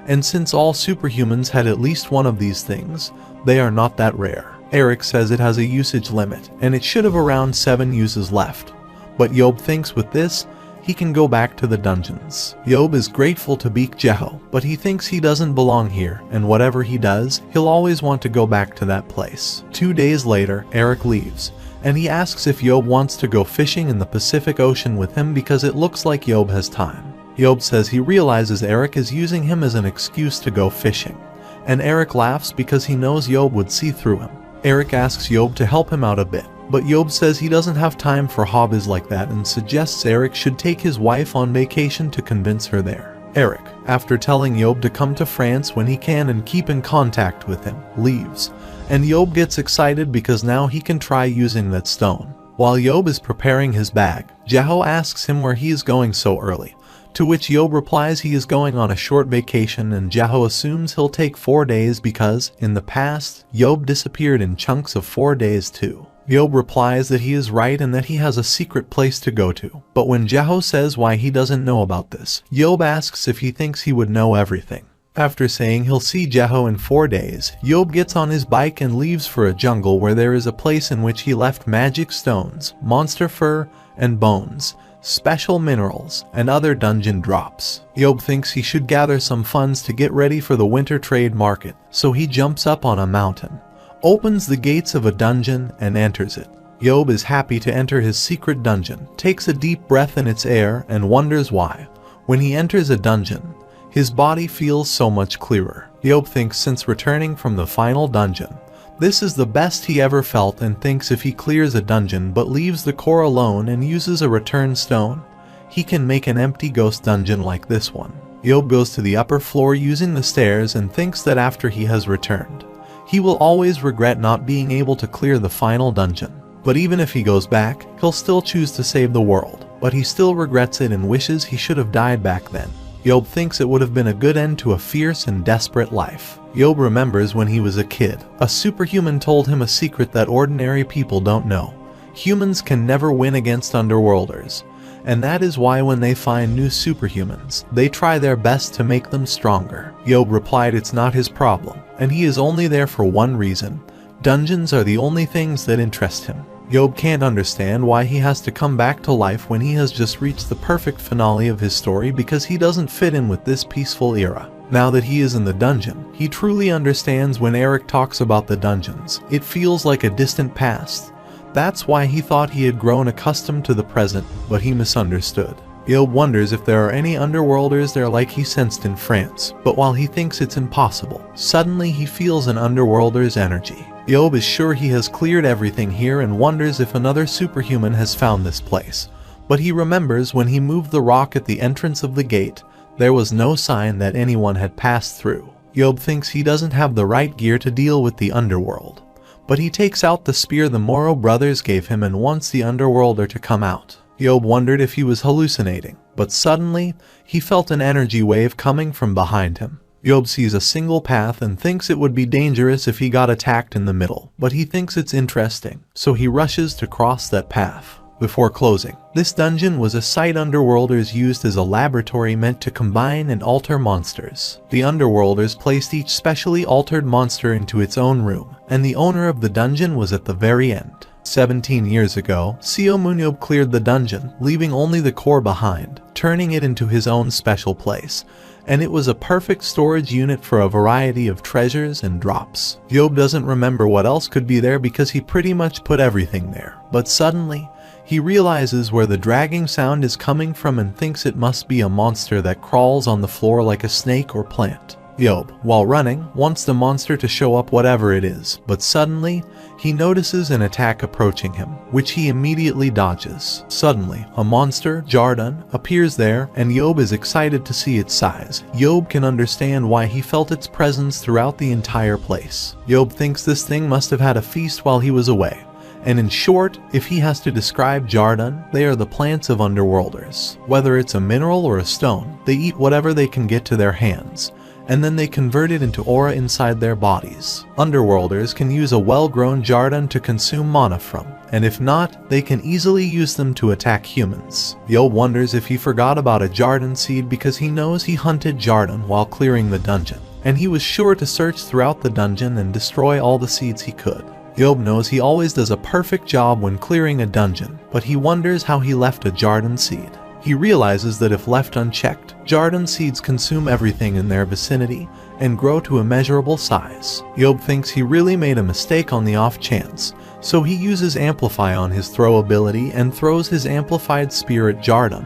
And since all superhumans had at least one of these things, they are not that rare. Eric says it has a usage limit, and it should have around 7 uses left. But Yeob thinks with this, he can go back to the dungeons. Yeob is grateful to beat Jeho, but he thinks he doesn't belong here, and whatever he does, he'll always want to go back to that place. 2 days later, Eric leaves, and he asks if Yeob wants to go fishing in the Pacific Ocean with him because it looks like Yeob has time. Yeob says he realizes Eric is using him as an excuse to go fishing, and Eric laughs because he knows Yeob would see through him. Eric asks Yeob to help him out a bit, but Yeob says he doesn't have time for hobbies like that and suggests Eric should take his wife on vacation to convince her there. Eric, after telling Yeob to come to France when he can and keep in contact with him, leaves, and Yeob gets excited because now he can try using that stone. While Yeob is preparing his bag, Jeho asks him where he is going so early, to which Yeob replies he is going on a short vacation, and Jeho assumes he'll take 4 days because, in the past, Yeob disappeared in chunks of 4 days too. Yeob replies that he is right and that he has a secret place to go to, but when Jeho says why he doesn't know about this, Yeob asks if he thinks he would know everything. After saying he'll see Jeho in 4 days, Yeob gets on his bike and leaves for a jungle where there is a place in which he left magic stones, monster fur, and bones, special minerals, and other dungeon drops. Yeob thinks he should gather some funds to get ready for the winter trade market, so he jumps up on a mountain, opens the gates of a dungeon, and enters it. Yeob is happy to enter his secret dungeon, takes a deep breath in its air, and wonders why. When he enters a dungeon, his body feels so much clearer. Yeob thinks since returning from the final dungeon, this is the best he ever felt, and thinks if he clears a dungeon but leaves the core alone and uses a return stone, he can make an empty ghost dungeon like this one. Yeob goes to the upper floor using the stairs and thinks that after he has returned, he will always regret not being able to clear the final dungeon. But even if he goes back, he'll still choose to save the world, but he still regrets it and wishes he should have died back then. Yeob thinks it would have been a good end to a fierce and desperate life. Yeob remembers when he was a kid, a superhuman told him a secret that ordinary people don't know. Humans can never win against underworlders, and that is why when they find new superhumans, they try their best to make them stronger. Yeob replied it's not his problem, and he is only there for one reason. Dungeons are the only things that interest him. Yeob can't understand why he has to come back to life when he has just reached the perfect finale of his story because he doesn't fit in with this peaceful era. Now that he is in the dungeon, he truly understands when Eric talks about the dungeons. It feels like a distant past. That's why he thought he had grown accustomed to the present, but he misunderstood. Yeob wonders if there are any underworlders there like he sensed in France, but while he thinks it's impossible, suddenly he feels an underworlder's energy. Yeob is sure he has cleared everything here and wonders if another superhuman has found this place. But he remembers when he moved the rock at the entrance of the gate, there was no sign that anyone had passed through. Yeob thinks he doesn't have the right gear to deal with the underworld, but he takes out the spear the Moro brothers gave him and wants the underworlder to come out. Yeob wondered if he was hallucinating, but suddenly, he felt an energy wave coming from behind him. Yeob sees a single path and thinks it would be dangerous if he got attacked in the middle, but he thinks it's interesting, so he rushes to cross that path. Before closing, this dungeon was a site underworlders used as a laboratory meant to combine and alter monsters. The underworlders placed each specially altered monster into its own room, and the owner of the dungeon was at the very end. 17 years ago, Seo MoonYeob cleared the dungeon, leaving only the core behind, turning it into his own special place, and it was a perfect storage unit for a variety of treasures and drops. Yeob doesn't remember what else could be there because he pretty much put everything there, but suddenly, he realizes where the dragging sound is coming from and thinks it must be a monster that crawls on the floor like a snake or plant. Yeob, while running, wants the monster to show up whatever it is, but suddenly, he notices an attack approaching him, which he immediately dodges. Suddenly, a monster, Jardun, appears there, and Yeob is excited to see its size. Yeob can understand why he felt its presence throughout the entire place. Yeob thinks this thing must have had a feast while he was away. And in short, if he has to describe Jardun, they are the plants of underworlders. Whether it's a mineral or a stone, they eat whatever they can get to their hands. and then they convert it into aura inside their bodies. Underworlders can use a well-grown Jarden to consume mana from, and if not, they can easily use them to attack humans. Yeob wonders if he forgot about a Jarden seed because he knows he hunted Jarden while clearing the dungeon, and he was sure to search throughout the dungeon and destroy all the seeds he could. Yeob knows he always does a perfect job when clearing a dungeon, but he wonders how he left a Jarden seed. He realizes that if left unchecked, Jarden seeds consume everything in their vicinity and grow to a measurable size. Yeob thinks he really made a mistake on the off chance, so he uses Amplify on his throw ability and throws his amplified spear at Jarden,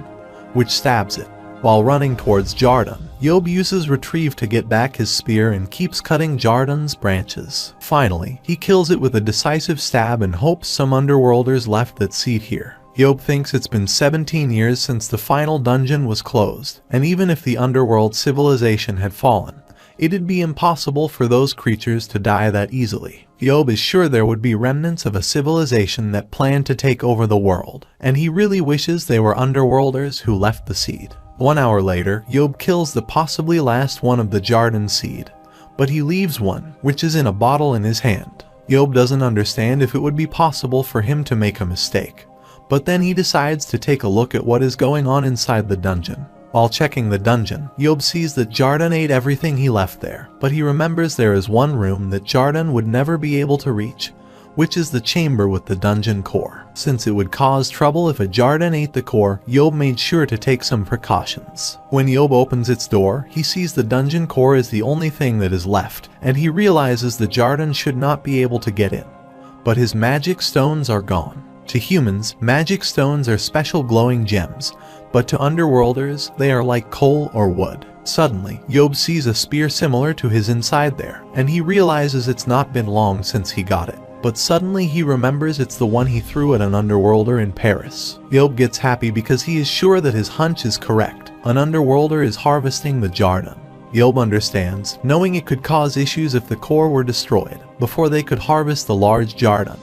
which stabs it. While running towards Jarden, Yeob uses Retrieve to get back his spear and keeps cutting Jarden's branches. Finally, he kills it with a decisive stab and hopes some underworlders left that seed here. Yeob thinks it's been 17 years since the final dungeon was closed, and even if the underworld civilization had fallen, it'd be impossible for those creatures to die that easily. Yeob is sure there would be remnants of a civilization that planned to take over the world, and he really wishes they were underworlders who left the seed. 1 hour later, Yeob kills the possibly last one of the Jarden seed, but he leaves one, which is in a bottle in his hand. Yeob doesn't understand if it would be possible for him to make a mistake, but then he decides to take a look at what is going on inside the dungeon. While checking the dungeon, Yeob sees that Jarden ate everything he left there, but he remembers there is one room that Jarden would never be able to reach, which is the chamber with the dungeon core. Since it would cause trouble if a Jarden ate the core, Yeob made sure to take some precautions. When Yeob opens its door, he sees the dungeon core is the only thing that is left, and he realizes the Jarden should not be able to get in. But his magic stones are gone. To humans, magic stones are special glowing gems, but to underworlders, they are like coal or wood. Suddenly, Yeob sees a spear similar to his inside there, and he realizes it's not been long since he got it. But suddenly he remembers it's the one he threw at an underworlder in Paris. Yeob gets happy because he is sure that his hunch is correct. An underworlder is harvesting the Jarden. Yeob understands, knowing it could cause issues if the core were destroyed before they could harvest the large Jarden.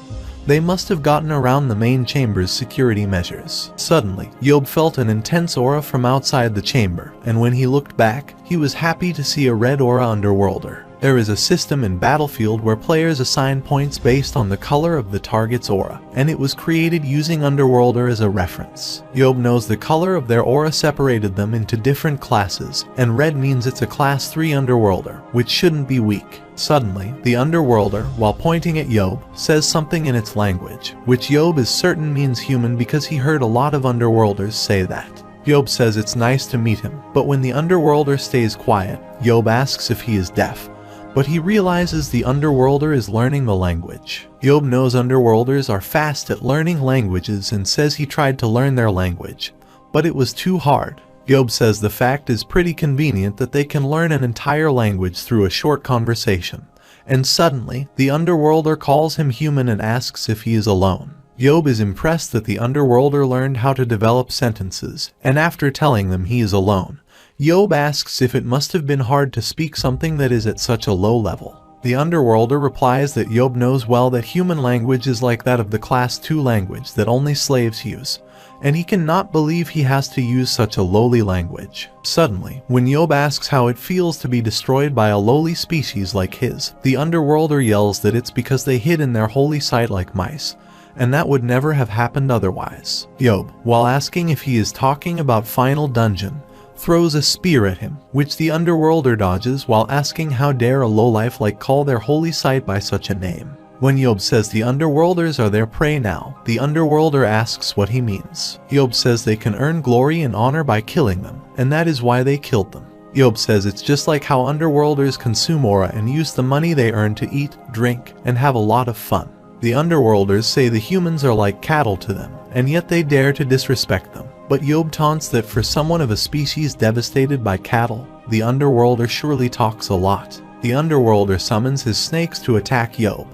They must have gotten around the main chamber's security measures. Suddenly, Yeob felt an intense aura from outside the chamber, and when he looked back, he was happy to see a red aura underworlder. There is a system in Battlefield where players assign points based on the color of the target's aura, and it was created using Underworlder as a reference. Yeob knows the color of their aura separated them into different classes, and red means it's a class 3 Underworlder, which shouldn't be weak. Suddenly, the Underworlder, while pointing at Yeob, says something in its language, which Yeob is certain means human because he heard a lot of Underworlders say that. Yeob says it's nice to meet him, but when the Underworlder stays quiet, Yeob asks if he is deaf. But he realizes the Underworlder is learning the language. Yeob knows Underworlders are fast at learning languages and says he tried to learn their language, but it was too hard. Yeob says the fact is pretty convenient that they can learn an entire language through a short conversation, and suddenly, the Underworlder calls him human and asks if he is alone. Yeob is impressed that the Underworlder learned how to develop sentences, and after telling them he is alone, Yeob asks if it must have been hard to speak something that is at such a low level. The Underworlder replies that Yeob knows well that human language is like that of the Class 2 language that only slaves use, and he cannot believe he has to use such a lowly language. Suddenly, when Yeob asks how it feels to be destroyed by a lowly species like his, the Underworlder yells that it's because they hid in their holy site like mice, and that would never have happened otherwise. Yeob, while asking if he is talking about Final Dungeon, throws a spear at him, which the Underworlder dodges while asking how dare a lowlife like call their holy site by such a name. When Yeob says the Underworlders are their prey now, the Underworlder asks what he means. Yeob says they can earn glory and honor by killing them, and that is why they killed them. Yeob says it's just like how Underworlders consume aura and use the money they earn to eat, drink, and have a lot of fun. The Underworlders say the humans are like cattle to them, and yet they dare to disrespect them. But Yeob taunts that for someone of a species devastated by cattle, the Underworlder surely talks a lot. The Underworlder summons his snakes to attack Yeob.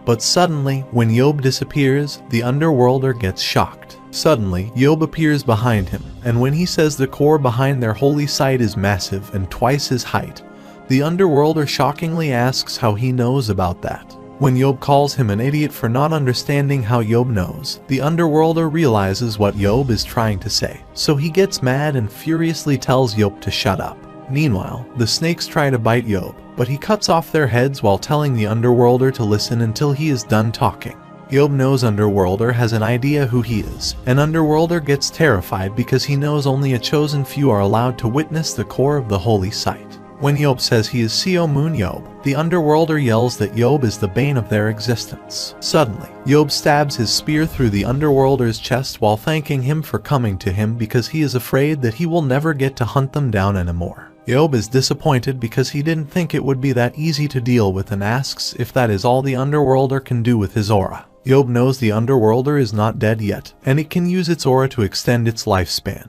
But suddenly, when Yeob disappears, the Underworlder gets shocked. Suddenly, Yeob appears behind him, and when he says the core behind their holy site is massive and twice his height, the Underworlder shockingly asks how he knows about that. When Yeob calls him an idiot for not understanding how Yeob knows, the Underworlder realizes what Yeob is trying to say, so he gets mad and furiously tells Yeob to shut up. Meanwhile, the snakes try to bite Yeob, but he cuts off their heads while telling the underworlder to listen until he is done talking. Yeob knows Underworlder has an idea who he is, and Underworlder gets terrified because he knows only a chosen few are allowed to witness the core of the holy site. When Yeob says he is Seo MoonYeob, the Underworlder yells that Yeob is the bane of their existence. Suddenly, Yeob stabs his spear through the Underworlder's chest while thanking him for coming to him because he is afraid that he will never get to hunt them down anymore. Yeob is disappointed because he didn't think it would be that easy to deal with and asks if that is all the Underworlder can do with his aura. Yeob knows the Underworlder is not dead yet, and it can use its aura to extend its lifespan.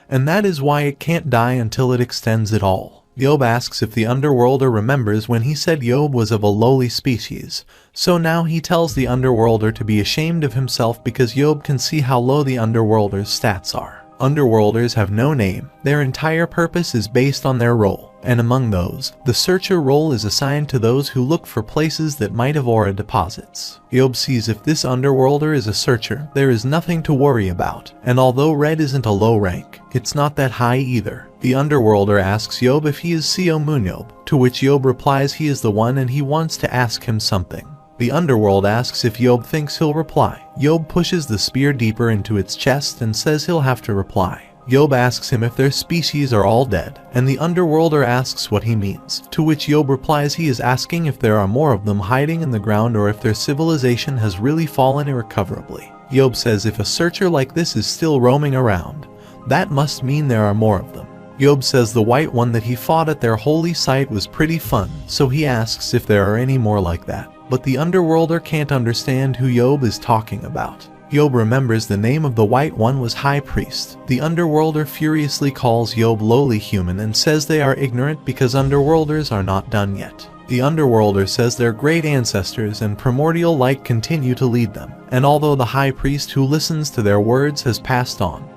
And that is why it can't die until it extends it all. Yeob asks if the Underworlder remembers when he said Yeob was of a lowly species, so now he tells the Underworlder to be ashamed of himself because Yeob can see how low the Underworlder's stats are. Underworlders have no name, their entire purpose is based on their role, and among those, the searcher role is assigned to those who look for places that might have aura deposits. Yeob sees if this Underworlder is a searcher, there is nothing to worry about, and although red isn't a low rank, it's not that high either. The Underworlder asks Yeob if he is Seo MoonYeob, to which Yeob replies he is the one and he wants to ask him something. The Underworld asks if Yeob thinks he'll reply. Yeob pushes the spear deeper into its chest and says he'll have to reply. Yeob asks him if their species are all dead, and the Underworlder asks what he means, to which Yeob replies he is asking if there are more of them hiding in the ground or if their civilization has really fallen irrecoverably. Yeob says if a searcher like this is still roaming around, that must mean there are more of them. Yeob says the white one that he fought at their holy site was pretty fun, so he asks if there are any more like that. But the Underworlder can't understand who Yeob is talking about. Yeob remembers the name of the white one was High Priest. The Underworlder furiously calls Yeob lowly human and says they are ignorant because Underworlders are not done yet. The Underworlder says their great ancestors and primordial light continue to lead them, and although the High Priest who listens to their words has passed on,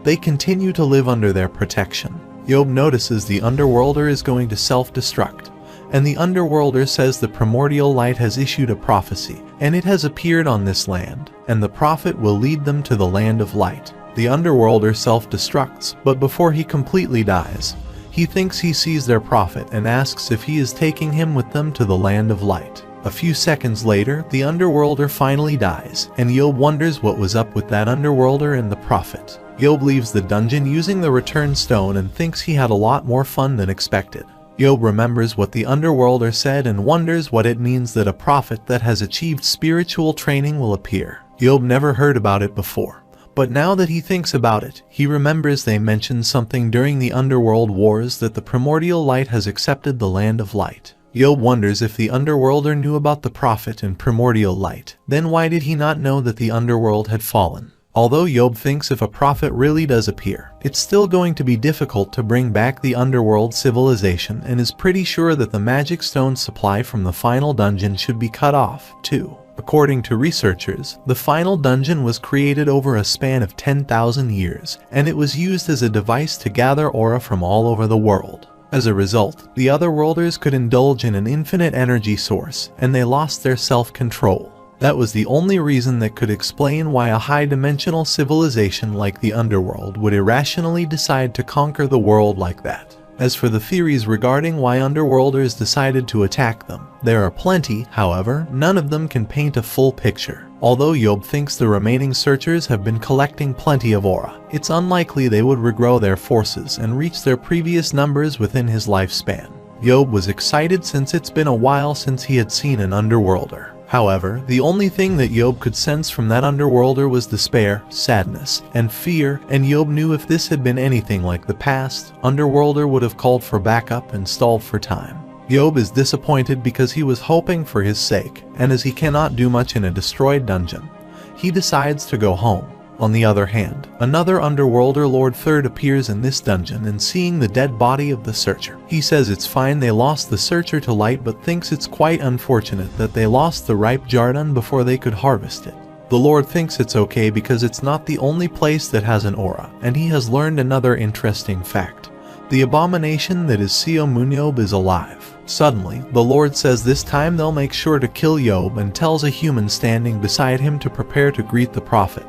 they continue to live under their protection. Yeob notices the Underworlder is going to self-destruct, and the Underworlder says the primordial light has issued a prophecy, and it has appeared on this land, and the prophet will lead them to the land of light. The Underworlder self-destructs, but before he completely dies, he thinks he sees their prophet and asks if he is taking him with them to the land of light. A few seconds later, the Underworlder finally dies, and Yeob wonders what was up with that Underworlder and the prophet. Yeob leaves the dungeon using the return stone and thinks he had a lot more fun than expected. Yeob remembers what the Underworlder said and wonders what it means that a prophet that has achieved spiritual training will appear. Yeob never heard about it before, but now that he thinks about it, he remembers they mentioned something during the Underworld Wars that the primordial light has accepted the land of light. Yeob wonders if the Underworlder knew about the prophet and primordial light, then why did he not know that the Underworld had fallen? Although Yeob thinks if a prophet really does appear, it's still going to be difficult to bring back the Underworld civilization and is pretty sure that the magic stone supply from the final dungeon should be cut off, too. According to researchers, the final dungeon was created over a span of 10,000 years, and it was used as a device to gather aura from all over the world. As a result, the Otherworlders could indulge in an infinite energy source, and they lost their self-control. That was the only reason that could explain why a high-dimensional civilization like the Underworld would irrationally decide to conquer the world like that. As for the theories regarding why Underworlders decided to attack them, there are plenty, however, none of them can paint a full picture. Although Yeob thinks the remaining searchers have been collecting plenty of aura, it's unlikely they would regrow their forces and reach their previous numbers within his lifespan. Yeob was excited since it's been a while since he had seen an Underworlder. However, the only thing that Yeob could sense from that Underworlder was despair, sadness, and fear, and Yeob knew if this had been anything like the past, Underworlder would have called for backup and stalled for time. Yeob is disappointed because he was hoping for his sake, and as he cannot do much in a destroyed dungeon, he decides to go home. On the other hand, another Underworlder Lord Third appears in this dungeon and seeing the dead body of the searcher. He says it's fine they lost the searcher to light but thinks it's quite unfortunate that they lost the ripe Jardan before they could harvest it. The Lord thinks it's okay because it's not the only place that has an aura, and he has learned another interesting fact. The abomination that is Seo MoonYeob is alive. Suddenly, the Lord says this time they'll make sure to kill Yeob and tells a human standing beside him to prepare to greet the prophet.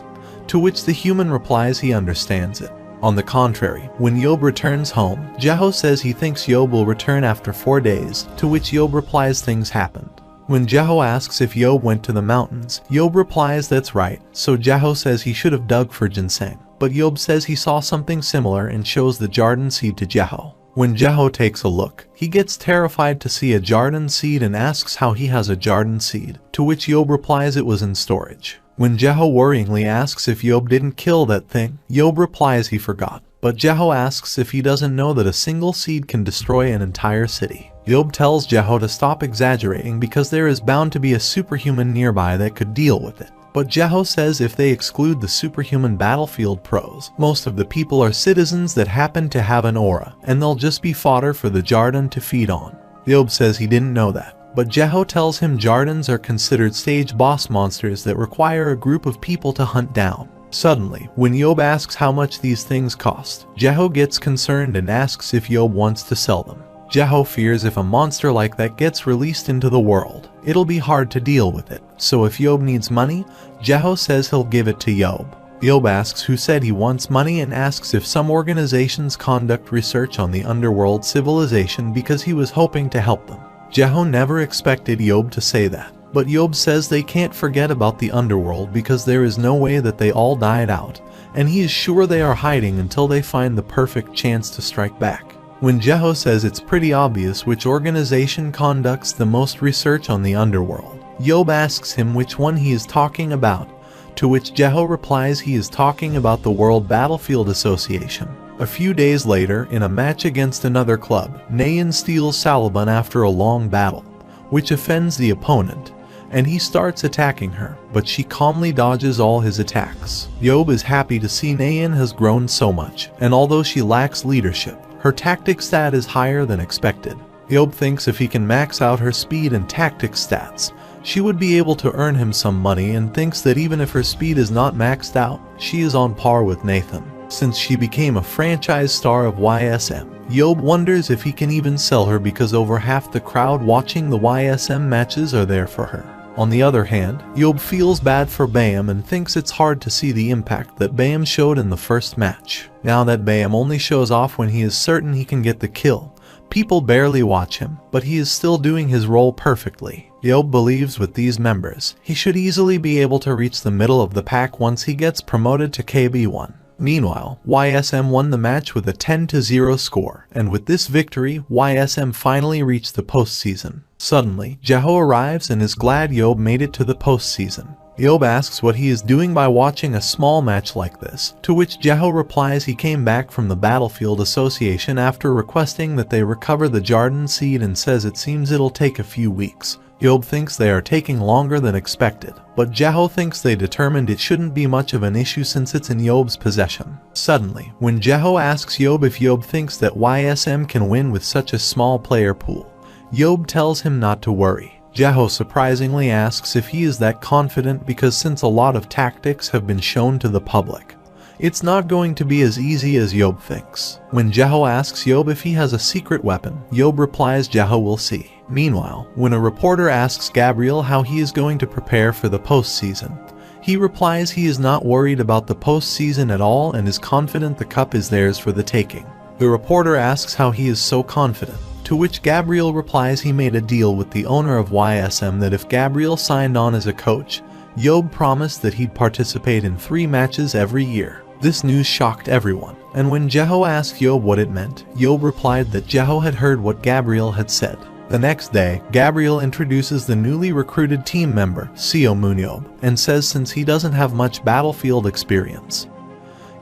To which the human replies he understands it. On the contrary, when Yeob returns home, Jaho says he thinks Yeob will return after 4 days, to which Yeob replies things happened. When Jaho asks if Yeob went to the mountains, Yeob replies that's right, so Jaho says he should have dug for ginseng. But Yeob says he saw something similar and shows the Jarden seed to Jaho. When Jaho takes a look, he gets terrified to see a Jarden seed and asks how he has a Jarden seed, to which Yeob replies it was in storage. When Jaho worryingly asks if Yeob didn't kill that thing, Yeob replies he forgot. But Jaho asks if he doesn't know that a single seed can destroy an entire city. Yeob tells Jaho to stop exaggerating because there is bound to be a superhuman nearby that could deal with it. But Jaho says if they exclude the superhuman battlefield pros, most of the people are citizens that happen to have an aura, and they'll just be fodder for the Jarden to feed on. Yeob says he didn't know that, but Jaho tells him Jardens are considered stage boss monsters that require a group of people to hunt down. Suddenly, when Yeob asks how much these things cost, Jaho gets concerned and asks if Yeob wants to sell them. Jaho fears if a monster like that gets released into the world, it'll be hard to deal with it. So if Yeob needs money, Jaho says he'll give it to Yeob. Yeob asks who said he wants money and asks if some organizations conduct research on the underworld civilization because he was hoping to help them. Jaho never expected Yeob to say that, but Yeob says they can't forget about the underworld because there is no way that they all died out, and he is sure they are hiding until they find the perfect chance to strike back. When Jaho says it's pretty obvious which organization conducts the most research on the underworld, Yeob asks him which one he is talking about, to which Jaho replies he is talking about the World Battlefield Association. A few days later, in a match against another club, Nayan steals Salaban after a long battle, which offends the opponent, and he starts attacking her, but she calmly dodges all his attacks. Yeob is happy to see Nayan has grown so much, and although she lacks leadership, her tactic stat is higher than expected. Yeob thinks if he can max out her speed and tactics stats, she would be able to earn him some money, and thinks that even if her speed is not maxed out, she is on par with Nathan. Since she became a franchise star of YSM, Yeob wonders if he can even sell her because over half the crowd watching the YSM matches are there for her. On the other hand, Yeob feels bad for Bayam and thinks it's hard to see the impact that Bayam showed in the first match. Now that Bayam only shows off when he is certain he can get the kill, people barely watch him, but he is still doing his role perfectly. Yeob believes with these members, he should easily be able to reach the middle of the pack once he gets promoted to KB1. Meanwhile, YSM won the match with a 10-0 score, and with this victory, YSM finally reached the postseason. Suddenly, Jaho arrives and is glad Yeob made it to the postseason. Yeob asks what he is doing by watching a small match like this, to which Jaho replies he came back from the Battlefield Association after requesting that they recover the Jarden seed and says it seems it'll take a few weeks. Yeob thinks they are taking longer than expected, but Jaho thinks they determined it shouldn't be much of an issue since it's in Yeob's possession. Suddenly, when Jaho asks Yeob if Yeob thinks that YSM can win with such a small player pool, Yeob tells him not to worry. Jaho surprisingly asks if he is that confident because since a lot of tactics have been shown to the public, it's not going to be as easy as Yeob thinks. When Jaho asks Yeob if he has a secret weapon, Yeob replies Jaho will see. Meanwhile, when a reporter asks Gabriel how he is going to prepare for the postseason, he replies he is not worried about the postseason at all and is confident the cup is theirs for the taking. The reporter asks how he is so confident, to which Gabriel replies he made a deal with the owner of YSM that if Gabriel signed on as a coach, Yeob promised that he'd participate in 3 matches every year. This news shocked everyone, and when Jaho asked Yeob what it meant, Yeob replied that Jaho had heard what Gabriel had said. The next day, Gabriel introduces the newly recruited team member, Seo MoonYeob, and says since he doesn't have much battlefield experience,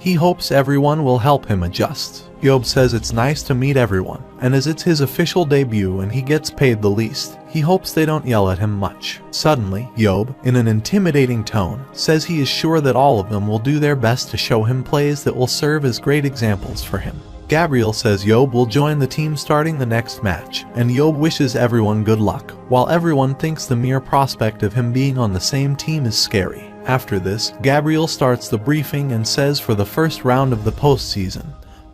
he hopes everyone will help him adjust. Yeob says it's nice to meet everyone, and as it's his official debut and he gets paid the least, he hopes they don't yell at him much. Suddenly, Yeob, in an intimidating tone, says he is sure that all of them will do their best to show him plays that will serve as great examples for him. Gabriel says Yeob will join the team starting the next match, and Yeob wishes everyone good luck, while everyone thinks the mere prospect of him being on the same team is scary. After this, Gabriel starts the briefing and says for the first round of the postseason,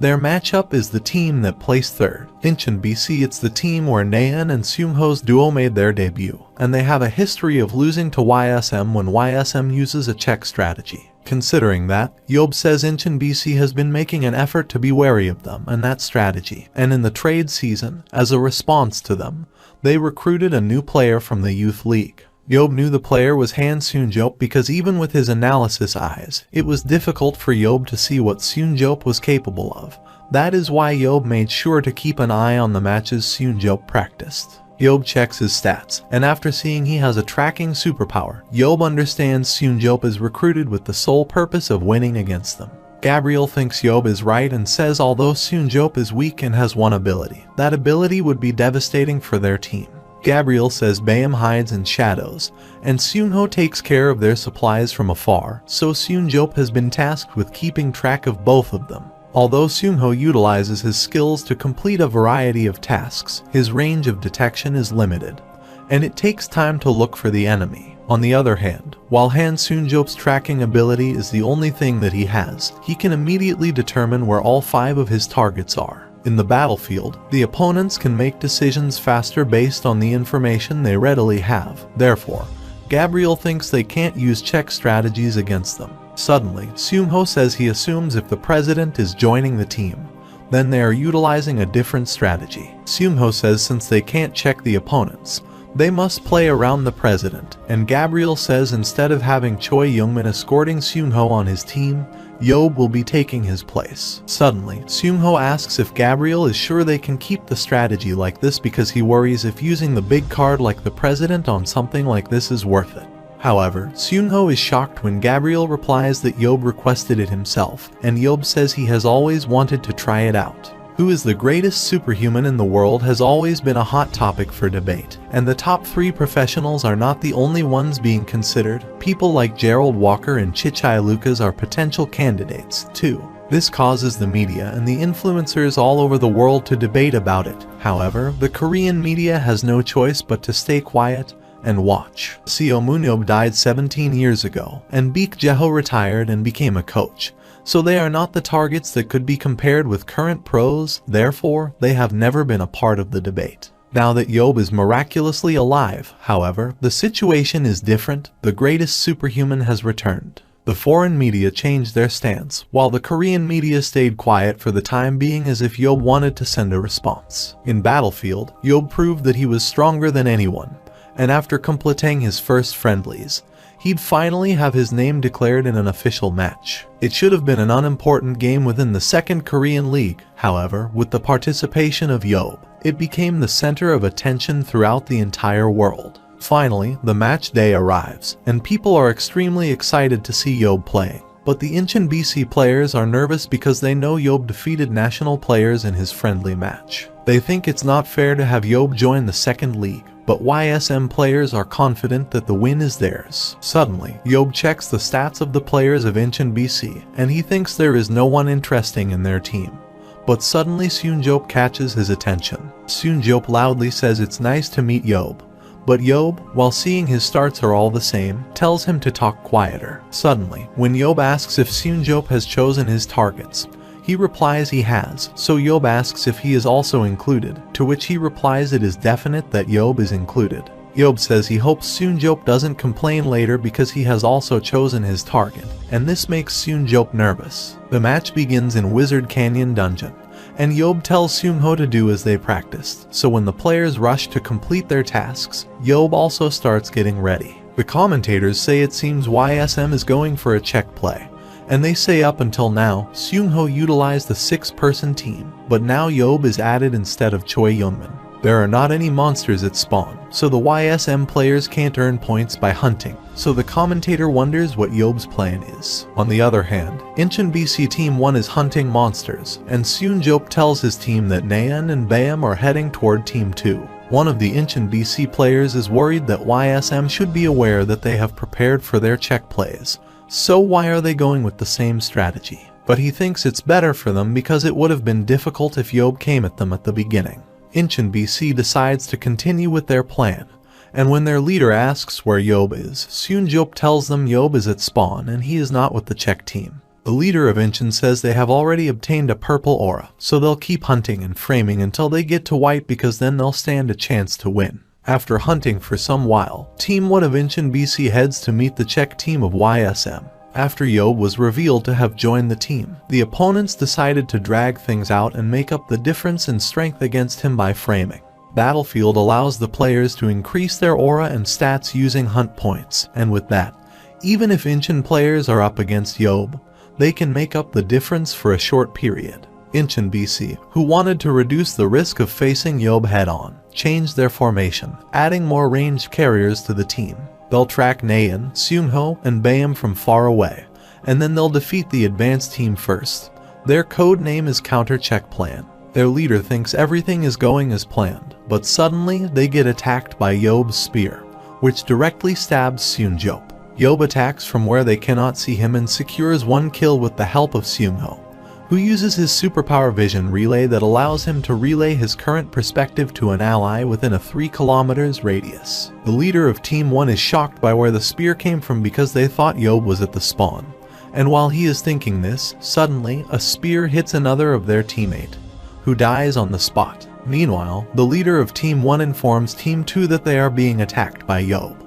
Their matchup is the team that placed third. In NO.1, it's the team where Naeun and Seungho's duo made their debut, and they have a history of losing to YSM when YSM uses a check strategy. Considering that, Yeob says In NO.1 has been making an effort to be wary of them and that strategy, and in the trade season, as a response to them, they recruited a new player from the youth league. Yeob knew the player was Han Seunjop because even with his analysis eyes, it was difficult for Yeob to see what Seunjop was capable of. That is why Yeob made sure to keep an eye on the matches Seunjop practiced. Yeob checks his stats, and after seeing he has a tracking superpower, Yeob understands Seunjop is recruited with the sole purpose of winning against them. Gabriel thinks Yeob is right and says although Seunjop is weak and has one ability, that ability would be devastating for their team. Gabriel says Bayam hides in shadows, and Seunho takes care of their supplies from afar, so Seunjop has been tasked with keeping track of both of them. Although Seunho utilizes his skills to complete a variety of tasks, his range of detection is limited, and it takes time to look for the enemy. On the other hand, while Han Seunjop's tracking ability is the only thing that he has, he can immediately determine where all 5 of his targets are. In the battlefield, the opponents can make decisions faster based on the information they readily have. Therefore, Gabriel thinks they can't use check strategies against them. Suddenly, Seungho says he assumes if the president is joining the team, then they are utilizing a different strategy. Seungho says since they can't check the opponents, they must play around the president, and Gabriel says instead of having Choi Youngmin escorting Seungho on his team, Yeob will be taking his place. Suddenly, Seungho asks if Gabriel is sure they can keep the strategy like this because he worries if using the big card like the president on something like this is worth it. However, Seungho is shocked when Gabriel replies that Yeob requested it himself, and Yeob says he has always wanted to try it out. Who is the greatest superhuman in the world has always been a hot topic for debate, and the top 3 professionals are not the only ones being considered. People like Gerald Walker and Chichai Lucas are potential candidates, too. This causes the media and the influencers all over the world to debate about it. However, the Korean media has no choice but to stay quiet and watch. Seo MoonYeob died 17 years ago, and Baek Jeho retired and became a coach. So they are not the targets that could be compared with current pros, therefore, they have never been a part of the debate. Now that Yeob is miraculously alive, however, the situation is different. The greatest superhuman has returned. The foreign media changed their stance, while the Korean media stayed quiet for the time being as if Yeob wanted to send a response. In Battlefield, Yeob proved that he was stronger than anyone, and after completing his first friendlies, he'd finally have his name declared in an official match. It should have been an unimportant game within the second Korean league, however, with the participation of Yeob, it became the center of attention throughout the entire world. Finally, the match day arrives, and people are extremely excited to see Yeob playing. But the In NO.1 players are nervous because they know Yeob defeated national players in his friendly match. They think it's not fair to have Yeob join the second league, but YSM players are confident that the win is theirs. Suddenly, Yeob checks the stats of the players of In NO.1 and he thinks there is no one interesting in their team. But suddenly Seunjop catches his attention. Seunjop loudly says it's nice to meet Yeob, but Yeob, while seeing his starts are all the same, tells him to talk quieter. Suddenly, when Yeob asks if Seunjop has chosen his targets, he replies he has, so Yeob asks if he is also included, to which he replies it is definite that Yeob is included. Yeob says he hopes Seunjop doesn't complain later because he has also chosen his target, and this makes Seunjop nervous. The match begins in Wizard Canyon Dungeon, and Yeob tells Seungho to do as they practiced, so when the players rush to complete their tasks, Yeob also starts getting ready. The commentators say it seems YSM is going for a check play, and they say up until now, Seungho utilized the 6-person team, but now Yeob is added instead of Choi Youngmin. There are not any monsters at spawn, so the YSM players can't earn points by hunting, so the commentator wonders what Yeob's plan is. On the other hand, In NO.1 Team 1 is hunting monsters, and Seunjop tells his team that Naeun and Bayam are heading toward Team 2. One of the In NO.1 players is worried that YSM should be aware that they have prepared for their check plays, so why are they going with the same strategy? But he thinks it's better for them because it would have been difficult if Yeob came at them at the beginning. In NO.1 decides to continue with their plan, and when their leader asks where Yeob is, Seunjop tells them Yeob is at spawn and he is not with the check team. The leader of Incheon says they have already obtained a purple aura, so they'll keep hunting and framing until they get to white because then they'll stand a chance to win. After hunting for some while, Team 1 of Incheon BC heads to meet the Czech team of YSM. After Yeob was revealed to have joined the team, the opponents decided to drag things out and make up the difference in strength against him by framing. Battlefield allows the players to increase their aura and stats using hunt points, and with that, even if Incheon players are up against Yeob, they can make up the difference for a short period. Incheon BC, who wanted to reduce the risk of facing Yeob head-on, changed their formation, adding more ranged carriers to the team. They'll track Nayeon, Seungho, and Bayam from far away, and then they'll defeat the advanced team first. Their code name is Counter-Check Plan. Their leader thinks everything is going as planned, but suddenly they get attacked by Yeob's spear, which directly stabs Seungho. Yeob attacks from where they cannot see him and secures one kill with the help of Seungho, who uses his superpower vision relay that allows him to relay his current perspective to an ally within a 3 kilometers radius. The leader of Team 1 is shocked by where the spear came from because they thought Yeob was at the spawn. And while he is thinking this, suddenly a spear hits another of their teammate, who dies on the spot. Meanwhile, the leader of Team 1 informs Team 2 that they are being attacked by Yeob.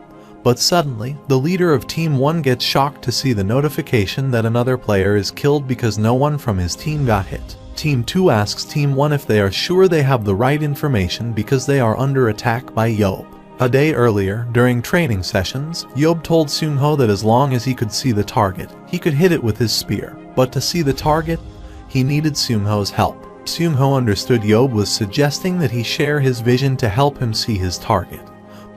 But suddenly, the leader of Team 1 gets shocked to see the notification that another player is killed because no one from his team got hit. Team 2 asks Team 1 if they are sure they have the right information because they are under attack by Yeob. A day earlier, during training sessions, Yeob told Seungho that as long as he could see the target, he could hit it with his spear. But to see the target, he needed Seungho's help. Seungho understood Yeob was suggesting that he share his vision to help him see his target.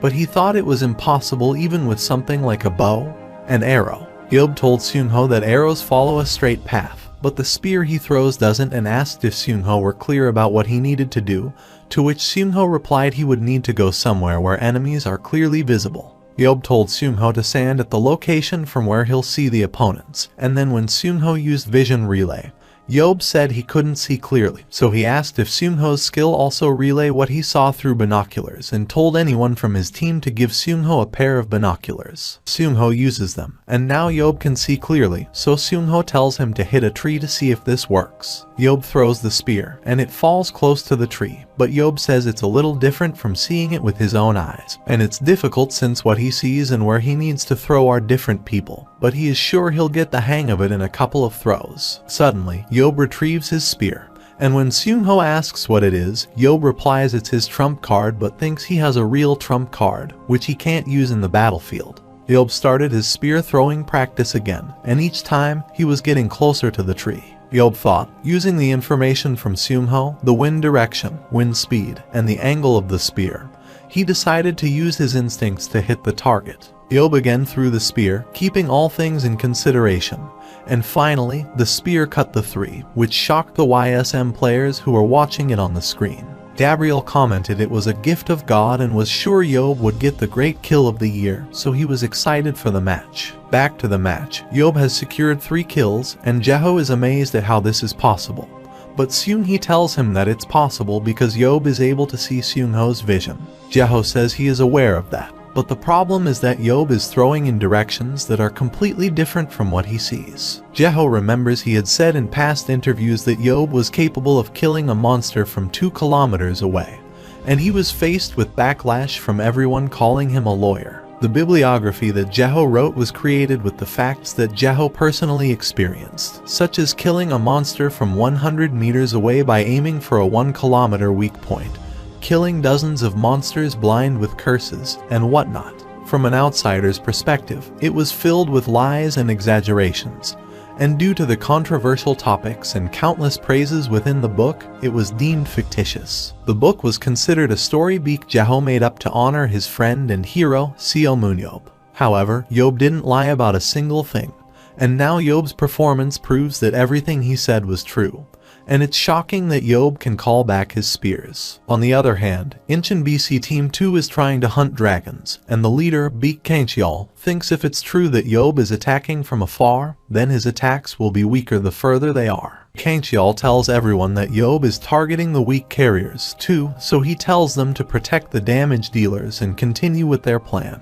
But he thought it was impossible even with something like a bow and arrow. Yeob told Seungho that arrows follow a straight path, but the spear he throws doesn't, and asked if Seungho were clear about what he needed to do, to which Seungho replied he would need to go somewhere where enemies are clearly visible. Yeob told Seungho to stand at the location from where he'll see the opponents, and then when Seungho used vision relay, Yeob said he couldn't see clearly, so he asked if Seungho's skill also relay what he saw through binoculars and told anyone from his team to give Seungho a pair of binoculars. Seungho uses them, and now Yeob can see clearly, so Seungho tells him to hit a tree to see if this works. Yeob throws the spear, and it falls close to the tree, but Yeob says it's a little different from seeing it with his own eyes, and it's difficult since what he sees and where he needs to throw are different people, but he is sure he'll get the hang of it in a couple of throws. Suddenly, Yeob retrieves his spear, and when Seungho asks what it is, Yeob replies it's his trump card but thinks he has a real trump card, which he can't use in the battlefield. Yeob started his spear throwing practice again, and each time, he was getting closer to the tree. Yeob thought, using the information from Seungho, the wind direction, wind speed, and the angle of the spear, he decided to use his instincts to hit the target. Yeob again threw the spear, keeping all things in consideration, and finally, the spear cut the 3, which shocked the YSM players who were watching it on the screen. Gabriel commented it was a gift of God and was sure Yeob would get the great kill of the year, so he was excited for the match. Back to the match, Yeob has secured 3 kills, and Jeho is amazed at how this is possible. But Seungho tells him that it's possible because Yeob is able to see Seungho's vision. Jeho says he is aware of that, but the problem is that Yeob is throwing in directions that are completely different from what he sees. Jeho remembers he had said in past interviews that Yeob was capable of killing a monster from 2 kilometers away, and he was faced with backlash from everyone calling him a lawyer. The bibliography that Jeho wrote was created with the facts that Jeho personally experienced, such as killing a monster from 100 meters away by aiming for a 1 kilometer weak point, killing dozens of monsters blind with curses, and whatnot. From an outsider's perspective, it was filled with lies and exaggerations, and due to the controversial topics and countless praises within the book, it was deemed fictitious. The book was considered a story beak Jeho made up to honor his friend and hero, Seo MoonYeob. However, Yeob didn't lie about a single thing, and now Yeob's performance proves that everything he said was true. And it's shocking that Yeob can call back his spears. On the other hand, Incheon BC Team 2 is trying to hunt dragons, and the leader, Baek Kangcheol, thinks if it's true that Yeob is attacking from afar, then his attacks will be weaker the further they are. Kangcheol tells everyone that Yeob is targeting the weak carriers too, so he tells them to protect the damage dealers and continue with their plan.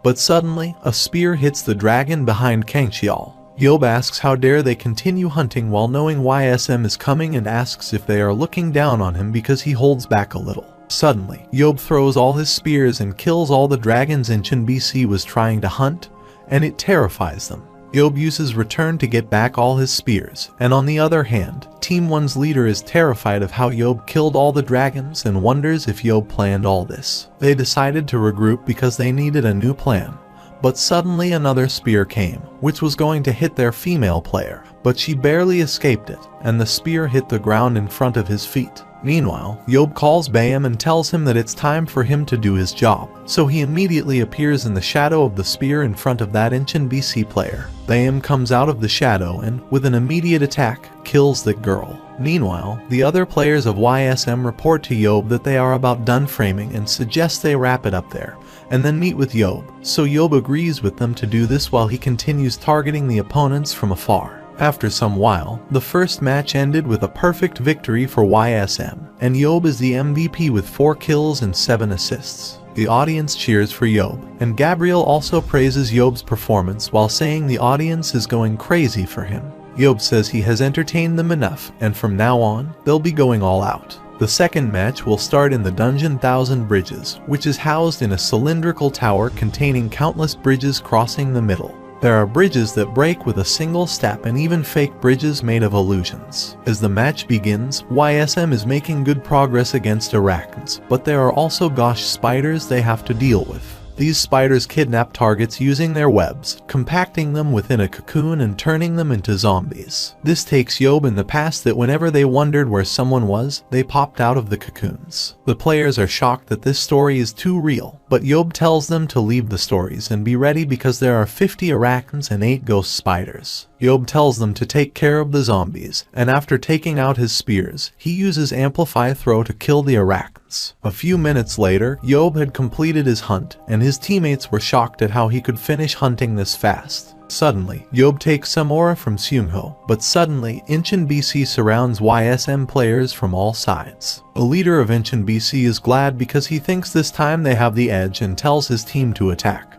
But suddenly, a spear hits the dragon behind Kangcheol. Yeob asks how dare they continue hunting while knowing YSM is coming and asks if they are looking down on him because he holds back a little. Suddenly, Yeob throws all his spears and kills all the dragons NO.1 was trying to hunt, and it terrifies them. Yeob uses return to get back all his spears, and on the other hand, Team 1's leader is terrified of how Yeob killed all the dragons and wonders if Yeob planned all this. They decided to regroup because they needed a new plan. But suddenly another spear came, which was going to hit their female player, but she barely escaped it, and the spear hit the ground in front of his feet. Meanwhile, Yeob calls Bayam and tells him that it's time for him to do his job, so he immediately appears in the shadow of the spear in front of that NO.1 player. Bayam comes out of the shadow and, with an immediate attack, kills the girl. Meanwhile, the other players of YSM report to Yeob that they are about done framing and suggest they wrap it up there, and then meet with Yeob, so Yeob agrees with them to do this while he continues targeting the opponents from afar. After some while, the first match ended with a perfect victory for YSM, and Yeob is the MVP with 4 kills and 7 assists. The audience cheers for Yeob, and Gabriel also praises Yeob's performance while saying the audience is going crazy for him. Yeob says he has entertained them enough, and from now on, they'll be going all out. The second match will start in the dungeon 1000 Bridges, which is housed in a cylindrical tower containing countless bridges crossing the middle. There are bridges that break with a single step and even fake bridges made of illusions. As the match begins, YSM is making good progress against arachnids, but there are also gosh spiders they have to deal with. These spiders kidnap targets using their webs, compacting them within a cocoon and turning them into zombies. This takes Yeob in the past that whenever they wondered where someone was, they popped out of the cocoons. The players are shocked that this story is too real, but Yeob tells them to leave the stories and be ready because there are 50 arachnids and 8 ghost spiders. Yeob tells them to take care of the zombies, and after taking out his spears, he uses Amplify Throw to kill the arachnids. A few minutes later, Yeob had completed his hunt, and his teammates were shocked at how he could finish hunting this fast. Suddenly, Yeob takes some aura from Seungho, but suddenly, NO.1 surrounds YSM players from all sides. The leader of NO.1 is glad because he thinks this time they have the edge and tells his team to attack.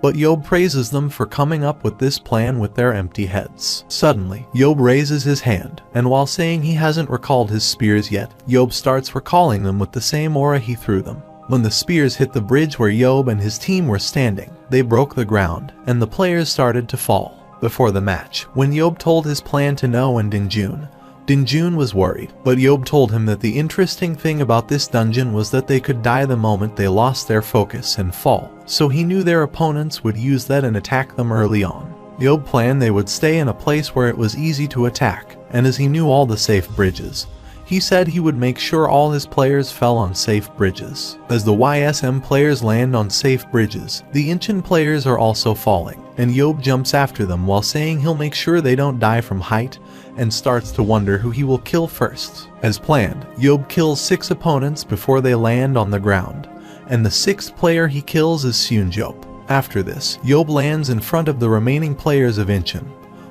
But Yeob praises them for coming up with this plan with their empty heads. Suddenly, Yeob raises his hand, and while saying he hasn't recalled his spears yet, Yeob starts recalling them with the same aura he threw them. When the spears hit the bridge where Yeob and his team were standing, they broke the ground, and the players started to fall. Before the match, when Yeob told his plan to No and Dinjun was worried, but Yeob told him that the interesting thing about this dungeon was that they could die the moment they lost their focus and fall, so he knew their opponents would use that and attack them early on. Yeob planned they would stay in a place where it was easy to attack, and as he knew all the safe bridges, he said he would make sure all his players fell on safe bridges. As the YSM players land on safe bridges, the Incheon players are also falling, and Yeob jumps after them while saying he'll make sure they don't die from height, and starts to wonder who he will kill first. As planned, Yeob kills 6 opponents before they land on the ground, and the 6th player he kills is MoonYeob. After this, Yeob lands in front of the remaining players of Incheon,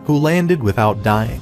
who landed without dying,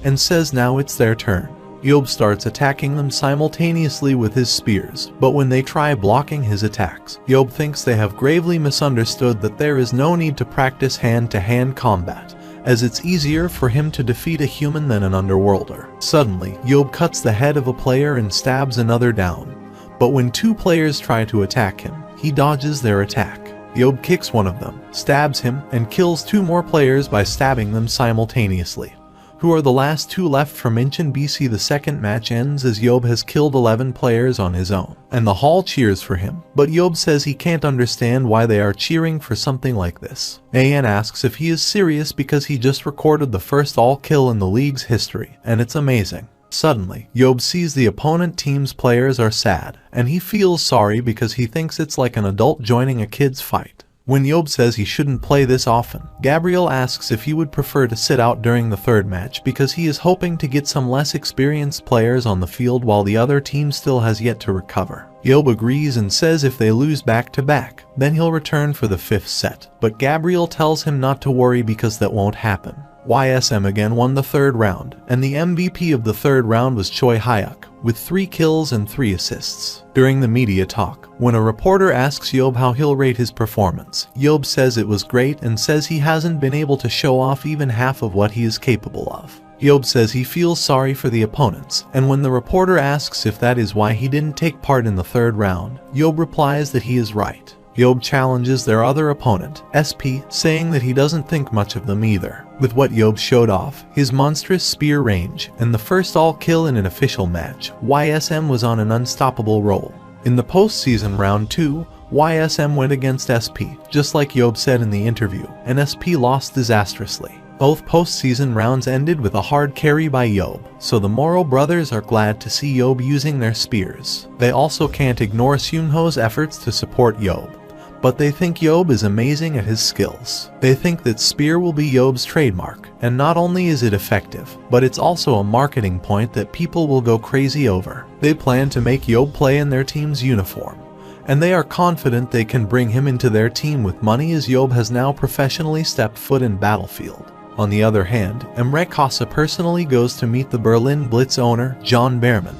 and says now it's their turn. Yeob starts attacking them simultaneously with his spears, but when they try blocking his attacks, Yeob thinks they have gravely misunderstood that there is no need to practice hand-to-hand combat, as it's easier for him to defeat a human than an underworlder. Suddenly, Yeob cuts the head of a player and stabs another down, but when 2 players try to attack him, he dodges their attack. Yeob kicks one of them, stabs him, and kills 2 more players by stabbing them simultaneously. Who are the last 2 left from NO.1? The second match ends as Yeob has killed 11 players on his own, and the hall cheers for him, but Yeob says he can't understand why they are cheering for something like this. AN asks if he is serious because he just recorded the first all-kill in the league's history, and it's amazing. Suddenly, Yeob sees the opponent team's players are sad, and he feels sorry because he thinks it's like an adult joining a kid's fight. When Yeob says he shouldn't play this often, Gabriel asks if he would prefer to sit out during the third match because he is hoping to get some less experienced players on the field while the other team still has yet to recover. Yeob agrees and says if they lose back-to-back, then he'll return for the 5th set, but Gabriel tells him not to worry because that won't happen. YSM again won the 3rd round, and the MVP of the 3rd round was Choi Hyuk, with 3 kills and 3 assists. During the media talk, when a reporter asks Yeob how he'll rate his performance, Yeob says it was great and says he hasn't been able to show off even half of what he is capable of. Yeob says he feels sorry for the opponents, and when the reporter asks if that is why he didn't take part in the 3rd round, Yeob replies that he is right. Yeob challenges their other opponent, SP, saying that he doesn't think much of them either. With what Yeob showed off, his monstrous spear range, and the first all-kill in an official match, YSM was on an unstoppable roll. In the post-season round 2, YSM went against SP, just like Yeob said in the interview, and SP lost disastrously. Both post-season rounds ended with a hard carry by Yeob, so the Moro brothers are glad to see Yeob using their spears. They also can't ignore Seungho's efforts to support Yeob, but they think Yeob is amazing at his skills. They think that spear will be Yeob's trademark, and not only is it effective, but it's also a marketing point that people will go crazy over. They plan to make Yeob play in their team's uniform, and they are confident they can bring him into their team with money as Yeob has now professionally stepped foot in Battlefield. On the other hand, Emre Kasa personally goes to meet the Berlin Blitz owner, John Behrman,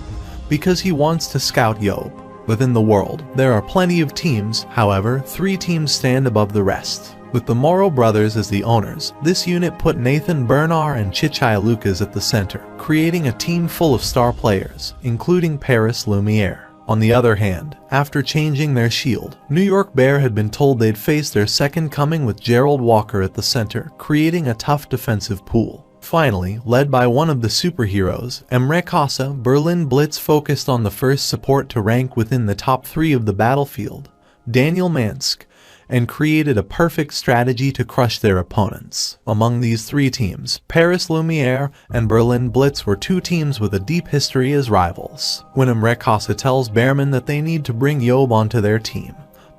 because he wants to scout Yeob. Within the world, there are plenty of teams, however, 3 teams stand above the rest. With the Moro brothers as the owners, this unit put Nathan Bernard and Chichai Lucas at the center, creating a team full of star players, including Paris Lumiere. On the other hand, after changing their shield, New York Bear had been told they'd face their second coming with Gerald Walker at the center, creating a tough defensive pool. Finally, led by one of the superheroes, Emre Kasa, Berlin Blitz focused on the first support to rank within the top 3 of the battlefield, Daniel Mansk, and created a perfect strategy to crush their opponents. Among these 3 teams, Paris Lumiere and Berlin Blitz were 2 teams with a deep history as rivals. When Emre Kasa tells Behrman that they need to bring Yeob onto their team,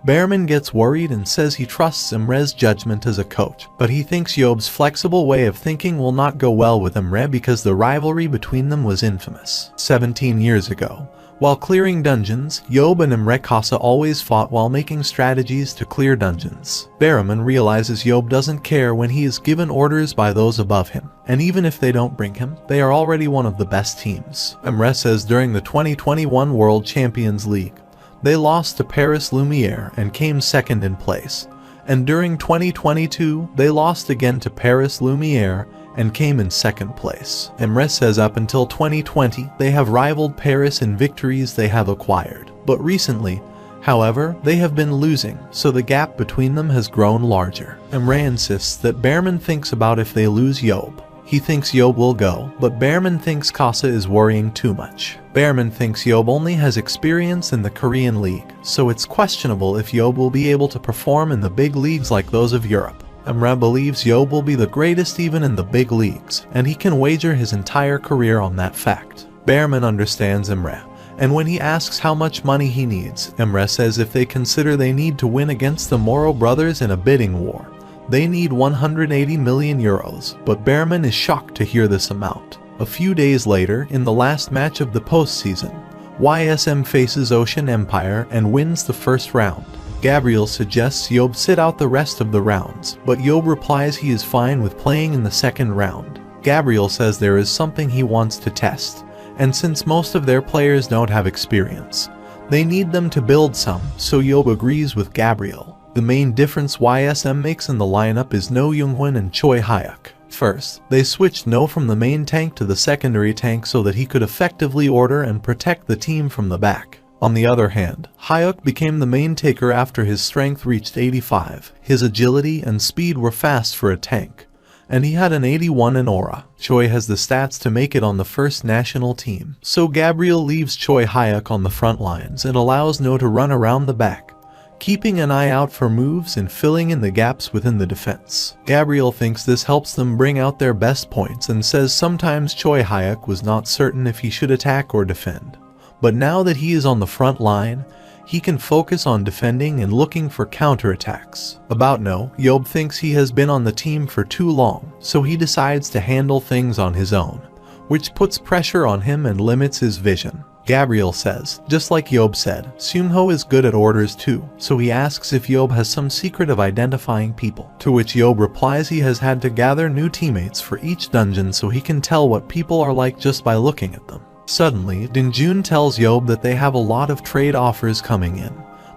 Behrman gets worried and says he trusts Emre's judgment as a coach, but he thinks Yeob's flexible way of thinking will not go well with Emre because the rivalry between them was infamous. 17 years ago, while clearing dungeons, Yeob and Emre Kasa always fought while making strategies to clear dungeons. Behrman realizes Yeob doesn't care when he is given orders by those above him, and even if they don't bring him, they are already one of the best teams. Emre says during the 2021 World Champions League, they lost to Paris Lumiere and came second in place, and during 2022, they lost again to Paris Lumiere and came in second place. Emre says up until 2020, they have rivaled Paris in victories they have acquired. But recently, however, they have been losing, so the gap between them has grown larger. Emre insists that Behrman thinks about if they lose Yeob. He thinks Yeob will go, but Behrman thinks Kasa is worrying too much. Behrman thinks Yeob only has experience in the Korean League, so it's questionable if Yeob will be able to perform in the big leagues like those of Europe. Emre believes Yeob will be the greatest even in the big leagues, and he can wager his entire career on that fact. Behrman understands Emre, and when he asks how much money he needs, Emre says if they consider they need to win against the Moro brothers in a bidding war, they need 180 million euros, but Behrman is shocked to hear this amount. A few days later, in the last match of the postseason, YSM faces Ocean Empire and wins the first round. Gabriel suggests Yeob sit out the rest of the rounds, but Yeob replies he is fine with playing in the second round. Gabriel says there is something he wants to test, and since most of their players don't have experience, they need them to build some, so Yeob agrees with Gabriel. The main difference YSM makes in the lineup is No Younghwan and Choi Hyuk. First, they switched No from the main tank to the secondary tank so that he could effectively order and protect the team from the back. On the other hand, Hyuk became the main taker after his strength reached 85, his agility and speed were fast for a tank, and he had an 81 in aura. Choi has the stats to make it on the first national team, so Gabriel leaves Choi Hyuk on the front lines and allows No to run around the back, keeping an eye out for moves and filling in the gaps within the defense. Gabriel thinks this helps them bring out their best points and says sometimes Choi Hyuk was not certain if he should attack or defend. But now that he is on the front line, he can focus on defending and looking for counterattacks. About No, Yeob thinks he has been on the team for too long, so he decides to handle things on his own, which puts pressure on him and limits his vision. Gabriel says, just like Yeob said, Seungho is good at orders too, so he asks if Yeob has some secret of identifying people, to which Yeob replies he has had to gather new teammates for each dungeon so he can tell what people are like just by looking at them. Suddenly, Dinjun tells Yeob that they have a lot of trade offers coming in,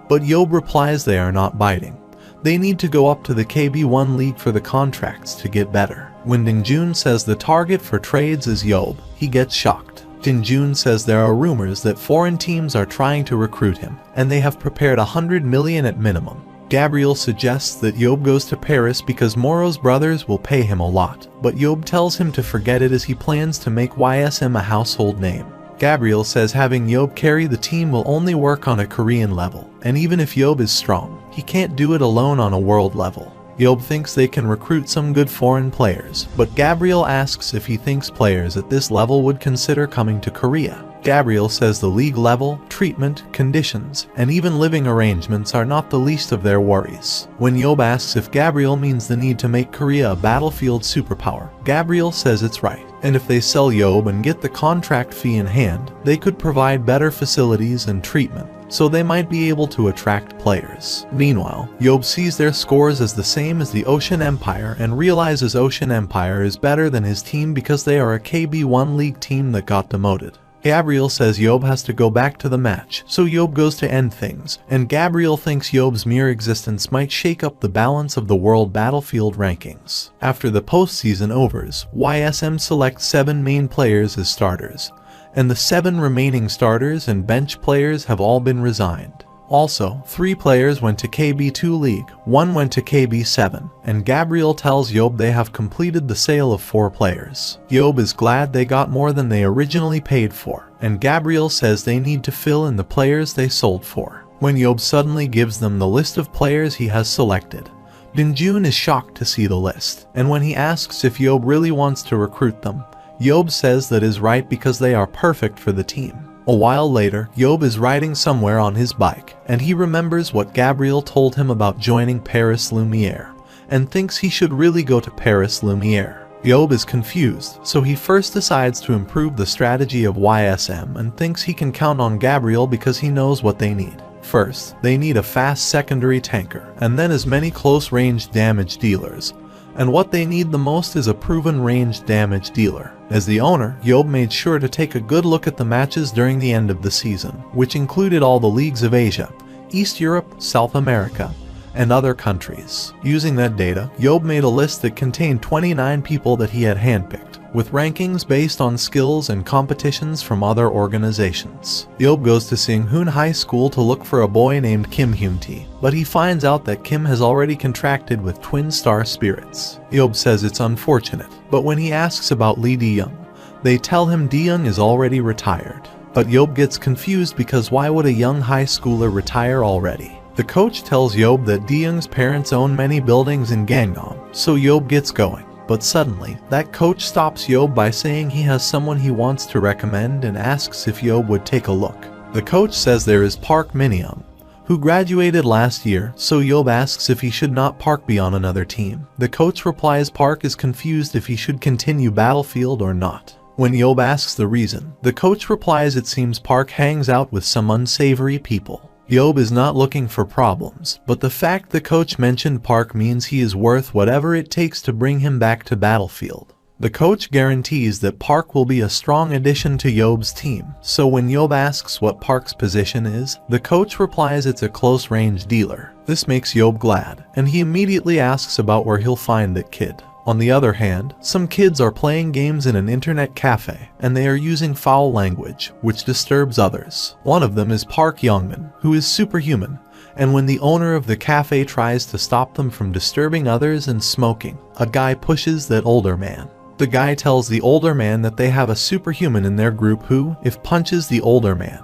but Yeob replies they are not biting. They need to go up to the KB1 league for the contracts to get better. When Dinjun says the target for trades is Yeob, he gets shocked. Dinjun says there are rumors that foreign teams are trying to recruit him, and they have prepared 100 million at minimum. Gabriel suggests that Yeob goes to Paris because Moro's brothers will pay him a lot, but Yeob tells him to forget it as he plans to make YSM a household name. Gabriel says having Yeob carry the team will only work on a Korean level, and even if Yeob is strong, he can't do it alone on a world level. Yeob thinks they can recruit some good foreign players, but Gabriel asks if he thinks players at this level would consider coming to Korea. Gabriel says the league level, treatment, conditions, and even living arrangements are not the least of their worries. When Yeob asks if Gabriel means the need to make Korea a battlefield superpower, Gabriel says it's right, and if they sell Yeob and get the contract fee in hand, they could provide better facilities and treatment, so they might be able to attract players. Meanwhile, Yeob sees their scores as the same as the Ocean Empire and realizes Ocean Empire is better than his team because they are a KB1 League team that got demoted. Gabriel says Yeob has to go back to the match, so Yeob goes to end things, and Gabriel thinks Yeob's mere existence might shake up the balance of the world battlefield rankings. After the postseason overs, YSM selects 7 main players as starters, and the 7 remaining starters and bench players have all been resigned. Also, 3 players went to KB2 League, 1 went to KB7, and Gabriel tells Yeob they have completed the sale of 4 players. Yeob is glad they got more than they originally paid for, and Gabriel says they need to fill in the players they sold for. When Yeob suddenly gives them the list of players he has selected, Dinjun is shocked to see the list, and when he asks if Yeob really wants to recruit them, Yeob says that is right because they are perfect for the team. A while later, Yeob is riding somewhere on his bike, and he remembers what Gabriel told him about joining Paris Lumiere, and thinks he should really go to Paris Lumiere. Yeob is confused, so he first decides to improve the strategy of YSM and thinks he can count on Gabriel because he knows what they need. First, they need a fast secondary tanker, and then as many close-range damage dealers. And what they need the most is a proven ranged damage dealer. As the owner, Yeob made sure to take a good look at the matches during the end of the season, which included all the leagues of Asia, East Europe, South America, and other countries. Using that data, Yeob made a list that contained 29 people that he had handpicked, with rankings based on skills and competitions from other organizations. Yeob goes to Singhoon High School to look for a boy named Kim Hyun-tae, but he finds out that Kim has already contracted with twin star spirits. Yeob says it's unfortunate, but when he asks about Lee D-young, they tell him D-young is already retired. But Yeob gets confused because why would a young high schooler retire already? The coach tells Yeob that D-young's parents own many buildings in Gangnam, so Yeob gets going. But suddenly, that coach stops Yeob by saying he has someone he wants to recommend and asks if Yeob would take a look. The coach says there is Park Min-young, who graduated last year, so Yeob asks if he should not Park be on another team. The coach replies Park is confused if he should continue Battlefield or not. When Yeob asks the reason, the coach replies it seems Park hangs out with some unsavory people. Yeob is not looking for problems, but the fact the coach mentioned Park means he is worth whatever it takes to bring him back to Battlefield. The coach guarantees that Park will be a strong addition to Yeob's team, so when Yeob asks what Park's position is, the coach replies it's a close-range dealer. This makes Yeob glad, and he immediately asks about where he'll find that kid. On the other hand, some kids are playing games in an internet cafe, and they are using foul language, which disturbs others. One of them is Park Youngmin, who is superhuman, and when the owner of the cafe tries to stop them from disturbing others and smoking, a guy pushes that older man. The guy tells the older man that they have a superhuman in their group who, if punches the older man,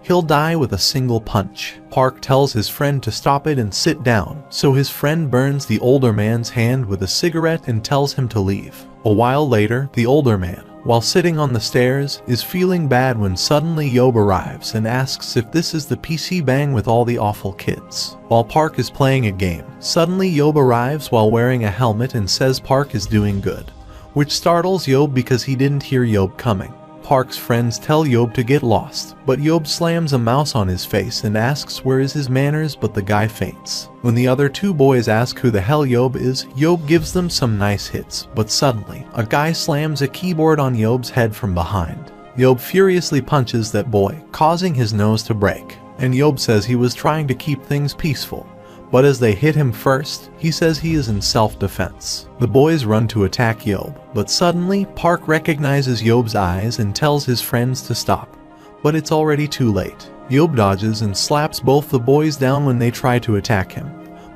he'll die with a single punch. Park tells his friend to stop it and sit down, so his friend burns the older man's hand with a cigarette and tells him to leave. A while later, the older man, while sitting on the stairs, is feeling bad when suddenly Yeob arrives and asks if this is the PC bang with all the awful kids. While Park is playing a game, suddenly Yeob arrives while wearing a helmet and says Park is doing good, which startles Yeob because he didn't hear Yeob coming. Park's friends tell Yeob to get lost, but Yeob slams a mouse on his face and asks where is his manners, but the guy faints. When the other 2 boys ask who the hell Yeob is, Yeob gives them some nice hits, but suddenly, a guy slams a keyboard on Yeob's head from behind. Yeob furiously punches that boy, causing his nose to break. And Yeob says he was trying to keep things peaceful. But as they hit him first, he says he is in self-defense. The boys run to attack Yeob, but suddenly Park recognizes Yeob's eyes and tells his friends to stop. But it's already too late. Yeob dodges and slaps both the boys down when they try to attack him.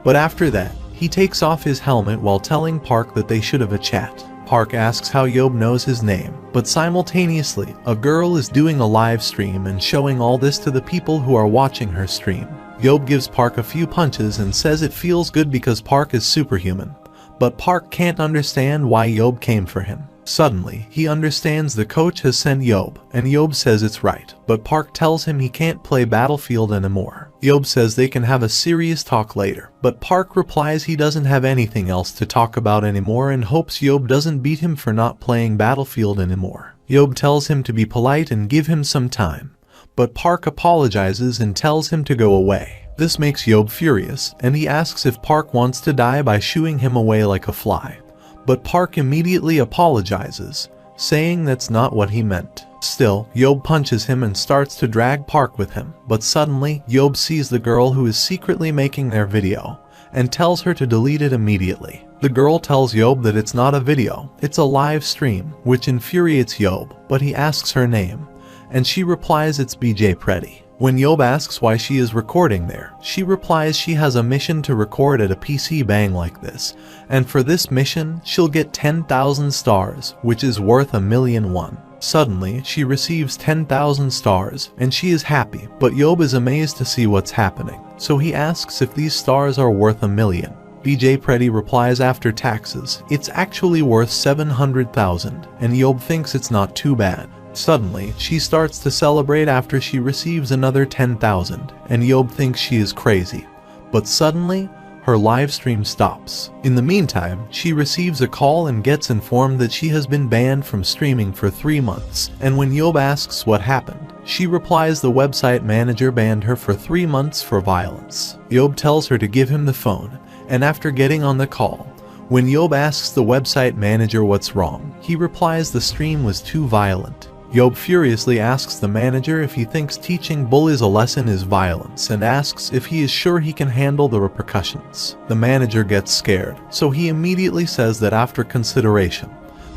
But after that, he takes off his helmet while telling Park that they should have a chat. Park asks how Yeob knows his name, but simultaneously, a girl is doing a live stream and showing all this to the people who are watching her stream. Yeob gives Park a few punches and says it feels good because Park is superhuman. But Park can't understand why Yeob came for him. Suddenly, he understands the coach has sent Yeob, and Yeob says it's right, but Park tells him he can't play Battlefield anymore. Yeob says they can have a serious talk later, but Park replies he doesn't have anything else to talk about anymore and hopes Yeob doesn't beat him for not playing Battlefield anymore. Yeob tells him to be polite and give him some time, but Park apologizes and tells him to go away. This makes Yeob furious, and he asks if Park wants to die by shooing him away like a fly. But Park immediately apologizes, saying that's not what he meant. Still, Yeob punches him and starts to drag Park with him, but suddenly, Yeob sees the girl who is secretly making their video, and tells her to delete it immediately. The girl tells Yeob that it's not a video, it's a live stream, which infuriates Yeob, but he asks her name, and she replies it's BJ Pretty. When Yeob asks why she is recording there, she replies she has a mission to record at a PC bang like this, and for this mission, she'll get 10,000 stars, which is worth $1,000,001. Suddenly, she receives 10,000 stars, and she is happy, but Yeob is amazed to see what's happening, so he asks if these stars are worth $1,000,000. BJ Pretty replies after taxes, it's actually worth 700,000, and Yeob thinks it's not too bad. Suddenly, she starts to celebrate after she receives another 10,000, and Yeob thinks she is crazy. But suddenly, her live stream stops. In the meantime, she receives a call and gets informed that she has been banned from streaming for 3 months, and when Yeob asks what happened, she replies the website manager banned her for 3 months for violence. Yeob tells her to give him the phone, and after getting on the call, when Yeob asks the website manager what's wrong, he replies the stream was too violent. Yeob furiously asks the manager if he thinks teaching bullies a lesson is violence and asks if he is sure he can handle the repercussions. The manager gets scared, so he immediately says that after consideration,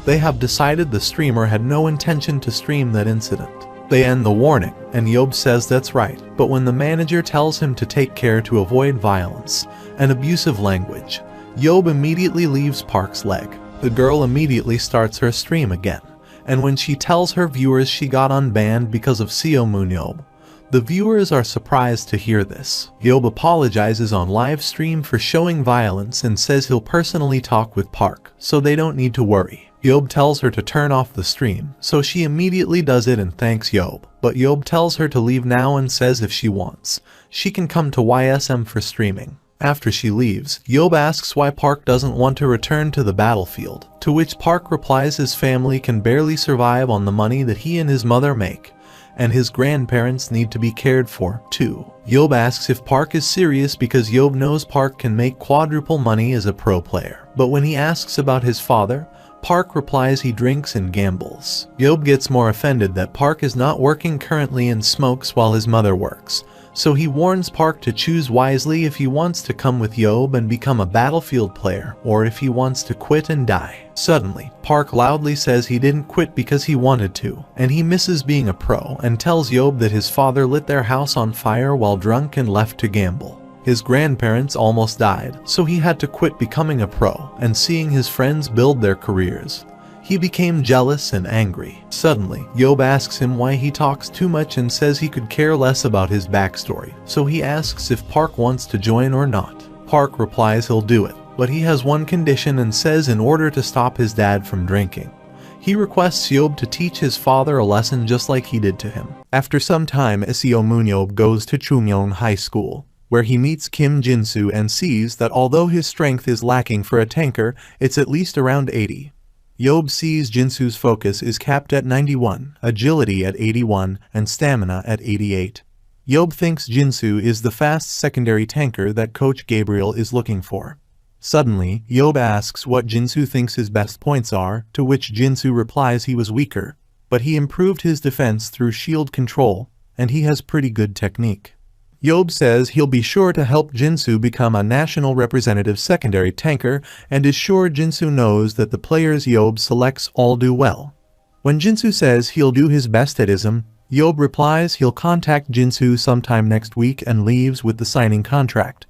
they have decided the streamer had no intention to stream that incident. They end the warning, and Yeob says that's right, but when the manager tells him to take care to avoid violence and abusive language, Yeob immediately leaves Park's leg. The girl immediately starts her stream again. And when she tells her viewers she got unbanned because of Seo MoonYeob, the viewers are surprised to hear this. Yeob apologizes on live stream for showing violence and says he'll personally talk with Park, so they don't need to worry. Yeob tells her to turn off the stream, so she immediately does it and thanks Yeob. But Yeob tells her to leave now and says if she wants, she can come to YSM for streaming. After she leaves, Yeob asks why Park doesn't want to return to the battlefield, to which Park replies his family can barely survive on the money that he and his mother make, and his grandparents need to be cared for, too. Yeob asks if Park is serious because Yeob knows Park can make quadruple money as a pro player, but when he asks about his father, Park replies he drinks and gambles. Yeob gets more offended that Park is not working currently and smokes while his mother works, so he warns Park to choose wisely if he wants to come with Yeob and become a battlefield player, or if he wants to quit and die. Suddenly, Park loudly says he didn't quit because he wanted to, and he misses being a pro and tells Yeob that his father lit their house on fire while drunk and left to gamble. His grandparents almost died, so he had to quit becoming a pro and seeing his friends build their careers. He became jealous and angry. Suddenly, Yeob asks him why he talks too much and says he could care less about his backstory, so he asks if Park wants to join or not. Park replies he'll do it, but he has one condition and says in order to stop his dad from drinking, he requests Yeob to teach his father a lesson just like he did to him. After some time, Seo MoonYeob goes to Chungyeong High School, where he meets Kim Jinsu and sees that although his strength is lacking for a tanker, it's at least around 80. Yeob sees Jinsu's focus is capped at 91, agility at 81, and stamina at 88. Yeob thinks Jinsu is the fast secondary tanker that Coach Gabriel is looking for. Suddenly, Yeob asks what Jinsu thinks his best points are, to which Jinsu replies he was weaker. but he improved his defense through shield control, and he has pretty good technique. Yeob says he'll be sure to help Jinsu become a national representative secondary tanker and is sure Jinsu knows that the players Yeob selects all do well. When Jinsu says he'll do his best at ISM, Yeob replies he'll contact Jinsu sometime next week and leaves with the signing contract.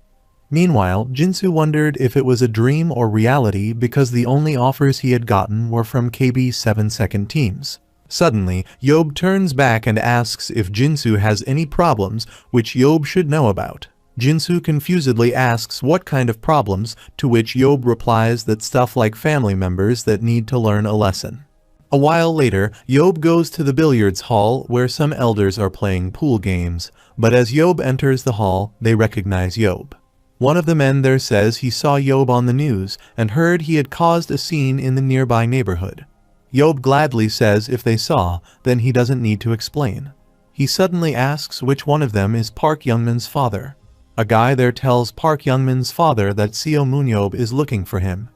Meanwhile, Jinsu wondered if it was a dream or reality because the only offers he had gotten were from KB 7-second teams. Suddenly, Yeob turns back and asks if Jinsu has any problems which Yeob should know about. Jinsu confusedly asks what kind of problems, to which Yeob replies that stuff like family members that need to learn a lesson. A while later, Yeob goes to the billiards hall where some elders are playing pool games, but as Yeob enters the hall, they recognize Yeob. One of the men there says he saw Yeob on the news and heard he had caused a scene in the nearby neighborhood. Yeob gladly says if they saw, then he doesn't need to explain. He suddenly asks which one of them is Park Youngmin's father. A guy there tells Park Youngmin's father that Seo MoonYeob is looking for him.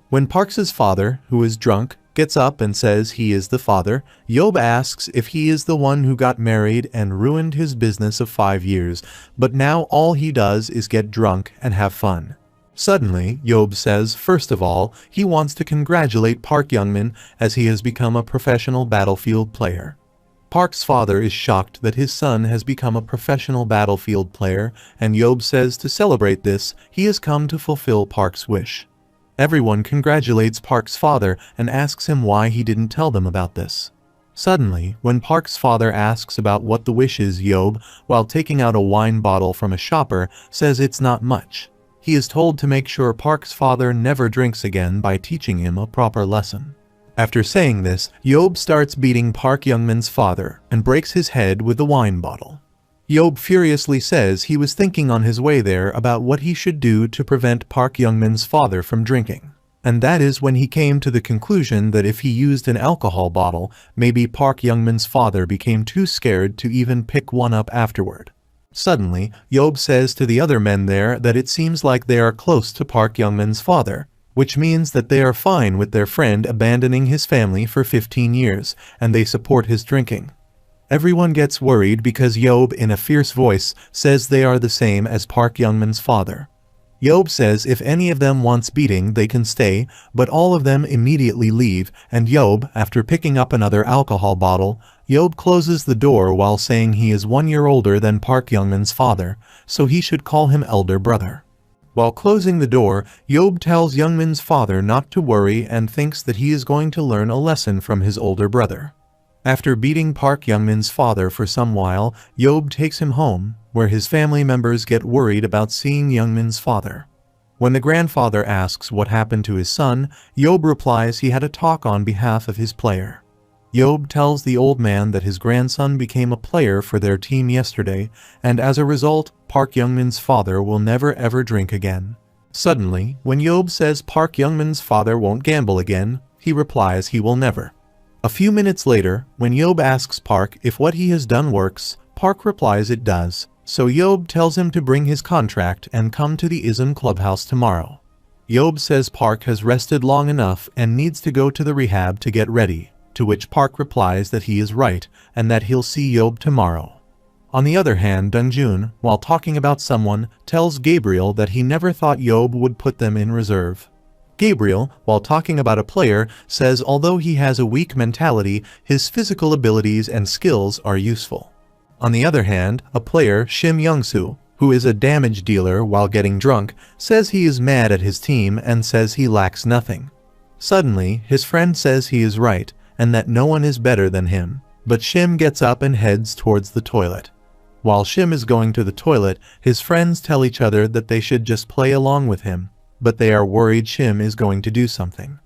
When Park's father, who is drunk, gets up and says he is the father, Yeob asks if he is the one who got married and ruined his business of 5 years, but now all he does is get drunk and have fun. Suddenly, Yeob says first of all, he wants to congratulate Park Youngmin as he has become a professional battlefield player. Park's father is shocked that his son has become a professional battlefield player, and Yeob says to celebrate this, he has come to fulfill Park's wish. Everyone congratulates Park's father and asks him why he didn't tell them about this. Suddenly, when Park's father asks about what the wish is, Yeob, while taking out a wine bottle from a shopper, says it's not much. He is told to make sure Park's father never drinks again by teaching him a proper lesson. After saying this, Yeob starts beating Park Youngmin's father and breaks his head with the wine bottle. Yeob furiously says he was thinking on his way there about what he should do to prevent Park Youngmin's father from drinking. And that is when he came to the conclusion that if he used an alcohol bottle, maybe Park Youngmin's father became too scared to even pick one up afterward. Suddenly, Yeob says to the other men there that it seems like they are close to Park Youngmin's father, which means that they are fine with their friend abandoning his family for 15 years, and they support his drinking. Everyone gets worried because Yeob, in a fierce voice, says they are the same as Park Youngmin's father. Yeob says if any of them wants beating they can stay, but all of them immediately leave, and Yeob, after picking up another alcohol bottle, Yeob closes the door while saying he is 1 year older than Park Youngmin's father, so he should call him elder brother. While closing the door, Yeob tells Youngmin's father not to worry and thinks that he is going to learn a lesson from his older brother. After beating Park Youngmin's father for some while, Yeob takes him home, where his family members get worried about seeing Youngmin's father. When the grandfather asks what happened to his son, Yeob replies he had a talk on behalf of his player. Yeob tells the old man that his grandson became a player for their team yesterday, and as a result, Park Youngmin's father will never ever drink again. Suddenly, when Yeob says Park Youngmin's father won't gamble again, he replies he will never. A few minutes later, when Yeob asks Park if what he has done works, Park replies it does, so Yeob tells him to bring his contract and come to the ISM clubhouse tomorrow. Yeob says Park has rested long enough and needs to go to the rehab to get ready, to which Park replies that he is right and that he'll see Yeob tomorrow. On the other hand, Dongjun, while talking about someone, tells Gabriel that he never thought Yeob would put them in reserve. Gabriel, while talking about a player, says although he has a weak mentality, his physical abilities and skills are useful. On the other hand, a player, Shim Youngsoo, who is a damage dealer while getting drunk, says he is mad at his team and says he lacks nothing. Suddenly, his friend says he is right, and that no one is better than him, but Shim gets up and heads towards the toilet. While Shim is going to the toilet, his friends tell each other that they should just play along with him, but they are worried Shim is going to do something.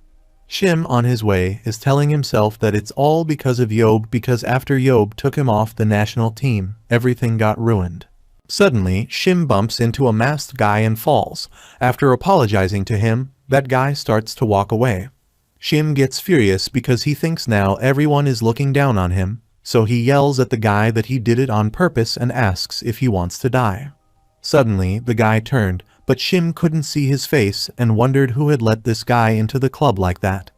Shim, on his way, is telling himself that it's all because of Yeob because after Yeob took him off the national team, everything got ruined. Suddenly, Shim bumps into a masked guy and falls. After apologizing to him, that guy starts to walk away. Shim gets furious because he thinks now everyone is looking down on him, so he yells at the guy that he did it on purpose and asks if he wants to die. Suddenly, the guy turned, but Shim couldn't see his face and wondered who had let this guy into the club like that.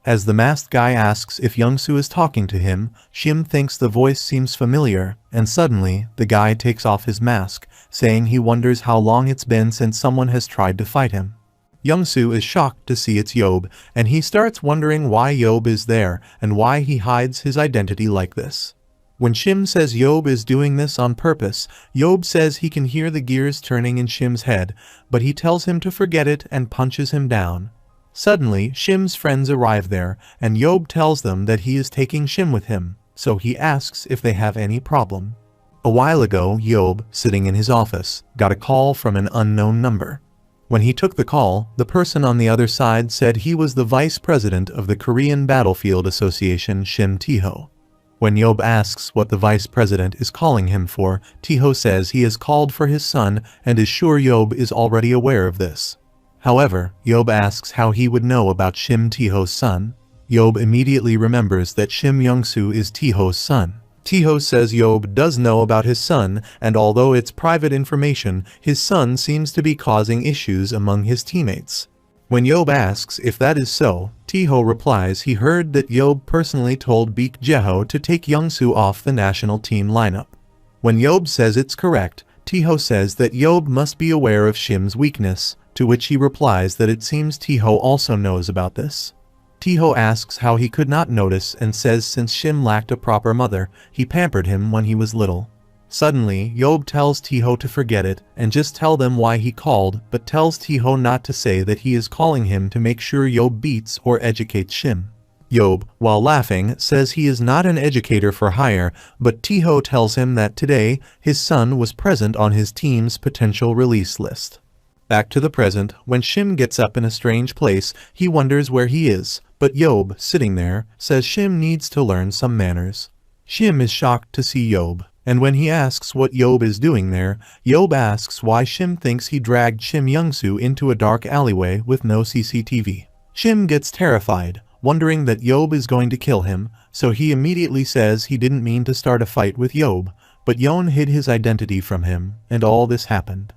As the masked guy asks if Young-soo is talking to him, Shim thinks the voice seems familiar, and suddenly, the guy takes off his mask, saying he wonders how long it's been since someone has tried to fight him. Young-soo is shocked to see it's Yeob, and he starts wondering why Yeob is there and why he hides his identity like this. When Shim says Yeob is doing this on purpose, Yeob says he can hear the gears turning in Shim's head, but he tells him to forget it and punches him down. Suddenly, Shim's friends arrive there, and Yeob tells them that he is taking Shim with him, so he asks if they have any problem. A while ago, Yeob, sitting in his office, got a call from an unknown number. When he took the call, the person on the other side said he was the vice president of the Korean Battlefield Association Shim Tae-ho. When Yeob asks what the vice president is calling him for, Tae-ho says he has called for his son and is sure Yeob is already aware of this. However, Yeob asks how he would know about Shim Tae-ho's son. Yeob immediately remembers that Shim Young-soo is Tae-ho's son. Tae-ho says Yeob does know about his son, and although it's private information, his son seems to be causing issues among his teammates. When Yeob asks if that is so, Tae-ho replies he heard that Yeob personally told Baek Jae-ho to take Young-soo off the national team lineup. When Yeob says it's correct, Tae-ho says that Yeob must be aware of Shim's weakness, to which he replies that it seems Tae-ho also knows about this. Tae-ho asks how he could not notice and says since Shim lacked a proper mother, he pampered him when he was little. Suddenly, Yeob tells Tae-ho to forget it and just tell them why he called, but tells Tae-ho not to say that he is calling him to make sure Yeob beats or educates Shim. Yeob, while laughing, says he is not an educator for hire, but Tae-ho tells him that today, his son was present on his team's potential release list. Back to the present, when Shim gets up in a strange place, he wonders where he is, but Yeob, sitting there, says Shim needs to learn some manners. Shim is shocked to see Yeob, and when he asks what Yeob is doing there, Yeob asks why Shim thinks he dragged Shim Young-soo into a dark alleyway with no CCTV. Shim gets terrified, wondering that Yeob is going to kill him, so he immediately says he didn't mean to start a fight with Yeob, but Yeon hid his identity from him, and all this happened.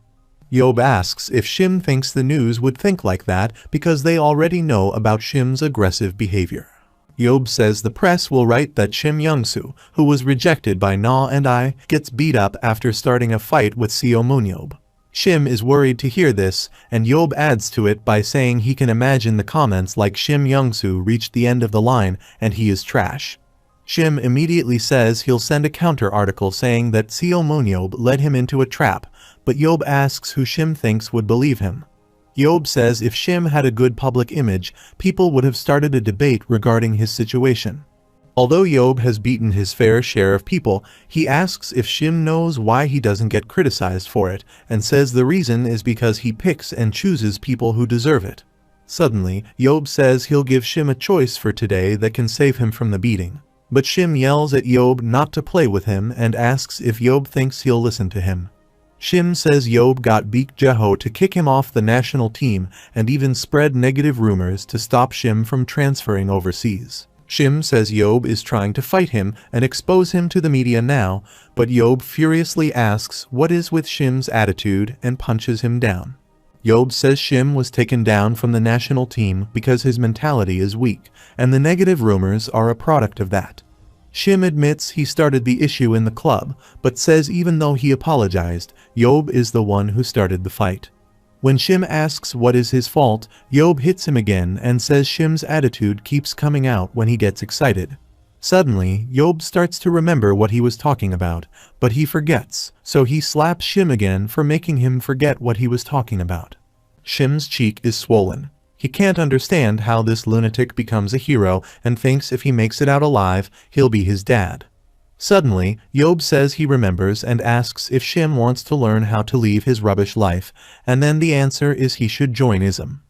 Yeob asks if Shim thinks the news would think like that because they already know about Shim's aggressive behavior. Yeob says the press will write that Shim Young-soo, who was rejected by NO.1, gets beat up after starting a fight with Seo MoonYeob. Shim is worried to hear this, and Yeob adds to it by saying he can imagine the comments like Shim Young-soo reached the end of the line and he is trash. Shim immediately says he'll send a counter article saying that Seo MoonYeob led him into a trap, but Yeob asks who Shim thinks would believe him. Yeob says if Shim had a good public image, people would have started a debate regarding his situation. Although Yeob has beaten his fair share of people, he asks if Shim knows why he doesn't get criticized for it, and says the reason is because he picks and chooses people who deserve it. Suddenly, Yeob says he'll give Shim a choice for today that can save him from the beating. But Shim yells at Yeob not to play with him and asks if Yeob thinks he'll listen to him. Shim says Yeob got Baek Jae-ho to kick him off the national team and even spread negative rumors to stop Shim from transferring overseas. Shim says Yeob is trying to fight him and expose him to the media now, but Yeob furiously asks what is with Shim's attitude and punches him down. Yeob says Shim was taken down from the national team because his mentality is weak, and the negative rumors are a product of that. Shim admits he started the issue in the club, but says even though he apologized, Yeob is the one who started the fight. When Shim asks what is his fault, Yeob hits him again and says Shim's attitude keeps coming out when he gets excited. Suddenly, Yeob starts to remember what he was talking about, but he forgets, so he slaps Shim again for making him forget what he was talking about. Shim's cheek is swollen. He can't understand how this lunatic becomes a hero and thinks if he makes it out alive, he'll be his dad. Suddenly, Yeob says he remembers and asks if Shim wants to learn how to leave his rubbish life, and then the answer is he should join ism.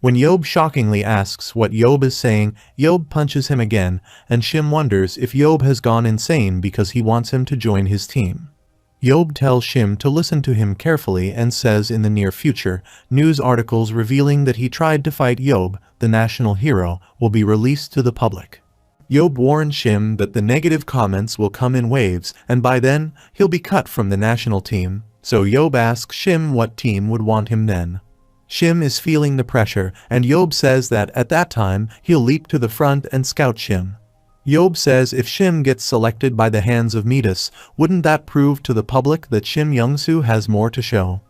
When Yeob shockingly asks what Yeob is saying, Yeob punches him again, and Shim wonders if Yeob has gone insane because he wants him to join his team. Yeob tells Shim to listen to him carefully and says in the near future, news articles revealing that he tried to fight Yeob, the national hero, will be released to the public. Yeob warns Shim that the negative comments will come in waves and by then, he'll be cut from the national team, so Yeob asks Shim what team would want him then. Shim is feeling the pressure, and Yeob says that at that time, he'll leap to the front and scout Shim. Yeob says if Shim gets selected by the hands of Midas, wouldn't that prove to the public that Shim Young-soo has more to show?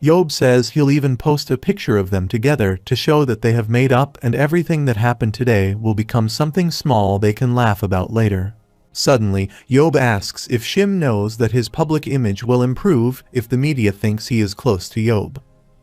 Yeob says he'll even post a picture of them together to show that they have made up and everything that happened today will become something small they can laugh about later. Suddenly, Yeob asks if Shim knows that his public image will improve if the media thinks he is close to Yeob.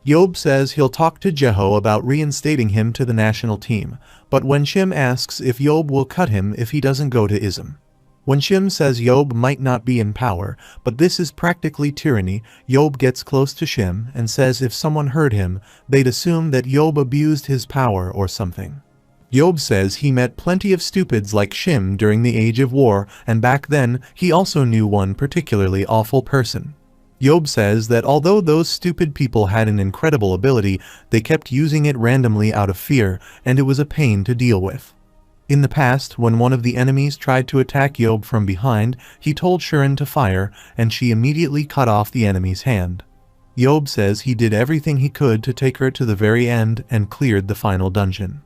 Yeob says he'll talk to Jeho about reinstating him to the national team, but when Shim asks if Yeob will cut him if he doesn't go to ISM. When Shim says Yeob might not be in power, but this is practically tyranny, Yeob gets close to Shim and says if someone heard him, they'd assume that Yeob abused his power or something. Yeob says he met plenty of stupids like Shim during the Age of War, and back then, he also knew one particularly awful person. Yeob says that although those stupid people had an incredible ability, they kept using it randomly out of fear, and it was a pain to deal with. In the past, when one of the enemies tried to attack Yeob from behind, he told Shirin to fire, and she immediately cut off the enemy's hand. Yeob says he did everything he could to take her to the very end and cleared the final dungeon.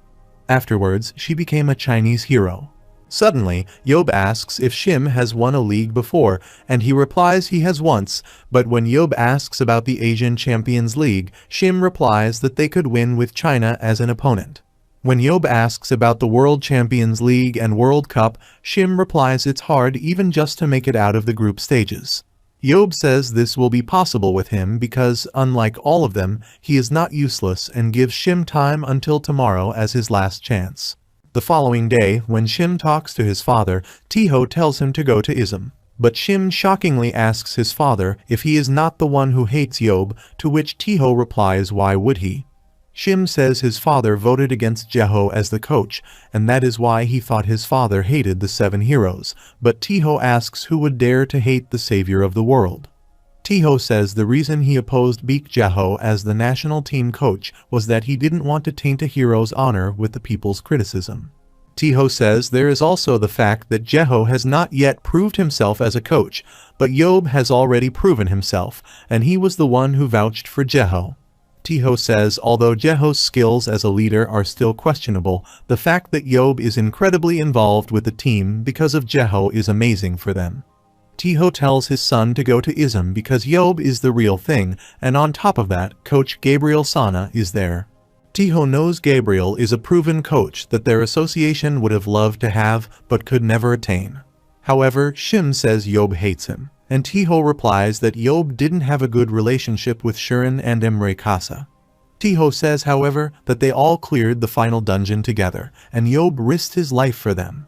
Afterwards, she became a Chinese hero. Suddenly, Yeob asks if Shim has won a league before, and he replies he has once, but when Yeob asks about the Asian Champions League, Shim replies that they could win with China as an opponent. When Yeob asks about the World Champions League and World Cup, Shim replies it's hard even just to make it out of the group stages. Yeob says this will be possible with him because, unlike all of them, he is not useless and gives Shim time until tomorrow as his last chance. The following day, when Shim talks to his father, Teho tells him to go to ISM. But Shim shockingly asks his father if he is not the one who hates Yeob, to which Teho replies why would he? Shim says his father voted against Jeho as the coach, and that is why he thought his father hated the 7 heroes, but Teho asks who would dare to hate the savior of the world. Teho says the reason he opposed Baek Jeho as the national team coach was that he didn't want to taint a hero's honor with the people's criticism. Teho says there is also the fact that Jeho has not yet proved himself as a coach, but Yeob has already proven himself, and he was the one who vouched for Jeho. Teho says although Jeho's skills as a leader are still questionable, the fact that Yeob is incredibly involved with the team because of Jeho is amazing for them. Teho tells his son to go to ISM because Yeob is the real thing, and on top of that, coach Gabriel Sana is there. Teho knows Gabriel is a proven coach that their association would have loved to have but could never attain. However, Shim says Yeob hates him, and Teho replies that Yeob didn't have a good relationship with Shirin and Emre Kasa. Teho says, however, that they all cleared the final dungeon together, and Yeob risked his life for them.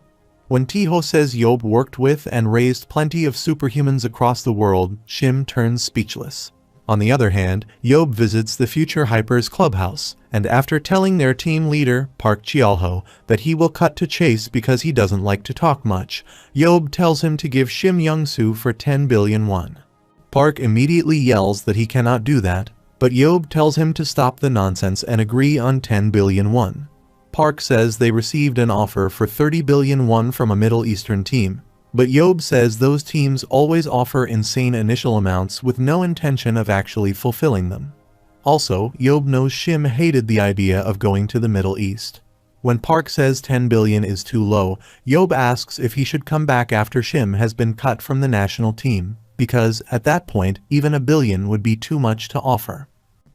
When Teho says Yeob worked with and raised plenty of superhumans across the world, Shim turns speechless. On the other hand, Yeob visits the Future Hyper's clubhouse, and after telling their team leader, Park Cheolho, that he will cut to chase because he doesn't like to talk much, Yeob tells him to give Shim Young-soo for 10 billion won. Park immediately yells that he cannot do that, but Yeob tells him to stop the nonsense and agree on 10 billion won. Park says they received an offer for 30 billion won from a Middle Eastern team, but Yeob says those teams always offer insane initial amounts with no intention of actually fulfilling them. Also, Yeob knows Shim hated the idea of going to the Middle East. When Park says 10 billion is too low, Yeob asks if he should come back after Shim has been cut from the national team, because, at that point, even a billion would be too much to offer.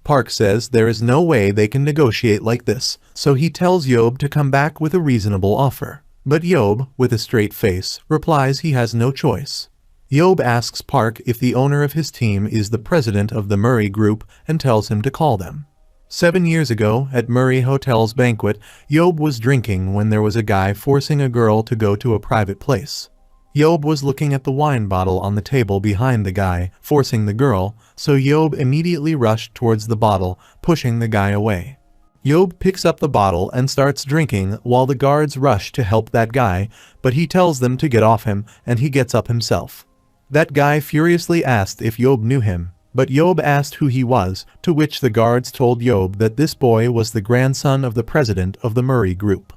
Park says there is no way they can negotiate like this, so he tells Yeob to come back with a reasonable offer. But Yeob, with a straight face, replies he has no choice. Yeob asks Park if the owner of his team is the president of the Murray Group and tells him to call them. 7 years ago, at Murray Hotel's banquet, Yeob was drinking when there was a guy forcing a girl to go to a private place. Yeob was looking at the wine bottle on the table behind the guy, forcing the girl, so Yeob immediately rushed towards the bottle, pushing the guy away. Yeob picks up the bottle and starts drinking while the guards rush to help that guy, but he tells them to get off him, and he gets up himself. That guy furiously asked if Yeob knew him, but Yeob asked who he was, to which the guards told Yeob that this boy was the grandson of the president of the Murray Group.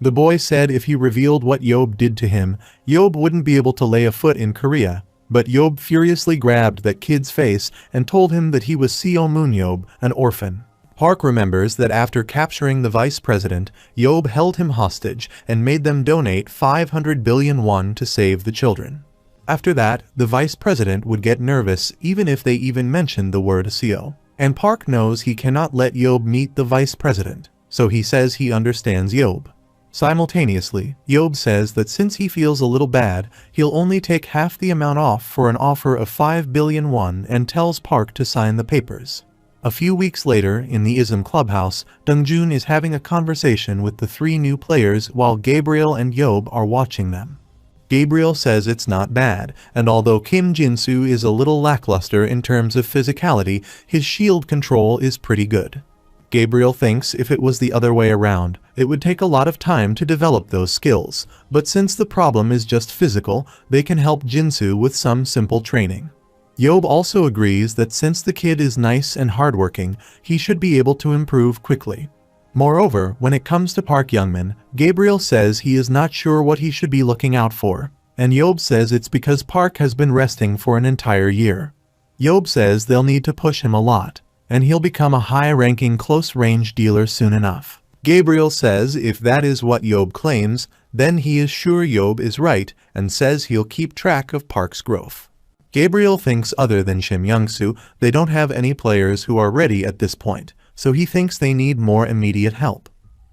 The boy said if he revealed what Yeob did to him, Yeob wouldn't be able to lay a foot in Korea, but Yeob furiously grabbed that kid's face and told him that he was Seo MoonYeob, an orphan. Park remembers that after capturing the vice president, Yeob held him hostage and made them donate 500 billion won to save the children. After that, the vice president would get nervous even if they even mentioned the word Seo. And Park knows he cannot let Yeob meet the vice president, so he says he understands Yeob. Simultaneously, Yeob says that since he feels a little bad, he'll only take half the amount off for an offer of 5 billion won and tells Park to sign the papers. A few weeks later, in the ISM clubhouse, Dongjun is having a conversation with the 3 new players while Gabriel and Yeob are watching them. Gabriel says it's not bad, and although Kim Jin-soo is a little lackluster in terms of physicality, his shield control is pretty good. Gabriel thinks if it was the other way around, it would take a lot of time to develop those skills, but since the problem is just physical, they can help Jin-soo with some simple training. Yeob also agrees that since the kid is nice and hardworking, he should be able to improve quickly. Moreover, when it comes to Park Youngmin, Gabriel says he is not sure what he should be looking out for, and Yeob says it's because Park has been resting for an entire year. Yeob says they'll need to push him a lot, and he'll become a high-ranking close-range dealer soon enough. Gabriel says if that is what Yeob claims, then he is sure Yeob is right and says he'll keep track of Park's growth. Gabriel thinks other than Shim Young-soo, they don't have any players who are ready at this point, so he thinks they need more immediate help.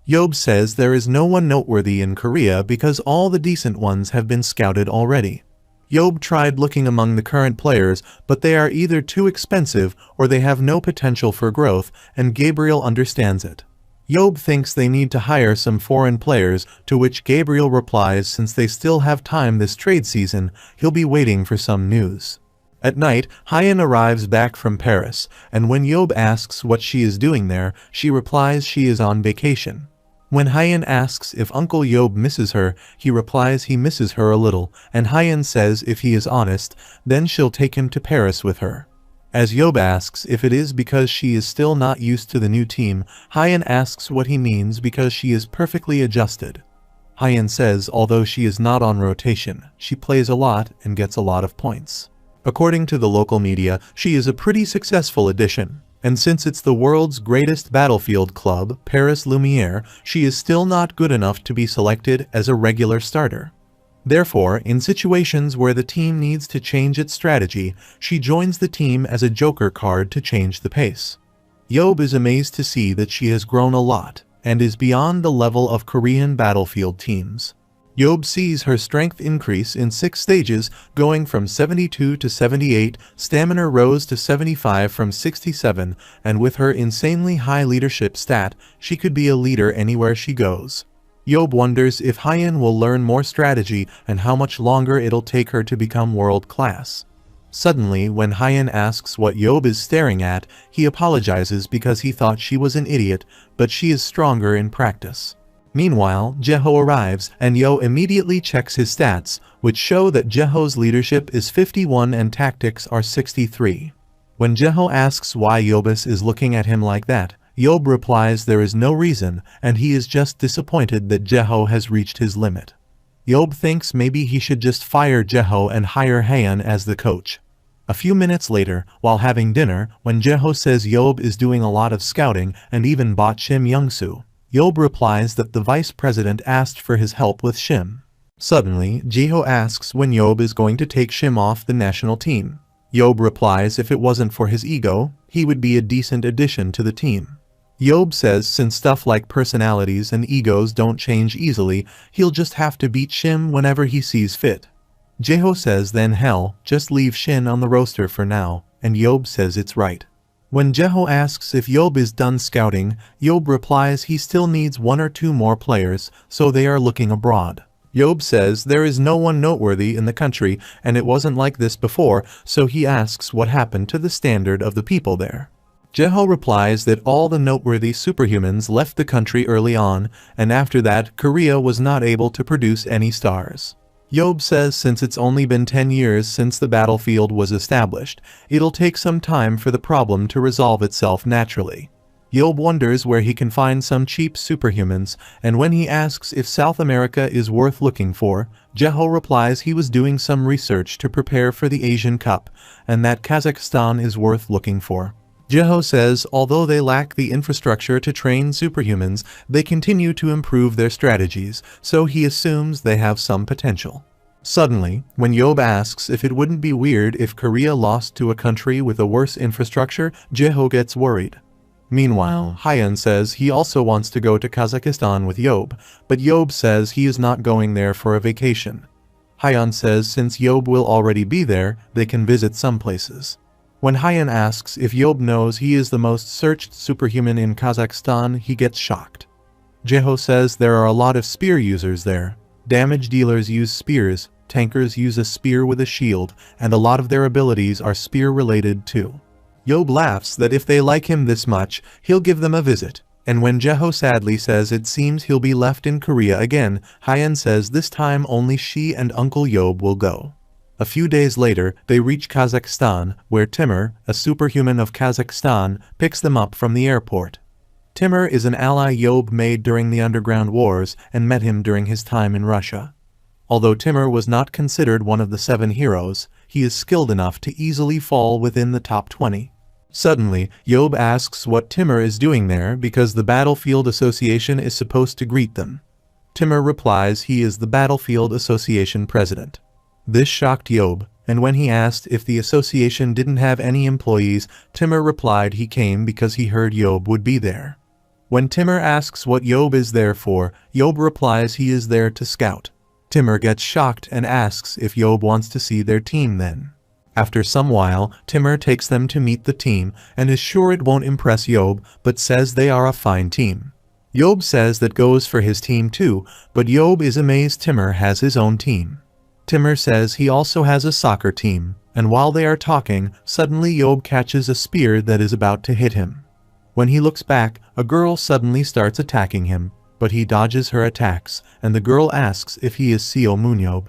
Yeob says there is no one noteworthy in Korea because all the decent ones have been scouted already. Yeob tried looking among the current players, but they are either too expensive or they have no potential for growth, and Gabriel understands it. Yeob thinks they need to hire some foreign players, to which Gabriel replies since they still have time this trade season, he'll be waiting for some news. At night, Hyein arrives back from Paris, and when Yeob asks what she is doing there, she replies she is on vacation. When Hyein asks if Uncle Yeob misses her, he replies he misses her a little, and Hyein says if he is honest, then she'll take him to Paris with her. As Yeob asks if it is because she is still not used to the new team, Hyein asks what he means because she is perfectly adjusted. Hyein says although she is not on rotation, she plays a lot and gets a lot of points. According to the local media, she is a pretty successful addition, and since it's the world's greatest battlefield club, Paris Lumiere, she is still not good enough to be selected as a regular starter. Therefore, in situations where the team needs to change its strategy, she joins the team as a joker card to change the pace. Yeob is amazed to see that she has grown a lot, and is beyond the level of Korean battlefield teams. Yeob sees her strength increase in 6 stages, going from 72 to 78, stamina rose to 75 from 67, and with her insanely high leadership stat, she could be a leader anywhere she goes. Yeob wonders if Hyein will learn more strategy and how much longer it'll take her to become world-class. Suddenly, when Hyein asks what Yeob is staring at, he apologizes because he thought she was an idiot, but she is stronger in practice. Meanwhile, Jeho arrives, and Yeob immediately checks his stats, which show that Jeho's leadership is 51 and tactics are 63. When Jeho asks why Yeobis is looking at him like that, Yeob replies there is no reason, and he is just disappointed that Jeho has reached his limit. Yeob thinks maybe he should just fire Jeho and hire Hyein as the coach. A few minutes later, while having dinner, when Jeho says Yeob is doing a lot of scouting and even bought Shim Young-soo, Yeob replies that the vice president asked for his help with Shim. Suddenly, Jeho asks when Yeob is going to take Shim off the national team. Yeob replies if it wasn't for his ego, he would be a decent addition to the team. Yeob says since stuff like personalities and egos don't change easily, he'll just have to beat Shim whenever he sees fit. Jeho says then hell, just leave Shin on the roster for now, and Yeob says it's right. When Jeho asks if Yeob is done scouting, Yeob replies he still needs 1 or 2 more players, so they are looking abroad. Yeob says there is no one noteworthy in the country and it wasn't like this before, so he asks what happened to the standard of the people there. Jeho replies that all the noteworthy superhumans left the country early on, and after that Korea was not able to produce any stars. Yeob says since it's only been 10 years since the battlefield was established, it'll take some time for the problem to resolve itself naturally. Yeob wonders where he can find some cheap superhumans, and when he asks if South America is worth looking for, Jeho replies he was doing some research to prepare for the Asian Cup, and that Kazakhstan is worth looking for. Jeho says although they lack the infrastructure to train superhumans, they continue to improve their strategies, so he assumes they have some potential. Suddenly, when Yeob asks if it wouldn't be weird if Korea lost to a country with a worse infrastructure, Jeho gets worried. Meanwhile, Hyun says he also wants to go to Kazakhstan with Yeob, but Yeob says he is not going there for a vacation. Hyun says since Yeob will already be there, they can visit some places. When Hyun asks if Yeob knows he is the most searched superhuman in Kazakhstan, he gets shocked. Jeho says there are a lot of spear users there. Damage dealers use spears, tankers use a spear with a shield, and a lot of their abilities are spear-related too. Yeob laughs that if they like him this much, he'll give them a visit, and when Jeho sadly says it seems he'll be left in Korea again, Hyun says this time only she and Uncle Yeob will go. A few days later, they reach Kazakhstan, where Timur, a superhuman of Kazakhstan, picks them up from the airport. Timur is an ally Yeob made during the underground wars and met him during his time in Russia. Although Timur was not considered one of the 7 heroes, he is skilled enough to easily fall within the top 20. Suddenly, Yeob asks what Timur is doing there because the Battlefield Association is supposed to greet them. Timur replies he is the Battlefield Association president. This shocked Yeob, and when he asked if the association didn't have any employees, Timur replied he came because he heard Yeob would be there. When Timur asks what Yeob is there for, Yeob replies he is there to scout. Timur gets shocked and asks if Yeob wants to see their team then. After some while, Timur takes them to meet the team and is sure it won't impress Yeob, but says they are a fine team. Yeob says that goes for his team too, but Yeob is amazed Timur has his own team. Timur says he also has a soccer team, and while they are talking, suddenly Yeob catches a spear that is about to hit him. When he looks back, a girl suddenly starts attacking him, but he dodges her attacks, and the girl asks if he is Seo MoonYeob.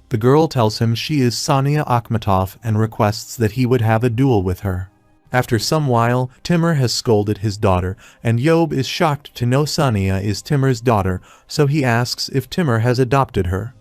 The girl tells him she is Sania Akhmatov and requests that he would have a duel with her. After some while, Timur has scolded his daughter, and Yeob is shocked to know Sania is Timur's daughter, so he asks if Timur has adopted her.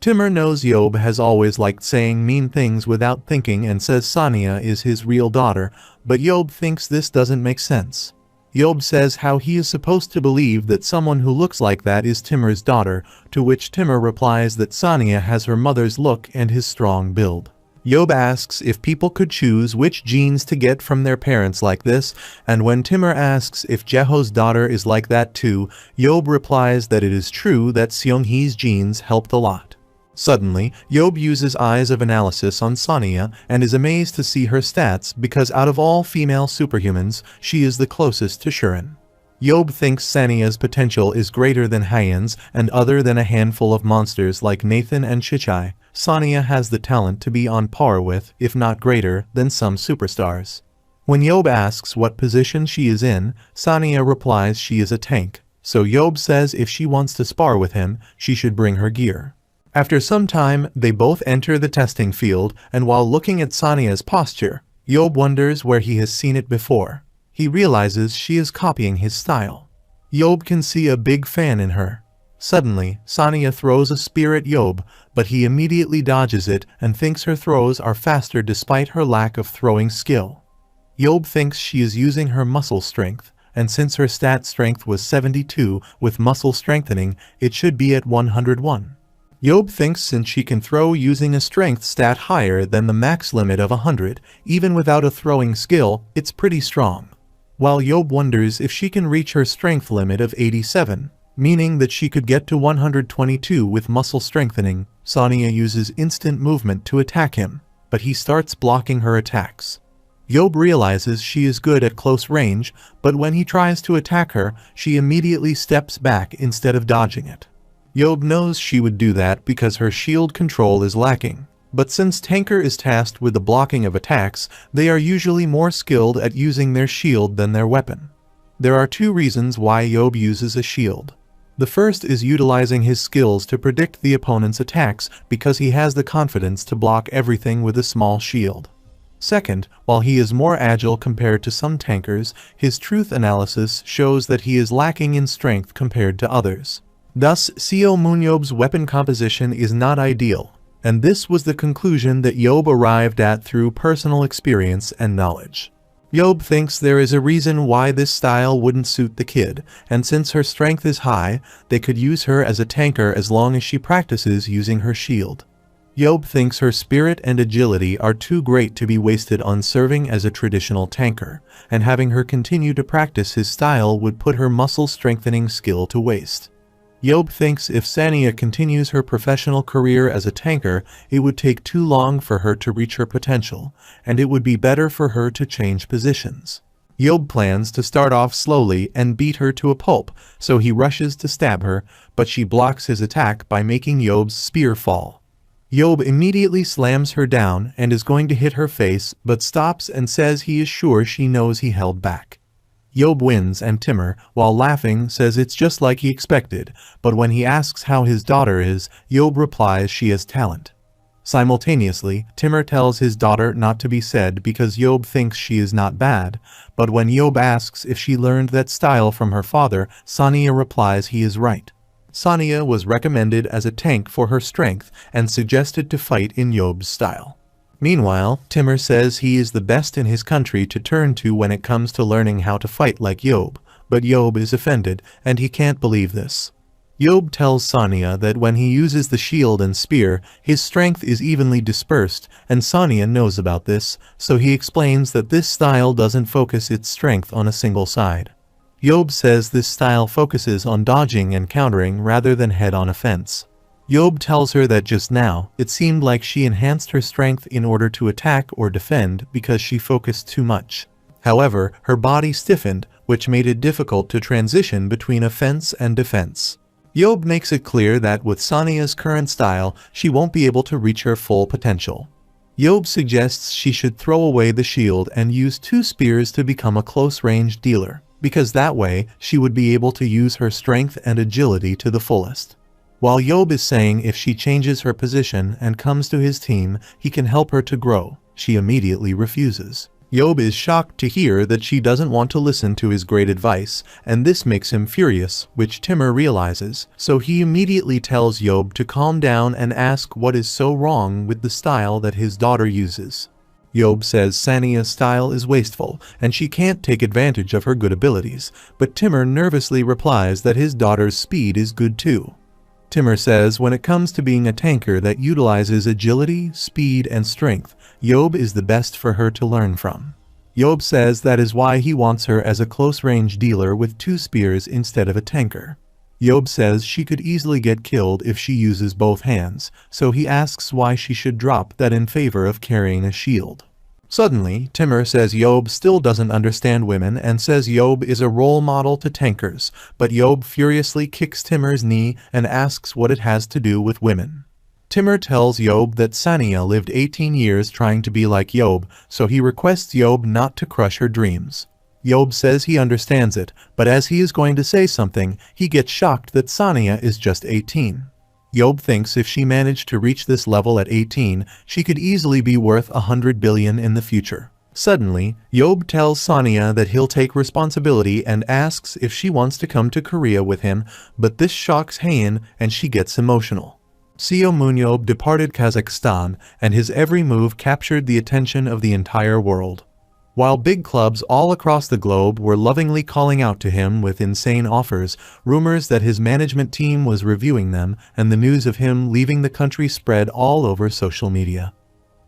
Timur knows Yeob has always liked saying mean things without thinking and says Sania is his real daughter, but Yeob thinks this doesn't make sense. Yeob says how he is supposed to believe that someone who looks like that is Timur's daughter, to which Timur replies that Sania has her mother's look and his strong build. Yeob asks if people could choose which genes to get from their parents like this, and when Timur asks if Jeho's daughter is like that too, Yeob replies that it is true that Seonghee's genes helped a lot. Suddenly, Yeob uses eyes of analysis on Sania and is amazed to see her stats because out of all female superhumans, she is the closest to Shuren. Yeob thinks Sania's potential is greater than Hyun's, and other than a handful of monsters like Nathan and Shichai, Sania has the talent to be on par with, if not greater, than some superstars. When Yeob asks what position she is in, Sania replies she is a tank, so Yeob says if she wants to spar with him, she should bring her gear. After some time, they both enter the testing field, and while looking at Sania's posture, Yeob wonders where he has seen it before. He realizes she is copying his style. Yeob can see a big fan in her. Suddenly, Sania throws a spear at Yeob, but he immediately dodges it and thinks her throws are faster despite her lack of throwing skill. Yeob thinks she is using her muscle strength, and since her stat strength was 72, with muscle strengthening, it should be at 101. Yeob thinks since she can throw using a strength stat higher than the max limit of 100, even without a throwing skill, it's pretty strong. While Yeob wonders if she can reach her strength limit of 87, meaning that she could get to 122 with muscle strengthening, Sania uses instant movement to attack him, but he starts blocking her attacks. Yeob realizes she is good at close range, but when he tries to attack her, she immediately steps back instead of dodging it. Yeob knows she would do that because her shield control is lacking, but since Tanker is tasked with the blocking of attacks, they are usually more skilled at using their shield than their weapon. There are 2 reasons why Yeob uses a shield. The first is utilizing his skills to predict the opponent's attacks because he has the confidence to block everything with a small shield. Second, while he is more agile compared to some tankers, his truth analysis shows that he is lacking in strength compared to others. Thus, Seo MoonYeob's weapon composition is not ideal, and this was the conclusion that Yeob arrived at through personal experience and knowledge. Yeob thinks there is a reason why this style wouldn't suit the kid, and since her strength is high, they could use her as a tanker as long as she practices using her shield. Yeob thinks her spirit and agility are too great to be wasted on serving as a traditional tanker, and having her continue to practice his style would put her muscle-strengthening skill to waste. Yeob thinks if Sania continues her professional career as a tanker, it would take too long for her to reach her potential, and it would be better for her to change positions. Yeob plans to start off slowly and beat her to a pulp, so he rushes to stab her, but she blocks his attack by making Yeob's spear fall. Yeob immediately slams her down and is going to hit her face, but stops and says he is sure she knows he held back. Yeob wins and Timur, while laughing, says it's just like he expected, but when he asks how his daughter is, Yeob replies she has talent. Simultaneously, Timur tells his daughter not to be said because Yeob thinks she is not bad, but when Yeob asks if she learned that style from her father, Sania replies he is right. Sania was recommended as a tank for her strength and suggested to fight in Yeob's style. Meanwhile, Timur says he is the best in his country to turn to when it comes to learning how to fight like Yeob, but Yeob is offended, and he can't believe this. Yeob tells Sania that when he uses the shield and spear, his strength is evenly dispersed, and Sania knows about this, so he explains that this style doesn't focus its strength on a single side. Yeob says this style focuses on dodging and countering rather than head-on offense. Yeob tells her that just now, it seemed like she enhanced her strength in order to attack or defend because she focused too much. However, her body stiffened, which made it difficult to transition between offense and defense. Yeob makes it clear that with Sania's current style, she won't be able to reach her full potential. Yeob suggests she should throw away the shield and use 2 spears to become a close-range dealer, because that way, she would be able to use her strength and agility to the fullest. While Yeob is saying if she changes her position and comes to his team, he can help her to grow, she immediately refuses. Yeob is shocked to hear that she doesn't want to listen to his great advice, and this makes him furious, which Timur realizes, so he immediately tells Yeob to calm down and ask what is so wrong with the style that his daughter uses. Yeob says Sania's style is wasteful, and she can't take advantage of her good abilities, but Timur nervously replies that his daughter's speed is good too. Timur says when it comes to being a tanker that utilizes agility, speed, and strength, Yeob is the best for her to learn from. Yeob says that is why he wants her as a close-range dealer with 2 spears instead of a tanker. Yeob says she could easily get killed if she uses both hands, so he asks why she should drop that in favor of carrying a shield. Suddenly, Timur says Yeob still doesn't understand women and says Yeob is a role model to tankers, but Yeob furiously kicks Timur's knee and asks what it has to do with women. Timur tells Yeob that Sania lived 18 years trying to be like Yeob, so he requests Yeob not to crush her dreams. Yeob says he understands it, but as he is going to say something, he gets shocked that Sania is just 18. Yeob thinks if she managed to reach this level at 18, she could easily be worth 100 billion in the future. Suddenly, Yeob tells Sania that he'll take responsibility and asks if she wants to come to Korea with him, but this shocks Haein and she gets emotional. Seo MoonYeob departed Kazakhstan, and his every move captured the attention of the entire world. While big clubs all across the globe were lovingly calling out to him with insane offers, rumors that his management team was reviewing them, and the news of him leaving the country spread all over social media.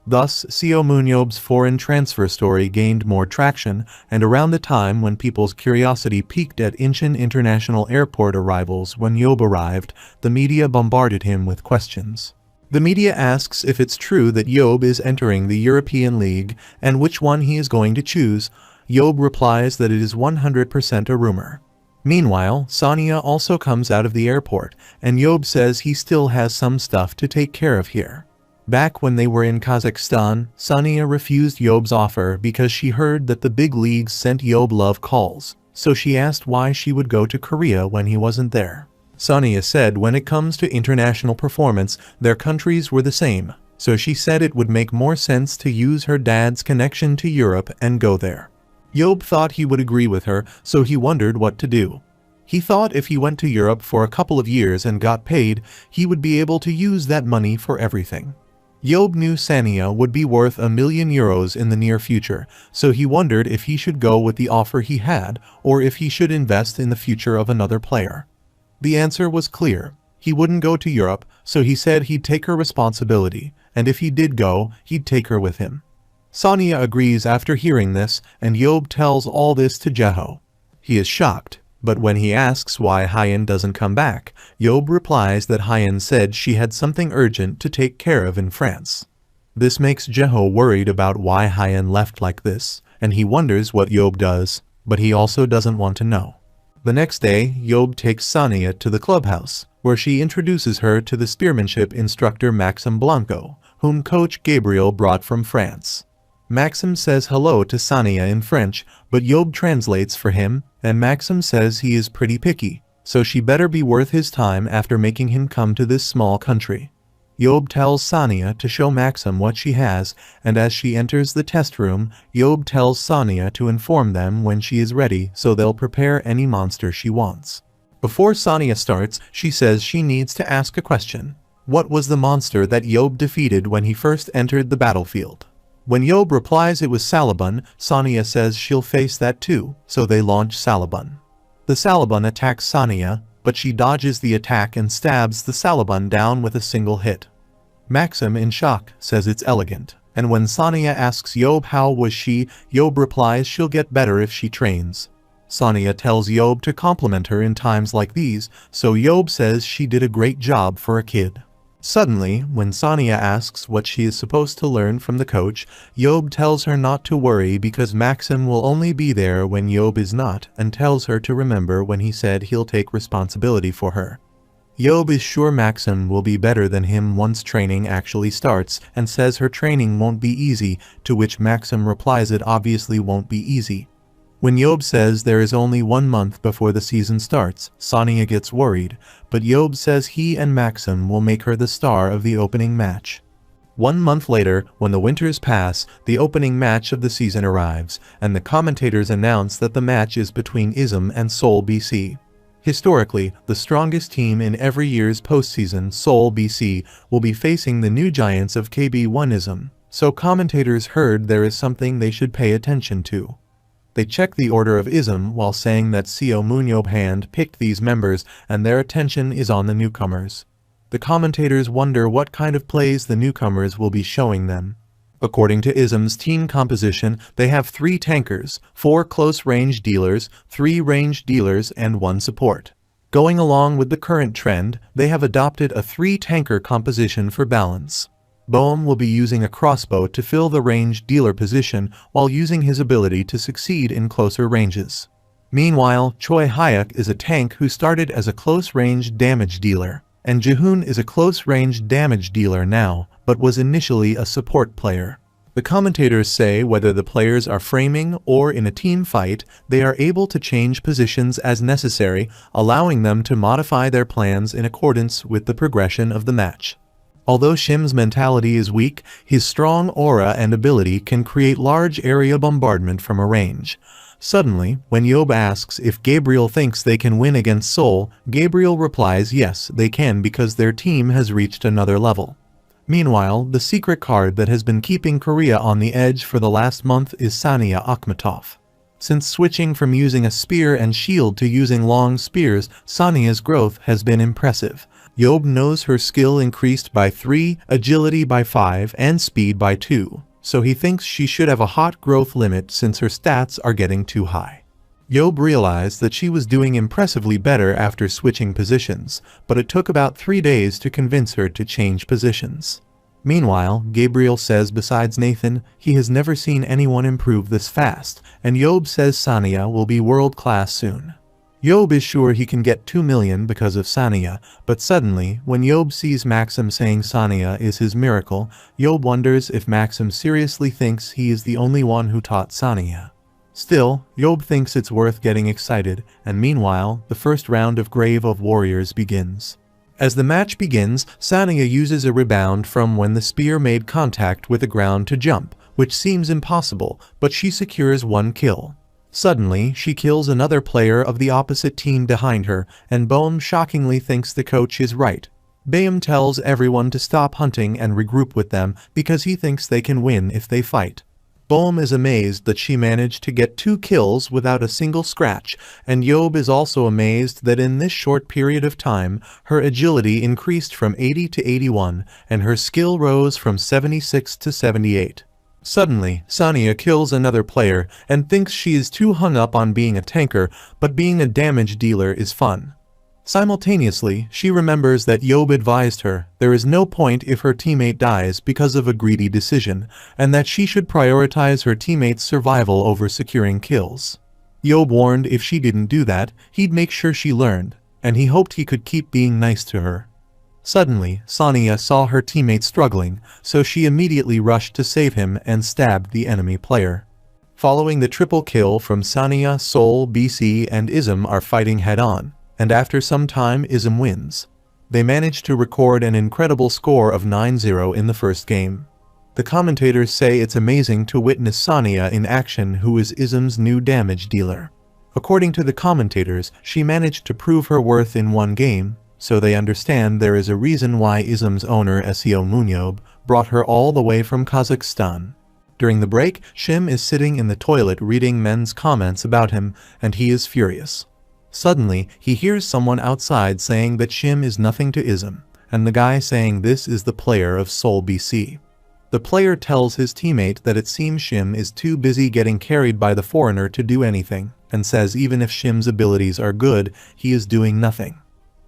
Thus, Seo MoonYeob's foreign transfer story gained more traction, and around the time when people's curiosity peaked at Incheon International Airport arrivals when Yeob arrived, the media bombarded him with questions. The media asks if it's true that Yeob is entering the European League and which one he is going to choose. Yeob replies that it is 100% a rumor. Meanwhile, Sania also comes out of the airport, and Yeob says he still has some stuff to take care of here. Back when they were in Kazakhstan, Sania refused Yeob's offer because she heard that the big leagues sent Yeob love calls, so she asked why she would go to Korea when he wasn't there. Sania said when it comes to international performance, their countries were the same, so she said it would make more sense to use her dad's connection to Europe and go there. Yeob thought he would agree with her, so he wondered what to do. He thought if he went to Europe for a couple of years and got paid, he would be able to use that money for everything. Yeob knew Sania would be worth €1,000,000 in the near future, so he wondered if he should go with the offer he had, or if he should invest in the future of another player. The answer was clear. He wouldn't go to Europe, so he said he'd take her responsibility, and if he did go, he'd take her with him. Sania agrees after hearing this, and Yeob tells all this to Jeho. He is shocked, but when he asks why Hyen doesn't come back, Yeob replies that Hyen said she had something urgent to take care of in France. This makes Jeho worried about why Hyen left like this, and he wonders what Yeob does, but he also doesn't want to know. The next day, Yeob takes Sania to the clubhouse, where she introduces her to the spearmanship instructor Maxim Blanco, whom Coach Gabriel brought from France. Maxim says hello to Sania in French, but Yeob translates for him, and Maxim says he is pretty picky, so she better be worth his time after making him come to this small country. Yeob tells Sania to show Maxim what she has, and as she enters the test room, Yeob tells Sania to inform them when she is ready so they'll prepare any monster she wants. Before Sania starts, she says she needs to ask a question. What was the monster that Yeob defeated when he first entered the battlefield? When Yeob replies it was Salabun, Sania says she'll face that too, so they launch Salabun. The Salabun attacks Sania, but she dodges the attack and stabs the Salabun down with a single hit. Maxim, in shock, says it's elegant, and when Sania asks Yeob how was she, Yeob replies she'll get better if she trains. Sania tells Yeob to compliment her in times like these, so Yeob says she did a great job for a kid. Suddenly, when Sania asks what she is supposed to learn from the coach, Yeob tells her not to worry because Maxim will only be there when Yeob is not, and tells her to remember when he said he'll take responsibility for her. Yeob is sure Maxim will be better than him once training actually starts, and says her training won't be easy, to which Maxim replies it obviously won't be easy. When Yeob says there is only 1 month before the season starts, Sania gets worried, but Yeob says he and Maxim will make her the star of the opening match. 1 month later, when the winters pass, the opening match of the season arrives, and the commentators announce that the match is between ISM and Seoul BC. Historically, the strongest team in every year's postseason, Seoul BC, will be facing the new giants of KB1 ISM, so commentators heard there is something they should pay attention to. They check the order of ISM while saying that Seo MoonYeob hand-picked these members and their attention is on the newcomers. The commentators wonder what kind of plays the newcomers will be showing them. According to ISM's team composition, they have 3 tankers, 4 close-range dealers, 3 range dealers, and 1 support. Going along with the current trend, they have adopted a 3-tanker composition for balance. Boehm will be using a crossbow to fill the range dealer position while using his ability to succeed in closer ranges. Meanwhile, Choi Hyuk is a tank who started as a close-range damage dealer, and Jihoon is a close-range damage dealer now, but was initially a support player. The commentators say whether the players are framing or in a team fight, they are able to change positions as necessary, allowing them to modify their plans in accordance with the progression of the match. Although Shim's mentality is weak, his strong aura and ability can create large area bombardment from a range. Suddenly, when Yeob asks if Gabriel thinks they can win against Seoul, Gabriel replies yes, they can because their team has reached another level. Meanwhile, the secret card that has been keeping Korea on the edge for the last month is Sania Akhmatov. Since switching from using a spear and shield to using long spears, Sania's growth has been impressive. Yeob knows her skill increased by 3, agility by 5, and speed by 2, so he thinks she should have a hot growth limit since her stats are getting too high. Yeob realized that she was doing impressively better after switching positions, but it took about 3 days to convince her to change positions. Meanwhile, Gabriel says besides Nathan, he has never seen anyone improve this fast, and Yeob says Sania will be world-class soon. Yeob is sure he can get 2 million because of Sania, but suddenly, when Yeob sees Maxim saying Sania is his miracle, Yeob wonders if Maxim seriously thinks he is the only one who taught Sania. Still, Yeob thinks it's worth getting excited, and meanwhile, the first round of Grave of Warriors begins. As the match begins, Sania uses a rebound from when the spear made contact with the ground to jump, which seems impossible, but she secures 1 kill. Suddenly, she kills another player of the opposite team behind her, and Boehm shockingly thinks the coach is right. Bayam tells everyone to stop hunting and regroup with them because he thinks they can win if they fight. Boeum is amazed that she managed to get 2 kills without a single scratch, and Yeob is also amazed that in this short period of time, her agility increased from 80 to 81, and her skill rose from 76 to 78. Suddenly, Sania kills another player and thinks she is too hung up on being a tanker, but being a damage dealer is fun. Simultaneously, she remembers that Yeob advised her there is no point if her teammate dies because of a greedy decision, and that she should prioritize her teammate's survival over securing kills. Yeob warned if she didn't do that, he'd make sure she learned, and he hoped he could keep being nice to her. Suddenly, Sania saw her teammate struggling, so she immediately rushed to save him and stabbed the enemy player. Following the triple kill from Sania, Sol, BC, and Ism are fighting head-on, and after some time Ism wins. They manage to record an incredible score of 9-0 in the first game. The commentators say it's amazing to witness Sania in action, who is Ism's new damage dealer. According to the commentators, she managed to prove her worth in one game, so they understand there is a reason why Ism's owner Seo MoonYeob brought her all the way from Kazakhstan. During the break, Shim is sitting in the toilet reading men's comments about him, and he is furious. Suddenly, he hears someone outside saying that Shim is nothing to Ism, and the guy saying this is the player of Sol BC. The player tells his teammate that it seems Shim is too busy getting carried by the foreigner to do anything, and says even if Shim's abilities are good, he is doing nothing.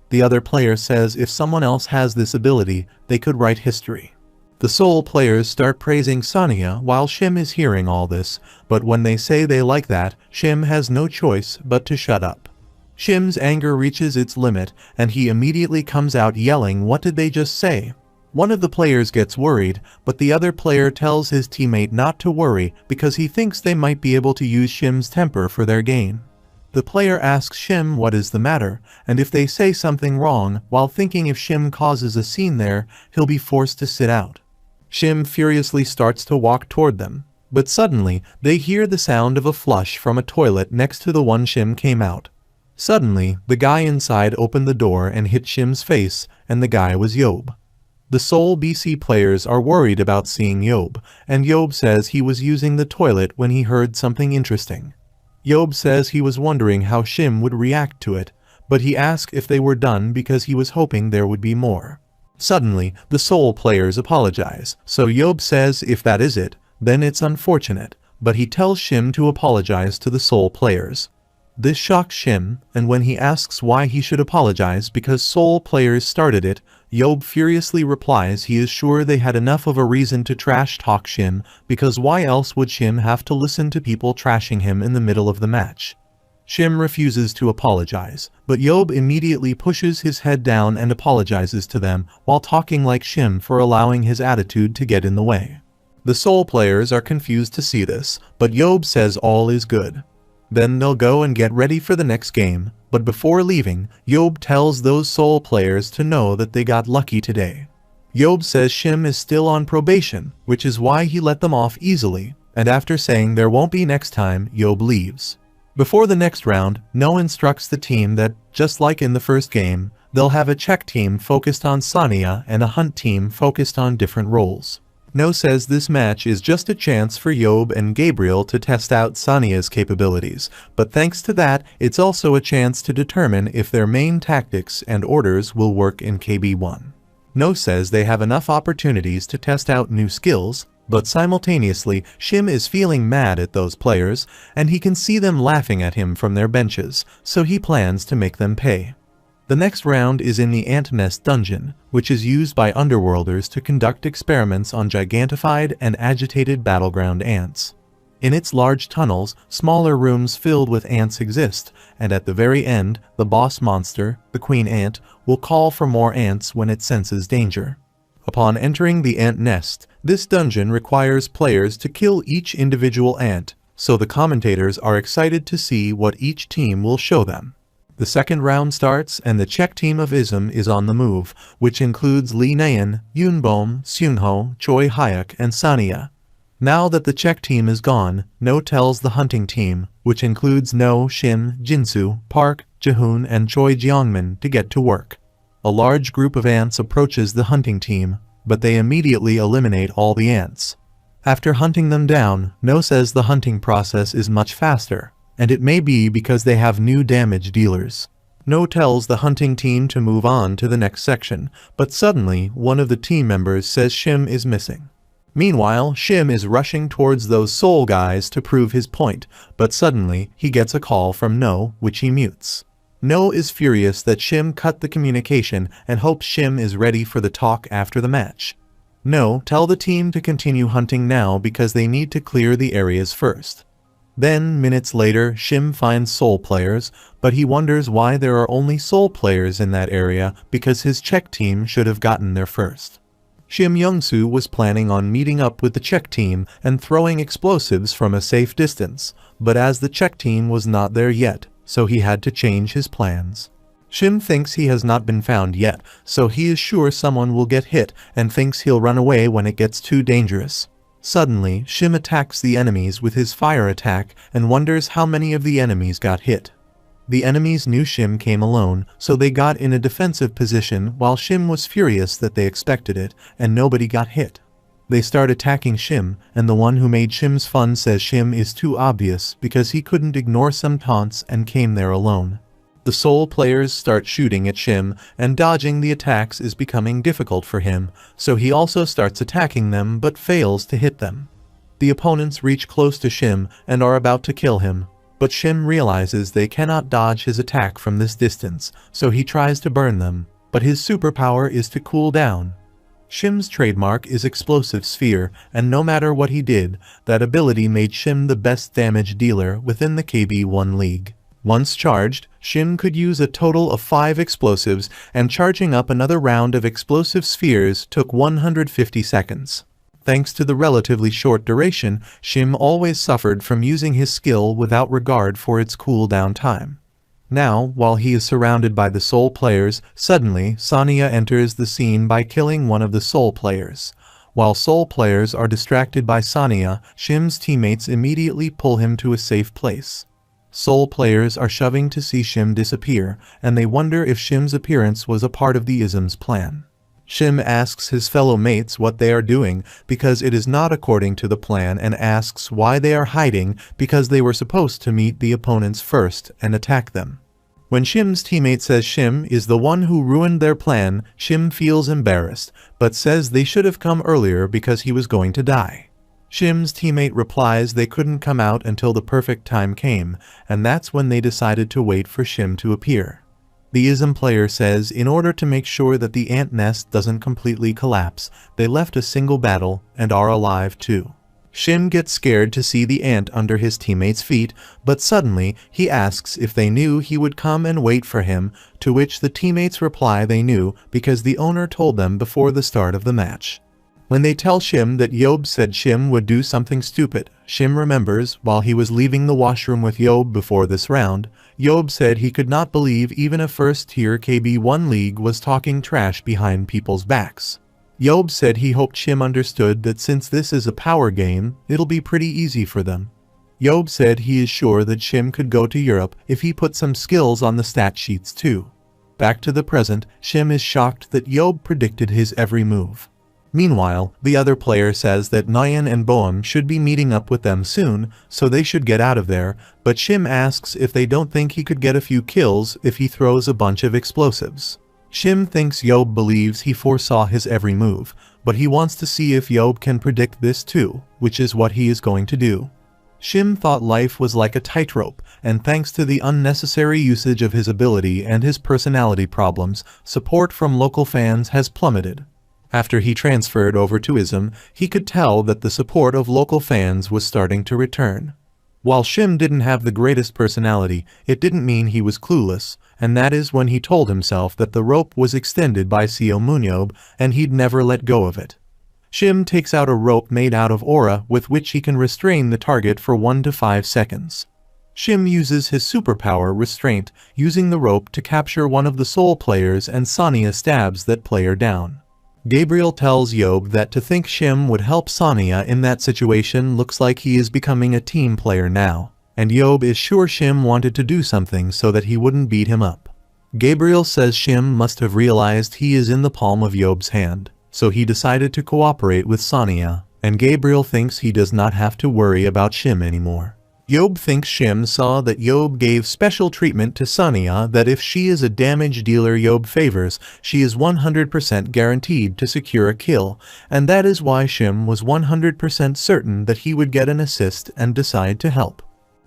The other player says if someone else has this ability, they could write history. The Sol players start praising Sania while Shim is hearing all this, but when they say they like that, Shim has no choice but to shut up. Shim's anger reaches its limit, and he immediately comes out yelling, "What did they just say?" One of the players gets worried, but the other player tells his teammate not to worry because he thinks they might be able to use Shim's temper for their gain. The player asks Shim what is the matter, and if they say something wrong, while thinking if Shim causes a scene there, he'll be forced to sit out. Shim furiously starts to walk toward them, but suddenly, they hear the sound of a flush from a toilet next to the one Shim came out. Suddenly, the guy inside opened the door and hit Shim's face, and the guy was Yeob. The Sol BC players are worried about seeing Yeob, and Yeob says he was using the toilet when he heard something interesting. Yeob says he was wondering how Shim would react to it, but he asked if they were done because he was hoping there would be more. Suddenly, the Sol players apologize, so Yeob says if that is it, then it's unfortunate, but he tells Shim to apologize to the Sol players. This shocks Shim, and when he asks why he should apologize because Sol players started it, Yeob furiously replies he is sure they had enough of a reason to trash talk Shim, because why else would Shim have to listen to people trashing him in the middle of the match? Shim refuses to apologize, but Yeob immediately pushes his head down and apologizes to them while talking like Shim for allowing his attitude to get in the way. The Sol players are confused to see this, but Yeob says all is good. Then they'll go and get ready for the next game, but before leaving, Yeob tells those Sol players to know that they got lucky today. Yeob says Shim is still on probation, which is why he let them off easily, and after saying there won't be next time, Yeob leaves. Before the next round, No instructs the team that, just like in the first game, they'll have a check team focused on Sania and a hunt team focused on different roles. No says this match is just a chance for Yeob and Gabriel to test out Sania's capabilities, but thanks to that, it's also a chance to determine if their main tactics and orders will work in KB1. No says they have enough opportunities to test out new skills, but simultaneously, Shim is feeling mad at those players, and he can see them laughing at him from their benches, so he plans to make them pay. The next round is in the ant nest dungeon, which is used by underworlders to conduct experiments on gigantified and agitated battleground ants. In its large tunnels, smaller rooms filled with ants exist, and at the very end, the boss monster, the queen ant, will call for more ants when it senses danger. Upon entering the ant nest, this dungeon requires players to kill each individual ant, so the commentators are excited to see what each team will show them. The second round starts and the Czech team of Ism is on the move, which includes Lee Nayan, Yoonbom, Seunho, Choi Hyuk, and Sania. Now that the Czech team is gone, No tells the hunting team, which includes No, Shim, Jinsu, Park, Jahoon, and Choi Jeongmin, to get to work. A large group of ants approaches the hunting team, but they immediately eliminate all the ants. After hunting them down, No says the hunting process is much faster, and it may be because they have new damage dealers. No tells the hunting team to move on to the next section, but suddenly one of the team members says Shim is missing. Meanwhile, Shim is rushing towards those soul guys to prove his point, but suddenly he gets a call from No, which he mutes. No is furious that Shim cut the communication and hopes Shim is ready for the talk after the match. No tell the team to continue hunting now because they need to clear the areas first. Then, minutes later, Shim finds soul players, but he wonders why there are only soul players in that area because his Czech team should have gotten there first. Shim Young-soo was planning on meeting up with the Czech team and throwing explosives from a safe distance, but as the Czech team was not there yet, so he had to change his plans. Shim thinks he has not been found yet, so he is sure someone will get hit and thinks he'll run away when it gets too dangerous. Suddenly, Shim attacks the enemies with his fire attack and wonders how many of the enemies got hit. The enemies knew Shim came alone, so they got in a defensive position while Shim was furious that they expected it and nobody got hit. They start attacking Shim, and the one who made Shim's fun says Shim is too obvious because he couldn't ignore some taunts and came there alone. The soul players start shooting at Shim, and dodging the attacks is becoming difficult for him, so he also starts attacking them but fails to hit them. The opponents reach close to Shim and are about to kill him, but Shim realizes they cannot dodge his attack from this distance, so he tries to burn them, but his superpower is to cool down. Shim's trademark is Explosive Sphere, and no matter what he did, that ability made Shim the best damage dealer within the KB1 league. Once charged, Shim could use a total of 5 explosives, and charging up another round of explosive spheres took 150 seconds. Thanks to the relatively short duration, Shim always suffered from using his skill without regard for its cooldown time. Now, while he is surrounded by the soul players, suddenly Sonya enters the scene by killing one of the soul players. While soul players are distracted by Sonya, Shim's teammates immediately pull him to a safe place. Soul players are shoving to see Shim disappear, and they wonder if Shim's appearance was a part of the ism's plan. Shim asks his fellow mates what they are doing because it is not according to the plan and asks why they are hiding because they were supposed to meet the opponents first and attack them. When Shim's teammate says Shim is the one who ruined their plan, Shim feels embarrassed, but says they should have come earlier because he was going to die. Shim's teammate replies they couldn't come out until the perfect time came, and that's when they decided to wait for Shim to appear. The ism player says in order to make sure that the ant nest doesn't completely collapse, they left a single battle and are alive too. Shim gets scared to see the ant under his teammates' feet, but suddenly he asks if they knew he would come and wait for him, to which the teammates reply they knew because the owner told them before the start of the match. When they tell Shim that Yeob said Shim would do something stupid, Shim remembers while he was leaving the washroom with Yeob before this round, Yeob said he could not believe even a first-tier KB1 league was talking trash behind people's backs. Yeob said he hoped Shim understood that since this is a power game, it'll be pretty easy for them. Yeob said he is sure that Shim could go to Europe if he put some skills on the stat sheets too. Back to the present, Shim is shocked that Yeob predicted his every move. Meanwhile, the other player says that Nyan and Boeum should be meeting up with them soon, so they should get out of there, but Shim asks if they don't think he could get a few kills if he throws a bunch of explosives. Shim thinks Yeob believes he foresaw his every move, but he wants to see if Yeob can predict this too, which is what he is going to do. Shim thought life was like a tightrope, and thanks to the unnecessary usage of his ability and his personality problems, support from local fans has plummeted. After he transferred over to ISM, he could tell that the support of local fans was starting to return. While Shim didn't have the greatest personality, it didn't mean he was clueless, and that is when he told himself that the rope was extended by Seo MoonYeob and he'd never let go of it. Shim takes out a rope made out of aura with which he can restrain the target for 1 to 5 seconds. Shim uses his superpower Restraint, using the rope to capture one of the soul players, and Sonya stabs that player down. Gabriel tells Yeob that to think Shim would help Sonya in that situation looks like he is becoming a team player now, and Yeob is sure Shim wanted to do something so that he wouldn't beat him up. Gabriel says Shim must have realized he is in the palm of Yeob's hand, so he decided to cooperate with Sonia, and Gabriel thinks he does not have to worry about Shim anymore. Yeob thinks Shim saw that Yeob gave special treatment to Sonia, that if she is a damage dealer Yeob favors, she is 100% guaranteed to secure a kill, and that is why Shim was 100% certain that he would get an assist and decide to help.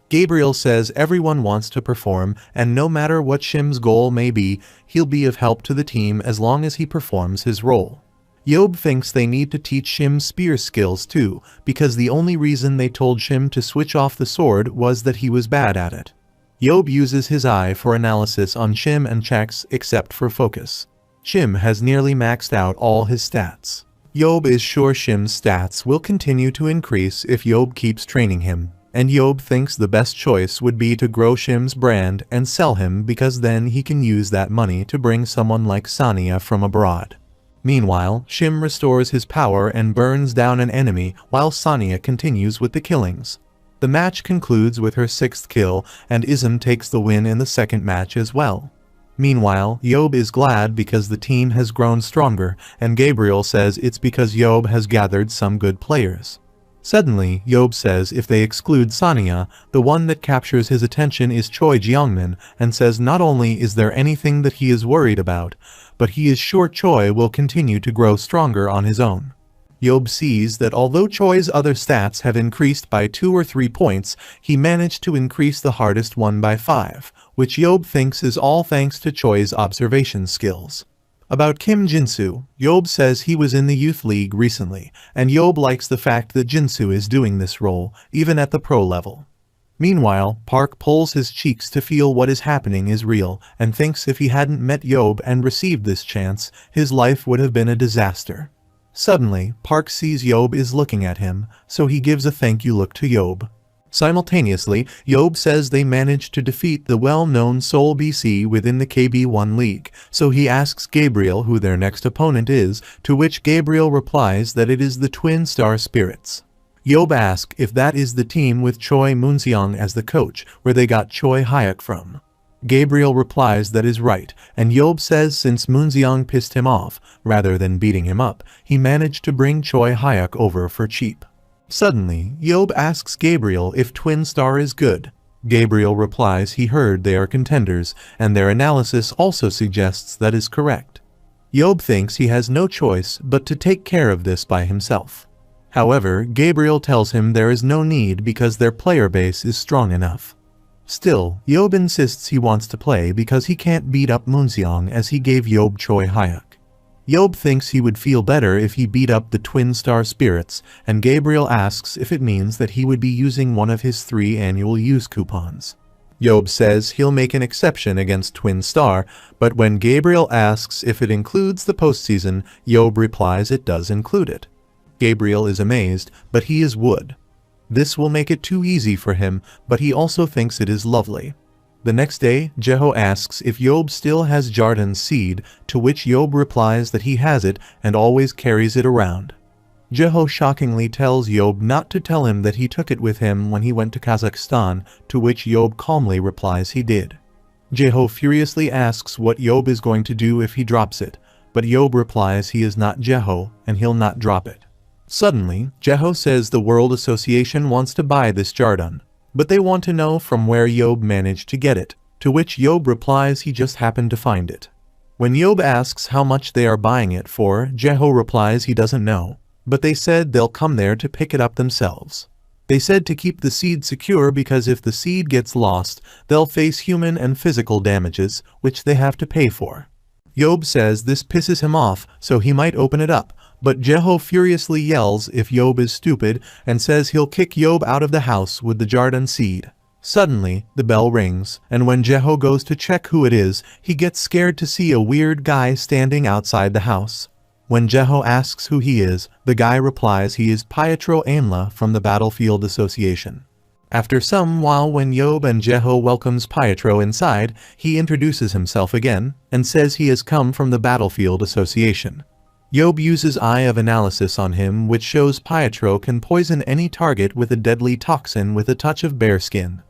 Gabriel says everyone wants to perform, and no matter what Shim's goal may be, he'll be of help to the team as long as he performs his role. Yeob thinks they need to teach Shim spear skills too, because the only reason they told Shim to switch off the sword was that he was bad at it. Yeob uses his eye for analysis on Shim and checks except for focus. Shim has nearly maxed out all his stats. Yeob is sure Shim's stats will continue to increase if Yeob keeps training him, and Yeob thinks the best choice would be to grow Shim's brand and sell him, because then he can use that money to bring someone like Sonia from abroad. Meanwhile, Shim restores his power and burns down an enemy while Sonia continues with the killings. The match concludes with her 6th kill, and Ism takes the win in the second match as well. Meanwhile, Yeob is glad because the team has grown stronger, and Gabriel says it's because Yeob has gathered some good players. Suddenly, Yeob says if they exclude Sonia, the one that captures his attention is Choi Jeongmin, and says not only is there anything that he is worried about, but he is sure Choi will continue to grow stronger on his own. Yeob sees that although Choi's other stats have increased by 2 or 3 points, he managed to increase the hardest one by 5, which Yeob thinks is all thanks to Choi's observation skills. About Kim Jinsu, Yeob says he was in the youth league recently, and Yeob likes the fact that Jinsu is doing this role, even at the pro level. Meanwhile, Park pulls his cheeks to feel what is happening is real, and thinks if he hadn't met Yeob and received this chance, his life would have been a disaster. Suddenly, Park sees Yeob is looking at him, so he gives a thank you look to Yeob. Simultaneously, Yeob says they managed to defeat the well-known Seoul BC within the KB1 League, so he asks Gabriel who their next opponent is, to which Gabriel replies that it is the Twin Star Spirits. Yeob asks if that is the team with Choi Moonseong as the coach, where they got Choi Hyuk from. Gabriel replies that is right, and Yeob says since Moonseong pissed him off, rather than beating him up, he managed to bring Choi Hyuk over for cheap. Suddenly, Yeob asks Gabriel if Twin Star is good. Gabriel replies he heard they are contenders, and their analysis also suggests that is correct. Yeob thinks he has no choice but to take care of this by himself. However, Gabriel tells him there is no need because their player base is strong enough. Still, Yeob insists he wants to play because he can't beat up Moonseong as he gave Yeob Choi Hyuk. Yeob thinks he would feel better if he beat up the Twin Star Spirits, and Gabriel asks if it means that he would be using one of his 3 annual use coupons. Yeob says he'll make an exception against Twin Star, but when Gabriel asks if it includes the postseason, Yeob replies it does include it. Gabriel is amazed, but he is wood. This will make it too easy for him, but he also thinks it is lovely. The next day, Jeho asks if Yeob still has Jarden's seed, to which Yeob replies that he has it and always carries it around. Jeho shockingly tells Yeob not to tell him that he took it with him when he went to Kazakhstan, to which Yeob calmly replies he did. Jeho furiously asks what Yeob is going to do if he drops it, but Yeob replies he is not Jeho and he'll not drop it. Suddenly, Jeho says the World Association wants to buy this Jarden, but they want to know from where Yeob managed to get it, to which Yeob replies he just happened to find it. When Yeob asks how much they are buying it for, Jeho replies he doesn't know, but they said they'll come there to pick it up themselves. They said to keep the seed secure because if the seed gets lost, they'll face human and physical damages, which they have to pay for. Yeob says this pisses him off, so he might open it up, but Jeho furiously yells if Yeob is stupid and says he'll kick Yeob out of the house with the Jarden seed. Suddenly, the bell rings, and when Jeho goes to check who it is, he gets scared to see a weird guy standing outside the house. When Jeho asks who he is, the guy replies he is Pietro Ainla from the Battlefield Association. After some while when Yeob and Jeho welcomes Pietro inside, he introduces himself again, and says he has come from the Battlefield Association. Yeob uses Eye of Analysis on him, which shows Pietro can poison any target with a deadly toxin with a touch of bear skin.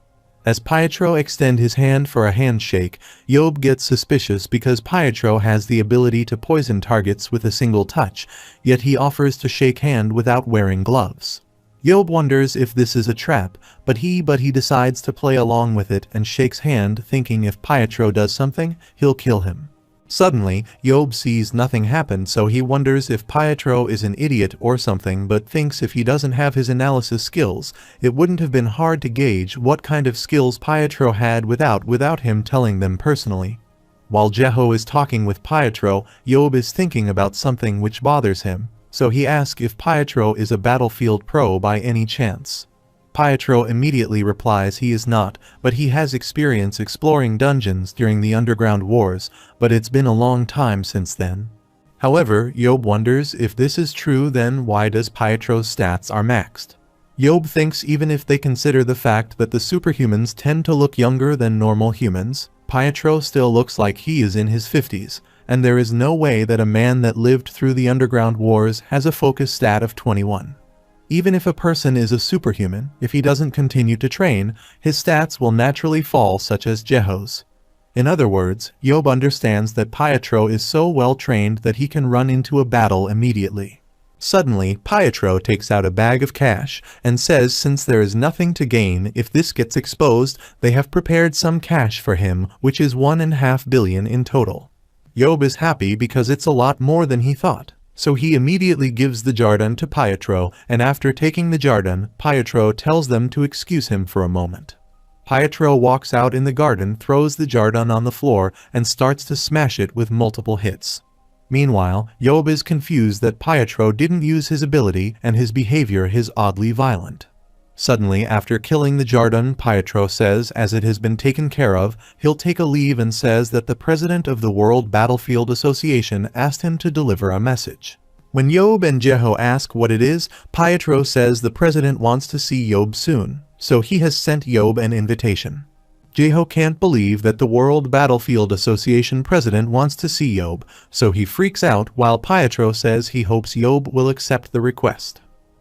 As Pietro extends his hand for a handshake, Yob gets suspicious because Pietro has the ability to poison targets with a single touch, yet he offers to shake hand without wearing gloves. Yob wonders if this is a trap, but he decides to play along with it and shakes hand, thinking if Pietro does something, he'll kill him. Suddenly, Yob sees nothing happen, so he wonders if Pietro is an idiot or something, but thinks if he doesn't have his analysis skills, it wouldn't have been hard to gauge what kind of skills Pietro had without him telling them personally. While Jeho is talking with Pietro, Yob is thinking about something which bothers him, so he asks if Pietro is a battlefield pro by any chance. Pietro immediately replies he is not, but he has experience exploring dungeons during the underground wars, but it's been a long time since then. However, Yob wonders if this is true, then why does Pietro's stats are maxed? Yob thinks even if they consider the fact that the superhumans tend to look younger than normal humans, Pietro still looks like he is in his 50s, and there is no way that a man that lived through the underground wars has a focus stat of 21. Even if a person is a superhuman, if he doesn't continue to train, his stats will naturally fall, such as Jeho's. In other words, Yob understands that Pietro is so well trained that he can run into a battle immediately. Suddenly, Pietro takes out a bag of cash and says since there is nothing to gain if this gets exposed, they have prepared some cash for him, which is 1.5 billion in total. Yob is happy because it's a lot more than he thought. So he immediately gives the Jardin to Pietro, and after taking the Jardin, Pietro tells them to excuse him for a moment. Pietro walks out in the garden, throws the Jardin on the floor, and starts to smash it with multiple hits. Meanwhile, Yob is confused that Pietro didn't use his ability and his behavior is oddly violent. Suddenly, after killing the Jardin, Pietro says as it has been taken care of, he'll take a leave and says that the president of the World Battlefield Association asked him to deliver a message. When Yob and Jeho ask what it is, Pietro says the president wants to see Yob soon, so he has sent Yob an invitation. Jeho can't believe that the World Battlefield Association president wants to see Yob, so he freaks out while Pietro says he hopes Yob will accept the request.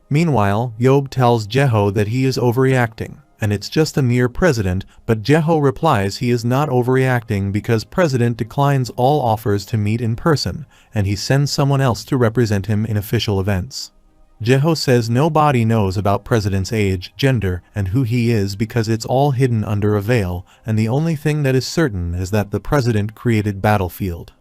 Meanwhile, Yob tells Jeho that he is overreacting, and it's just a mere president, but Jeho replies he is not overreacting because president declines all offers to meet in person, and he sends someone else to represent him in official events. Jeho says nobody knows about president's age, gender, and who he is because it's all hidden under a veil, and the only thing that is certain is that the president created Battlefield.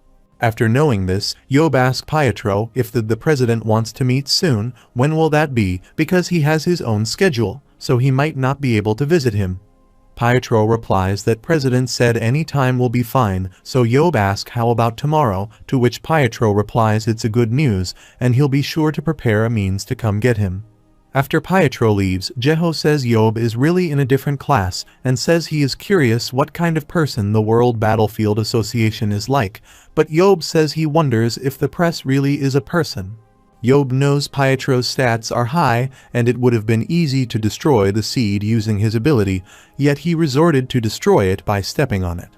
After knowing this, Yob asks Pietro if the president wants to meet soon, when will that be, because he has his own schedule, so he might not be able to visit him. Pietro replies that president said any time will be fine, so Yob asks how about tomorrow, to which Pietro replies it's a good news, and he'll be sure to prepare a means to come get him. After Pietro leaves, Jeho says Yob is really in a different class, and says he is curious what kind of person the World Battlefield Association is like, but Yob says he wonders if the press really is a person. Yob knows Pietro's stats are high, and it would have been easy to destroy the seed using his ability, yet he resorted to destroy it by stepping on it.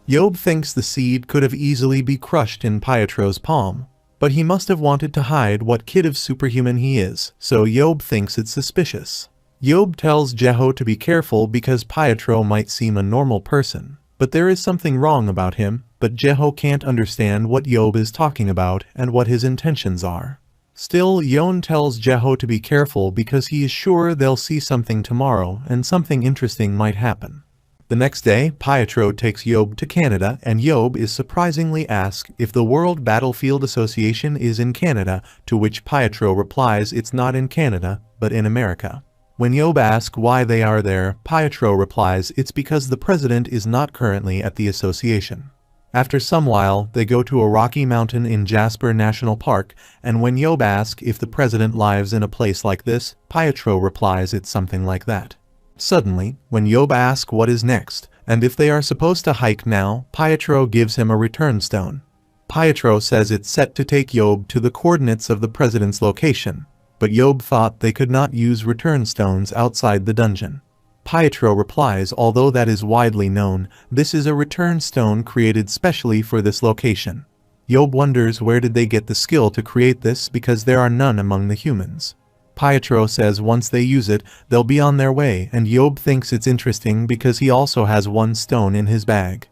Yob thinks the seed could have easily be crushed in Pietro's palm. But he must have wanted to hide what kid of superhuman he is, so Yob thinks it's suspicious. Yob tells Jeho to be careful because Pietro might seem a normal person, but there is something wrong about him, but Jeho can't understand what Yob is talking about and what his intentions are. Still, Yon tells Jeho to be careful because he is sure they'll see something tomorrow and something interesting might happen. The next day, Pietro takes Yob to Canada, and Yob is surprisingly asked if the World Battlefield Association is in Canada, to which Pietro replies it's not in Canada, but in America. When Yob asks why they are there, Pietro replies it's because the president is not currently at the association. After some while, they go to a rocky mountain in Jasper National Park, and when Yob asks if the president lives in a place like this, Pietro replies it's something like that. Suddenly, when Yob asks what is next, and if they are supposed to hike now, Pietro gives him a return stone. Pietro says it's set to take Yob to the coordinates of the president's location, but Yob thought they could not use return stones outside the dungeon. Pietro replies although that is widely known, this is a return stone created specially for this location. Yob wonders where did they get the skill to create this because there are none among the humans. Pietro says once they use it, they'll be on their way, and Yeob thinks it's interesting because he also has one stone in his bag.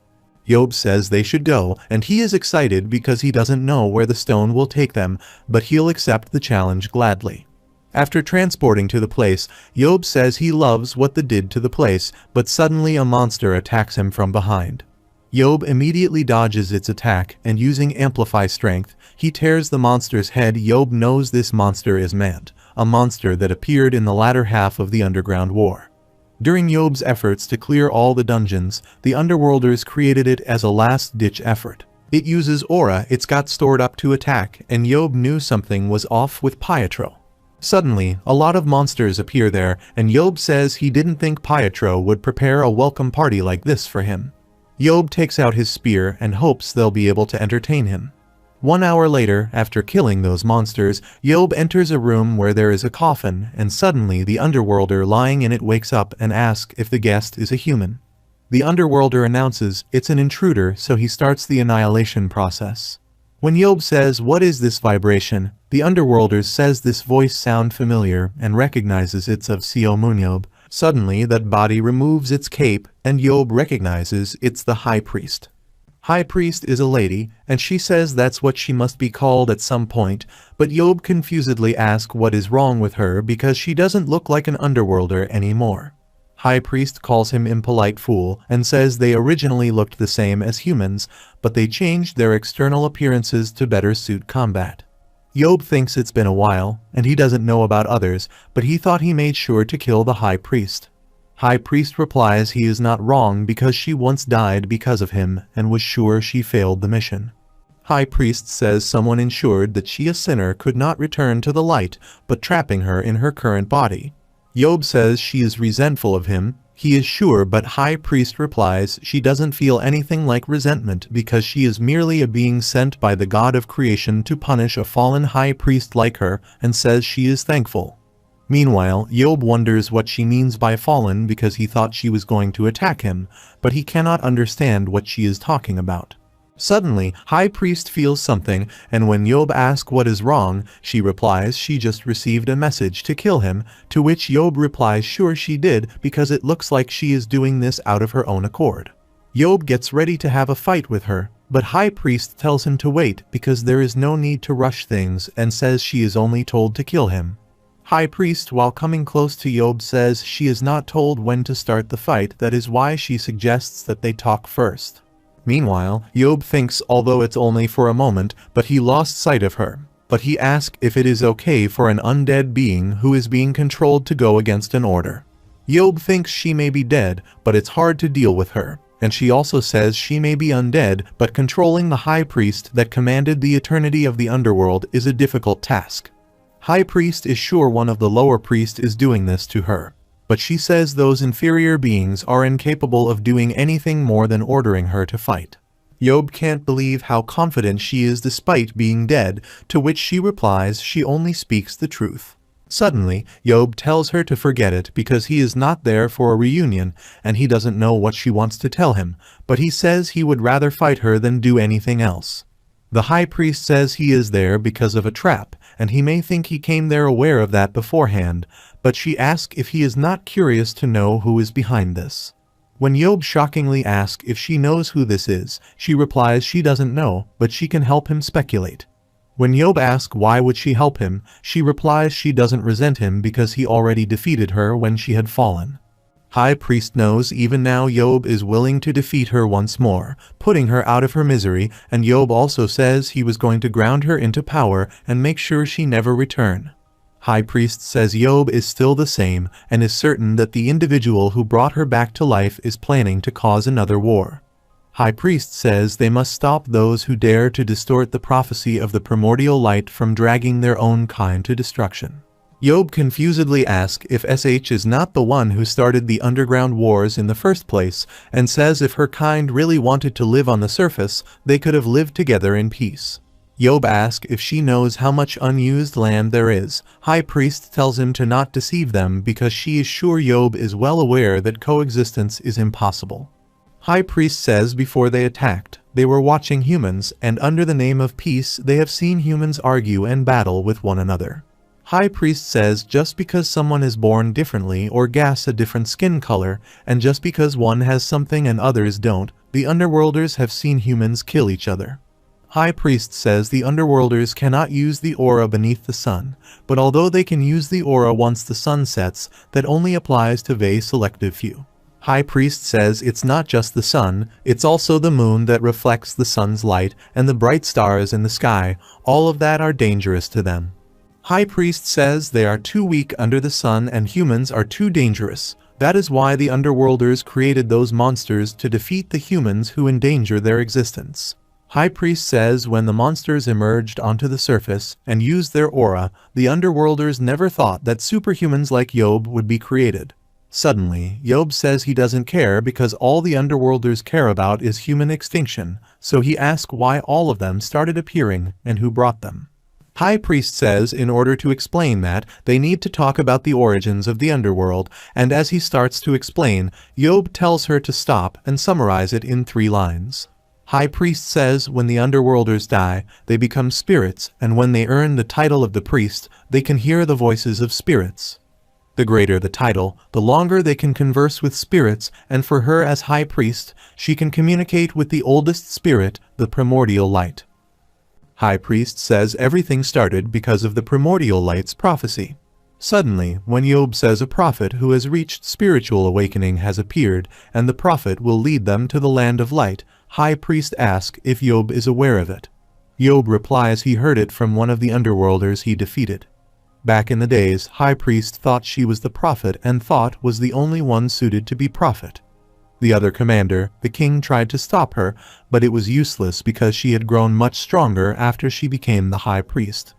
Yeob says they should go, and he is excited because he doesn't know where the stone will take them, but he'll accept the challenge gladly. After transporting to the place, Yeob says he loves what they did to the place, but suddenly a monster attacks him from behind. Yeob immediately dodges its attack, and using Amplify Strength, he tears the monster's head. Yeob knows this monster is Mant, a monster that appeared in the latter half of the Underground War. During Yeob's efforts to clear all the dungeons, the Underworlders created it as a last-ditch effort. It uses aura it's got stored up to attack, and Yeob knew something was off with Pietro. Suddenly, a lot of monsters appear there, and Yeob says he didn't think Pietro would prepare a welcome party like this for him. Yeob takes out his spear and hopes they'll be able to entertain him. 1 hour later, after killing those monsters, Yeob enters a room where there is a coffin, and suddenly the Underworlder lying in it wakes up and asks if the guest is a human. The Underworlder announces it's an intruder, so he starts the annihilation process. When Yeob says, "What is this vibration?" the Underworlder says this voice sounds familiar and recognizes it's of Seo MoonYeob. Suddenly that body removes its cape, and Yeob recognizes it's the High Priest. High Priest is a lady, and she says that's what she must be called at some point, but Yeob confusedly asks what is wrong with her because she doesn't look like an Underworlder anymore. High Priest calls him impolite fool and says they originally looked the same as humans, but they changed their external appearances to better suit combat. Yeob thinks it's been a while, and he doesn't know about others, but he thought he made sure to kill the High Priest. High Priest replies he is not wrong because she once died because of him and was sure she failed the mission. High Priest says someone ensured that she, a sinner, could not return to the light, but trapping her in her current body. Yeob says she is resentful of him. He is sure, but High Priest replies she doesn't feel anything like resentment because she is merely a being sent by the god of creation to punish a fallen High Priest like her, and says she is thankful. Meanwhile, Yeob wonders what she means by fallen because he thought she was going to attack him, but he cannot understand what she is talking about. Suddenly, High Priest feels something, and when Yeob asks what is wrong, she replies she just received a message to kill him, to which Yeob replies sure she did because it looks like she is doing this out of her own accord. Yeob gets ready to have a fight with her, but High Priest tells him to wait because there is no need to rush things and says she is only told to kill him. High Priest, while coming close to Yeob, says she is not told when to start the fight, that is why she suggests that they talk first. Meanwhile, Yeob thinks although it's only for a moment, but he lost sight of her. But he asks if it is okay for an undead being who is being controlled to go against an order. Yeob thinks she may be dead, but it's hard to deal with her. And she also says she may be undead, but controlling the High Priest that commanded the eternity of the underworld is a difficult task. High Priest is sure one of the lower priests is doing this to her. But she says those inferior beings are incapable of doing anything more than ordering her to fight. Yeob can't believe how confident she is despite being dead, to which she replies she only speaks the truth. Suddenly, Yeob tells her to forget it because he is not there for a reunion, and he doesn't know what she wants to tell him, but he says he would rather fight her than do anything else. The High Priest says he is there because of a trap, and he may think he came there aware of that beforehand, but she asks if he is not curious to know who is behind this. When Yeob shockingly asks if she knows who this is, she replies she doesn't know, but she can help him speculate. When Yeob asks why would she help him, she replies she doesn't resent him because he already defeated her when she had fallen. High Priest knows even now Yeob is willing to defeat her once more, putting her out of her misery, and Yeob also says he was going to ground her into power and make sure she never return. High Priest says Yeob is still the same and is certain that the individual who brought her back to life is planning to cause another war. High Priest says they must stop those who dare to distort the prophecy of the primordial light from dragging their own kind to destruction. Yeob confusedly asks if SH is not the one who started the underground wars in the first place, and says if her kind really wanted to live on the surface, they could have lived together in peace. Yeob asks if she knows how much unused land there is. High Priest tells him to not deceive them because she is sure Yeob is well aware that coexistence is impossible. High Priest says before they attacked, they were watching humans, and under the name of peace they have seen humans argue and battle with one another. High Priest says just because someone is born differently or gas a different skin color, and just because one has something and others don't, the underworlders have seen humans kill each other. High Priest says the underworlders cannot use the aura beneath the sun, but although they can use the aura once the sun sets, that only applies to very selective few. High Priest says it's not just the sun, it's also the moon that reflects the sun's light and the bright stars in the sky, all of that are dangerous to them. High Priest says they are too weak under the sun and humans are too dangerous. That is why the underworlders created those monsters to defeat the humans who endanger their existence. High Priest says when the monsters emerged onto the surface and used their aura, the underworlders never thought that superhumans like Yob would be created. Suddenly, Yob says he doesn't care because all the underworlders care about is human extinction, so he asks why all of them started appearing and who brought them. High Priest says in order to explain that, they need to talk about the origins of the underworld, and as he starts to explain, Yob tells her to stop and summarize it in 3 lines. High Priest says when the underworlders die, they become spirits, and when they earn the title of the priest, they can hear the voices of spirits. The greater the title, the longer they can converse with spirits, and for her as High Priest, she can communicate with the oldest spirit, the primordial light. High Priest says everything started because of the primordial light's prophecy. Suddenly, when Yob says a prophet who has reached spiritual awakening has appeared, and the prophet will lead them to the land of light, High Priest asks if Yob is aware of it. Yob replies he heard it from one of the underworlders he defeated. Back in the days, High Priest thought she was the prophet and thought was the only one suited to be prophet. The other commander, the king, tried to stop her, but it was useless because she had grown much stronger after she became the High Priest.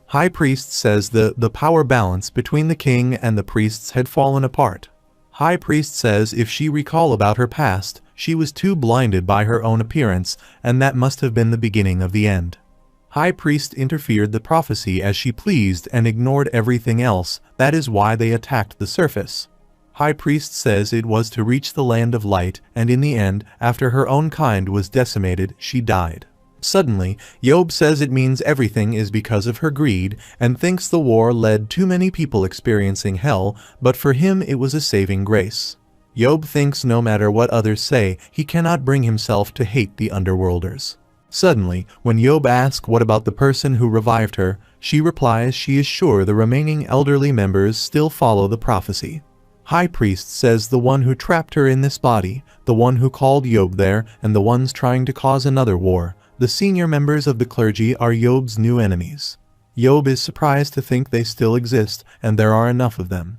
High Priest says the power balance between the king and the priests had fallen apart. High Priest says if she recall about her past, she was too blinded by her own appearance, and that must have been the beginning of the end. High Priest interfered the prophecy as she pleased and ignored everything else, that is why they attacked the surface. High Priest says it was to reach the land of light, and in the end, after her own kind was decimated, she died. Suddenly, Yob says it means everything is because of her greed, and thinks the war led too many people experiencing hell, but for him it was a saving grace. Yob thinks no matter what others say, he cannot bring himself to hate the underworlders. Suddenly, when Yob asks what about the person who revived her, she replies she is sure the remaining elderly members still follow the prophecy. High Priest says the one who trapped her in this body, the one who called Yob there, and the ones trying to cause another war, the senior members of the clergy are Yob's new enemies. Yob is surprised to think they still exist, and there are enough of them.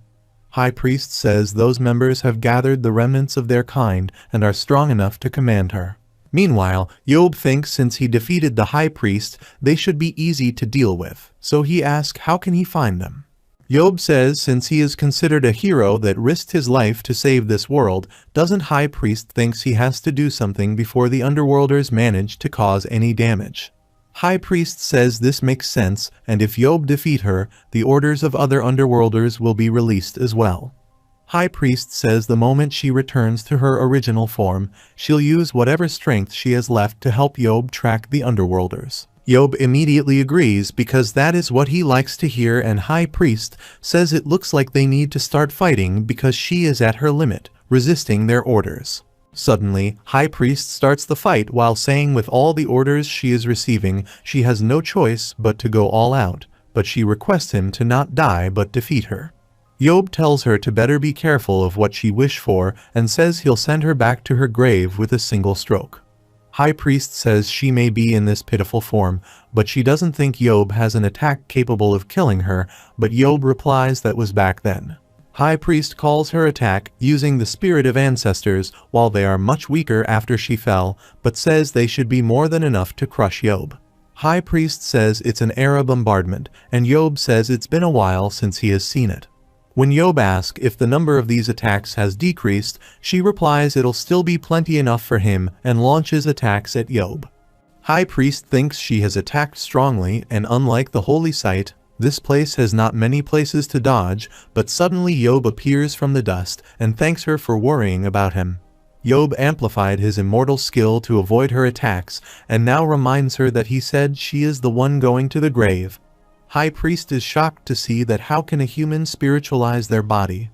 High Priest says those members have gathered the remnants of their kind and are strong enough to command her. Meanwhile, Yob thinks since he defeated the High Priest, they should be easy to deal with, so he asks how can he find them. Yob says since he is considered a hero that risked his life to save this world, doesn't High Priest thinks he has to do something before the underworlders manage to cause any damage. High Priest says this makes sense, and if Yob defeat her, the orders of other underworlders will be released as well. High Priest says the moment she returns to her original form, she'll use whatever strength she has left to help Yob track the underworlders. Yob immediately agrees because that is what he likes to hear, and High Priest says it looks like they need to start fighting because she is at her limit, resisting their orders. Suddenly, High Priest starts the fight while saying with all the orders she is receiving, she has no choice but to go all out, but she requests him to not die but defeat her. Yob tells her to better be careful of what she wished for and says he'll send her back to her grave with a single stroke. High Priest says she may be in this pitiful form, but she doesn't think Yob has an attack capable of killing her, but Yob replies that was back then. High Priest calls her attack using the spirit of ancestors while they are much weaker after she fell, but says they should be more than enough to crush Yob. High Priest says it's an era bombardment, and Yob says it's been a while since he has seen it. When Yob asks if the number of these attacks has decreased, she replies it'll still be plenty enough for him and launches attacks at Yob. High Priest thinks she has attacked strongly, and unlike the holy site, this place has not many places to dodge, but suddenly Yob appears from the dust and thanks her for worrying about him. Yob amplified his immortal skill to avoid her attacks and now reminds her that he said she is the one going to the grave. High Priest is shocked to see that how can a human spiritualize their body.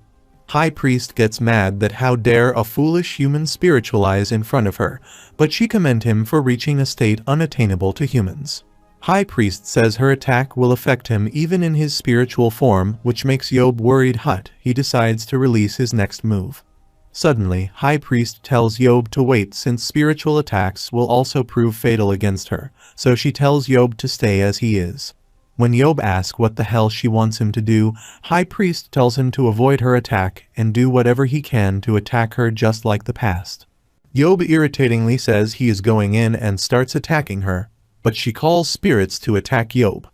High Priest gets mad that how dare a foolish human spiritualize in front of her, but she commends him for reaching a state unattainable to humans. High Priest says her attack will affect him even in his spiritual form, which makes Yeob worried. He decides to release his next move. Suddenly, High Priest tells Yeob to wait since spiritual attacks will also prove fatal against her, so she tells Yeob to stay as he is. When Yeob asks what the hell she wants him to do, High Priest tells him to avoid her attack and do whatever he can to attack her just like the past. Yeob irritatingly says he is going in and starts attacking her, but she calls spirits to attack Yeob.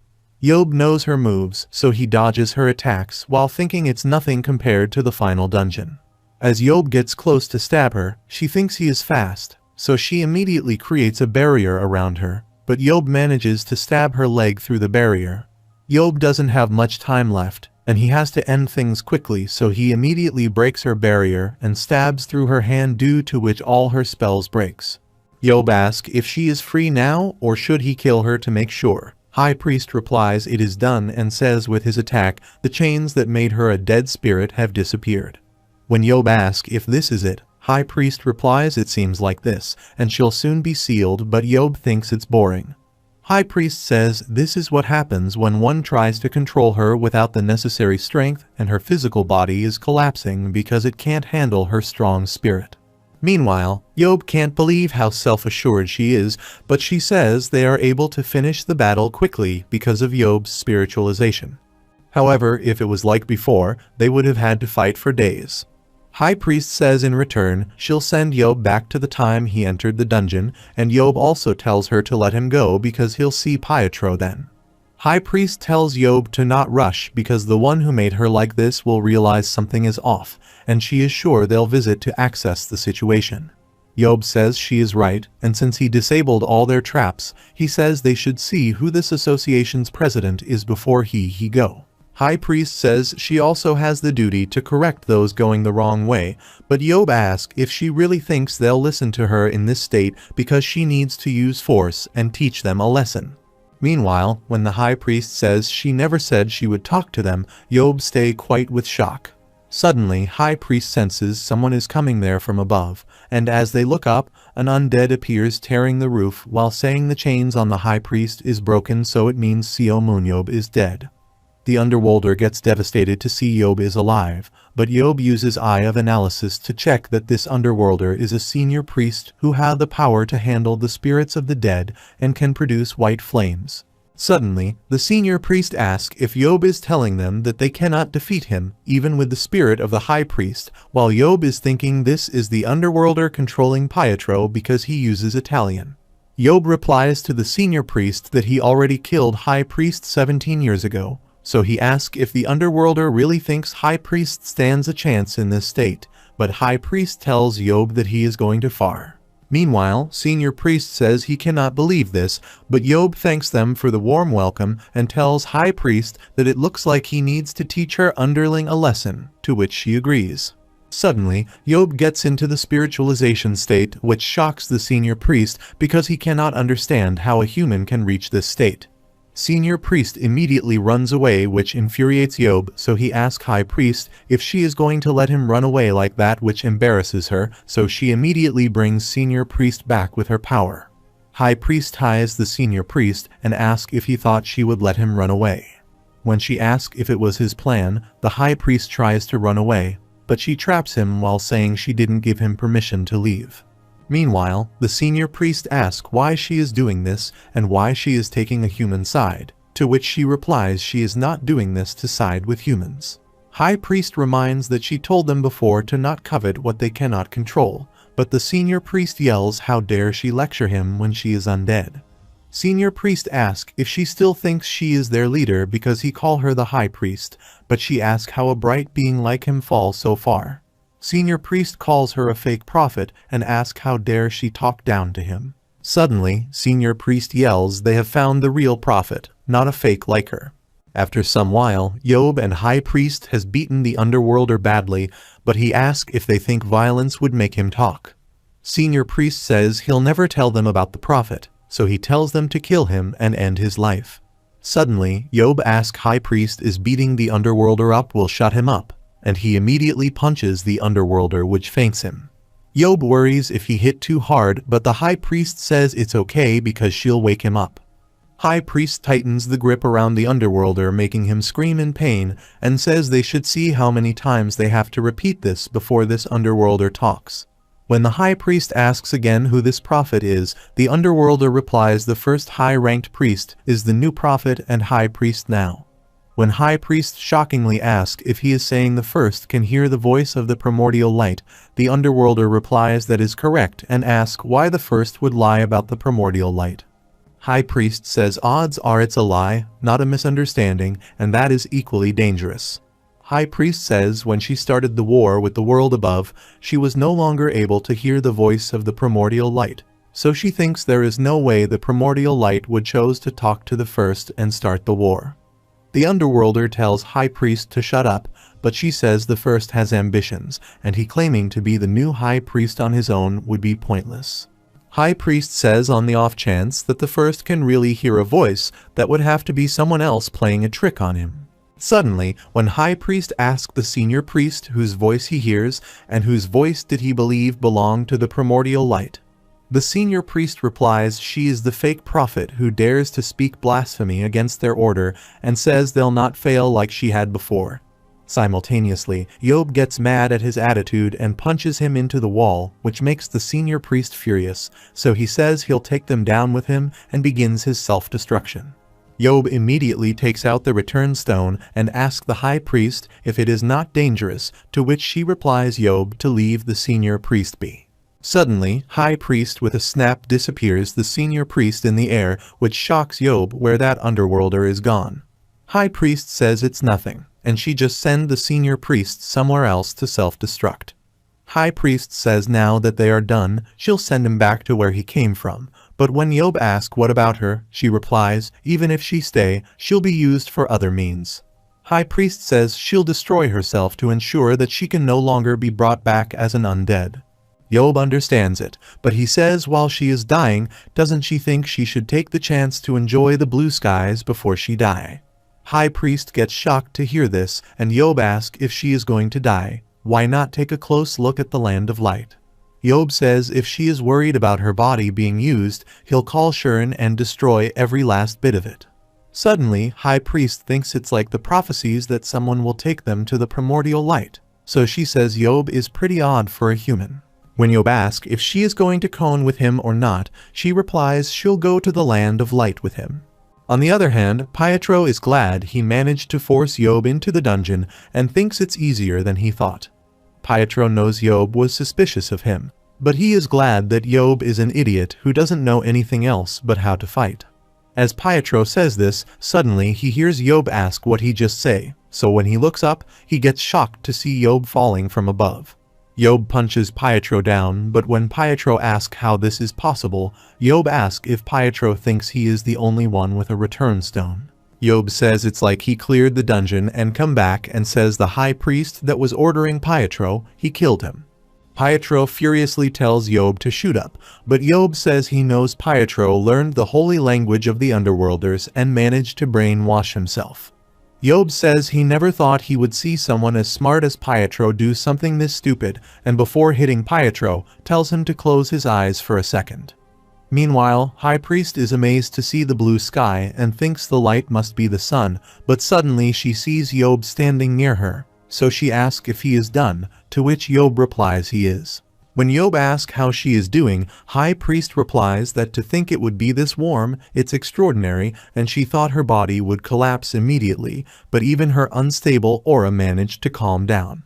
Yeob knows her moves, so he dodges her attacks while thinking it's nothing compared to the final dungeon. As Yeob gets close to stab her, she thinks he is fast, so she immediately creates a barrier around her, but Yeob manages to stab her leg through the barrier. Yeob doesn't have much time left, and he has to end things quickly, so he immediately breaks her barrier and stabs through her hand, due to which all her spells breaks. Yeob asks if she is free now or should he kill her to make sure. High Priest replies it is done and says with his attack, the chains that made her a dead spirit have disappeared. When Yeob asks if this is it, High Priest replies it seems like this, and she'll soon be sealed, but Yeob thinks it's boring. High Priest says this is what happens when one tries to control her without the necessary strength, and her physical body is collapsing because it can't handle her strong spirit. Meanwhile, Yeob can't believe how self-assured she is, but she says they are able to finish the battle quickly because of Yeob's spiritualization. However, if it was like before, they would have had to fight for days. High Priest says in return she'll send Yeob back to the time he entered the dungeon, and Yeob also tells her to let him go because he'll see Pietro then. High Priest tells Yeob to not rush because the one who made her like this will realize something is off, and she is sure they'll visit to access the situation. Yeob says she is right, and since he disabled all their traps, he says they should see who this association's president is before he go. High Priest says she also has the duty to correct those going the wrong way, but Yeob asks if she really thinks they'll listen to her in this state because she needs to use force and teach them a lesson. Meanwhile, when the High Priest says she never said she would talk to them, Yeob stays quite with shock. Suddenly, High Priest senses someone is coming there from above, and as they look up, an undead appears tearing the roof while saying the chains on the High Priest is broken, so it means Seo MoonYeob is dead. The Underworlder gets devastated to see Yeob is alive, but Yeob uses Eye of Analysis to check that this Underworlder is a senior priest who has the power to handle the spirits of the dead and can produce white flames. Suddenly, the senior priest asks if Yeob is telling them that they cannot defeat him, even with the spirit of the High Priest, while Yeob is thinking this is the Underworlder controlling Pietro because he uses Italian. Yeob replies to the senior priest that he already killed High Priest 17 years ago. So he asks if the Underworlder really thinks High Priest stands a chance in this state, but High Priest tells Yeob that he is going too far. Meanwhile, Senior Priest says he cannot believe this, but Yeob thanks them for the warm welcome and tells High Priest that it looks like he needs to teach her underling a lesson, to which she agrees. Suddenly, Yeob gets into the spiritualization state, which shocks the Senior Priest because he cannot understand how a human can reach this state. Senior Priest immediately runs away, which infuriates Yeob, so he asks High Priest if she is going to let him run away like that, which embarrasses her, so she immediately brings Senior Priest back with her power. High Priest ties the Senior Priest and asks if he thought she would let him run away. When she asks if it was his plan, the High Priest tries to run away, but she traps him while saying she didn't give him permission to leave. Meanwhile, the senior priest asks why she is doing this and why she is taking a human side, to which she replies she is not doing this to side with humans. High Priest reminds that she told them before to not covet what they cannot control, but the senior priest yells how dare she lecture him when she is undead. Senior Priest asks if she still thinks she is their leader because he call her the High Priest, but she asks how a bright being like him falls so far. Senior Priest calls her a fake prophet and asks how dare she talk down to him. Suddenly, Senior Priest yells they have found the real prophet, not a fake like her. After some while, Yeob and High Priest has beaten the Underworlder badly, but he asks if they think violence would make him talk. Senior Priest says he'll never tell them about the prophet, so he tells them to kill him and end his life. Suddenly, Yob asks High Priest is beating the Underworlder up will shut him up, and he immediately punches the Underworlder which faints him. Yob worries if he hit too hard, but the High Priest says it's okay because she'll wake him up. High Priest tightens the grip around the Underworlder, making him scream in pain, and says they should see how many times they have to repeat this before this Underworlder talks. When the High Priest asks again who this prophet is, the Underworlder replies the first high-ranked priest is the new prophet and High Priest now. When High Priest shockingly asks if he is saying the first can hear the voice of the primordial light, the Underworlder replies that is correct and asks why the first would lie about the primordial light. High Priest says odds are it's a lie, not a misunderstanding, and that is equally dangerous. High Priest says when she started the war with the world above, she was no longer able to hear the voice of the primordial light, so she thinks there is no way the primordial light would choose to talk to the first and start the war. The Underworlder tells High Priest to shut up, but she says the first has ambitions, and he claiming to be the new High Priest on his own would be pointless. High Priest says on the off chance that the first can really hear a voice, that would have to be someone else playing a trick on him. Suddenly, when High Priest asks the senior priest whose voice he hears, and whose voice did he believe belonged to the primordial light, the senior priest replies she is the fake prophet who dares to speak blasphemy against their order and says they'll not fail like she had before. Simultaneously, Yob gets mad at his attitude and punches him into the wall, which makes the senior priest furious, so he says he'll take them down with him and begins his self-destruction. Yob immediately takes out the return stone and asks the high priest if it is not dangerous, to which she replies Yob to leave the senior priest be. Suddenly, high priest with a snap disappears the senior priest in the air, which shocks Yob where that underworlder is gone. High priest says it's nothing, and she just send the senior priest somewhere else to self-destruct. High priest says now that they are done, she'll send him back to where he came from, but when Yob asks what about her, she replies, even if she stay, she'll be used for other means. High priest says she'll destroy herself to ensure that she can no longer be brought back as an undead. Yob understands it, but he says while she is dying, doesn't she think she should take the chance to enjoy the blue skies before she die? High priest gets shocked to hear this, and Yob asks if she is going to die, why not take a close look at the land of light? Yob says if she is worried about her body being used, he'll call Shuren and destroy every last bit of it. Suddenly, high priest thinks it's like the prophecies that someone will take them to the primordial light, so she says Yob is pretty odd for a human. When Yob asks if she is going to Kon with him or not, she replies she'll go to the land of light with him. On the other hand, Pietro is glad he managed to force Yob into the dungeon and thinks it's easier than he thought. Pietro knows Yob was suspicious of him, but he is glad that Yob is an idiot who doesn't know anything else but how to fight. As Pietro says this, suddenly he hears Yob ask what he just say, so when he looks up, he gets shocked to see Yob falling from above. Yob punches Pietro down, but when Pietro asks how this is possible, Yob asks if Pietro thinks he is the only one with a return stone. Yob says it's like he cleared the dungeon and come back and says the high priest that was ordering Pietro, he killed him. Pietro furiously tells Yob to shoot up, but Yob says he knows Pietro learned the holy language of the underworlders and managed to brainwash himself. Yob says he never thought he would see someone as smart as Pietro do something this stupid, and before hitting Pietro, tells him to close his eyes for a second. Meanwhile, High Priest is amazed to see the blue sky and thinks the light must be the sun, but suddenly she sees Yob standing near her, so she asks if he is done, to which Yob replies he is. When Yob asks how she is doing, High Priest replies that to think it would be this warm, it's extraordinary, and she thought her body would collapse immediately, but even her unstable aura managed to calm down.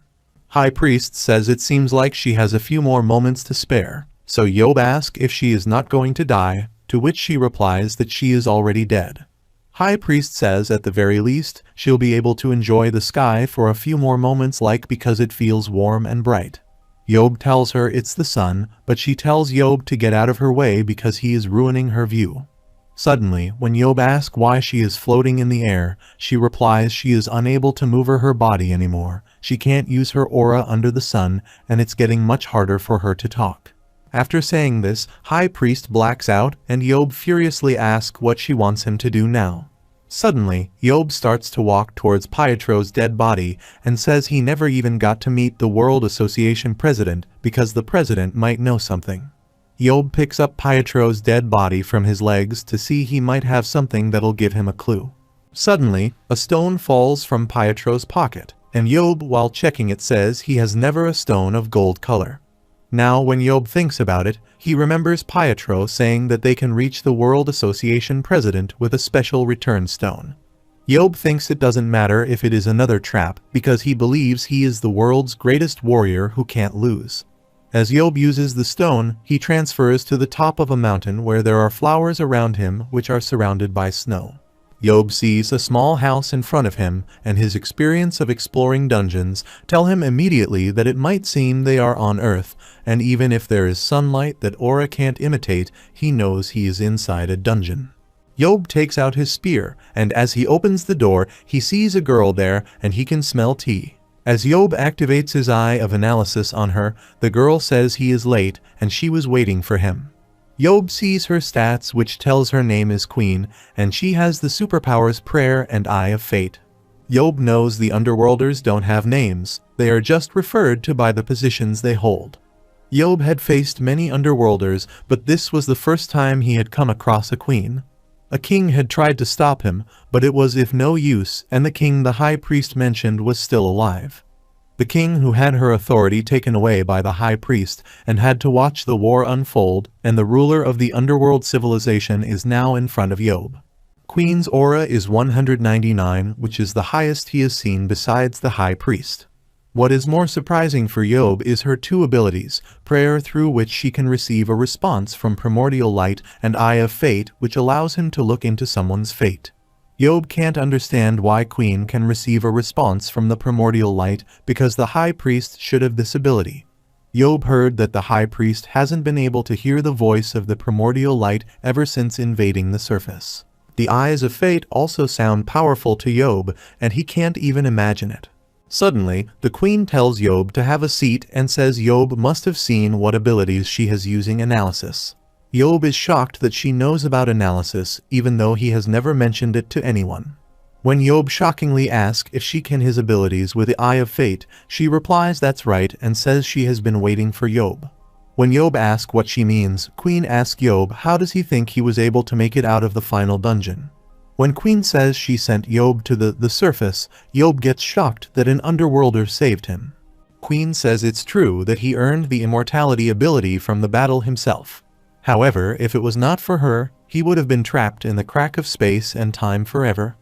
High Priest says it seems like she has a few more moments to spare, so Yob asks if she is not going to die, to which she replies that she is already dead. High Priest says at the very least, she'll be able to enjoy the sky for a few more moments because it feels warm and bright. Yob tells her it's the sun, but she tells Yob to get out of her way because he is ruining her view. Suddenly, when Yob asks why she is floating in the air, she replies she is unable to move her body anymore, she can't use her aura under the sun, and it's getting much harder for her to talk. After saying this, High Priest blacks out, and Yob furiously asks what she wants him to do now. Suddenly, Yob starts to walk towards Pietro's dead body and says he never even got to meet the World Association president because the president might know something. Yob picks up Pietro's dead body from his legs to see he might have something that'll give him a clue. Suddenly, a stone falls from Pietro's pocket, and Yob, while checking it, says he has never a stone of gold color. Now when Yob thinks about it, he remembers Pietro saying that they can reach the World Association president with a special return stone. Yob thinks it doesn't matter if it is another trap because he believes he is the world's greatest warrior who can't lose. As Yob uses the stone, he transfers to the top of a mountain where there are flowers around him which are surrounded by snow. Yob sees a small house in front of him, and his experience of exploring dungeons tell him immediately that it might seem they are on Earth, and even if there is sunlight that aura can't imitate, he knows he is inside a dungeon. Yob takes out his spear, and as he opens the door, he sees a girl there and he can smell tea. As Yob activates his eye of analysis on her, the girl says he is late and she was waiting for him. Yob sees her stats, which tells her name is Queen, and she has the superpowers Prayer and Eye of Fate. Yob knows the Underworlders don't have names, they are just referred to by the positions they hold. Yob had faced many Underworlders, but this was the first time he had come across a queen. A king had tried to stop him, but it was of no use, and the king the high priest mentioned was still alive. The king who had her authority taken away by the high priest and had to watch the war unfold, and the ruler of the underworld civilization is now in front of Yob. Queen's aura is 199, which is the highest he has seen besides the high priest. What is more surprising for Yob is her two abilities, Prayer, through which she can receive a response from primordial light, and Eye of Fate, which allows him to look into someone's fate. Yob can't understand why Queen can receive a response from the primordial light because the high priest should have this ability. Yob heard that the high priest hasn't been able to hear the voice of the primordial light ever since invading the surface. The Eyes of Fate also sound powerful to Yob, and he can't even imagine it. Suddenly, the queen tells Yob to have a seat and says Yob must have seen what abilities she has using analysis. Yob is shocked that she knows about analysis, even though he has never mentioned it to anyone. When Yob shockingly asks if she can his abilities with the Eye of Fate, she replies that's right and says she has been waiting for Yob. When Yob asks what she means, Queen asks Yob how does he think he was able to make it out of the final dungeon. When Queen says she sent Yob to the surface, Yob gets shocked that an underworlder saved him. Queen says it's true that he earned the immortality ability from the battle himself. However, if it was not for her, he would have been trapped in the crack of space and time forever.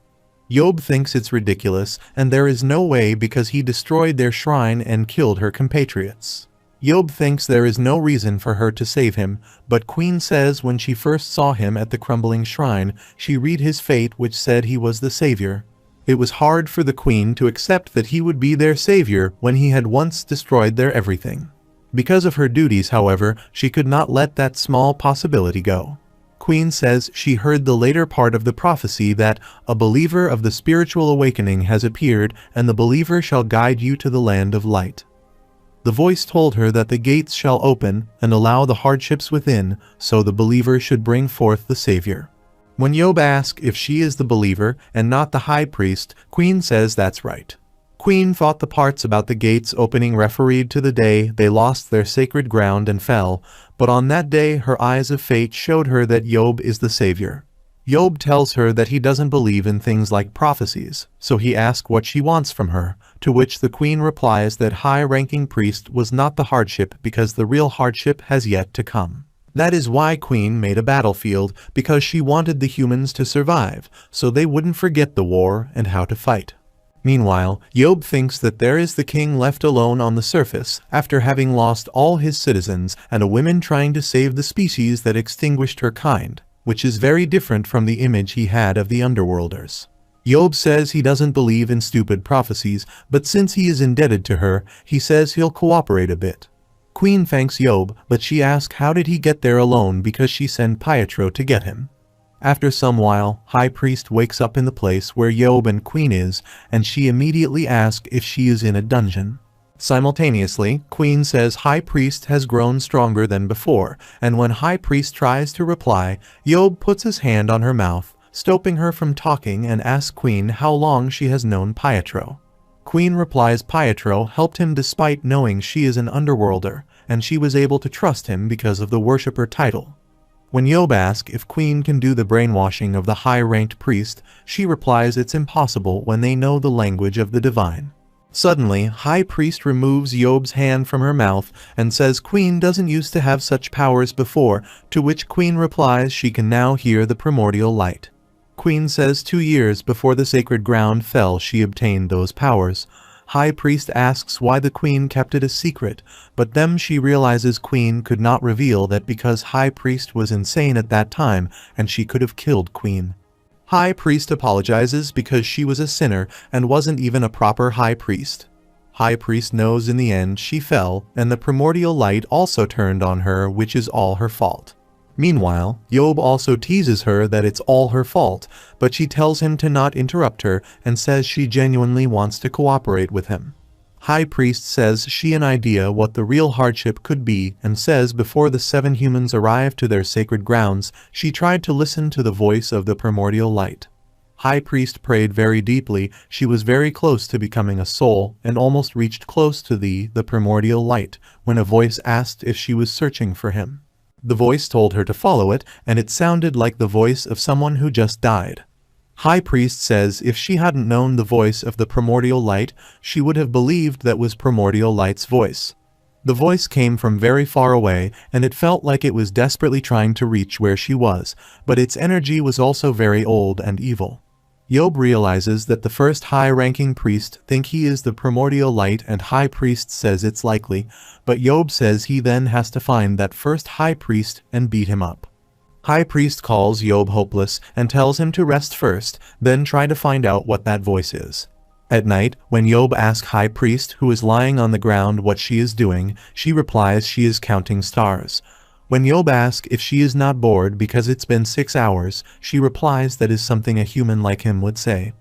Yob thinks it's ridiculous, and there is no way because he destroyed their shrine and killed her compatriots. Yob thinks there is no reason for her to save him, but Queen says when she first saw him at the crumbling shrine, she read his fate which said he was the savior. It was hard for the Queen to accept that he would be their savior when he had once destroyed their everything. Because of her duties, however, she could not let that small possibility go. Queen says she heard the later part of the prophecy that a believer of the spiritual awakening has appeared, and the believer shall guide you to the land of light. The voice told her that the gates shall open and allow the hardships within, so the believer should bring forth the Savior. When Yob asks if she is the believer and not the high priest, Queen says that's right. Queen thought the parts about the gates opening refereed to the day they lost their sacred ground and fell, but on that day her eyes of fate showed her that Yob is the Savior. Yob tells her that he doesn't believe in things like prophecies, so he asks what she wants from her, to which the Queen replies that high-ranking priest was not the hardship because the real hardship has yet to come. That is why Queen made a battlefield, because she wanted the humans to survive, so they wouldn't forget the war and how to fight. Meanwhile, Yob thinks that there is the king left alone on the surface, after having lost all his citizens, and a woman trying to save the species that extinguished her kind, which is very different from the image he had of the Underworlders. Yob says he doesn't believe in stupid prophecies, but since he is indebted to her, he says he'll cooperate a bit. Queen thanks Yob, but she asks how did he get there alone because she sent Pietro to get him. After some while, High Priest wakes up in the place where Yob and Queen is, and she immediately asks if she is in a dungeon. Simultaneously, Queen says High Priest has grown stronger than before, and when High Priest tries to reply, Yob puts his hand on her mouth, stopping her from talking, and asks Queen how long she has known Pietro. Queen replies Pietro helped him despite knowing she is an underworlder, and she was able to trust him because of the worshipper title. When Yeob asks if Queen can do the brainwashing of the high-ranked priest, she replies it's impossible when they know the language of the divine. Suddenly, High Priest removes Yeob's hand from her mouth and says Queen doesn't used to have such powers before, to which Queen replies she can now hear the primordial light. Queen says 2 years before the sacred ground fell she obtained those powers. High Priest asks why the Queen kept it a secret, but then she realizes Queen could not reveal that because High Priest was insane at that time and she could have killed Queen. High Priest apologizes because she was a sinner and wasn't even a proper High Priest. High Priest knows in the end she fell, and the primordial light also turned on her, which is all her fault. Meanwhile, Yeob also teases her that it's all her fault, but she tells him to not interrupt her and says she genuinely wants to cooperate with him. High Priest says she an idea what the real hardship could be and says before the 7 humans arrived to their sacred grounds, she tried to listen to the voice of the primordial light. High Priest prayed very deeply, she was very close to becoming a soul and almost reached close to the primordial light, when a voice asked if she was searching for him. The voice told her to follow it, and it sounded like the voice of someone who just died. High Priest says if she hadn't known the voice of the primordial light, she would have believed that was primordial light's voice. The voice came from very far away, and it felt like it was desperately trying to reach where she was, but its energy was also very old and evil. Yeob realizes that the first high-ranking priest think he is the primordial light, and High Priest says it's likely, but Yeob says he then has to find that first high priest and beat him up. High Priest calls Yeob hopeless and tells him to rest first, then try to find out what that voice is. At night, when Yeob asks High Priest, who is lying on the ground, what she is doing, she replies she is counting stars. When Yeob asks if she is not bored because it's been 6 hours, she replies that is something a human like him would say.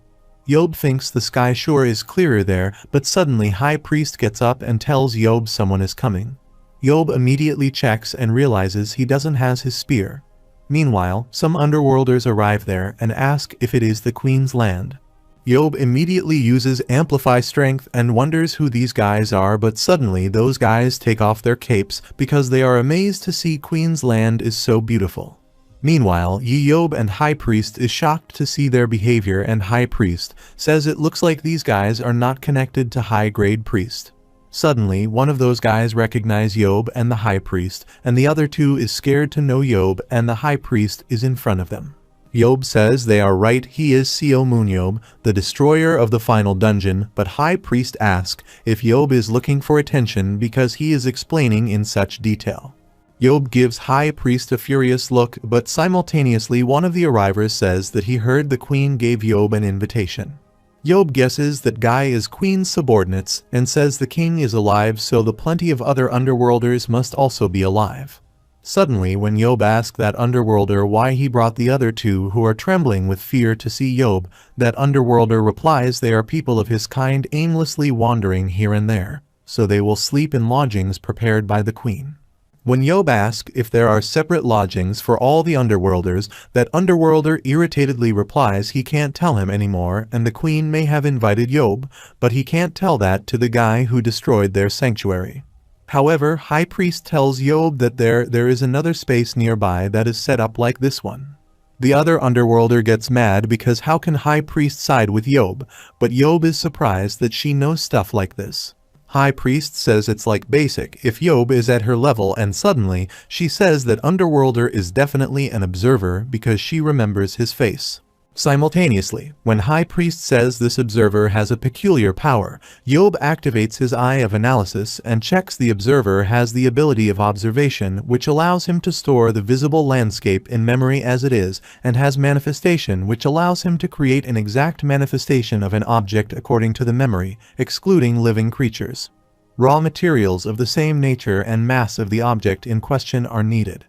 Yeob thinks the sky sure is clearer there, but suddenly High Priest gets up and tells Yeob someone is coming. Yeob immediately checks and realizes he doesn't has his spear. Meanwhile, some underworlders arrive there and ask if it is the Queen's land. Yeob immediately uses Amplify Strength and wonders who these guys are, but suddenly those guys take off their capes because they are amazed to see Queen's land is so beautiful. Meanwhile, Yeob and High Priest is shocked to see their behavior, and High Priest says it looks like these guys are not connected to high-grade priest. Suddenly, one of those guys recognize Yeob and the High Priest, and the other two is scared to know Yeob and the High Priest is in front of them. Yeob says they are right, he is Seo MoonYeob, the destroyer of the final dungeon, but High Priest asks if Yeob is looking for attention because he is explaining in such detail. Yeob gives High Priest a furious look, but simultaneously one of the arrivers says that he heard the Queen gave Yeob an invitation. Yeob guesses that Guy is Queen's subordinates and says the king is alive, so the plenty of other underworlders must also be alive. Suddenly, when Yeob asks that underworlder why he brought the other two who are trembling with fear to see Yeob, that underworlder replies they are people of his kind aimlessly wandering here and there, so they will sleep in lodgings prepared by the Queen. When Yeob asks if there are separate lodgings for all the underworlders, that underworlder irritatedly replies he can't tell him anymore, and the Queen may have invited Yeob, but he can't tell that to the guy who destroyed their sanctuary. However, High Priest tells Yeob that there is another space nearby that is set up like this one. The other underworlder gets mad because how can High Priest side with Yeob, but Yeob is surprised that she knows stuff like this. High Priest says it's like basic if Yeob is at her level, and suddenly she says that underworlder is definitely an observer because she remembers his face. Simultaneously, when High Priest says this observer has a peculiar power, Yeob activates his eye of analysis and checks the observer has the ability of observation, which allows him to store the visible landscape in memory as it is, and has manifestation, which allows him to create an exact manifestation of an object according to the memory, excluding living creatures. Raw materials of the same nature and mass of the object in question are needed.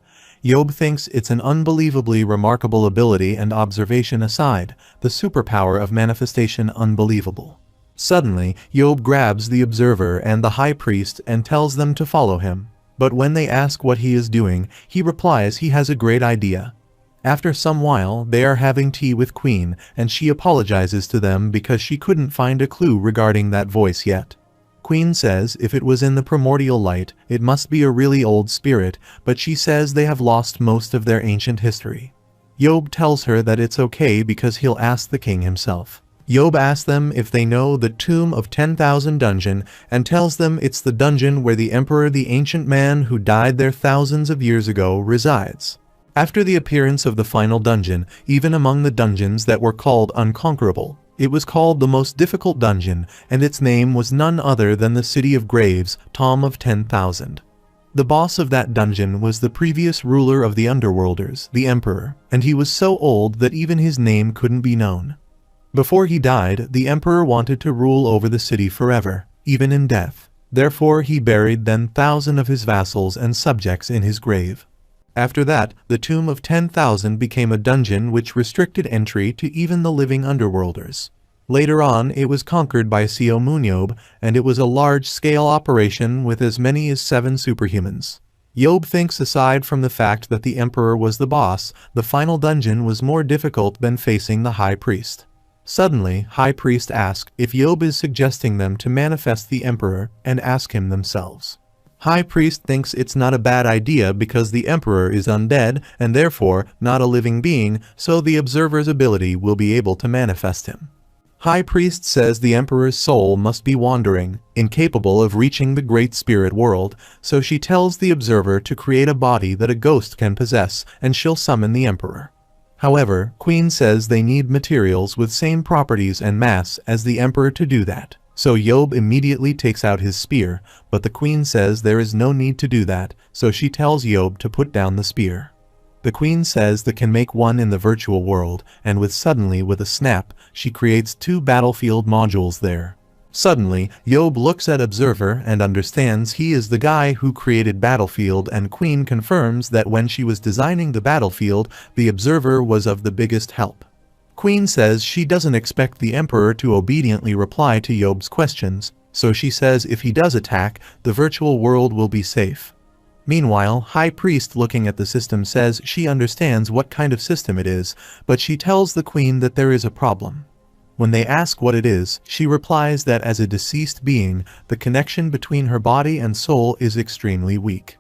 Yeob thinks it's an unbelievably remarkable ability, and observation aside, the superpower of manifestation unbelievable. Suddenly, Yeob grabs the observer and the High Priest and tells them to follow him, but when they ask what he is doing, he replies he has a great idea. After some while, they are having tea with Queen, and she apologizes to them because she couldn't find a clue regarding that voice yet. Queen says if it was in the primordial light, it must be a really old spirit, but she says they have lost most of their ancient history. Yeob tells her that it's okay because he'll ask the king himself. Yeob asks them if they know the Tomb of 10,000 dungeon and tells them it's the dungeon where the emperor, the ancient man who died there thousands of years ago, resides. After the appearance of the final dungeon, even among the dungeons that were called unconquerable, it was called the most difficult dungeon, and its name was none other than the City of Graves, Tomb of 10,000. The boss of that dungeon was the previous ruler of the Underworlders, the Emperor, and he was so old that even his name couldn't be known. Before he died, the Emperor wanted to rule over the city forever, even in death. Therefore he buried then 1,000 of his vassals and subjects in his grave. After that, the Tomb of 10,000 became a dungeon which restricted entry to even the living Underworlders. Later on, it was conquered by Seo MoonYeob, and it was a large-scale operation with as many as 7 superhumans. Yeob thinks aside from the fact that the Emperor was the boss, the final dungeon was more difficult than facing the High Priest. Suddenly, High Priest asked if Yeob is suggesting them to manifest the Emperor and ask him themselves. High Priest thinks it's not a bad idea because the Emperor is undead and therefore not a living being, so the observer's ability will be able to manifest him. High Priest says the Emperor's soul must be wandering, incapable of reaching the Great Spirit World, so she tells the observer to create a body that a ghost can possess and she'll summon the Emperor. However, Queen says they need materials with same properties and mass as the Emperor to do that. So Yeob immediately takes out his spear, but the Queen says there is no need to do that, so she tells Yeob to put down the spear. The Queen says they can make one in the virtual world, and with a snap, she creates 2 battlefield modules there. Suddenly, Yeob looks at Observer and understands he is the guy who created Battlefield, and Queen confirms that when she was designing the battlefield, the Observer was of the biggest help. Queen says she doesn't expect the Emperor to obediently reply to Yeob's questions, so she says if he does attack, the virtual world will be safe. Meanwhile, High Priest looking at the system says she understands what kind of system it is, but she tells the Queen that there is a problem. When they ask what it is, she replies that as a deceased being, the connection between her body and soul is extremely weak.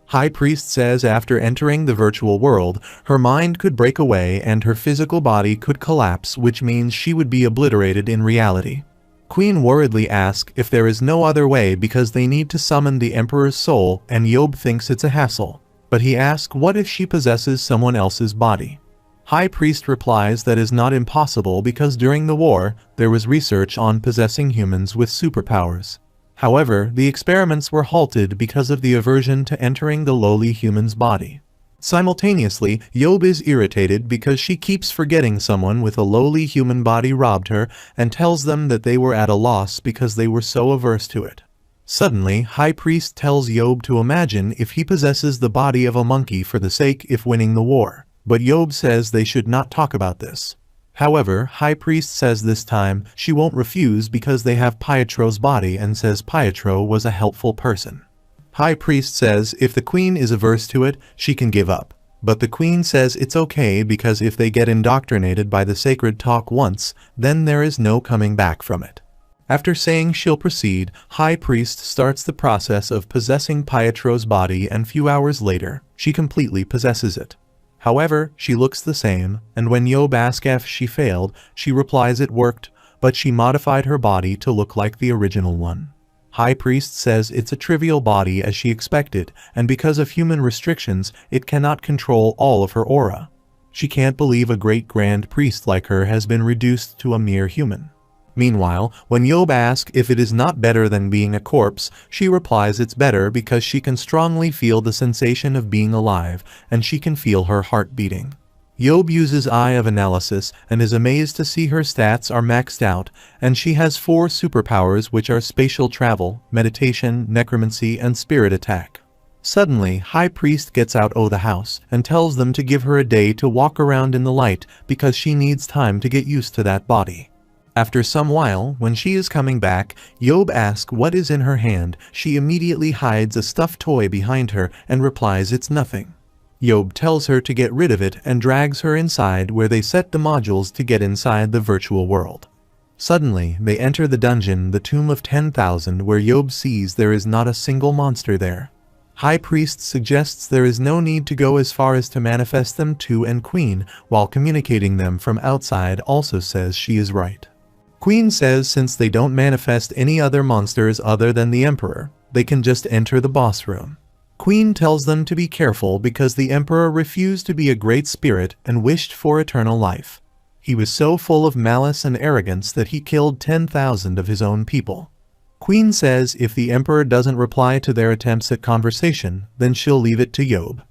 High Priest says after entering the virtual world, her mind could break away and her physical body could collapse, which means she would be obliterated in reality. Queen worriedly asks if there is no other way because they need to summon the Emperor's soul, and Yeob thinks it's a hassle. But he asks what if she possesses someone else's body. High Priest replies that is not impossible because during the war, there was research on possessing humans with superpowers. However, the experiments were halted because of the aversion to entering the lowly human's body. Simultaneously, Yeob is irritated because she keeps forgetting someone with a lowly human body robbed her and tells them that they were at a loss because they were so averse to it. Suddenly, High Priest tells Yeob to imagine if he possesses the body of a monkey for the sake of winning the war, but Yeob says they should not talk about this. However, High Priest says this time she won't refuse because they have Pietro's body and says Pietro was a helpful person. High Priest says if the Queen is averse to it, she can give up. But the Queen says it's okay because if they get indoctrinated by the sacred talk once, then there is no coming back from it. After saying she'll proceed, High Priest starts the process of possessing Pietro's body, and few hours later, she completely possesses it. However, she looks the same, and when Yeob asks if she failed, she replies it worked, but she modified her body to look like the original one. High Priest says it's a trivial body as she expected, and because of human restrictions, it cannot control all of her aura. She can't believe a great grand priest like her has been reduced to a mere human. Meanwhile, when Yeob asks if it is not better than being a corpse, she replies it's better because she can strongly feel the sensation of being alive, and she can feel her heart beating. Yeob uses Eye of Analysis and is amazed to see her stats are maxed out, and she has 4 superpowers which are spatial travel, meditation, necromancy, and spirit attack. Suddenly, High Priest gets out of the house and tells them to give her a day to walk around in the light because she needs time to get used to that body. After some while, when she is coming back, Yeob asks what is in her hand. She immediately hides a stuffed toy behind her and replies it's nothing. Yeob tells her to get rid of it and drags her inside, where they set the modules to get inside the virtual world. Suddenly, they enter the dungeon, the Tomb of 10,000, where Yeob sees there is not a single monster there. High Priest suggests there is no need to go as far as to manifest them too, and Queen, while communicating them from outside, also says she is right. Queen says since they don't manifest any other monsters other than the Emperor, they can just enter the boss room. Queen tells them to be careful because the Emperor refused to be a great spirit and wished for eternal life. He was so full of malice and arrogance that he killed 10,000 of his own people. Queen says if the Emperor doesn't reply to their attempts at conversation, then she'll leave it to Yeob.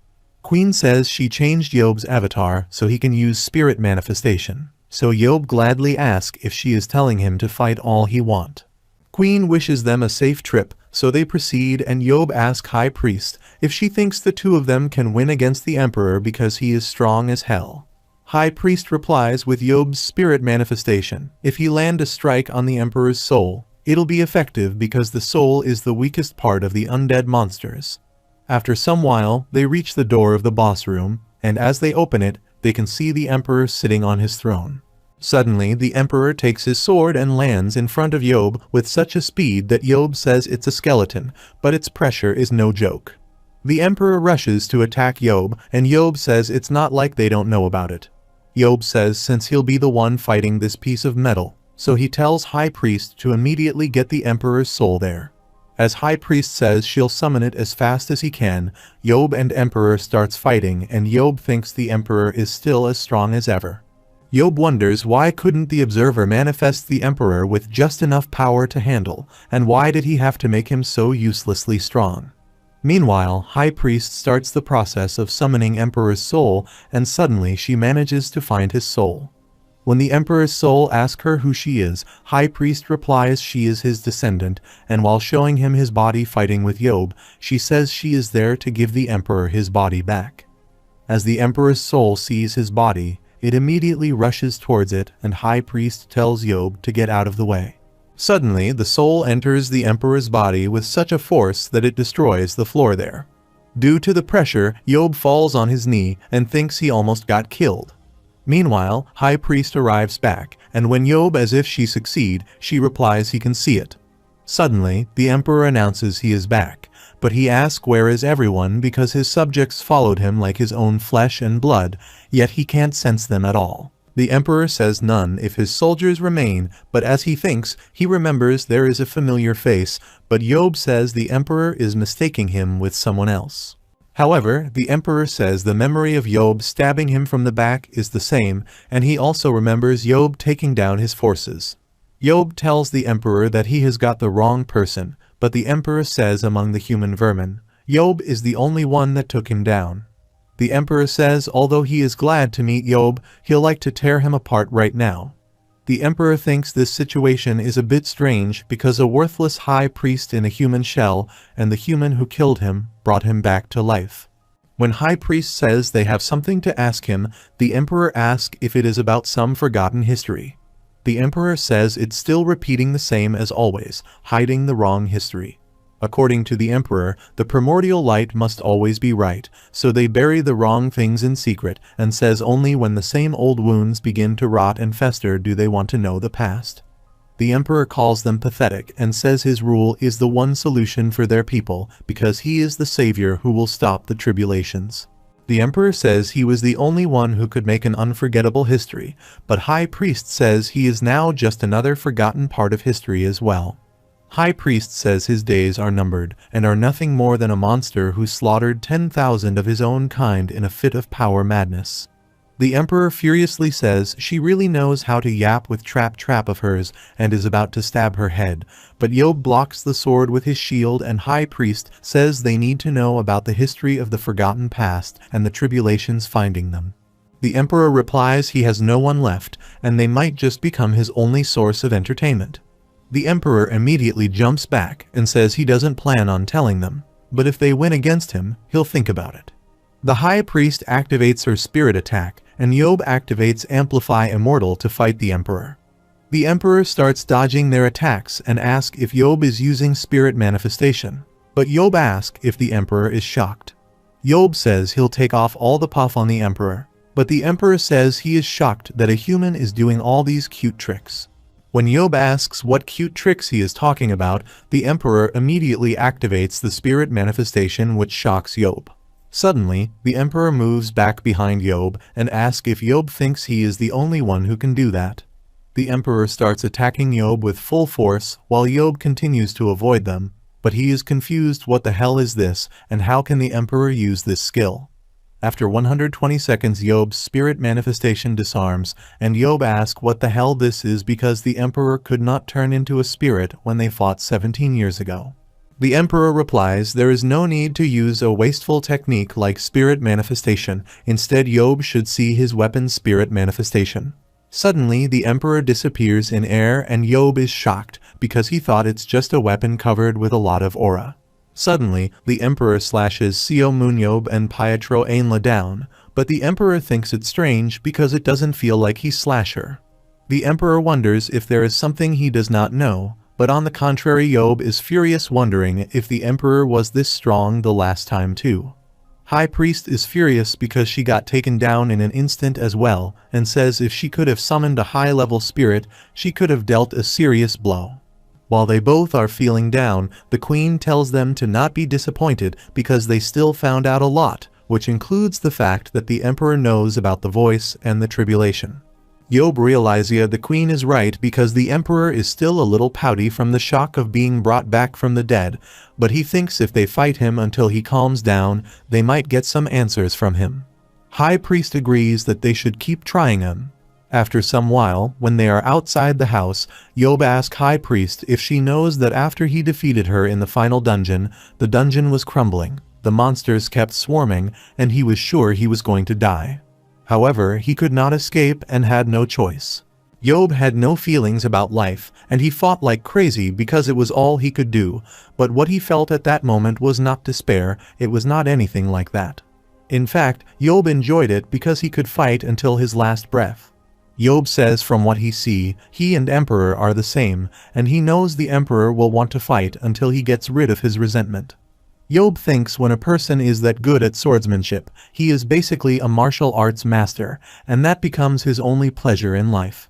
Queen says she changed Yeob's avatar so he can use spirit manifestation, so Yeob gladly asks if she is telling him to fight all he want. Queen wishes them a safe trip, so they proceed, and Yeob asks High Priest if she thinks the two of them can win against the Emperor because he is strong as hell. High Priest replies with Yeob's spirit manifestation, if he land a strike on the Emperor's soul, it'll be effective because the soul is the weakest part of the undead monsters. After some while, they reach the door of the boss room, and as they open it, they can see the Emperor sitting on his throne. Suddenly, the Emperor takes his sword and lands in front of Yeob with such a speed that Yeob says it's a skeleton, but its pressure is no joke. The Emperor rushes to attack Yeob, and Yeob says it's not like they don't know about it. Yeob says since he'll be the one fighting this piece of metal, so he tells High Priest to immediately get the Emperor's soul there. As High Priest says she'll summon it as fast as he can, Yeob and Emperor starts fighting, and Yeob thinks the Emperor is still as strong as ever. Yeob wonders why couldn't the Observer manifest the Emperor with just enough power to handle, and why did he have to make him so uselessly strong? Meanwhile, High Priest starts the process of summoning Emperor's soul, and suddenly she manages to find his soul. When the Emperor's soul asks her who she is, High Priest replies she is his descendant, and while showing him his body fighting with Yeob, she says she is there to give the Emperor his body back. As the Emperor's soul sees his body, it immediately rushes towards it, and High Priest tells Yeob to get out of the way. Suddenly, the soul enters the Emperor's body with such a force that it destroys the floor there. Due to the pressure, Yeob falls on his knee and thinks he almost got killed. Meanwhile, High Priest arrives back, and when Yeob as if she succeed, she replies he can see it. Suddenly, the Emperor announces he is back, but he asks where is everyone because his subjects followed him like his own flesh and blood, yet he can't sense them at all. The Emperor says none if his soldiers remain, but as he thinks, he remembers there is a familiar face, but Yeob says the Emperor is mistaking him with someone else. However, the Emperor says the memory of Yeob stabbing him from the back is the same, and he also remembers Yeob taking down his forces. Yeob tells the Emperor that he has got the wrong person, but the Emperor says among the human vermin, Yeob is the only one that took him down. The Emperor says although he is glad to meet Yeob, he'll like to tear him apart right now. The Emperor thinks this situation is a bit strange because a worthless high priest in a human shell, and the human who killed him, brought him back to life. When High Priest says they have something to ask him, the Emperor asks if it is about some forgotten history. The Emperor says it's still repeating the same as always, hiding the wrong history. According to the Emperor, the primordial light must always be right, so they bury the wrong things in secret, and says only when the same old wounds begin to rot and fester do they want to know the past. The Emperor calls them pathetic and says his rule is the one solution for their people because he is the savior who will stop the tribulations. The Emperor says he was the only one who could make an unforgettable history, but High Priest says he is now just another forgotten part of history as well. High Priest says his days are numbered and are nothing more than a monster who slaughtered 10,000 of his own kind in a fit of power madness. The Emperor furiously says she really knows how to yap with trap of hers and is about to stab her head, but Yeob blocks the sword with his shield, and High Priest says they need to know about the history of the forgotten past and the tribulations finding them. The Emperor replies he has no one left and they might just become his only source of entertainment. The Emperor immediately jumps back and says he doesn't plan on telling them, but if they win against him, he'll think about it. The High Priest activates her spirit attack, and Yeob activates Amplify Immortal to fight the Emperor. The Emperor starts dodging their attacks and asks if Yeob is using spirit manifestation, but Yeob asks if the Emperor is shocked. Yeob says he'll take off all the puff on the emperor, but the emperor says he is shocked that a human is doing all these cute tricks. When Yeob asks what cute tricks he is talking about, the emperor immediately activates the spirit manifestation, which shocks Yeob. Suddenly, the emperor moves back behind Yeob and asks if Yeob thinks he is the only one who can do that. The emperor starts attacking Yeob with full force while Yeob continues to avoid them, but he is confused. What the hell is this, and how can the emperor use this skill? After 120 seconds, Yeob's spirit manifestation disarms, and Yeob asks what the hell this is because the emperor could not turn into a spirit when they fought 17 years ago. The emperor replies there is no need to use a wasteful technique like spirit manifestation. Instead, Yeob should see his weapon's spirit manifestation. Suddenly, the emperor disappears in air and Yeob is shocked because he thought it's just a weapon covered with a lot of aura. Suddenly, the emperor slashes Seo MoonYeob and Pietro Ainla down, but the emperor thinks it's strange because it doesn't feel like he slashed her. The emperor wonders if there is something he does not know, but on the contrary, Yeob is furious, wondering if the emperor was this strong the last time too. High Priest is furious because she got taken down in an instant as well, and says if she could have summoned a high-level spirit, she could have dealt a serious blow. While they both are feeling down, the queen tells them to not be disappointed because they still found out a lot, which includes the fact that the emperor knows about the voice and the tribulation. Yeob realizes the queen is right because the emperor is still a little pouty from the shock of being brought back from the dead, but he thinks if they fight him until he calms down, they might get some answers from him. High Priest agrees that they should keep trying him. After some while, when they are outside the house, Yeob asks High Priest if she knows that after he defeated her in the final dungeon, the dungeon was crumbling, the monsters kept swarming, and he was sure he was going to die. However, he could not escape and had no choice. Yeob had no feelings about life, and he fought like crazy because it was all he could do, but what he felt at that moment was not despair, it was not anything like that. In fact, Yeob enjoyed it because he could fight until his last breath. Yeob says from what he sees, he and Emperor are the same, and he knows the Emperor will want to fight until he gets rid of his resentment. Yeob thinks when a person is that good at swordsmanship, he is basically a martial arts master, and that becomes his only pleasure in life.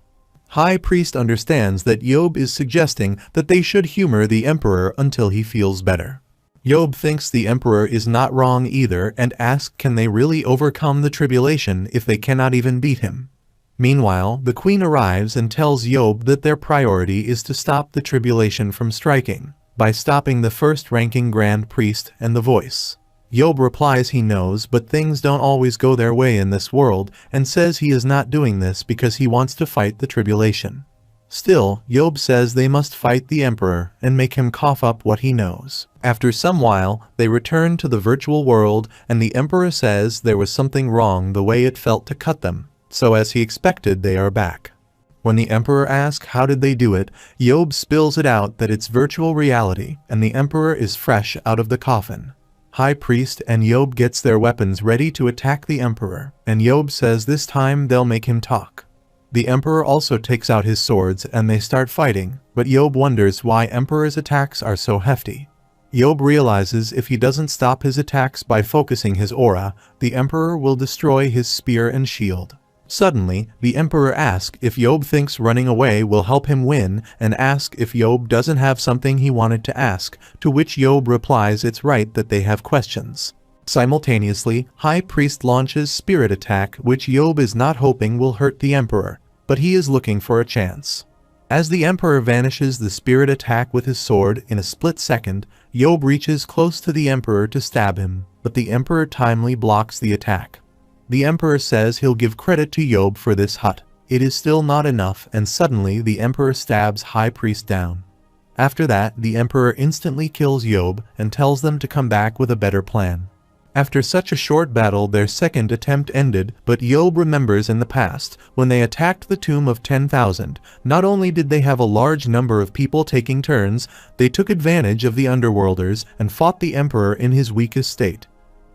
High Priest understands that Yeob is suggesting that they should humor the Emperor until he feels better. Yeob thinks the Emperor is not wrong either and asks can they really overcome the tribulation if they cannot even beat him. Meanwhile, the Queen arrives and tells Yeob that their priority is to stop the tribulation from striking, by stopping the first-ranking Grand Priest and the Voice. Yeob replies he knows, but things don't always go their way in this world, and says he is not doing this because he wants to fight the tribulation. Still, Yeob says they must fight the Emperor and make him cough up what he knows. After some while, they return to the virtual world, and the Emperor says there was something wrong the way it felt to cut them. So as he expected, they are back. When the Emperor asks how did they do it, Yeob spills it out that it's virtual reality, and the Emperor is fresh out of the coffin. High Priest and Yeob gets their weapons ready to attack the Emperor, and Yeob says this time they'll make him talk. The Emperor also takes out his swords and they start fighting, but Yeob wonders why Emperor's attacks are so hefty. Yeob realizes if he doesn't stop his attacks by focusing his aura, the Emperor will destroy his spear and shield. Suddenly, the Emperor asks if Yeob thinks running away will help him win and asks if Yeob doesn't have something he wanted to ask, to which Yeob replies it's right that they have questions. Simultaneously, High Priest launches Spirit Attack, which Yeob is not hoping will hurt the Emperor, but he is looking for a chance. As the Emperor vanishes the Spirit Attack with his sword in a split second, Yeob reaches close to the Emperor to stab him, but the Emperor timely blocks the attack. The Emperor says he'll give credit to Yeob for this hut. It is still not enough, and suddenly the Emperor stabs High Priest down. After that, the Emperor instantly kills Yeob and tells them to come back with a better plan. After such a short battle, their second attempt ended, but Yeob remembers in the past, when they attacked the Tomb of 10,000, not only did they have a large number of people taking turns, they took advantage of the Underworlders and fought the Emperor in his weakest state.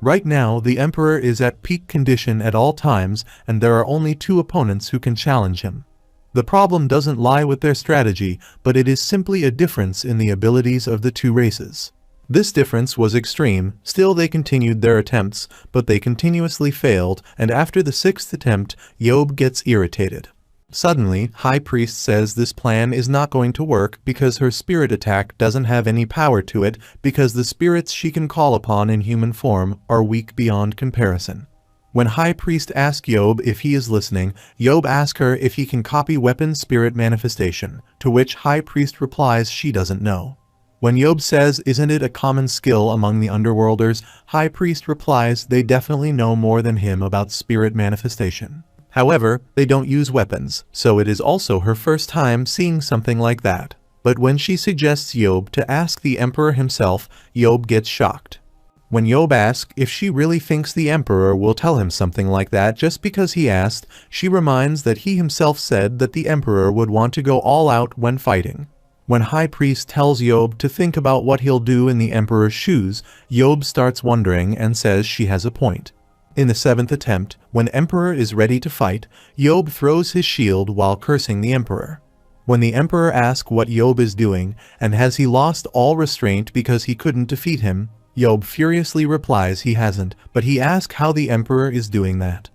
Right now, the Emperor is at peak condition at all times, and there are only two opponents who can challenge him. The problem doesn't lie with their strategy, but it is simply a difference in the abilities of the two races. This difference was extreme. Still they continued their attempts, but they continuously failed, and after the 6th attempt, Yeob gets irritated. Suddenly, High Priest says this plan is not going to work because her spirit attack doesn't have any power to it because the spirits she can call upon in human form are weak beyond comparison. When High Priest asks Yeob if he is listening, Yeob asks her if he can copy weapon spirit manifestation, to which High Priest replies she doesn't know. When Yeob says isn't it a common skill among the underworlders, High Priest replies they definitely know more than him about spirit manifestation. However, they don't use weapons, so it is also her first time seeing something like that. But when she suggests Yeob to ask the Emperor himself, Yeob gets shocked. When Yeob asks if she really thinks the Emperor will tell him something like that just because he asked, she reminds that he himself said that the Emperor would want to go all out when fighting. When High Priest tells Yeob to think about what he'll do in the Emperor's shoes, Yeob starts wondering and says she has a point. In the 7th attempt, when Emperor is ready to fight, Yeob throws his shield while cursing the Emperor. When the Emperor asks what Yeob is doing, and has he lost all restraint because he couldn't defeat him, Yeob furiously replies he hasn't, but he asks how the Emperor is doing that.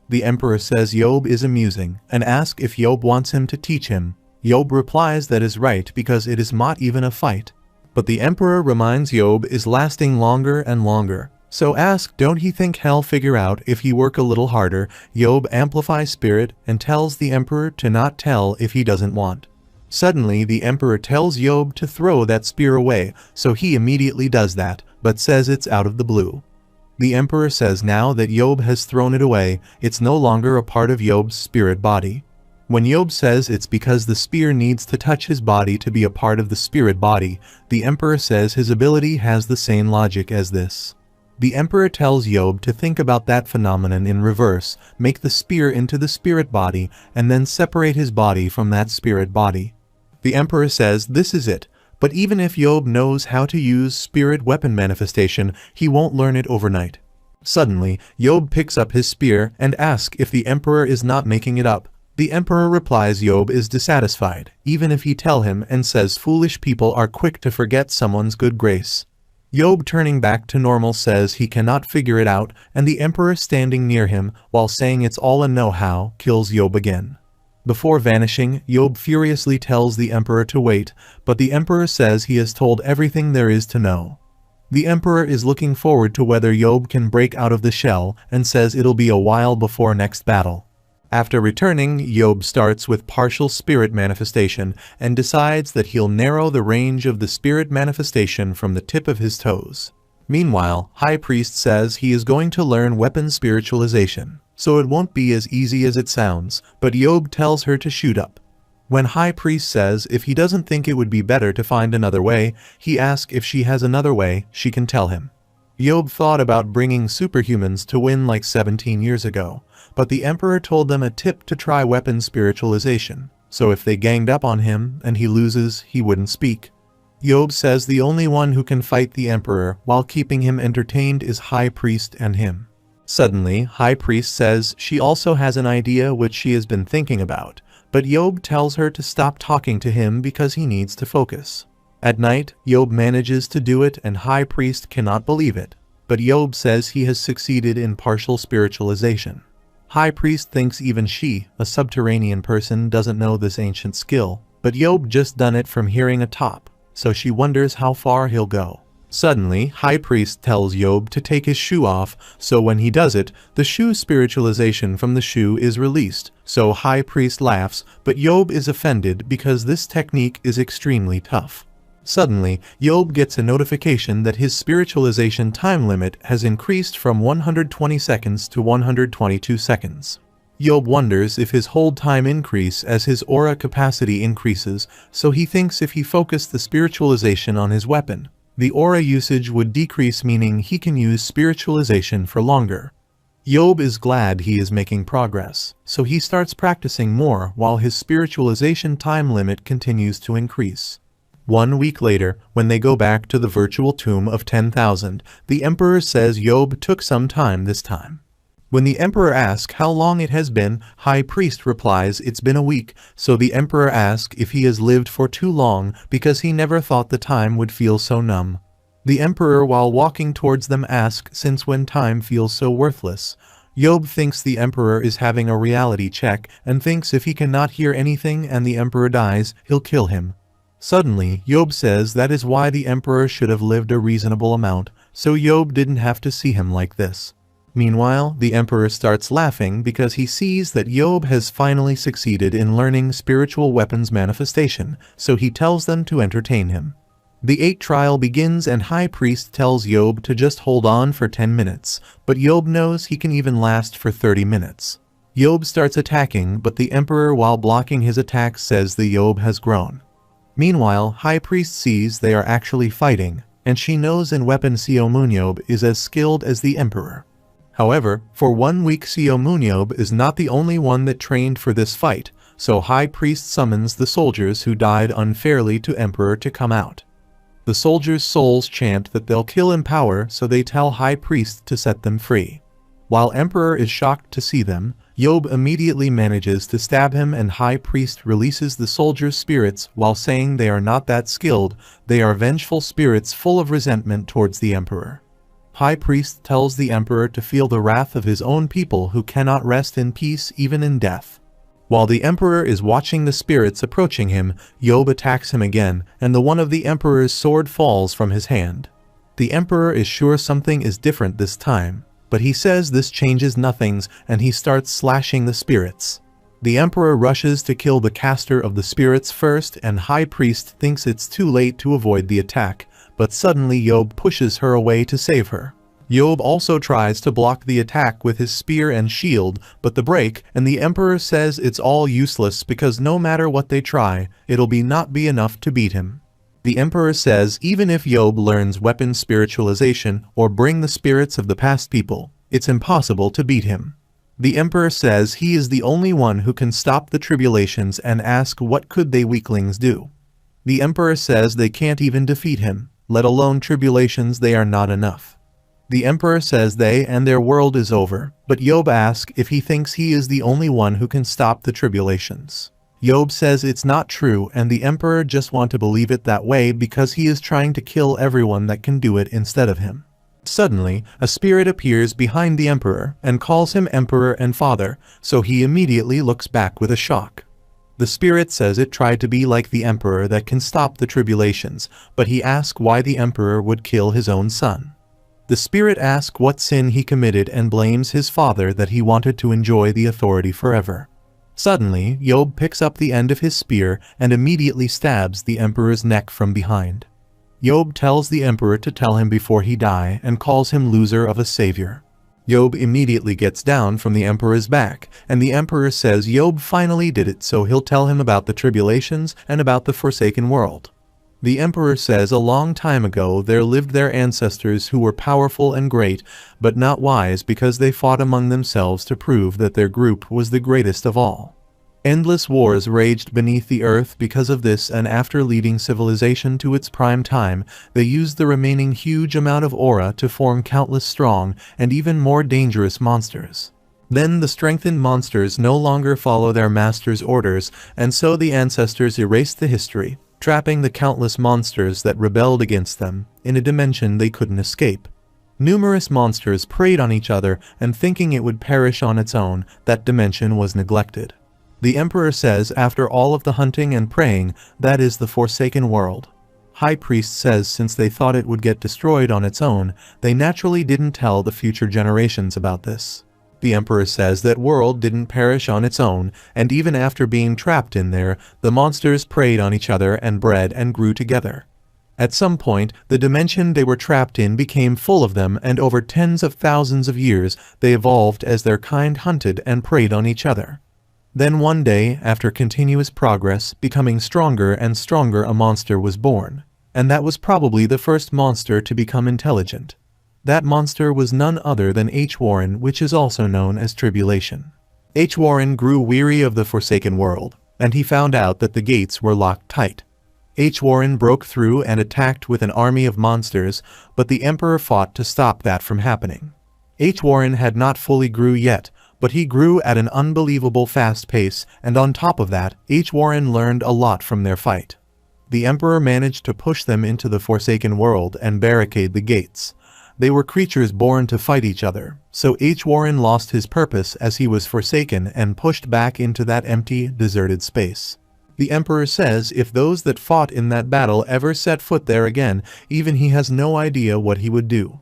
The Emperor says Yeob is amusing, and asks if Yeob wants him to teach him. Yeob replies that is right because it is not even a fight. But the Emperor reminds Yeob is lasting longer and longer. So ask, don't he think he'll figure out if he work a little harder? Yeob amplifies spirit and tells the Emperor to not tell if he doesn't want. Suddenly the Emperor tells Yeob to throw that spear away, so he immediately does that, but says it's out of the blue. The Emperor says now that Yeob has thrown it away, it's no longer a part of Yeob's spirit body. When Yeob says it's because the spear needs to touch his body to be a part of the spirit body, the Emperor says his ability has the same logic as this. The Emperor tells Yeob to think about that phenomenon in reverse, make the spear into the spirit body, and then separate his body from that spirit body. The Emperor says this is it, but even if Yeob knows how to use spirit weapon manifestation, he won't learn it overnight. Suddenly, Yeob picks up his spear and asks if the Emperor is not making it up. The Emperor replies Yeob is dissatisfied, even if he tell him, and says foolish people are quick to forget someone's good grace. Yeob turning back to normal says he cannot figure it out, and the Emperor standing near him, while saying it's all a know-how, kills Yeob again. Before vanishing, Yeob furiously tells the Emperor to wait, but the Emperor says he has told everything there is to know. The Emperor is looking forward to whether Yeob can break out of the shell, and says it'll be a while before next battle. After returning, Yeob starts with partial spirit manifestation and decides that he'll narrow the range of the spirit manifestation from the tip of his toes. Meanwhile, High Priest says he is going to learn weapon spiritualization, so it won't be as easy as it sounds, but Yeob tells her to shoot up. When High Priest says if he doesn't think it would be better to find another way, he asks if she has another way she can tell him. Yeob thought about bringing superhumans to win like 17 years ago, but the Emperor told them a tip to try weapon spiritualization, so if they ganged up on him and he loses, he wouldn't speak. Yeob says the only one who can fight the Emperor while keeping him entertained is High Priest and him. Suddenly, High Priest says she also has an idea which she has been thinking about, but Yeob tells her to stop talking to him because he needs to focus. At night, Yeob manages to do it and High Priest cannot believe it, but Yeob says he has succeeded in partial spiritualization. High Priest thinks even she, a subterranean person, doesn't know this ancient skill, but Yeob just done it from hearing a top, so she wonders how far he'll go. Suddenly, High Priest tells Yeob to take his shoe off, so when he does it, the shoe spiritualization from the shoe is released, so High Priest laughs, but Yeob is offended because this technique is extremely tough. Suddenly, Yeob gets a notification that his spiritualization time limit has increased from 120 seconds to 122 seconds. Yeob wonders if his hold time increase as his aura capacity increases, so he thinks if he focused the spiritualization on his weapon, the aura usage would decrease, meaning he can use spiritualization for longer. Yeob is glad he is making progress, so he starts practicing more while his spiritualization time limit continues to increase. 1 week later, when they go back to the virtual tomb of 10,000, the Emperor says Yeob took some time this time. When the Emperor asks how long it has been, High Priest replies it's been a week, so the Emperor asks if he has lived for too long because he never thought the time would feel so numb. The emperor, while walking towards them, asks, since when time feels so worthless. Yeob thinks the emperor is having a reality check and thinks if he cannot hear anything and the emperor dies, he'll kill him. Suddenly, Yeob says that is why the emperor should have lived a reasonable amount, so Yeob didn't have to see him like this. Meanwhile, the emperor starts laughing because he sees that Yeob has finally succeeded in learning spiritual weapons manifestation, so he tells them to entertain him. The 8th trial begins and High Priest tells Yeob to just hold on for 10 minutes, but Yeob knows he can even last for 30 minutes. Yeob starts attacking, but the emperor, while blocking his attacks, says the Yeob has grown. Meanwhile, High Priest sees they are actually fighting, and she knows in weapon Seo MoonYeob is as skilled as the emperor. However, for 1 week Seo MoonYeob is not the only one that trained for this fight, so High Priest summons the soldiers who died unfairly to Emperor to come out. The soldiers' souls chant that they'll kill in power, so they tell High Priest to set them free. While Emperor is shocked to see them, Yeob immediately manages to stab him and High Priest releases the soldiers' spirits while saying they are not that skilled, they are vengeful spirits full of resentment towards the Emperor. High Priest tells the Emperor to feel the wrath of his own people who cannot rest in peace even in death. While the Emperor is watching the spirits approaching him, Yeob attacks him again, and the one of the Emperor's sword falls from his hand. The Emperor is sure something is different this time, but he says this changes nothings and he starts slashing the spirits. The Emperor rushes to kill the caster of the spirits first and High Priest thinks it's too late to avoid the attack, but suddenly Yeob pushes her away to save her. Yeob also tries to block the attack with his spear and shield, but they break, and the Emperor says it's all useless because no matter what they try, it'll not be enough to beat him. The Emperor says even if Yeob learns weapon spiritualization or bring the spirits of the past people, it's impossible to beat him. The Emperor says he is the only one who can stop the tribulations and asks what could they weaklings do. The Emperor says they can't even defeat him, let alone tribulations, they are not enough. The Emperor says they and their world is over, but Yeob asks if he thinks he is the only one who can stop the tribulations. Yeob says it's not true and the Emperor just want to believe it that way because he is trying to kill everyone that can do it instead of him. Suddenly, a spirit appears behind the Emperor and calls him Emperor and Father, so he immediately looks back with a shock. The spirit says it tried to be like the Emperor that can stop the tribulations, but he asks why the Emperor would kill his own son. The spirit asks what sin he committed and blames his father that he wanted to enjoy the authority forever. Suddenly, Yeob picks up the end of his spear and immediately stabs the Emperor's neck from behind. Yeob tells the Emperor to tell him before he die and calls him loser of a savior. Yeob immediately gets down from the Emperor's back, and the Emperor says Yeob finally did it, so he'll tell him about the tribulations and about the Forsaken World. The Emperor says a long time ago there lived their ancestors who were powerful and great, but not wise because they fought among themselves to prove that their group was the greatest of all. Endless wars raged beneath the earth because of this, and after leading civilization to its prime time, they used the remaining huge amount of aura to form countless strong and even more dangerous monsters. Then the strengthened monsters no longer follow their master's orders, and so the ancestors erased the history, trapping the countless monsters that rebelled against them in a dimension they couldn't escape. Numerous monsters preyed on each other, and thinking it would perish on its own, that dimension was neglected. The Emperor says after all of the hunting and praying, that is the Forsaken World. High Priest says since they thought it would get destroyed on its own, they naturally didn't tell the future generations about this. The Emperor says that world didn't perish on its own, and even after being trapped in there, the monsters preyed on each other and bred and grew together. At some point, the dimension they were trapped in became full of them, and over tens of thousands of years, they evolved as their kind hunted and preyed on each other. Then one day, after continuous progress, becoming stronger and stronger, a monster was born, and that was probably the first monster to become intelligent. That monster was none other than H. Warren, which is also known as Tribulation. H. Warren grew weary of the Forsaken World, and he found out that the gates were locked tight. H. Warren broke through and attacked with an army of monsters, but the Emperor fought to stop that from happening. H. Warren had not fully grew yet, but he grew at an unbelievable fast pace, and on top of that, H. Warren learned a lot from their fight. The Emperor managed to push them into the Forsaken World and barricade the gates. They were creatures born to fight each other, so Warren lost his purpose as he was forsaken and pushed back into that empty, deserted space. The Emperor says if those that fought in that battle ever set foot there again, even he has no idea what he would do.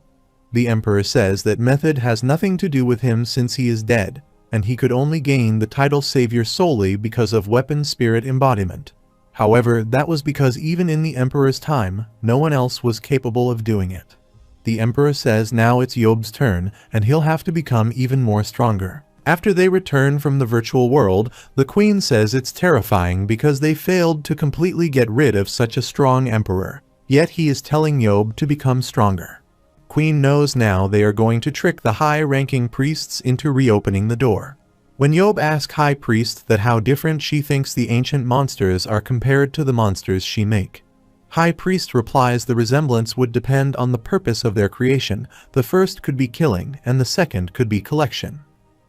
The Emperor says that method has nothing to do with him since he is dead, and he could only gain the title Savior solely because of weapon spirit embodiment. However, that was because even in the Emperor's time, no one else was capable of doing it. The Emperor says now it's Yeob's turn, and he'll have to become even more stronger. After they return from the virtual world, the Queen says it's terrifying because they failed to completely get rid of such a strong Emperor, yet he is telling Yeob to become stronger. Queen knows now they are going to trick the high-ranking priests into reopening the door. When Yeob asks High Priest that how different she thinks the ancient monsters are compared to the monsters she make, High Priest replies the resemblance would depend on the purpose of their creation. The first could be killing, and the second could be collection.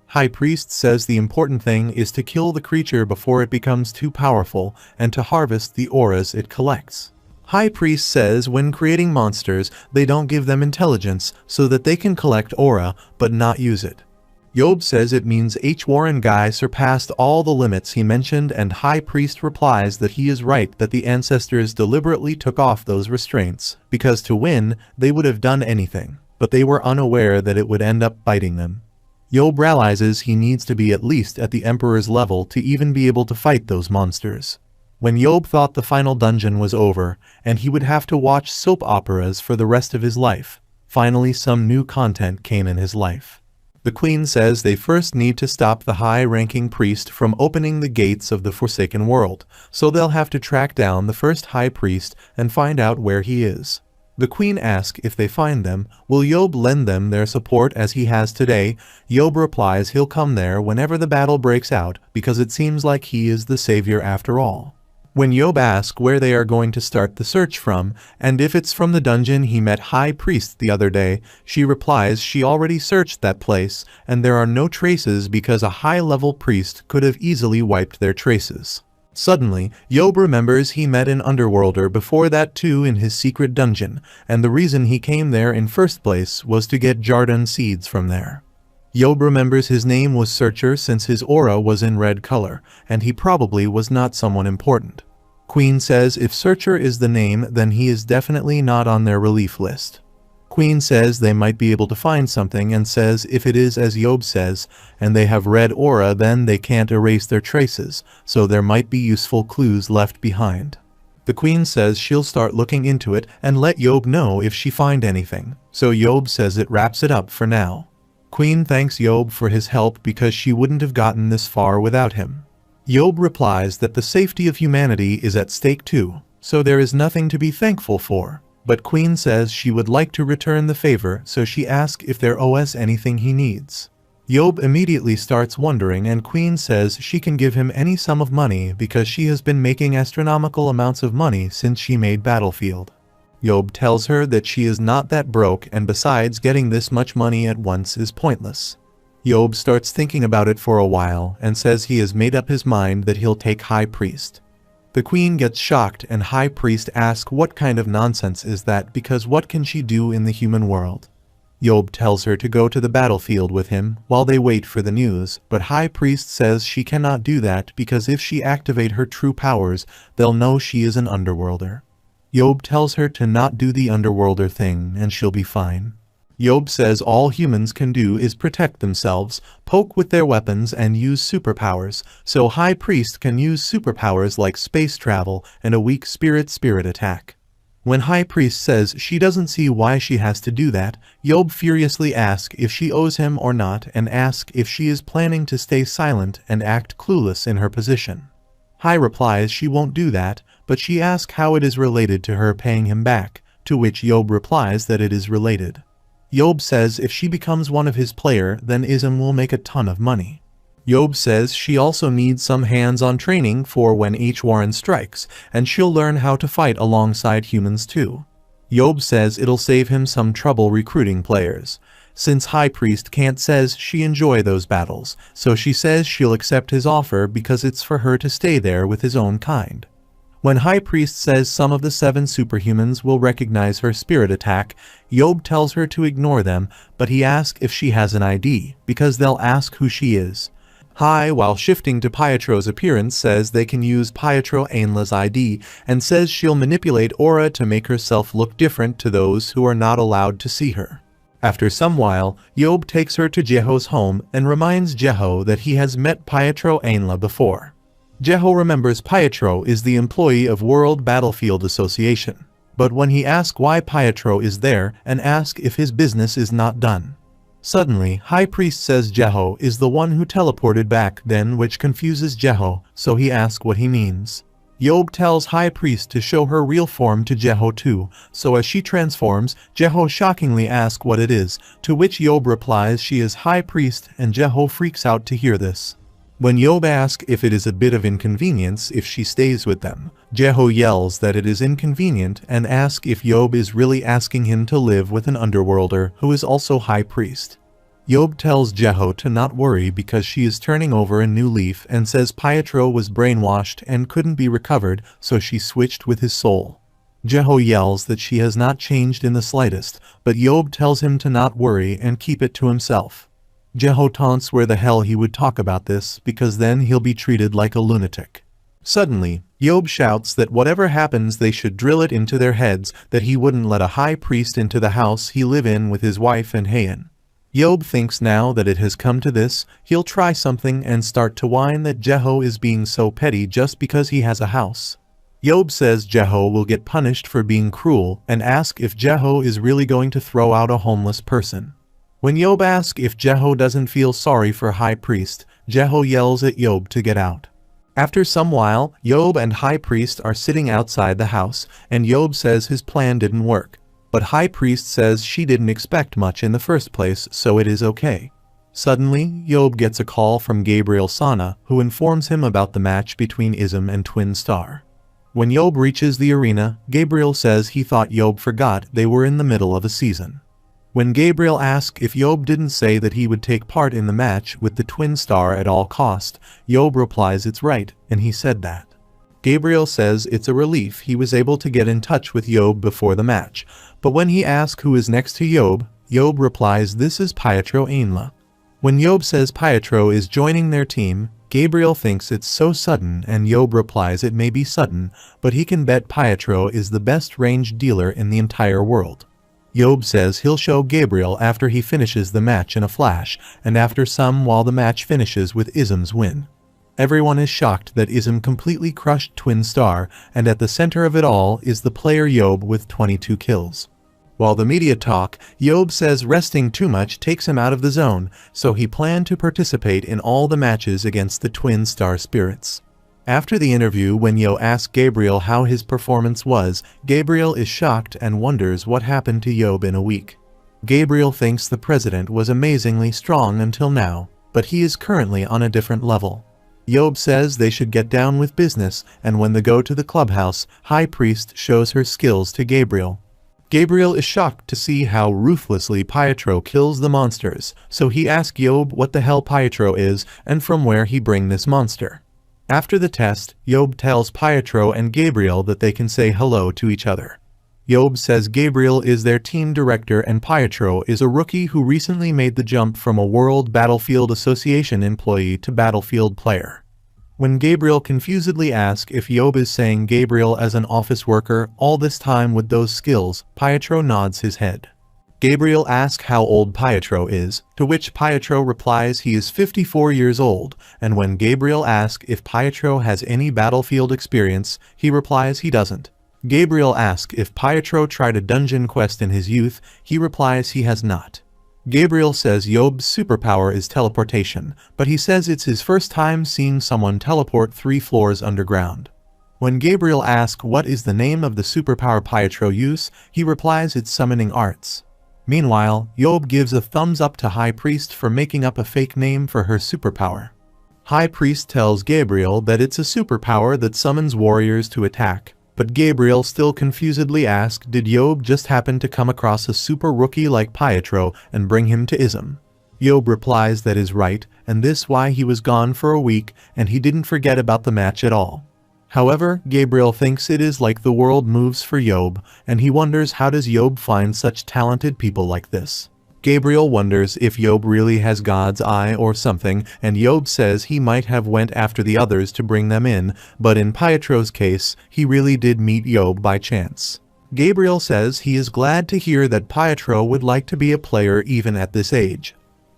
High Priest says the important thing is to kill the creature before it becomes too powerful, and to harvest the auras it collects. High Priest says when creating monsters, they don't give them intelligence so that they can collect aura, but not use it. Yeob says it means Warren guy surpassed all the limits he mentioned, and High Priest replies that he is right, that the ancestors deliberately took off those restraints, because to win, they would have done anything, but they were unaware that it would end up biting them. Yeob realizes he needs to be at least at the Emperor's level to even be able to fight those monsters. When Yeob thought the final dungeon was over, and he would have to watch soap operas for the rest of his life, finally some new content came in his life. The Queen says they first need to stop the high-ranking priest from opening the gates of the Forsaken World, so they'll have to track down the first High Priest and find out where he is. The Queen asks if they find them, will Yeob lend them their support as he has today? Yeob replies he'll come there whenever the battle breaks out, because it seems like he is the savior after all. When Yeob asks where they are going to start the search from, and if it's from the dungeon he met High Priest the other day, she replies she already searched that place, and there are no traces because a high-level priest could have easily wiped their traces. Suddenly, Yeob remembers he met an underworlder before that too in his secret dungeon, and the reason he came there in first place was to get Jardan seeds from there. Yeob remembers his name was Searcher since his aura was in red color, and he probably was not someone important. Queen says if Searcher is the name, then he is definitely not on their relief list. Queen says they might be able to find something, and says if it is as Yeob says, and they have red aura, then they can't erase their traces, so there might be useful clues left behind. The Queen says she'll start looking into it and let Yeob know if she find anything, so Yeob says it wraps it up for now. Queen thanks Yeob for his help because she wouldn't have gotten this far without him. Yeob replies that the safety of humanity is at stake too, so there is nothing to be thankful for. But Queen says she would like to return the favor, so she asks if there owes anything he needs. Yeob immediately starts wondering, and Queen says she can give him any sum of money because she has been making astronomical amounts of money since she made Battlefield. Yeob tells her that she is not that broke, and besides getting this much money at once is pointless. Yeob starts thinking about it for a while and says he has made up his mind that he'll take High Priest. The Queen gets shocked, and High Priest asks what kind of nonsense is that, because what can she do in the human world? Yeob tells her to go to the battlefield with him while they wait for the news, but High Priest says she cannot do that because if she activate her true powers, they'll know she is an underworlder. Yeob tells her to not do the underworlder thing and she'll be fine. Yeob says all humans can do is protect themselves, poke with their weapons, and use superpowers, so High Priest can use superpowers like space travel and a weak spirit attack. When High Priest says she doesn't see why she has to do that, Yeob furiously asks if she owes him or not, and asks if she is planning to stay silent and act clueless in her position. High replies she won't do that, but she asks how it is related to her paying him back, to which Yeob replies that it is related. Yeob says if she becomes one of his player, then Ism will make a ton of money. Yeob says she also needs some hands-on training for when Warren strikes, and she'll learn how to fight alongside humans too. Yeob says it'll save him some trouble recruiting players, since High Priest can't says she enjoy those battles, so she says she'll accept his offer because it's for her to stay there with his own kind. When High Priest says some of the 7 superhumans will recognize her spirit attack, Yeob tells her to ignore them, but he asks if she has an ID, because they'll ask who she is. Hai, while shifting to Pietro's appearance, says they can use Pietro Ainla's ID, and says she'll manipulate aura to make herself look different to those who are not allowed to see her. After some while, Yeob takes her to Jeho's home and reminds Jeho that he has met Pietro Ainla before. Jeho remembers Pietro is the employee of World Battlefield Association, but when he asks why Pietro is there and asks if his business is not done. Suddenly, High Priest says Jeho is the one who teleported back then, which confuses Jeho, so he asks what he means. Yeob tells High Priest to show her real form to Jeho too, so as she transforms, Jeho shockingly asks what it is, to which Yeob replies she is High Priest, and Jeho freaks out to hear this. When Yeob asks if it is a bit of inconvenience if she stays with them, Jeho yells that it is inconvenient and asks if Yeob is really asking him to live with an underworlder who is also High Priest. Yeob tells Jeho to not worry because she is turning over a new leaf and says Pietro was brainwashed and couldn't be recovered, so she switched with his soul. Jeho yells that she has not changed in the slightest, but Yeob tells him to not worry and keep it to himself. Jeho taunts where the hell he would talk about this, because then he'll be treated like a lunatic. Suddenly, Yeob shouts that whatever happens they should drill it into their heads that he wouldn't let a high priest into the house he live in with his wife and Heian. Yeob thinks now that it has come to this, he'll try something and start to whine that Jeho is being so petty just because he has a house. Yeob says Jeho will get punished for being cruel and asks if Jeho is really going to throw out a homeless person. When Yeob asks if Jeho doesn't feel sorry for High Priest, Jeho yells at Yeob to get out. After some while, Yeob and High Priest are sitting outside the house, and Yeob says his plan didn't work. But High Priest says she didn't expect much in the first place, so it is okay. Suddenly, Yeob gets a call from Gabriel Sana, who informs him about the match between Ism and Twin Star. When Yeob reaches the arena, Gabriel says he thought Yeob forgot they were in the middle of a season. When Gabriel asks if Yeob didn't say that he would take part in the match with the Twin Star at all cost, Yeob replies it's right, and he said that. Gabriel says it's a relief he was able to get in touch with Yeob before the match, but when he asks who is next to Yeob, Yeob replies this is Pietro Ainla. When Yeob says Pietro is joining their team, Gabriel thinks it's so sudden and Yeob replies it may be sudden, but he can bet Pietro is the best ranged dealer in the entire world. Yeob says he'll show Gabriel after he finishes the match in a flash, and after some while the match finishes with Ism's win. Everyone is shocked that Ism completely crushed Twin Star, and at the center of it all is the player Yeob with 22 kills. While the media talk, Yeob says resting too much takes him out of the zone, so he planned to participate in all the matches against the Twin Star spirits. After the interview, when Yeob asks Gabriel how his performance was, Gabriel is shocked and wonders what happened to Yeob in a week. Gabriel thinks the president was amazingly strong until now, but he is currently on a different level. Yeob says they should get down with business, and when they go to the clubhouse, High Priest shows her skills to Gabriel. Gabriel is shocked to see how ruthlessly Pietro kills the monsters, so he asks Yeob what the hell Pietro is and from where he bring this monster. After the test, Yeob tells Pietro and Gabriel that they can say hello to each other. Yeob says Gabriel is their team director and Pietro is a rookie who recently made the jump from a World Battlefield Association employee to Battlefield player. When Gabriel confusedly asks if Yeob is saying Gabriel as an office worker all this time with those skills, Pietro nods his head. Gabriel asks how old Pietro is, to which Pietro replies he is 54 years old, and when Gabriel asks if Pietro has any battlefield experience, he replies he doesn't. Gabriel asks if Pietro tried a dungeon quest in his youth, he replies he has not. Gabriel says Yeob's superpower is teleportation, but he says it's his first time seeing someone teleport 3 floors underground. When Gabriel asks what is the name of the superpower Pietro uses, he replies it's summoning arts. Meanwhile, Yeob gives a thumbs up to High Priest for making up a fake name for her superpower. High Priest tells Gabriel that it's a superpower that summons warriors to attack, but Gabriel still confusedly asks did Yeob just happen to come across a super rookie like Pietro and bring him to Ism. Yeob replies that is right, and this why he was gone for a week and he didn't forget about the match at all. However, Gabriel thinks it is like the world moves for Yeob, and he wonders how does Yeob find such talented people like this. Gabriel wonders if Yeob really has God's eye or something, and Yeob says he might have went after the others to bring them in, but in Pietro's case, he really did meet Yeob by chance. Gabriel says he is glad to hear that Pietro would like to be a player even at this age.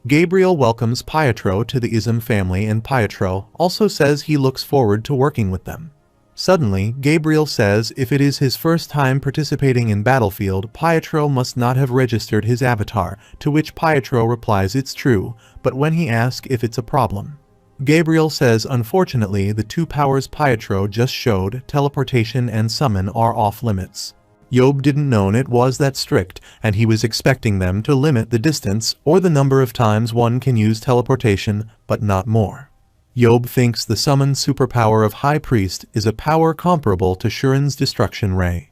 Gabriel welcomes Pietro to the Ism family, and Pietro also says he looks forward to working with them. Suddenly, Gabriel says if it is his first time participating in Battlefield, Pietro must not have registered his avatar, to which Pietro replies it's true, but when he asks if it's a problem, Gabriel says unfortunately the two powers Pietro just showed, teleportation and summon, are off limits. Yeob didn't know it was that strict, and he was expecting them to limit the distance or the number of times one can use teleportation, but not more. Yeob thinks the summon superpower of High Priest is a power comparable to Shuren's destruction ray.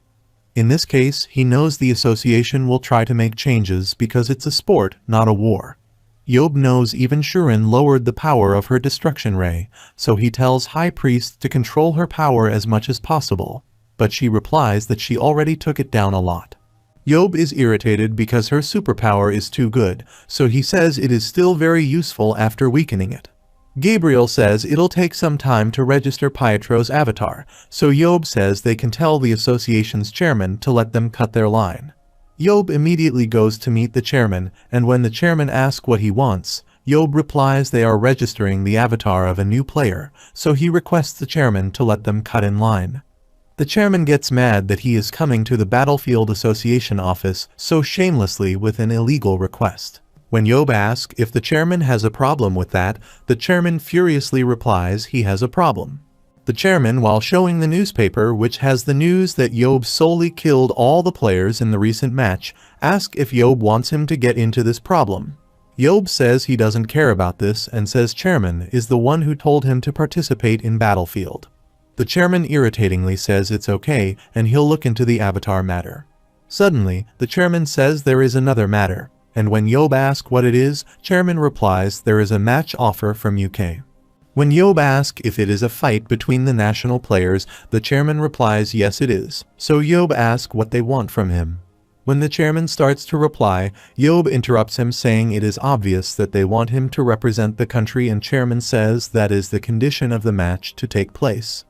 In this case, he knows the association will try to make changes because it's a sport, not a war. Yeob knows even Shuren lowered the power of her destruction ray, so he tells High Priest to control her power as much as possible, but she replies that she already took it down a lot. Yeob is irritated because her superpower is too good, so he says it is still very useful after weakening it. Gabriel says it'll take some time to register Pietro's avatar, so Yeob says they can tell the association's chairman to let them cut their line. Yeob immediately goes to meet the chairman, and when the chairman asks what he wants, Yeob replies they are registering the avatar of a new player, so he requests the chairman to let them cut in line. The chairman gets mad that he is coming to the Battlefield Association office so shamelessly with an illegal request. When Yeob asks if the chairman has a problem with that, the chairman furiously replies he has a problem. The chairman, while showing the newspaper which has the news that Yeob solely killed all the players in the recent match, asks if Yeob wants him to get into this problem. Yeob says he doesn't care about this and says chairman is the one who told him to participate in Battlefield. The chairman irritatingly says it's okay and he'll look into the avatar matter. Suddenly, the chairman says there is another matter, and when Yeob asks what it is, chairman replies there is a match offer from UK. When Yeob asks if it is a fight between the national players, the chairman replies yes it is, so Yeob asks what they want from him. When the chairman starts to reply, Yeob interrupts him saying it is obvious that they want him to represent the country, and chairman says that is the condition of the match to take place.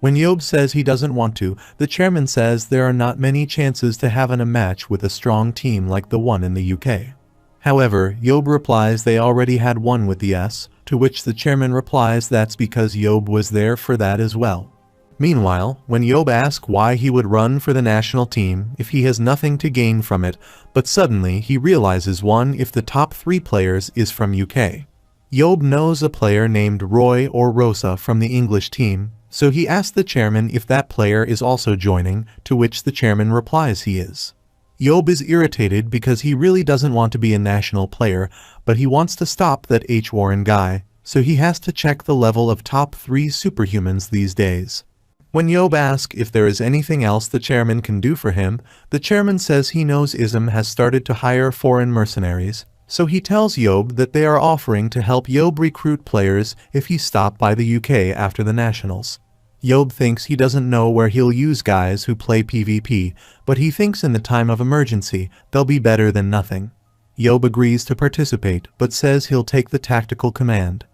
When Yeob says he doesn't want to, the chairman says there are not many chances to have a match with a strong team like the one in the UK. However, Yeob replies they already had one with the S, to which the chairman replies that's because Yeob was there for that as well. Meanwhile, when Yeob asks why he would run for the national team if he has nothing to gain from it, but suddenly he realizes one if the top 3 players is from UK. Yeob knows a player named Roy or Rosa from the English team, so he asks the chairman if that player is also joining, to which the chairman replies he is. Yeob is irritated because he really doesn't want to be a national player, but he wants to stop that H. Warren guy, so he has to check the level of top 3 superhumans these days. When Yeob asks if there is anything else the chairman can do for him, the chairman says he knows ISM has started to hire foreign mercenaries, so he tells Yeob that they are offering to help Yeob recruit players if he stopped by the UK after the nationals. Yeob thinks he doesn't know where he'll use guys who play PvP, but he thinks in the time of emergency, they'll be better than nothing. Yeob agrees to participate, but says he'll take the tactical command.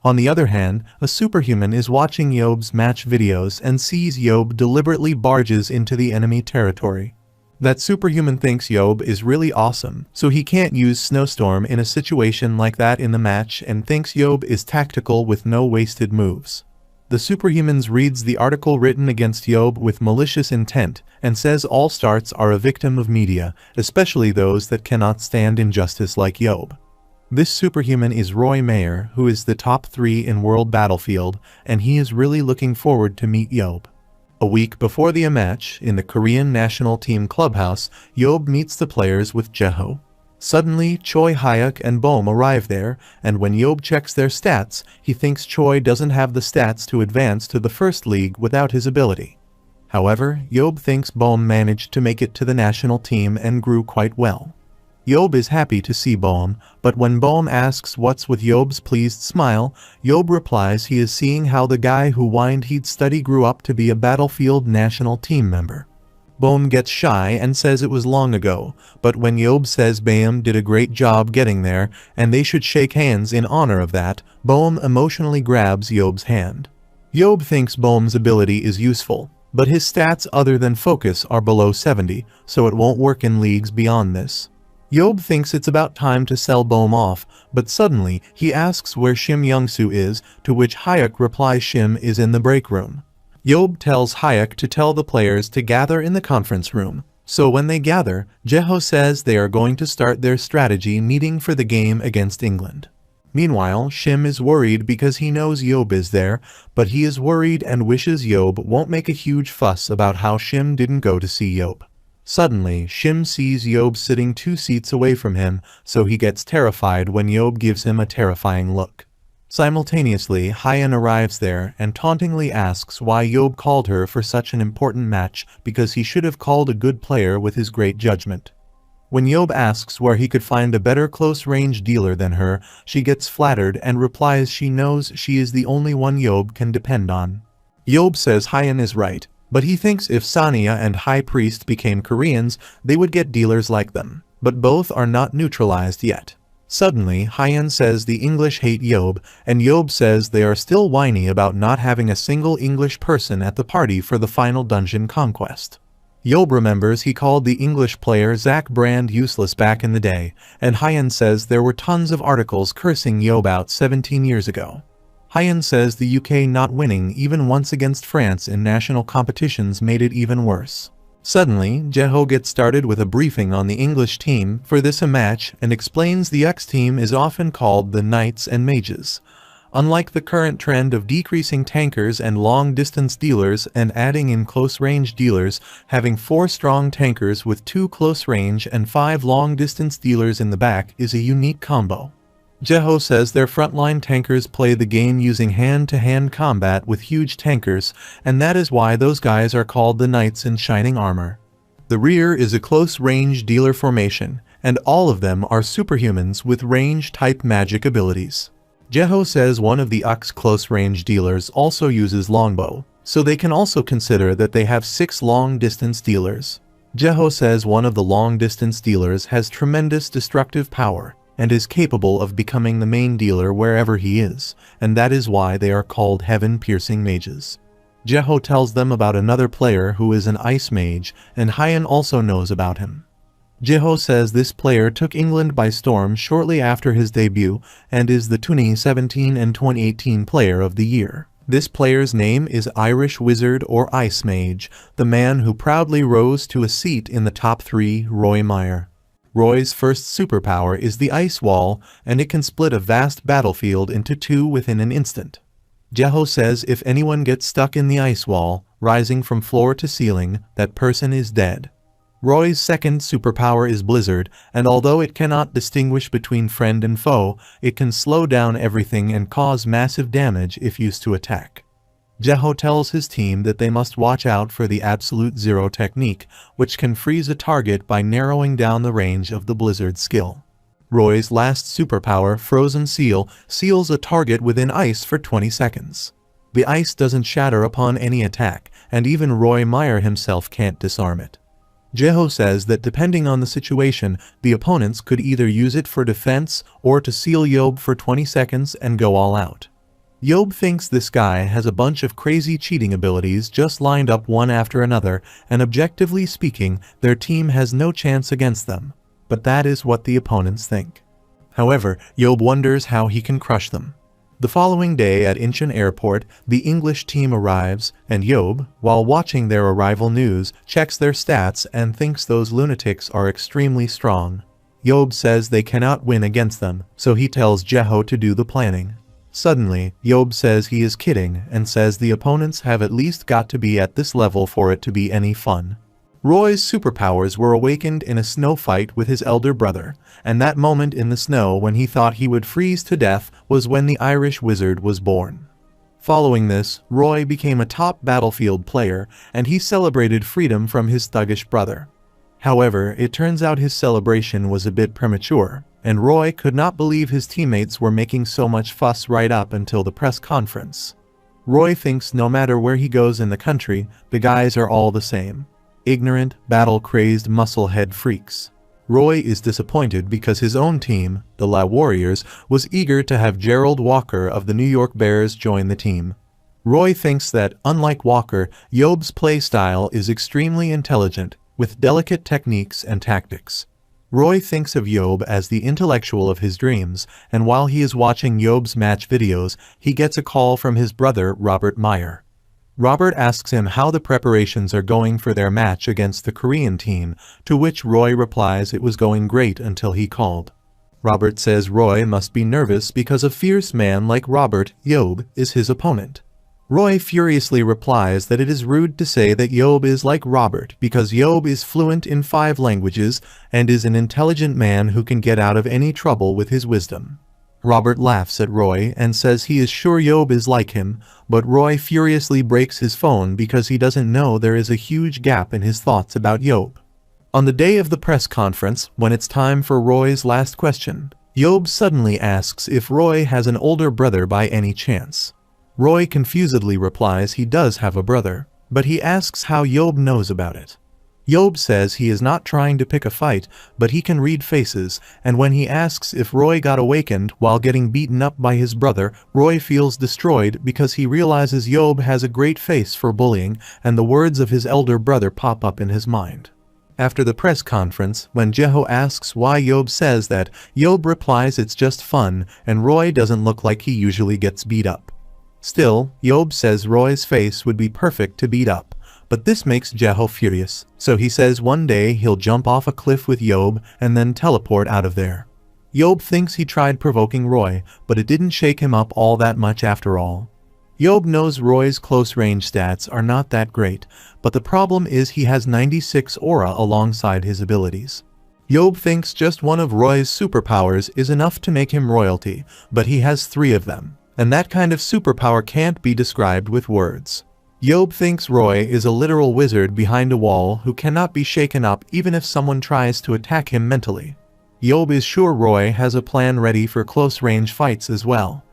On the other hand, a superhuman is watching Yeob's match videos and sees Yeob deliberately barges into the enemy territory. That superhuman thinks Yeob is really awesome, so he can't use Snowstorm in a situation like that in the match and thinks Yeob is tactical with no wasted moves. The superhumans reads the article written against Yeob with malicious intent and says all starts are a victim of media, especially those that cannot stand injustice like Yeob. This superhuman is Roy Mayer, who is the top 3 in World Battlefield, and he is really looking forward to meet Yeob. A week before the match, in the Korean national team clubhouse, Yeob meets the players with Jeho. Suddenly, Choi Hyuk and Bohm arrive there, and when Yeob checks their stats, he thinks Choi doesn't have the stats to advance to the first league without his ability. However, Yeob thinks Bohm managed to make it to the national team and grew quite well. Yeob is happy to see Boehm, but when Boehm asks what's with Yeob's pleased smile, Yeob replies he is seeing how the guy who whined he'd study grew up to be a battlefield national team member. Boehm gets shy and says it was long ago, but when Yeob says Boehm did a great job getting there and they should shake hands in honor of that, Boehm emotionally grabs Yeob's hand. Yeob thinks Boehm's ability is useful, but his stats other than focus are below 70, so it won't work in leagues beyond this. Yeob thinks it's about time to sell Boehm off, but suddenly he asks where Shim Youngsoo is, to which Hyuk replies Shim is in the break room. Yeob tells Hyuk to tell the players to gather in the conference room, so when they gather, Jeho says they are going to start their strategy meeting for the game against England. Meanwhile, Shim is worried because he knows Yeob is there, but he is worried and wishes Yeob won't make a huge fuss about how Shim didn't go to see Yeob. Suddenly, Shim sees Yeob sitting 2 seats away from him, so he gets terrified when Yeob gives him a terrifying look. Simultaneously, Hyeon arrives there and tauntingly asks why Yeob called her for such an important match because he should have called a good player with his great judgment. When Yeob asks where he could find a better close-range dealer than her, she gets flattered and replies she knows she is the only one Yeob can depend on. Yeob says Hyeon is right, but he thinks if Sanya and High Priest became Koreans, they would get dealers like them, but both are not neutralized yet. Suddenly, Hyeon says the English hate Yeob, and Yeob says they are still whiny about not having a single English person at the party for the final dungeon conquest. Yeob remembers he called the English player Zach Brand useless back in the day, and Hyeon says there were tons of articles cursing Yeob out 17 years ago. Hyeon says the UK not winning even once against France in national competitions made it even worse. Suddenly, Jeho gets started with a briefing on the English team for this match and explains the X team is often called the Knights and Mages. Unlike the current trend of decreasing tankers and long-distance dealers and adding in close-range dealers, having 4 strong tankers with 2 close-range and 5 long-distance dealers in the back is a unique combo. Jeho says their frontline tankers play the game using hand-to-hand combat with huge tankers, and that is why those guys are called the Knights in shining armor. The rear is a close-range dealer formation, and all of them are superhumans with range-type magic abilities. Jeho says one of the UX close-range dealers also uses longbow, so they can also consider that they have 6 long-distance dealers. Jeho says one of the long-distance dealers has tremendous destructive power, and is capable of becoming the main dealer wherever he is, and that is why they are called heaven-piercing mages. Jeho tells them about another player who is an ice mage, and Hyeon also knows about him. Jeho says this player took England by storm shortly after his debut, and is the 2017 and 2018 Player of the Year. This player's name is Irish Wizard or Ice Mage, the man who proudly rose to a seat in the top 3, Roy Meyer. Roy's first superpower is the Ice Wall, and it can split a vast battlefield into 2 within an instant. Jeho says if anyone gets stuck in the ice wall, rising from floor to ceiling, that person is dead. Roy's second superpower is Blizzard, and although it cannot distinguish between friend and foe, it can slow down everything and cause massive damage if used to attack. Jeho tells his team that they must watch out for the Absolute Zero technique, which can freeze a target by narrowing down the range of the Blizzard skill. Roy's last superpower, Frozen Seal, seals a target within ice for 20 seconds. The ice doesn't shatter upon any attack, and even Roy Meyer himself can't disarm it. Jeho says that depending on the situation, the opponents could either use it for defense or to seal Yeob for 20 seconds and go all out. Yeob thinks this guy has a bunch of crazy cheating abilities just lined up one after another, and objectively speaking, their team has no chance against them. But that is what the opponents think. However, Yeob wonders how he can crush them. The following day at Incheon Airport, the English team arrives, and Yeob, while watching their arrival news, checks their stats and thinks those lunatics are extremely strong. Yeob says they cannot win against them, so he tells Jeho to do the planning. Suddenly, Yeob says he is kidding and says the opponents have at least got to be at this level for it to be any fun. Roy's superpowers were awakened in a snow fight with his elder brother, and that moment in the snow when he thought he would freeze to death was when the Irish Wizard was born. Following this, Roy became a top battlefield player, and he celebrated freedom from his thuggish brother. However, it turns out his celebration was a bit premature, and Roy could not believe his teammates were making so much fuss right up until the press conference. Roy thinks no matter where he goes in the country, the guys are all the same. Ignorant, battle-crazed muscle-head freaks. Roy is disappointed because his own team, the La Warriors, was eager to have Gerald Walker of the New York Bears join the team. Roy thinks that, unlike Walker, Yeob's play style is extremely intelligent, with delicate techniques and tactics. Roy thinks of Yeob as the intellectual of his dreams, and while he is watching Yeob's match videos, he gets a call from his brother Robert Meyer. Robert asks him how the preparations are going for their match against the Korean team, to which Roy replies it was going great until he called. Robert says Roy must be nervous because a fierce man like Robert, Yeob, is his opponent. Roy furiously replies that it is rude to say that Yeob is like Robert because Yeob is fluent in 5 languages and is an intelligent man who can get out of any trouble with his wisdom. Robert laughs at Roy and says he is sure Yeob is like him, but Roy furiously breaks his phone because he doesn't know there is a huge gap in his thoughts about Yeob. On the day of the press conference, when it's time for Roy's last question, Yeob suddenly asks if Roy has an older brother by any chance. Roy confusedly replies he does have a brother, but he asks how Yeob knows about it. Yeob says he is not trying to pick a fight, but he can read faces, and when he asks if Roy got awakened while getting beaten up by his brother, Roy feels destroyed because he realizes Yeob has a great face for bullying, and the words of his elder brother pop up in his mind. After the press conference, when Jeho asks why Yeob says that, Yeob replies it's just fun, and Roy doesn't look like he usually gets beat up. Still, Yeob says Roy's face would be perfect to beat up, but this makes Jeho furious, so he says one day he'll jump off a cliff with Yeob and then teleport out of there. Yeob thinks he tried provoking Roy, but it didn't shake him up all that much after all. Yeob knows Roy's close-range stats are not that great, but the problem is he has 96 aura alongside his abilities. Yeob thinks just one of Roy's superpowers is enough to make him royalty, but he has 3 of them. And that kind of superpower can't be described with words. Yeob thinks Roy is a literal wizard behind a wall who cannot be shaken up even if someone tries to attack him mentally. Yeob is sure Roy has a plan ready for close-range fights as well.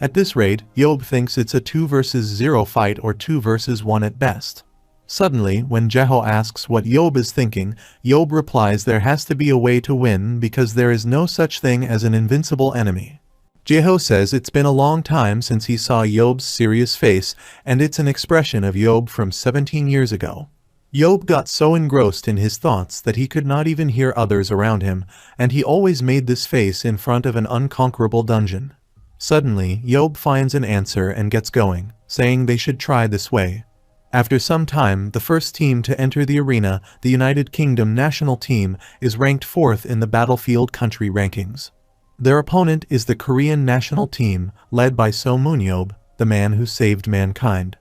At this rate, Yeob thinks it's a 2 versus 0 fight or 2 versus 1 at best. Suddenly, when Jeho asks what Yeob is thinking, Yeob replies there has to be a way to win because there is no such thing as an invincible enemy. Jeho says it's been a long time since he saw Yeob's serious face, and it's an expression of Yeob from 17 years ago. Yeob got so engrossed in his thoughts that he could not even hear others around him, and he always made this face in front of an unconquerable dungeon. Suddenly, Yeob finds an answer and gets going, saying they should try this way. After some time, the first team to enter the arena, the United Kingdom national team, is ranked 4th in the Battlefield country rankings. Their opponent is the Korean national team, led by Seo MoonYeob, the man who saved mankind.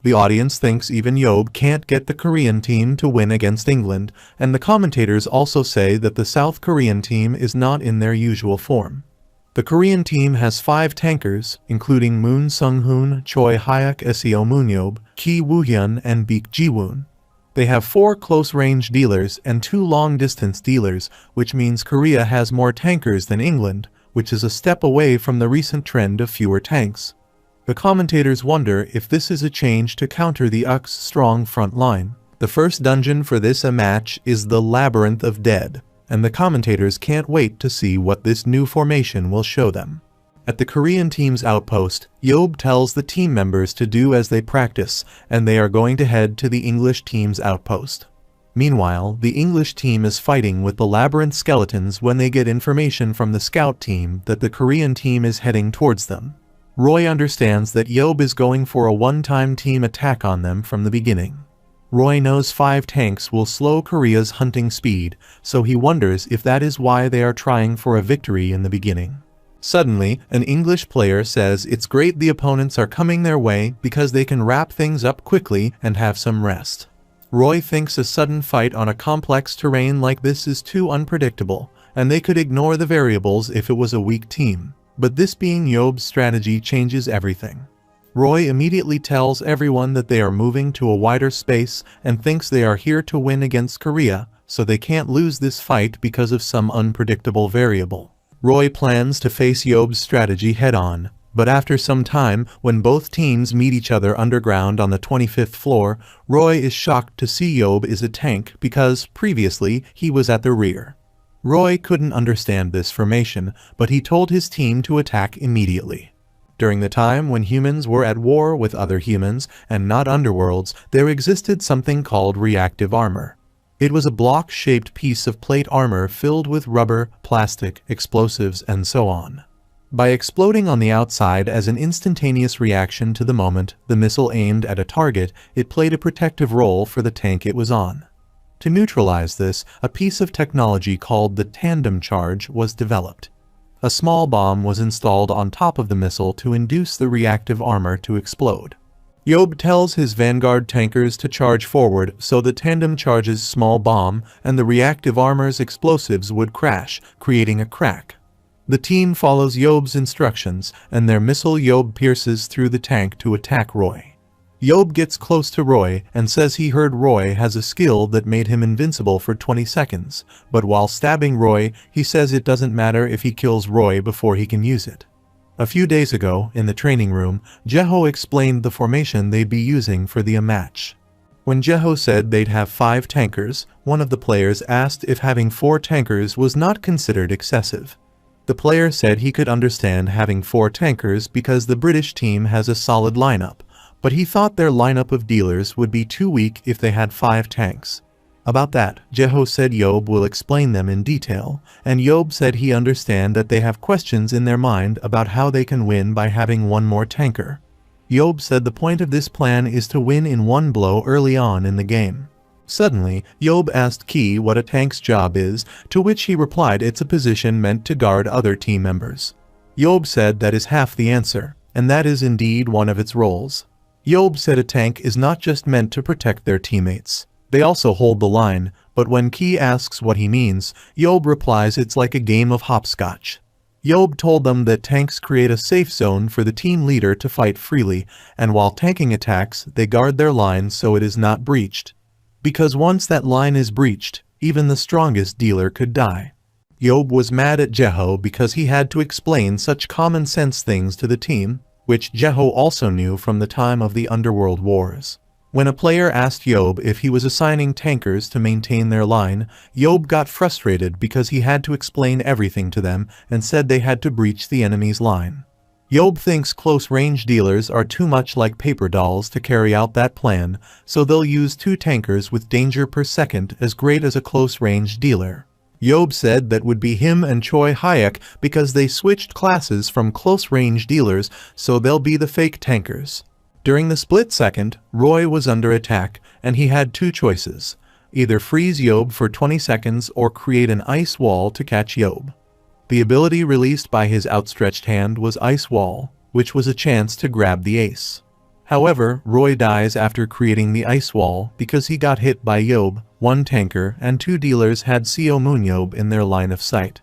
The audience thinks even Yeob can't get the Korean team to win against England, and the commentators also say that the South Korean team is not in their usual form. The Korean team has 5 tankers, including Moon Sung-hoon, Choi Hyuk, Seo MoonYeob, Ki Woo-hyun, and Baek Ji-woon. They have 4 close-range dealers and 2 long-distance dealers, which means Korea has more tankers than England, which is a step away from the recent trend of fewer tanks. The commentators wonder if this is a change to counter the UK's strong front line. The first dungeon for this match is the Labyrinth of Dead, and the commentators can't wait to see what this new formation will show them. At the Korean team's outpost, Yeob tells the team members to do as they practice, and they are going to head to the English team's outpost. Meanwhile, the English team is fighting with the labyrinth skeletons when they get information from the scout team that the Korean team is heading towards them. Roy understands that Yeob is going for a one-time team attack on them from the beginning. Roy knows 5 tanks will slow Korea's hunting speed, so he wonders if that is why they are trying for a victory in the beginning. Suddenly, an English player says it's great the opponents are coming their way because they can wrap things up quickly and have some rest. Roy thinks a sudden fight on a complex terrain like this is too unpredictable, and they could ignore the variables if it was a weak team. But this being Yeob's strategy changes everything. Roy immediately tells everyone that they are moving to a wider space and thinks they are here to win against Korea, so they can't lose this fight because of some unpredictable variable. Roy plans to face Yeob's strategy head-on, but after some time, when both teams meet each other underground on the 25th floor, Roy is shocked to see Yeob is a tank because, previously, he was at the rear. Roy couldn't understand this formation, but he told his team to attack immediately. During the time when humans were at war with other humans, and not underworlds, there existed something called reactive armor. It was a block-shaped piece of plate armor filled with rubber, plastic, explosives, and so on. By exploding on the outside as an instantaneous reaction to the moment the missile aimed at a target, it played a protective role for the tank it was on. To neutralize this, a piece of technology called the tandem charge was developed. A small bomb was installed on top of the missile to induce the reactive armor to explode. Yeob tells his vanguard tankers to charge forward so the tandem charge's small bomb and the reactive armor's explosives would crash, creating a crack. The team follows Yeob's instructions, and their missile Yeob pierces through the tank to attack Roy. Yeob gets close to Roy and says he heard Roy has a skill that made him invincible for 20 seconds, but while stabbing Roy, he says it doesn't matter if he kills Roy before he can use it. A few days ago, in the training room, Jeho explained the formation they'd be using for the match. When Jeho said they'd have 5 tankers, one of the players asked if having 4 tankers was not considered excessive. The player said he could understand having 4 tankers because the British team has a solid lineup, but he thought their lineup of dealers would be too weak if they had 5 tanks. About that, Jeho said Yeob will explain them in detail, and Yeob said he understand that they have questions in their mind about how they can win by having one more tanker. Yeob said the point of this plan is to win in one blow early on in the game. Suddenly, Yeob asked Key what a tank's job is, to which he replied it's a position meant to guard other team members. Yeob said that is half the answer, and that is indeed one of its roles. Yeob said a tank is not just meant to protect their teammates. They also hold the line, but when Key asks what he means, Yeob replies it's like a game of hopscotch. Yeob told them that tanks create a safe zone for the team leader to fight freely, and while tanking attacks, they guard their line so it is not breached. Because once that line is breached, even the strongest dealer could die. Yeob was mad at Jeho because he had to explain such common sense things to the team, which Jeho also knew from the time of the Underworld Wars. When a player asked Yeob if he was assigning tankers to maintain their line, Yeob got frustrated because he had to explain everything to them and said they had to breach the enemy's line. Yeob thinks close-range dealers are too much like paper dolls to carry out that plan, so they'll use 2 tankers with danger per second as great as a close-range dealer. Yeob said that would be him and Choi Hayek because they switched classes from close-range dealers, so they'll be the fake tankers. During the split second, Roy was under attack, and he had 2 choices. Either freeze Yeob for 20 seconds or create an ice wall to catch Yeob. The ability released by his outstretched hand was Ice Wall, which was a chance to grab the ace. However, Roy dies after creating the ice wall because he got hit by Yeob. 1 tanker and 2 dealers had Seo MoonYeob in their line of sight.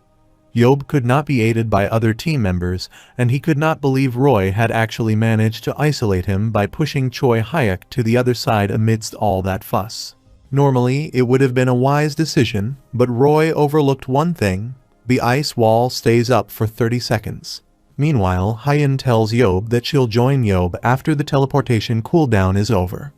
Yeob could not be aided by other team members, and he could not believe Roy had actually managed to isolate him by pushing Choi Hayek to the other side amidst all that fuss. Normally, it would have been a wise decision, but Roy overlooked one thing: the ice wall stays up for 30 seconds. Meanwhile, Hyein tells Yeob that she'll join Yeob after the teleportation cooldown is over.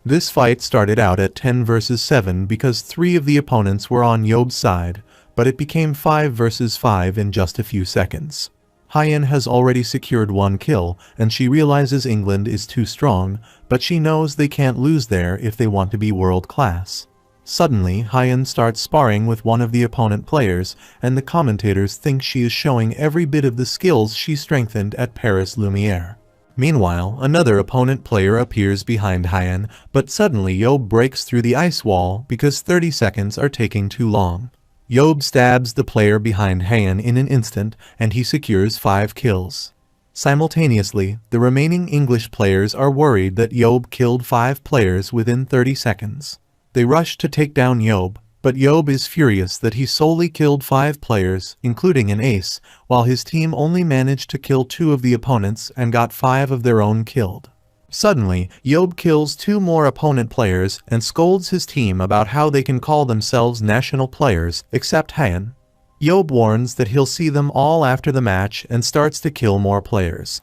This fight started out at 10 versus 7 because 3 of the opponents were on Yeob's side, but it became 5 versus 5 in just a few seconds. Hyein has already secured 1 kill, and she realizes England is too strong, but she knows they can't lose there if they want to be world class. Suddenly, Hyein starts sparring with one of the opponent players, and the commentators think she is showing every bit of the skills she strengthened at Paris Lumiere. Meanwhile, another opponent player appears behind Hyein, but suddenly Yeob breaks through the ice wall because 30 seconds are taking too long. Yeob stabs the player behind Hyein in an instant, and he secures 5 kills. Simultaneously, the remaining English players are worried that Yeob killed 5 players within 30 seconds. They rush to take down Yeob, but Yeob is furious that he solely killed 5 players, including an ace, while his team only managed to kill 2 of the opponents and got 5 of their own killed. Suddenly, Yeob kills 2 more opponent players and scolds his team about how they can call themselves national players, except Haeun. Yeob warns that he'll see them all after the match and starts to kill more players.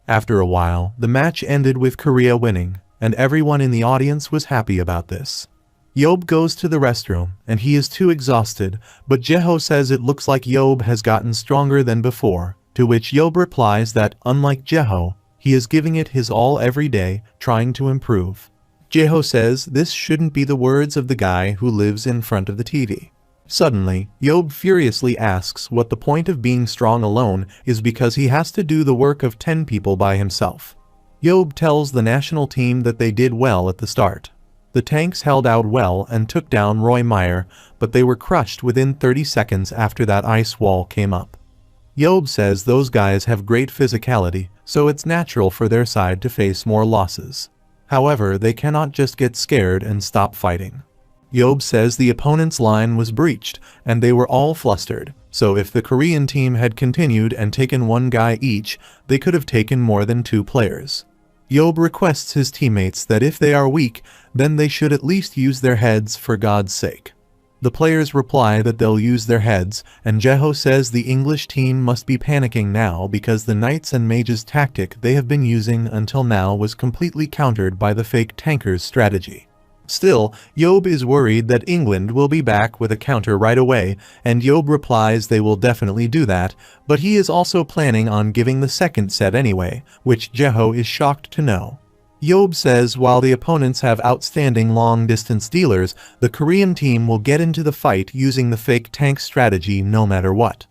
After a while, the match ended with Korea winning, and everyone in the audience was happy about this. Yeob goes to the restroom, and he is too exhausted, but Jeho says it looks like Yeob has gotten stronger than before, to which Yeob replies that, unlike Jeho, he is giving it his all every day, trying to improve. Jeho says this shouldn't be the words of the guy who lives in front of the TV. Suddenly, Yeob furiously asks what the point of being strong alone is because he has to do the work of 10 people by himself. Yeob tells the national team that they did well at the start. The tanks held out well and took down Roy Meyer, but they were crushed within 30 seconds after that ice wall came up. Yeob says those guys have great physicality, so it's natural for their side to face more losses. However, they cannot just get scared and stop fighting. Yeob says the opponent's line was breached, and they were all flustered, so if the Korean team had continued and taken 1 guy each, they could have taken more than 2 players. Yeob requests his teammates that if they are weak, then they should at least use their heads for God's sake. The players reply that they'll use their heads, and Jeho says the English team must be panicking now because the Knights and Mages tactic they have been using until now was completely countered by the fake tankers strategy. Still, Yeob is worried that England will be back with a counter right away, and Yeob replies they will definitely do that, but he is also planning on giving the second set anyway, which Jeho is shocked to know. Yeob says while the opponents have outstanding long-distance dealers, the Korean team will get into the fight using the fake tank strategy no matter what.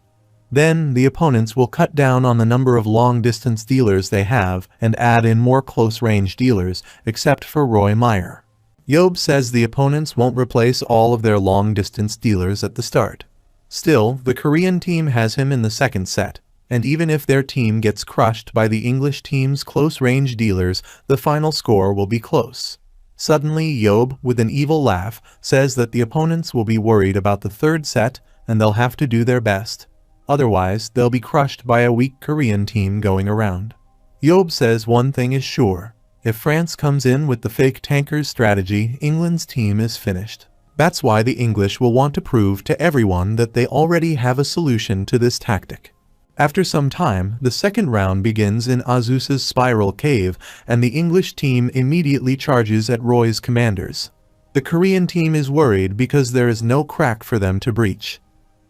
Then, the opponents will cut down on the number of long-distance dealers they have and add in more close-range dealers, except for Roy Meyer. Yeob says the opponents won't replace all of their long-distance dealers at the start. Still, the Korean team has him in the second set, and even if their team gets crushed by the English team's close-range dealers, the final score will be close. Suddenly, Yeob, with an evil laugh, says that the opponents will be worried about the third set, and they'll have to do their best. Otherwise, they'll be crushed by a weak Korean team going around. Yeob says one thing is sure. If France comes in with the fake tankers strategy, England's team is finished. That's why the English will want to prove to everyone that they already have a solution to this tactic. After some time, the second round begins in Azusa's spiral cave, and the English team immediately charges at Roy's commanders. The Korean team is worried because there is no crack for them to breach.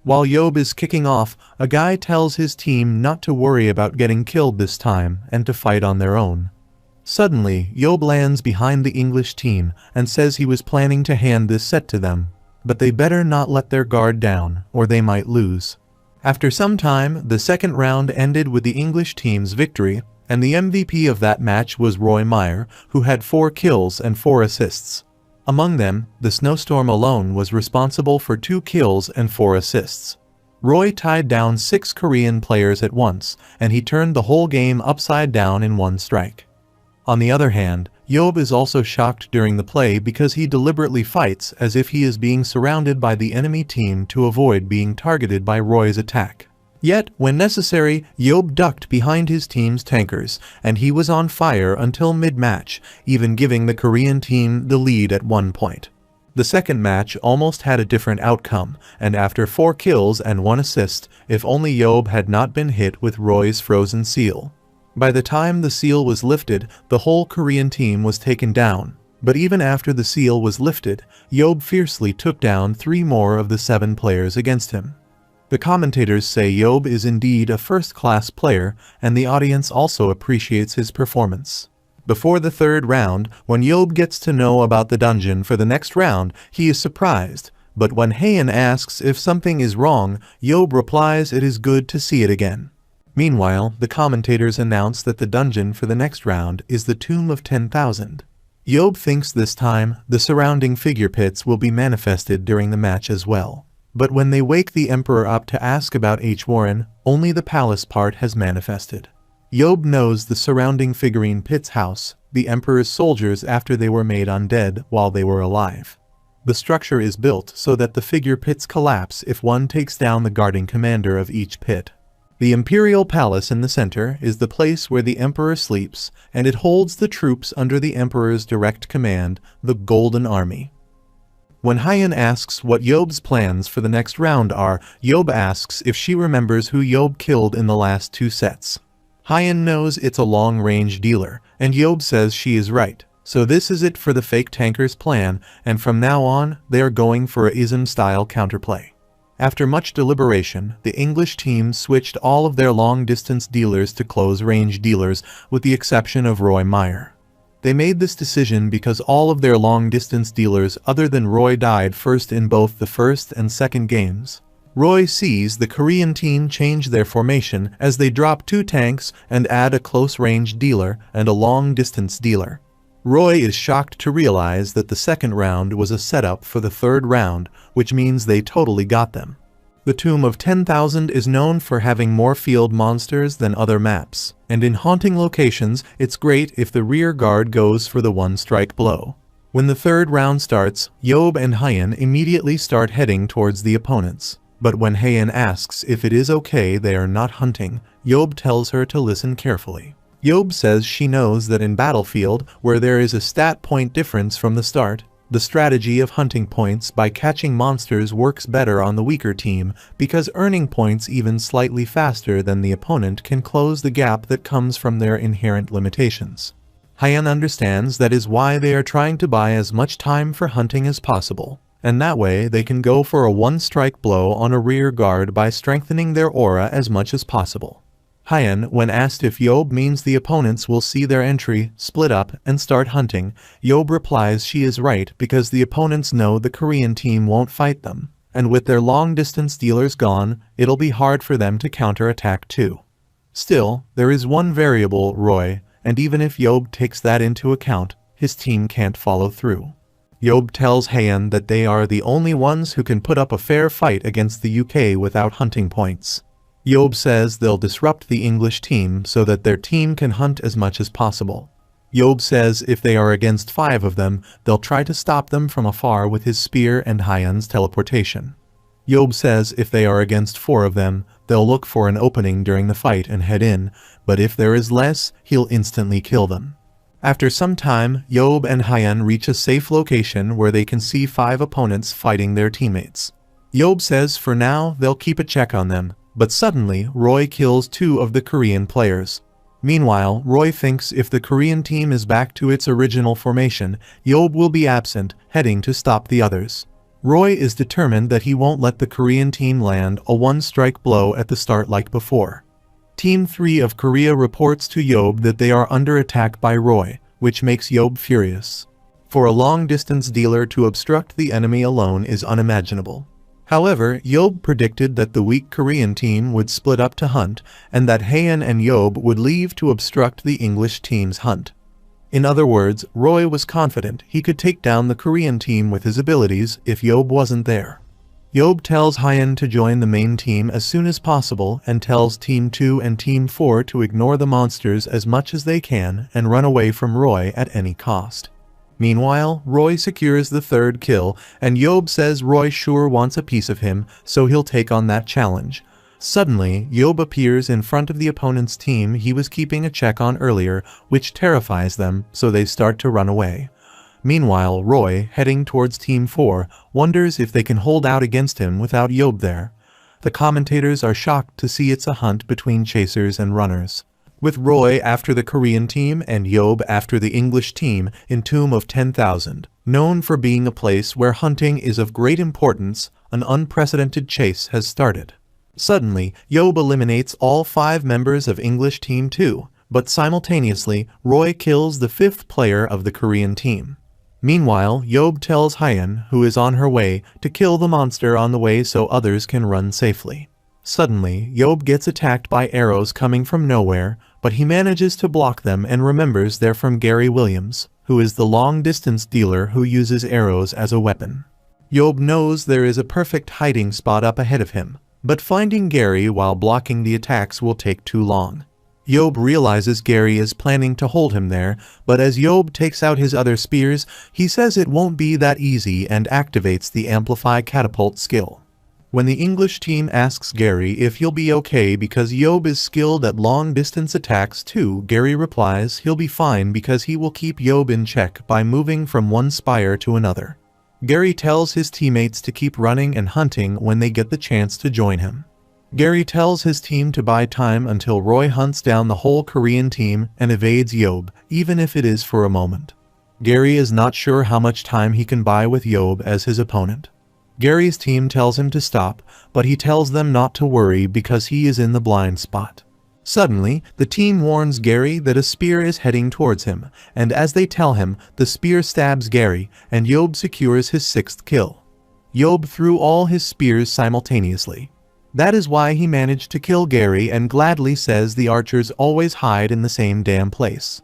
While Yeob is kicking off, a guy tells his team not to worry about getting killed this time and to fight on their own. Suddenly, Yeob lands behind the English team and says he was planning to hand this set to them, but they better not let their guard down, or they might lose. After some time, the second round ended with the English team's victory, and the MVP of that match was Roy Meyer, who had 4 kills and 4 assists. Among them, the Snowstorm alone was responsible for 2 kills and 4 assists. Roy tied down 6 Korean players at once, and he turned the whole game upside down in 1 strike. On the other hand, Yeob is also shocked during the play because he deliberately fights as if he is being surrounded by the enemy team to avoid being targeted by Roy's attack. Yet, when necessary, Yeob ducked behind his team's tankers, and he was on fire until mid-match, even giving the Korean team the lead at one point. The second match almost had a different outcome, and after 4 kills and 1 assist, if only Yeob had not been hit with Roy's frozen seal. By the time the seal was lifted, the whole Korean team was taken down, but even after the seal was lifted, Yeob fiercely took down 3 more of the 7 players against him. The commentators say Yeob is indeed a first-class player, and the audience also appreciates his performance. Before the third round, when Yeob gets to know about the dungeon for the next round, he is surprised, but when Haeun asks if something is wrong, Yeob replies it is good to see it again. Meanwhile, the commentators announce that the dungeon for the next round is the Tomb of 10,000. Yeob thinks this time, the surrounding figure pits will be manifested during the match as well. But when they wake the Emperor up to ask about H. Warren, only the palace part has manifested. Yeob knows the surrounding figurine pit's house, the Emperor's soldiers after they were made undead while they were alive. The structure is built so that the figure pits collapse if one takes down the guarding commander of each pit. The Imperial Palace in the center is the place where the Emperor sleeps, and it holds the troops under the Emperor's direct command, the Golden Army. When Hyeon asks what Yeob's plans for the next round are, Yeob asks if she remembers who Yeob killed in the last 2 sets. Hyeon knows it's a long-range dealer, and Yeob says she is right. So this is it for the fake tanker's plan, and from now on, they are going for a ism-style counterplay. After much deliberation, the English team switched all of their long-distance dealers to close-range dealers, with the exception of Roy Meyer. They made this decision because all of their long-distance dealers other than Roy died first in both the first and second games. Roy sees the Korean team change their formation as they drop 2 tanks and add a close-range dealer and a long-distance dealer. Roy is shocked to realize that the second round was a setup for the third round, which means they totally got them. The Tomb of 10,000 is known for having more field monsters than other maps, and in haunting locations, it's great if the rear guard goes for the one-strike blow. When the third round starts, Yeob and Hyeon immediately start heading towards the opponents. But when Hyeon asks if it is okay they are not hunting, Yeob tells her to listen carefully. Yeob says she knows that in Battlefield, where there is a stat point difference from the start, the strategy of hunting points by catching monsters works better on the weaker team because earning points even slightly faster than the opponent can close the gap that comes from their inherent limitations. Hyeon understands that is why they are trying to buy as much time for hunting as possible, and that way they can go for a one-strike blow on a rear guard by strengthening their aura as much as possible. Hyeon, when asked if Yeob means the opponents will see their entry, split up, and start hunting, Yeob replies she is right because the opponents know the Korean team won't fight them, and with their long-distance dealers gone, it'll be hard for them to counter-attack too. Still, there is one variable, Roy, and even if Yeob takes that into account, his team can't follow through. Yeob tells Hyeon that they are the only ones who can put up a fair fight against the UK without hunting points. Yeob says they'll disrupt the English team so that their team can hunt as much as possible. Yeob says if they are against 5 of them, they'll try to stop them from afar with his spear and Hyeon's teleportation. Yeob says if they are against 4 of them, they'll look for an opening during the fight and head in, but if there is less, he'll instantly kill them. After some time, Yeob and Hyeon reach a safe location where they can see 5 opponents fighting their teammates. Yeob says for now they'll keep a check on them, but suddenly Roy kills 2 of the Korean players. Meanwhile, Roy thinks if the Korean team is back to its original formation, Yeob will be absent, heading to stop the others. Roy is determined that he won't let the Korean team land a one-strike blow at the start like before. Team 3 of Korea reports to Yeob that they are under attack by Roy, which makes Yeob furious. For a long-distance dealer to obstruct the enemy alone is unimaginable. However, Yeob predicted that the weak Korean team would split up to hunt, and that Hyeon and Yeob would leave to obstruct the English team's hunt. In other words, Roy was confident he could take down the Korean team with his abilities if Yeob wasn't there. Yeob tells Hyeon to join the main team as soon as possible and tells Team 2 and Team 4 to ignore the monsters as much as they can and run away from Roy at any cost. Meanwhile, Roy secures the 3rd kill, and Yeob says Roy sure wants a piece of him, so he'll take on that challenge. Suddenly, Yeob appears in front of the opponent's team he was keeping a check on earlier, which terrifies them, so they start to run away. Meanwhile, Roy, heading towards Team 4, wonders if they can hold out against him without Yeob there. The commentators are shocked to see it's a hunt between chasers and runners, with Roy after the Korean team and Yeob after the English team in Tomb of 10,000. Known for being a place where hunting is of great importance, an unprecedented chase has started. Suddenly, Yeob eliminates all 5 members of English Team 2, but simultaneously, Roy kills the 5th player of the Korean team. Meanwhile, Yeob tells Hyeon, who is on her way, to kill the monster on the way so others can run safely. Suddenly, Yeob gets attacked by arrows coming from nowhere, but he manages to block them and remembers they're from Gary Williams, who is the long-distance dealer who uses arrows as a weapon. Yeob knows there is a perfect hiding spot up ahead of him, but finding Gary while blocking the attacks will take too long. Yeob realizes Gary is planning to hold him there, but as Yeob takes out his other spears, he says it won't be that easy and activates the Amplify Catapult skill. When the English team asks Gary if he'll be okay because Yeob is skilled at long-distance attacks too, Gary replies he'll be fine because he will keep Yeob in check by moving from one spire to another. Gary tells his teammates to keep running and hunting when they get the chance to join him. Gary tells his team to buy time until Roy hunts down the whole Korean team and evades Yeob, even if it is for a moment. Gary is not sure how much time he can buy with Yeob as his opponent. Gary's team tells him to stop, but he tells them not to worry because he is in the blind spot. Suddenly, the team warns Gary that a spear is heading towards him, and as they tell him, the spear stabs Gary, and Yeob secures his 6th kill. Yeob threw all his spears simultaneously. That is why he managed to kill Gary and gladly says the archers always hide in the same damn place.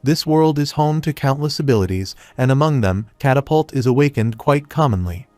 This world is home to countless abilities, and among them, catapult is awakened quite commonly.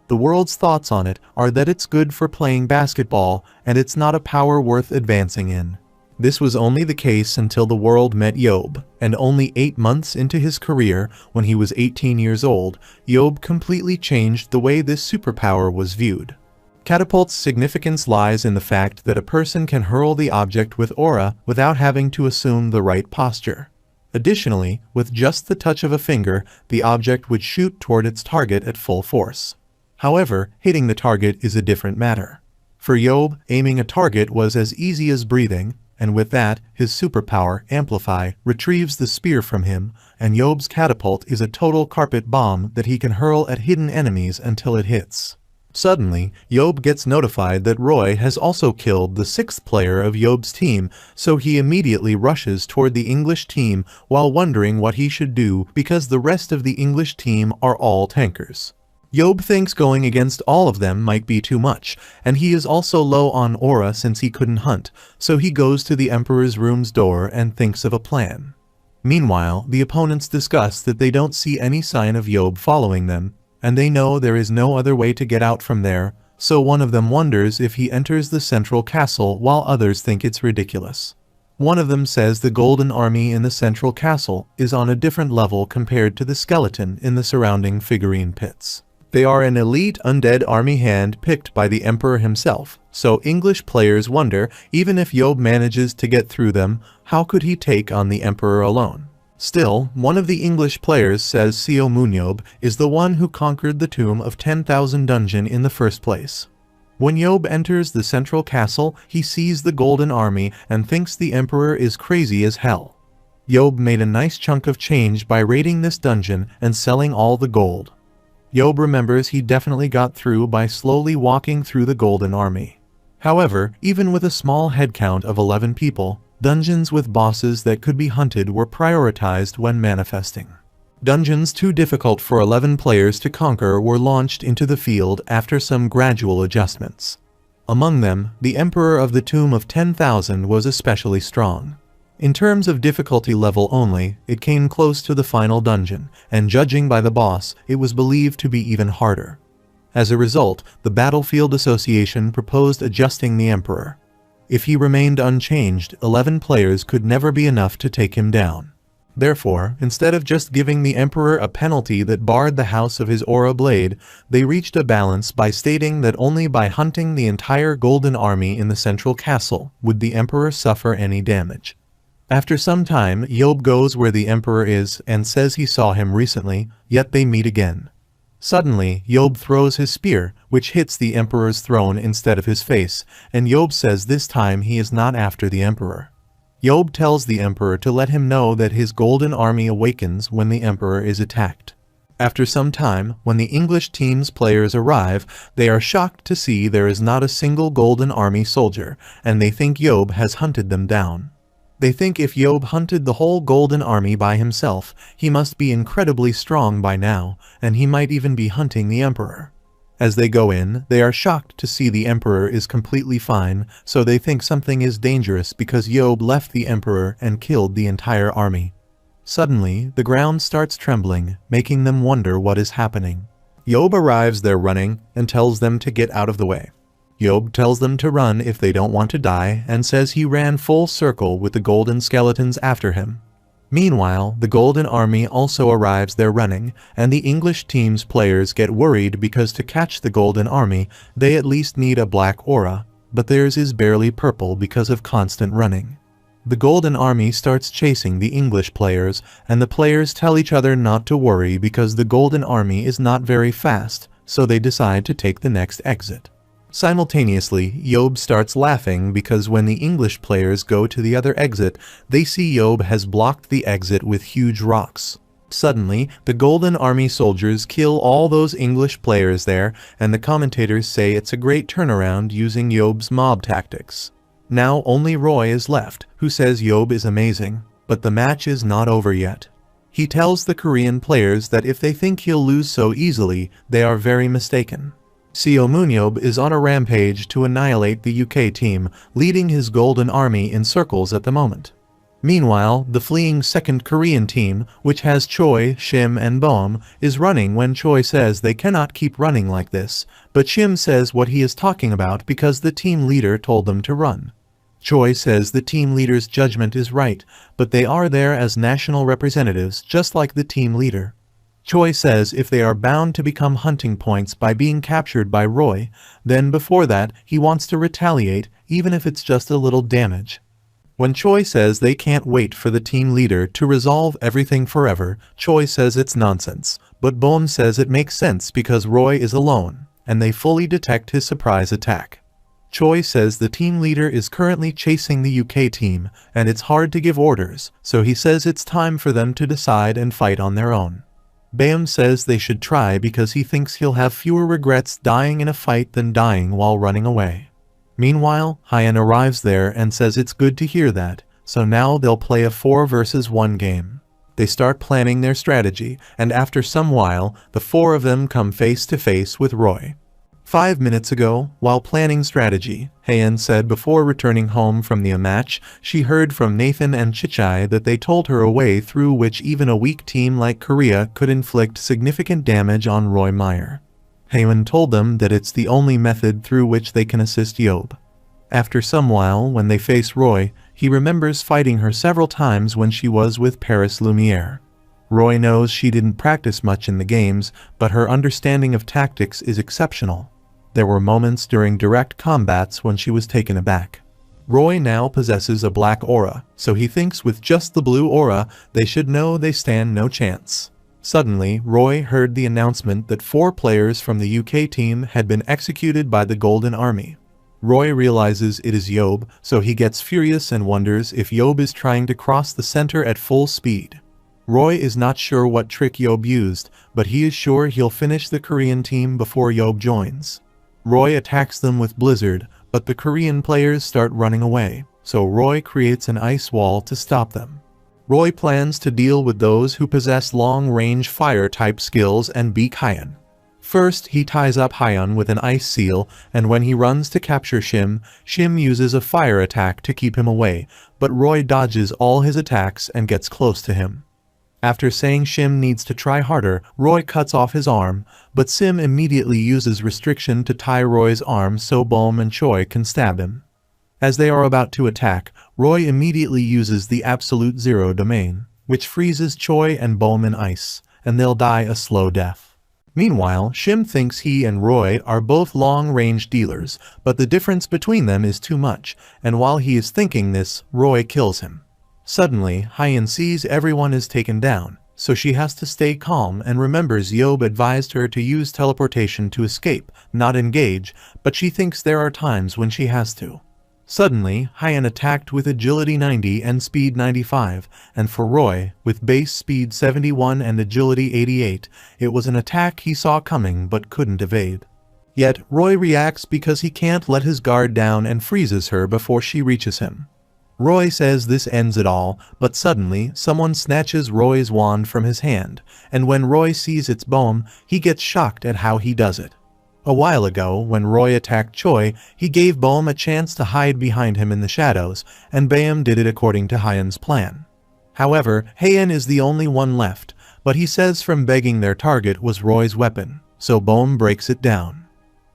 The world's thoughts on it are that it's good for playing basketball, and it's not a power worth advancing in. This was only the case until the world met Yeob, and only 8 months into his career, when he was 18 years old, Yeob completely changed the way this superpower was viewed. Catapult's significance lies in the fact that a person can hurl the object with aura without having to assume the right posture. Additionally, with just the touch of a finger, the object would shoot toward its target at full force. However, hitting the target is a different matter. For Yeob, aiming a target was as easy as breathing, and with that, his superpower, Amplify, retrieves the spear from him, and Yeob's catapult is a total carpet bomb that he can hurl at hidden enemies until it hits. Suddenly, Yeob gets notified that Roy has also killed the 6th player of Yeob's team, so he immediately rushes toward the English team while wondering what he should do because the rest of the English team are all tankers. Yeob thinks going against all of them might be too much, and he is also low on aura since he couldn't hunt, so he goes to the Emperor's room's door and thinks of a plan. Meanwhile, the opponents discuss that they don't see any sign of Yeob following them, and they know there is no other way to get out from there, so one of them wonders if he enters the central castle while others think it's ridiculous. One of them says the Golden Army in the central castle is on a different level compared to the skeleton in the surrounding figurine pits. They are an elite undead army hand-picked by the Emperor himself, so English players wonder, even if Yeob manages to get through them, how could he take on the Emperor alone? Still, one of the English players says Seo MoonYeob is the one who conquered the Tomb of 10,000 dungeon in the first place. When Yeob enters the central castle, he sees the Golden Army and thinks the Emperor is crazy as hell. Yeob made a nice chunk of change by raiding this dungeon and selling all the gold. Yeob remembers he definitely got through by slowly walking through the Golden Army. However, even with a small headcount of 11 people, dungeons with bosses that could be hunted were prioritized when manifesting. Dungeons too difficult for 11 players to conquer were launched into the field after some gradual adjustments. Among them, the Emperor of the Tomb of 10,000 was especially strong. In terms of difficulty level only, it came close to the final dungeon, and judging by the boss, it was believed to be even harder. As a result, the Battlefield Association proposed adjusting the Emperor. If he remained unchanged, 11 players could never be enough to take him down. Therefore, instead of just giving the Emperor a penalty that barred the house of his aura blade, they reached a balance by stating that only by hunting the entire Golden Army in the central castle would the Emperor suffer any damage. After some time, Yeob goes where the Emperor is and says he saw him recently, yet they meet again. Suddenly, Yeob throws his spear, which hits the Emperor's throne instead of his face, and Yeob says this time he is not after the Emperor. Yeob tells the Emperor to let him know that his Golden Army awakens when the Emperor is attacked. After some time, when the English team's players arrive, they are shocked to see there is not a single Golden Army soldier, and they think Yeob has hunted them down. They think if Yeob hunted the whole Golden Army by himself, he must be incredibly strong by now, and he might even be hunting the Emperor. As they go in, they are shocked to see the Emperor is completely fine, so they think something is dangerous because Yeob left the Emperor and killed the entire army. Suddenly, the ground starts trembling, making them wonder what is happening. Yeob arrives there running and tells them to get out of the way. Yeob tells them to run if they don't want to die and says he ran full circle with the golden skeletons after him. Meanwhile, the Golden Army also arrives there running, and the English team's players get worried because to catch the Golden Army, they at least need a black aura, but theirs is barely purple because of constant running. The Golden Army starts chasing the English players, and the players tell each other not to worry because the Golden Army is not very fast, so they decide to take the next exit. Simultaneously, Yeob starts laughing because when the English players go to the other exit, they see Yeob has blocked the exit with huge rocks. Suddenly, the Golden Army soldiers kill all those English players there, and the commentators say it's a great turnaround using Yeob's mob tactics. Now only Roy is left, who says Yeob is amazing, but the match is not over yet. He tells the Korean players that if they think he'll lose so easily, they are very mistaken. Seo MoonYeob is on a rampage to annihilate the UK team, leading his Golden Army in circles at the moment. Meanwhile, the fleeing second Korean team, which has Choi, Shim and Bohm, is running when Choi says they cannot keep running like this, but Shim says what he is talking about because the team leader told them to run. Choi says the team leader's judgment is right, but they are there as national representatives just like the team leader. Choi says if they are bound to become hunting points by being captured by Roy, then before that he wants to retaliate even if it's just a little damage. When Choi says they can't wait for the team leader to resolve everything forever, Choi says it's nonsense, but Bohm says it makes sense because Roy is alone, and they fully detect his surprise attack. Choi says the team leader is currently chasing the UK team, and it's hard to give orders, so he says it's time for them to decide and fight on their own. Bohm says they should try because he thinks he'll have fewer regrets dying in a fight than dying while running away. Meanwhile, Hyeon arrives there and says it's good to hear that, so now they'll play a 4 versus 1 game. They start planning their strategy, and after some while, the 4 of them come face to face with Roy. 5 minutes ago, while planning strategy, Hyeon said before returning home from the match, she heard from Nathan and Chichai that they told her a way through which even a weak team like Korea could inflict significant damage on Roy Meyer. Hyeon told them that it's the only method through which they can assist Yeob. After some while, when they face Roy, he remembers fighting her several times when she was with Paris Lumiere. Roy knows she didn't practice much in the games, but her understanding of tactics is exceptional. There were moments during direct combats when she was taken aback. Roy now possesses a black aura, so he thinks with just the blue aura, they should know they stand no chance. Suddenly, Roy heard the announcement that 4 players from the UK team had been executed by the Golden Army. Roy realizes it is Yeob, so he gets furious and wonders if Yeob is trying to cross the center at full speed. Roy is not sure what trick Yeob used, but he is sure he'll finish the Korean team before Yeob joins. Roy attacks them with Blizzard, but the Korean players start running away, so Roy creates an ice wall to stop them. Roy plans to deal with those who possess long-range fire-type skills and beat Hyeon. First, he ties up Hyeon with an ice seal, and when he runs to capture Shim, Shim uses a fire attack to keep him away, but Roy dodges all his attacks and gets close to him. After saying Shim needs to try harder, Roy cuts off his arm, but Sim immediately uses restriction to tie Roy's arm so Bohm and Choi can stab him. As they are about to attack, Roy immediately uses the Absolute Zero domain, which freezes Choi and Bohm in ice, and they'll die a slow death. Meanwhile, Shim thinks he and Roy are both long-range dealers, but the difference between them is too much, and while he is thinking this, Roy kills him. Suddenly, Hyeon sees everyone is taken down, so she has to stay calm and remembers Yeob advised her to use teleportation to escape, not engage, but she thinks there are times when she has to. Suddenly, Hyeon attacked with agility 90 and speed 95, and for Roy, with base speed 71 and agility 88, it was an attack he saw coming but couldn't evade. Yet, Roy reacts because he can't let his guard down and freezes her before she reaches him. Roy says this ends it all, but suddenly, someone snatches Roy's wand from his hand, and when Roy sees it's Bohm, he gets shocked at how he does it. A while ago, when Roy attacked Choi, he gave Bohm a chance to hide behind him in the shadows, and Bohm did it according to Hyeon's plan. However, Hyeon is the only one left, but he says from begging their target was Roy's weapon, so Bohm breaks it down.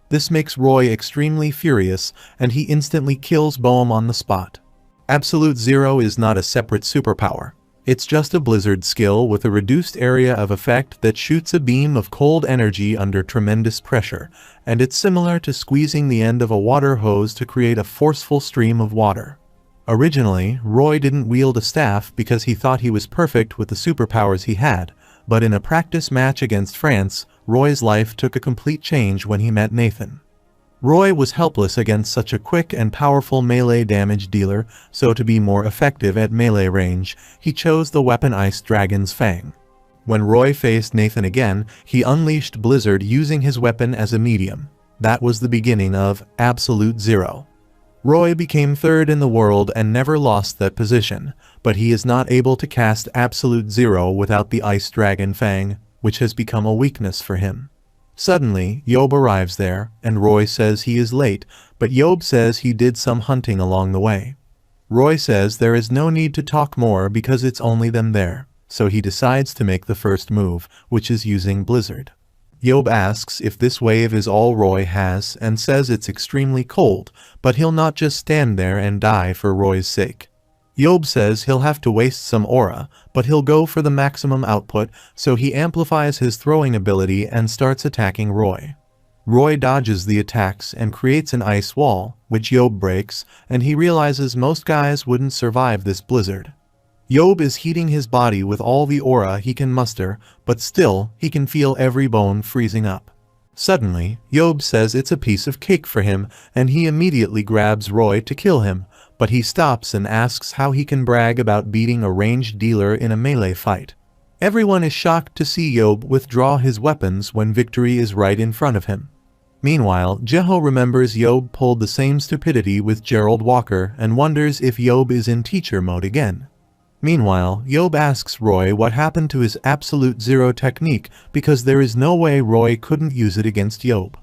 This makes Roy extremely furious, and he instantly kills Bohm on the spot. Absolute Zero is not a separate superpower. It's just a blizzard skill with a reduced area of effect that shoots a beam of cold energy under tremendous pressure, and it's similar to squeezing the end of a water hose to create a forceful stream of water. Originally, Roy didn't wield a staff because he thought he was perfect with the superpowers he had, but in a practice match against France, Roy's life took a complete change when he met Nathan. Roy was helpless against such a quick and powerful melee damage dealer, so to be more effective at melee range, he chose the weapon Ice Dragon's Fang. When Roy faced Nathan again, he unleashed Blizzard using his weapon as a medium. That was the beginning of Absolute Zero. Roy became third in the world and never lost that position, but he is not able to cast Absolute Zero without the Ice Dragon Fang, which has become a weakness for him. Suddenly, Yeob arrives there, and Roy says he is late, but Yeob says he did some hunting along the way. Roy says there is no need to talk more because it's only them there, so he decides to make the first move, which is using Blizzard. Yeob asks if this wave is all Roy has and says it's extremely cold, but he'll not just stand there and die for Roy's sake. Yeob says he'll have to waste some aura, but he'll go for the maximum output, so he amplifies his throwing ability and starts attacking Roy. Roy dodges the attacks and creates an ice wall, which Yeob breaks, and he realizes most guys wouldn't survive this blizzard. Yeob is heating his body with all the aura he can muster, but still, he can feel every bone freezing up. Suddenly, Yeob says it's a piece of cake for him, and he immediately grabs Roy to kill him, but he stops and asks how he can brag about beating a ranged dealer in a melee fight. Everyone is shocked to see Yeob withdraw his weapons when victory is right in front of him. Meanwhile, Jeho remembers Yeob pulled the same stupidity with Gerald Walker and wonders if Yeob is in teacher mode again. Meanwhile, Yeob asks Roy what happened to his Absolute Zero technique because there is no way Roy couldn't use it against Yeob.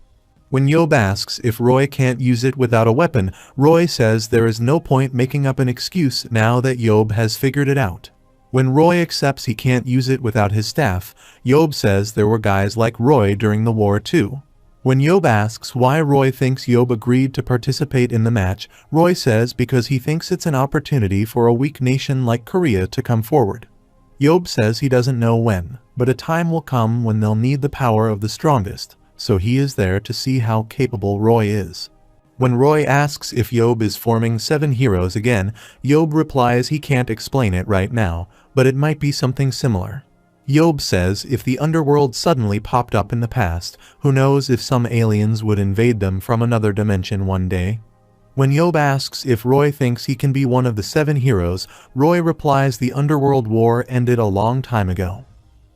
When Yeob asks if Roy can't use it without a weapon, Roy says there is no point making up an excuse now that Yeob has figured it out. When Roy accepts he can't use it without his staff, Yeob says there were guys like Roy during the war too. When Yeob asks why Roy thinks Yeob agreed to participate in the match, Roy says because he thinks it's an opportunity for a weak nation like Korea to come forward. Yeob says he doesn't know when, but a time will come when they'll need the power of the strongest, so he is there to see how capable Roy is. When Roy asks if Yeob is forming 7 heroes again, Yeob replies he can't explain it right now, but it might be something similar. Yeob says if the underworld suddenly popped up in the past, who knows if some aliens would invade them from another dimension one day. When Yeob asks if Roy thinks he can be one of the 7 heroes, Roy replies the underworld war ended a long time ago.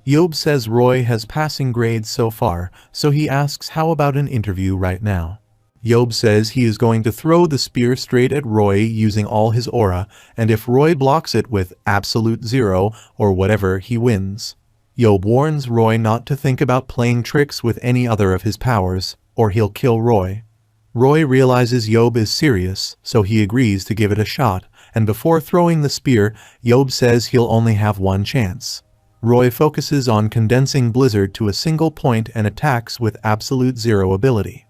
Yeob says Roy has passing grades so far, so he asks how about an interview right now. Yeob says he is going to throw the spear straight at Roy using all his aura, and if Roy blocks it with Absolute Zero or whatever, he wins. Yeob warns Roy not to think about playing tricks with any other of his powers, or he'll kill Roy. Roy realizes Yeob is serious, so he agrees to give it a shot, and before throwing the spear, Yeob says he'll only have one chance. Roy focuses on condensing Blizzard to a single point and attacks with Absolute Zero ability.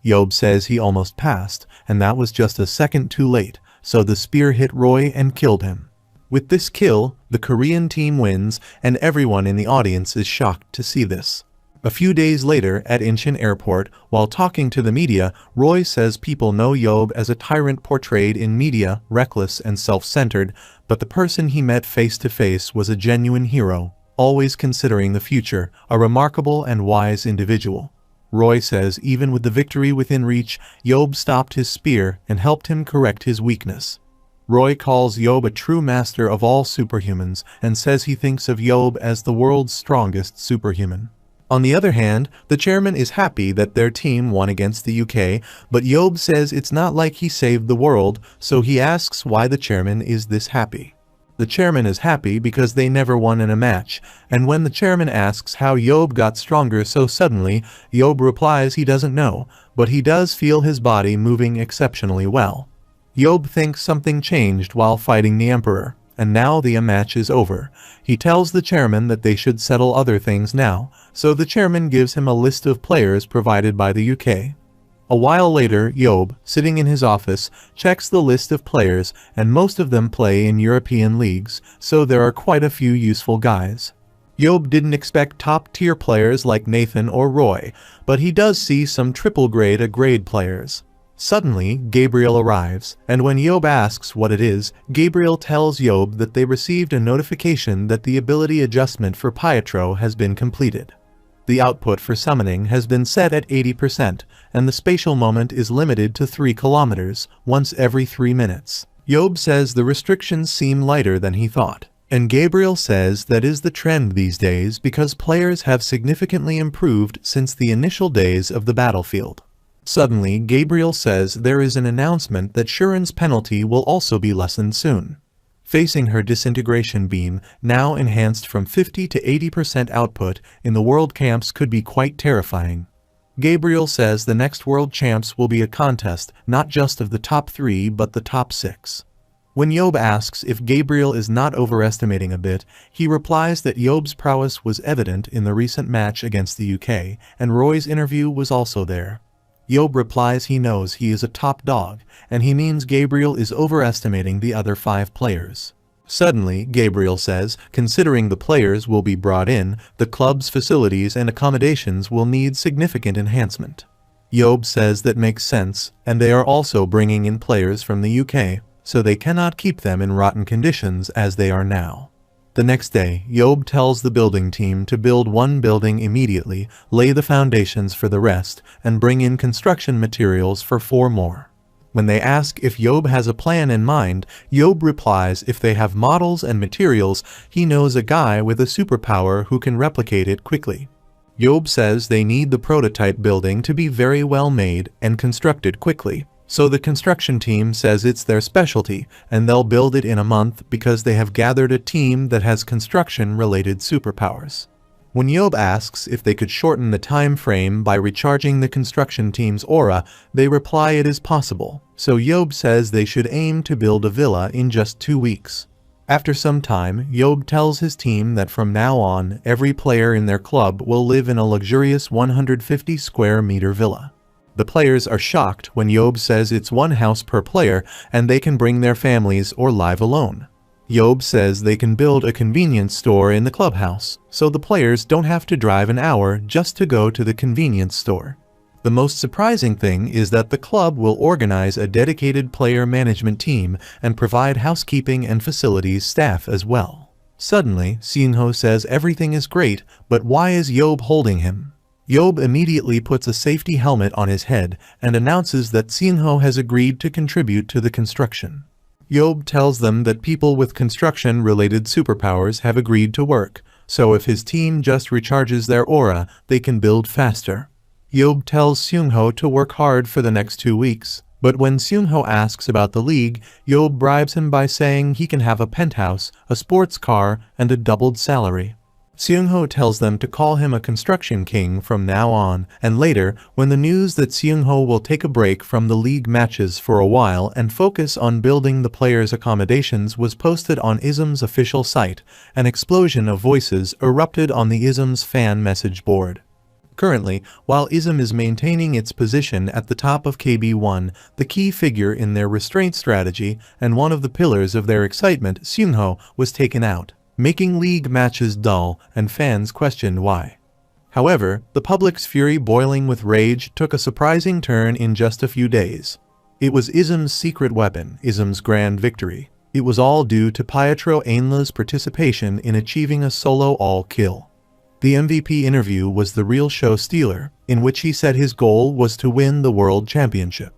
Yeob says he almost passed, and that was just a second too late, so the spear hit Roy and killed him. With this kill, the Korean team wins, and everyone in the audience is shocked to see this. A few days later, at Incheon Airport, while talking to the media, Roy says people know Yeob as a tyrant portrayed in media, reckless and self-centered, but the person he met face-to-face was a genuine hero, always considering the future, a remarkable and wise individual. Roy says even with the victory within reach, Yeob stopped his spear and helped him correct his weakness. Roy calls Yeob a true master of all superhumans and says he thinks of Yeob as the world's strongest superhuman. On the other hand, the chairman is happy that their team won against the UK, but Yeob says it's not like he saved the world, so he asks why the chairman is this happy. The chairman is happy because they never won in a match, and when the chairman asks how Yeob got stronger so suddenly, Yeob replies he doesn't know, but he does feel his body moving exceptionally well. Yeob thinks something changed while fighting the Emperor, and now the match is over. He tells the chairman that they should settle other things now, so the chairman gives him a list of players provided by the UK. A while later, Yeob, sitting in his office, checks the list of players, and most of them play in European leagues, so there are quite a few useful guys. Yeob didn't expect top-tier players like Nathan or Roy, but he does see some triple-grade A-grade players. Suddenly, Gabriel arrives, and when Yeob asks what it is, Gabriel tells Yeob that they received a notification that the ability adjustment for Pietro has been completed. The output for summoning has been set at 80%, and the spatial moment is limited to 3 kilometers, once every 3 minutes. Yeob says the restrictions seem lighter than he thought. And Gabriel says that is the trend these days because players have significantly improved since the initial days of the battlefield. Suddenly, Gabriel says there is an announcement that Shuren's penalty will also be lessened soon. Facing her disintegration beam, now enhanced from 50 to 80% output in the world camps could be quite terrifying. Gabriel says the next world champs will be a contest not just of the top 3 but the top 6. When Yeob asks if Gabriel is not overestimating a bit, he replies that Yeob's prowess was evident in the recent match against the UK, and Roy's interview was also there. Yeob replies he knows he is a top dog, and he means Gabriel is overestimating the other 5 players. Suddenly, Gabriel says, considering the players will be brought in, the club's facilities and accommodations will need significant enhancement. Yeob says that makes sense, and they are also bringing in players from the UK. So they cannot keep them in rotten conditions as they are now. The next day, Yeob tells the building team to build 1 building immediately, lay the foundations for the rest, and bring in construction materials for 4 more. When they ask if Yeob has a plan in mind, Yeob replies if they have models and materials, he knows a guy with a superpower who can replicate it quickly. Yeob says they need the prototype building to be very well made and constructed quickly. So the construction team says it's their specialty, and they'll build it in a month because they have gathered a team that has construction-related superpowers. When Yeob asks if they could shorten the time frame by recharging the construction team's aura, they reply it is possible, so Yeob says they should aim to build a villa in just 2 weeks. After some time, Yeob tells his team that from now on, every player in their club will live in a luxurious 150 square meter villa. The players are shocked when Yeob says it's 1 house per player and they can bring their families or live alone. Yeob says they can build a convenience store in the clubhouse, so the players don't have to drive an hour just to go to the convenience store. The most surprising thing is that the club will organize a dedicated player management team and provide housekeeping and facilities staff as well. Suddenly, Seung-ho says everything is great, but why is Yeob holding him? Yeob immediately puts a safety helmet on his head and announces that Seung-ho has agreed to contribute to the construction. Yeob tells them that people with construction-related superpowers have agreed to work, so if his team just recharges their aura, they can build faster. Yeob tells Seung-ho to work hard for the next 2 weeks, but when Seung-ho asks about the league, Yeob bribes him by saying he can have a penthouse, a sports car, and a doubled salary. Seung-ho tells them to call him a construction king from now on, and later, when the news that Seung-ho will take a break from the league matches for a while and focus on building the players' accommodations was posted on ISM's official site, an explosion of voices erupted on the ISM's fan message board. Currently, while ISM is maintaining its position at the top of KB1, the key figure in their restraint strategy and one of the pillars of their excitement, Seung-ho, was taken out, making league matches dull, and fans questioned why. However, the public's fury boiling with rage took a surprising turn in just a few days. It was ISM's secret weapon, ISM's grand victory. It was all due to Pietro Ainla's participation in achieving a solo all-kill. The MVP interview was the real show stealer, in which he said his goal was to win the world championship.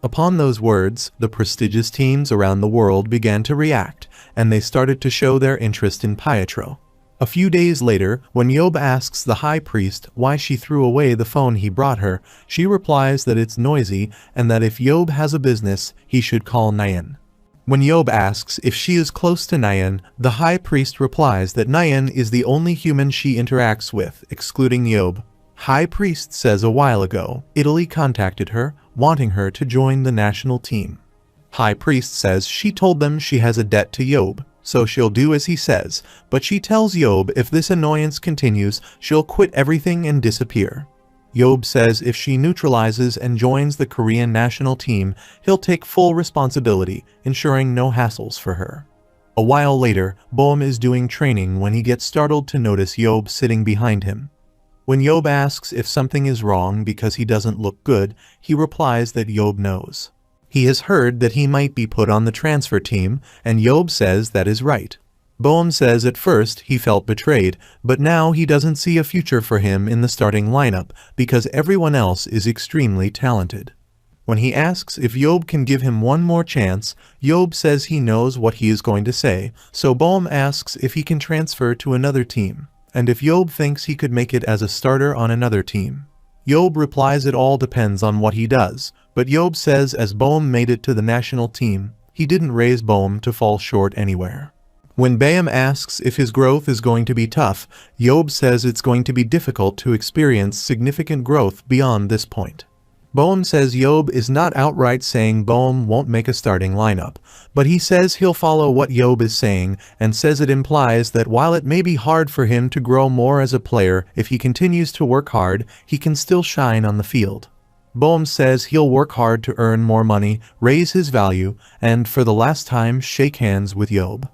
Upon those words, the prestigious teams around the world began to react, and they started to show their interest in Pietro. A few days later, when Yeob asks the high priest why she threw away the phone he brought her, she replies that it's noisy and that if Yeob has a business, he should call Nayeon. When Yeob asks if she is close to Nayeon, the high priest replies that Nayeon is the only human she interacts with, excluding Yeob. High priest says a while ago, Italy contacted her, wanting her to join the national team. High priest says she told them she has a debt to Yeob, so she'll do as he says, but she tells Yeob if this annoyance continues, she'll quit everything and disappear. Yeob says if she neutralizes and joins the Korean national team, he'll take full responsibility, ensuring no hassles for her. A while later, Boeum is doing training when he gets startled to notice Yeob sitting behind him. When Yeob asks if something is wrong because he doesn't look good, he replies that Yeob knows. He has heard that he might be put on the transfer team, and Yeob says that is right. Boeum says at first he felt betrayed, but now he doesn't see a future for him in the starting lineup because everyone else is extremely talented. When he asks if Yeob can give him one more chance, Yeob says he knows what he is going to say, so Boeum asks if he can transfer to another team, and if Yeob thinks he could make it as a starter on another team. Yeob replies it all depends on what he does, but Yeob says as Boeum made it to the national team, he didn't raise Boeum to fall short anywhere. When Boeum asks if his growth is going to be tough, Yeob says it's going to be difficult to experience significant growth beyond this point. Boeum says Yeob is not outright saying Boeum won't make a starting lineup, but he says he'll follow what Yeob is saying and says it implies that while it may be hard for him to grow more as a player, if he continues to work hard, he can still shine on the field. Boeum says he'll work hard to earn more money, raise his value, and for the last time shake hands with Yeob.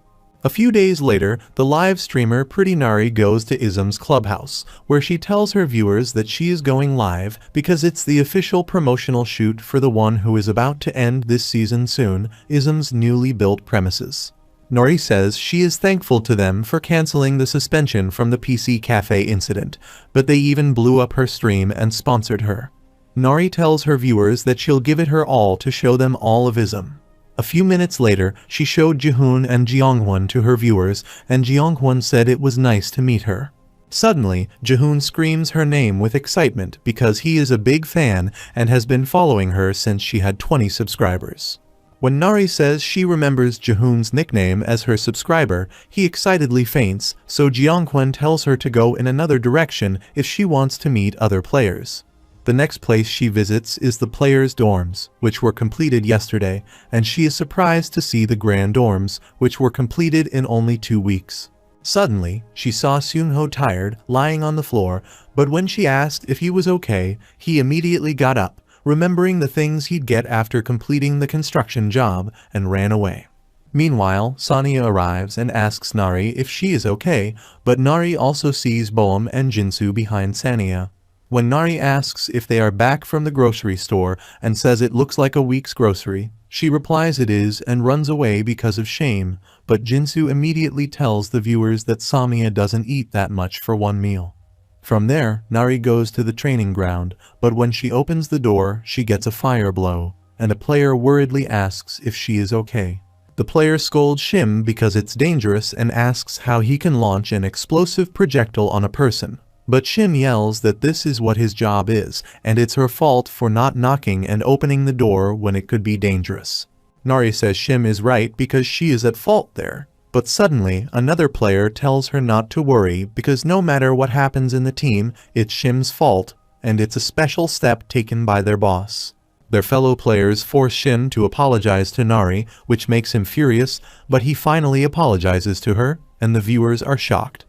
A few days later, the live streamer Pretty Nari goes to Ism's clubhouse, where she tells her viewers that she is going live because it's the official promotional shoot for the one who is about to end this season soon, Ism's newly built premises. Nori says she is thankful to them for canceling the suspension from the PC Cafe incident, but they even blew up her stream and sponsored her. Nori tells her viewers that she'll give it her all to show them all of Ism. A few minutes later, she showed Jihoon and Jeonghwan to her viewers, and Jeonghwan said it was nice to meet her. Suddenly, Jihoon screams her name with excitement because he is a big fan and has been following her since she had 20 subscribers. When Nari says she remembers Jihoon's nickname as her subscriber, he excitedly faints, so Jeonghwan tells her to go in another direction if she wants to meet other players. The next place she visits is the players' dorms, which were completed yesterday, and she is surprised to see the grand dorms, which were completed in only 2 weeks. Suddenly, she saw Seunho tired, lying on the floor, but when she asked if he was okay, he immediately got up, remembering the things he'd get after completing the construction job, and ran away. Meanwhile, Sania arrives and asks Nari if she is okay, but Nari also sees Boeum and Jinsu behind Sania. When Nari asks if they are back from the grocery store and says it looks like a week's grocery, she replies it is and runs away because of shame, but Jinsu immediately tells the viewers that Samia doesn't eat that much for one meal. From there, Nari goes to the training ground, but when she opens the door, she gets a fire blow, and a player worriedly asks if she is okay. The player scolds Shim because it's dangerous and asks how he can launch an explosive projectile on a person. But Shim yells that this is what his job is, and it's her fault for not knocking and opening the door when it could be dangerous. Nari says Shim is right because she is at fault there. But suddenly, another player tells her not to worry because no matter what happens in the team, it's Shim's fault, and it's a special step taken by their boss. Their fellow players force Shim to apologize to Nari, which makes him furious, but he finally apologizes to her, and the viewers are shocked.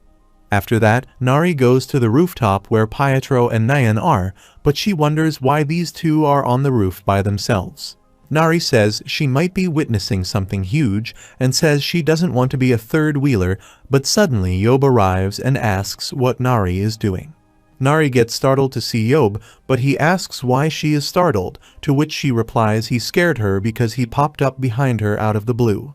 After that, Nari goes to the rooftop where Pietro and Nayan are, but she wonders why these two are on the roof by themselves. Nari says she might be witnessing something huge and says she doesn't want to be a third wheeler, but suddenly Yeob arrives and asks what Nari is doing. Nari gets startled to see Yeob, but he asks why she is startled, to which she replies he scared her because he popped up behind her out of the blue.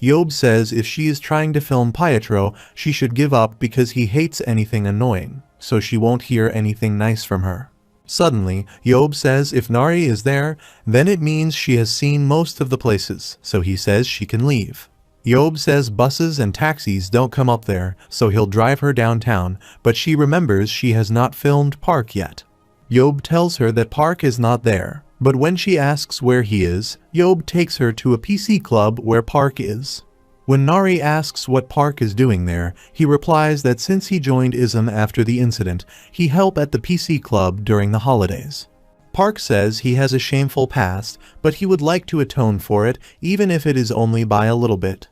Yeob says if she is trying to film Pietro, she should give up because he hates anything annoying, so she won't hear anything nice from her. Suddenly, Yeob says if Nari is there, then it means she has seen most of the places, so he says she can leave. Yeob says buses and taxis don't come up there, so he'll drive her downtown, but she remembers she has not filmed Park yet. Yeob tells her that Park is not there. But when she asks where he is, Yeob takes her to a PC club where Park is. When Nari asks what Park is doing there, he replies that since he joined ISM after the incident, he helped at the PC club during the holidays. Park says he has a shameful past, but he would like to atone for it, even if it is only by a little bit.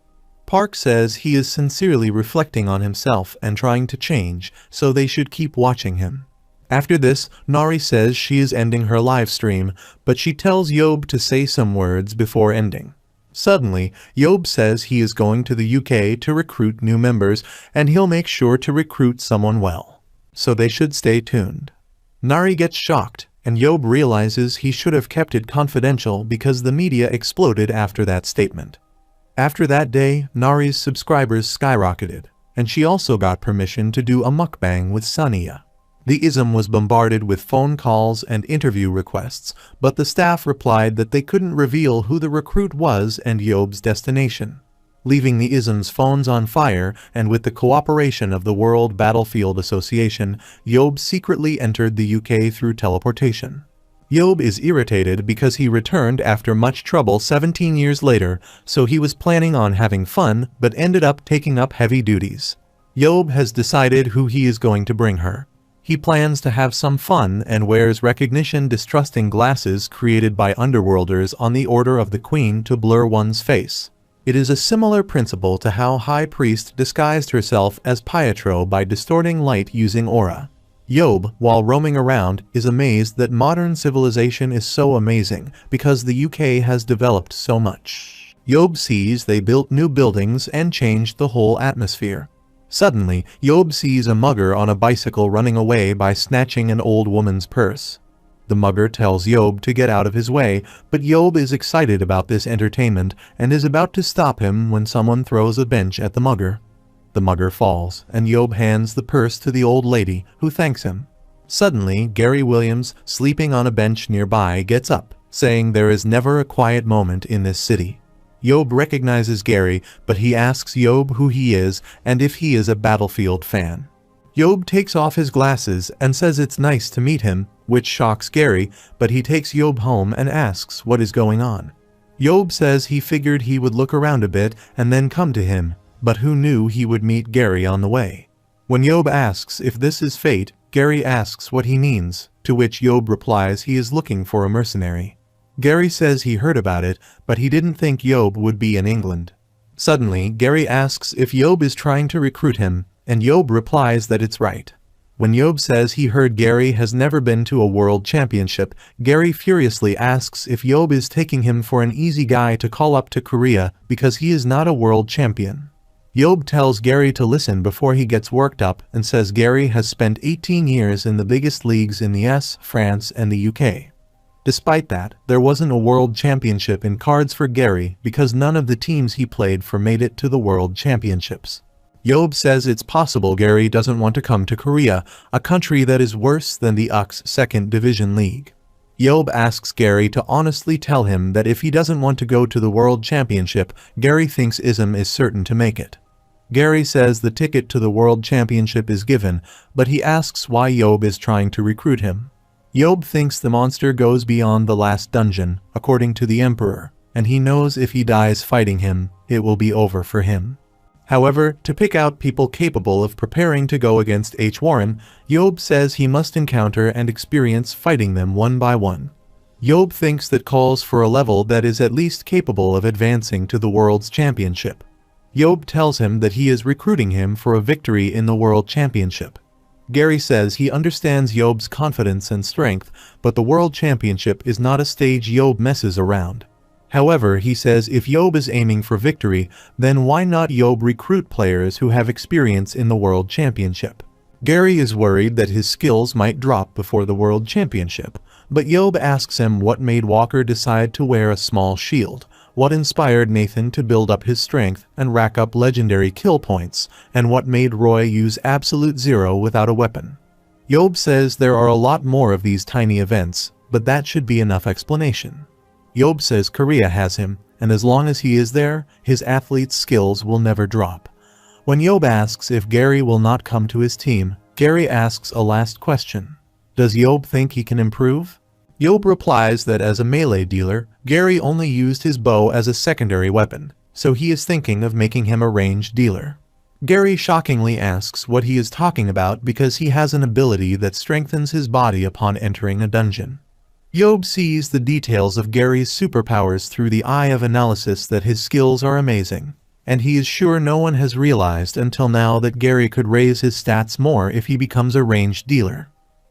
Park says he is sincerely reflecting on himself and trying to change, so they should keep watching him. After this, Nari says she is ending her live stream, but she tells Yeob to say some words before ending. Suddenly, Yeob says he is going to the UK to recruit new members, and he'll make sure to recruit someone well. So they should stay tuned. Nari gets shocked, and Yeob realizes he should have kept it confidential because the media exploded after that statement. After that day, Nari's subscribers skyrocketed, and she also got permission to do a mukbang with Sania. The ism was bombarded with phone calls and interview requests, but the staff replied that they couldn't reveal who the recruit was and Yeob's destination. Leaving the ism's phones on fire, and with the cooperation of the World Battlefield Association, Yeob secretly entered the UK through teleportation. Yeob is irritated because he returned after much trouble 17 years later, so he was planning on having fun but ended up taking up heavy duties. Yeob has decided who he is going to bring her. He plans to have some fun and wears recognition-distrusting glasses created by underworlders on the order of the Queen to blur one's face. It is a similar principle to how High Priest disguised herself as Pietro by distorting light using aura. Yeob, while roaming around, is amazed that modern civilization is so amazing because the UK has developed so much. Yeob sees they built new buildings and changed the whole atmosphere. Suddenly, Yeob sees a mugger on a bicycle running away by snatching an old woman's purse. The mugger tells Yeob to get out of his way, but Yeob is excited about this entertainment and is about to stop him when someone throws a bench at the mugger. The mugger falls, and Yeob hands the purse to the old lady, who thanks him. Suddenly, Gary Williams, sleeping on a bench nearby, gets up, saying there is never a quiet moment in this city. Yeob recognizes Gary, but he asks Yeob who he is and if he is a Battlefield fan. Yeob takes off his glasses and says it's nice to meet him, which shocks Gary, but he takes Yeob home and asks what is going on. Yeob says he figured he would look around a bit and then come to him, but who knew he would meet Gary on the way. When Yeob asks if this is fate, Gary asks what he means, to which Yeob replies he is looking for a mercenary. Gary says he heard about it, but he didn't think Yeob would be in England. Suddenly, Gary asks if Yeob is trying to recruit him, and Yeob replies that it's right. When Yeob says he heard Gary has never been to a world championship, Gary furiously asks if Yeob is taking him for an easy guy to call up to Korea because he is not a world champion. Yeob tells Gary to listen before he gets worked up and says Gary has spent 18 years in the biggest leagues in the US, France, and the UK. Despite that, there wasn't a world championship in cards for Gary because none of the teams he played for made it to the world championships. Yeob says it's possible Gary doesn't want to come to Korea, a country that is worse than the UK's second division league. Yeob asks Gary to honestly tell him that if he doesn't want to go to the world championship, Gary thinks ISM is certain to make it. Gary says the ticket to the world championship is given, but he asks why Yeob is trying to recruit him. Yeob thinks the monster goes beyond the last dungeon, according to the Emperor, and he knows if he dies fighting him, it will be over for him. However, to pick out people capable of preparing to go against H. Warren, Yeob says he must encounter and experience fighting them one by one. Yeob thinks that calls for a level that is at least capable of advancing to the World's Championship. Yeob tells him that he is recruiting him for a victory in the World Championship. Gary says he understands Yeob's confidence and strength, but the World Championship is not a stage Yeob messes around. However, he says if Yeob is aiming for victory, then why not Yeob recruit players who have experience in the World Championship? Gary is worried that his skills might drop before the World Championship, but Yeob asks him what made Walker decide to wear a small shield, what inspired Nathan to build up his strength and rack up legendary kill points, and what made Roy use absolute zero without a weapon. Yeob says there are a lot more of these tiny events, but that should be enough explanation. Yeob says Korea has him, and as long as he is there, his athlete's skills will never drop. When Yeob asks if Gary will not come to his team, Gary asks a last question. Does Yeob think he can improve? Yeob replies that as a melee dealer, Gary only used his bow as a secondary weapon, so he is thinking of making him a ranged dealer. Gary shockingly asks what he is talking about because he has an ability that strengthens his body upon entering a dungeon. Yeob sees the details of Gary's superpowers through the eye of analysis that his skills are amazing, and he is sure no one has realized until now that Gary could raise his stats more if he becomes a ranged dealer.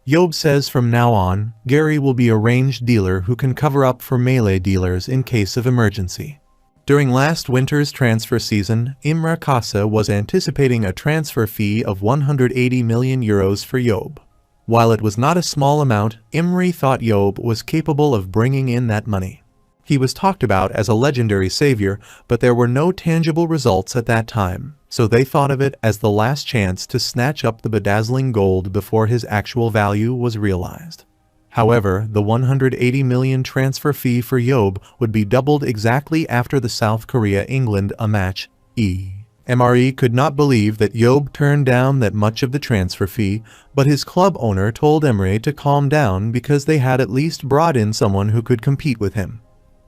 Yeob says from now on, Gary will be a ranged dealer who can cover up for melee dealers in case of emergency. During last winter's transfer season, Imre Kasa was anticipating a transfer fee of 180 million euros for Yeob. While it was not a small amount, Imre thought Yeob was capable of bringing in that money. He was talked about as a legendary savior, but there were no tangible results at that time, so they thought of it as the last chance to snatch up the bedazzling gold before his actual value was realized. However, the 180 million transfer fee for Yeob would be doubled exactly after the South Korea-England match. MRE could not believe that Yeob turned down that much of the transfer fee, but his club owner told Emre to calm down because they had at least brought in someone who could compete with him.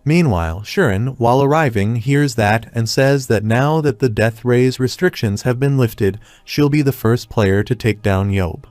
Meanwhile, Shirin, while arriving, hears that and says that now that the death rays restrictions have been lifted, she'll be the first player to take down Yeob.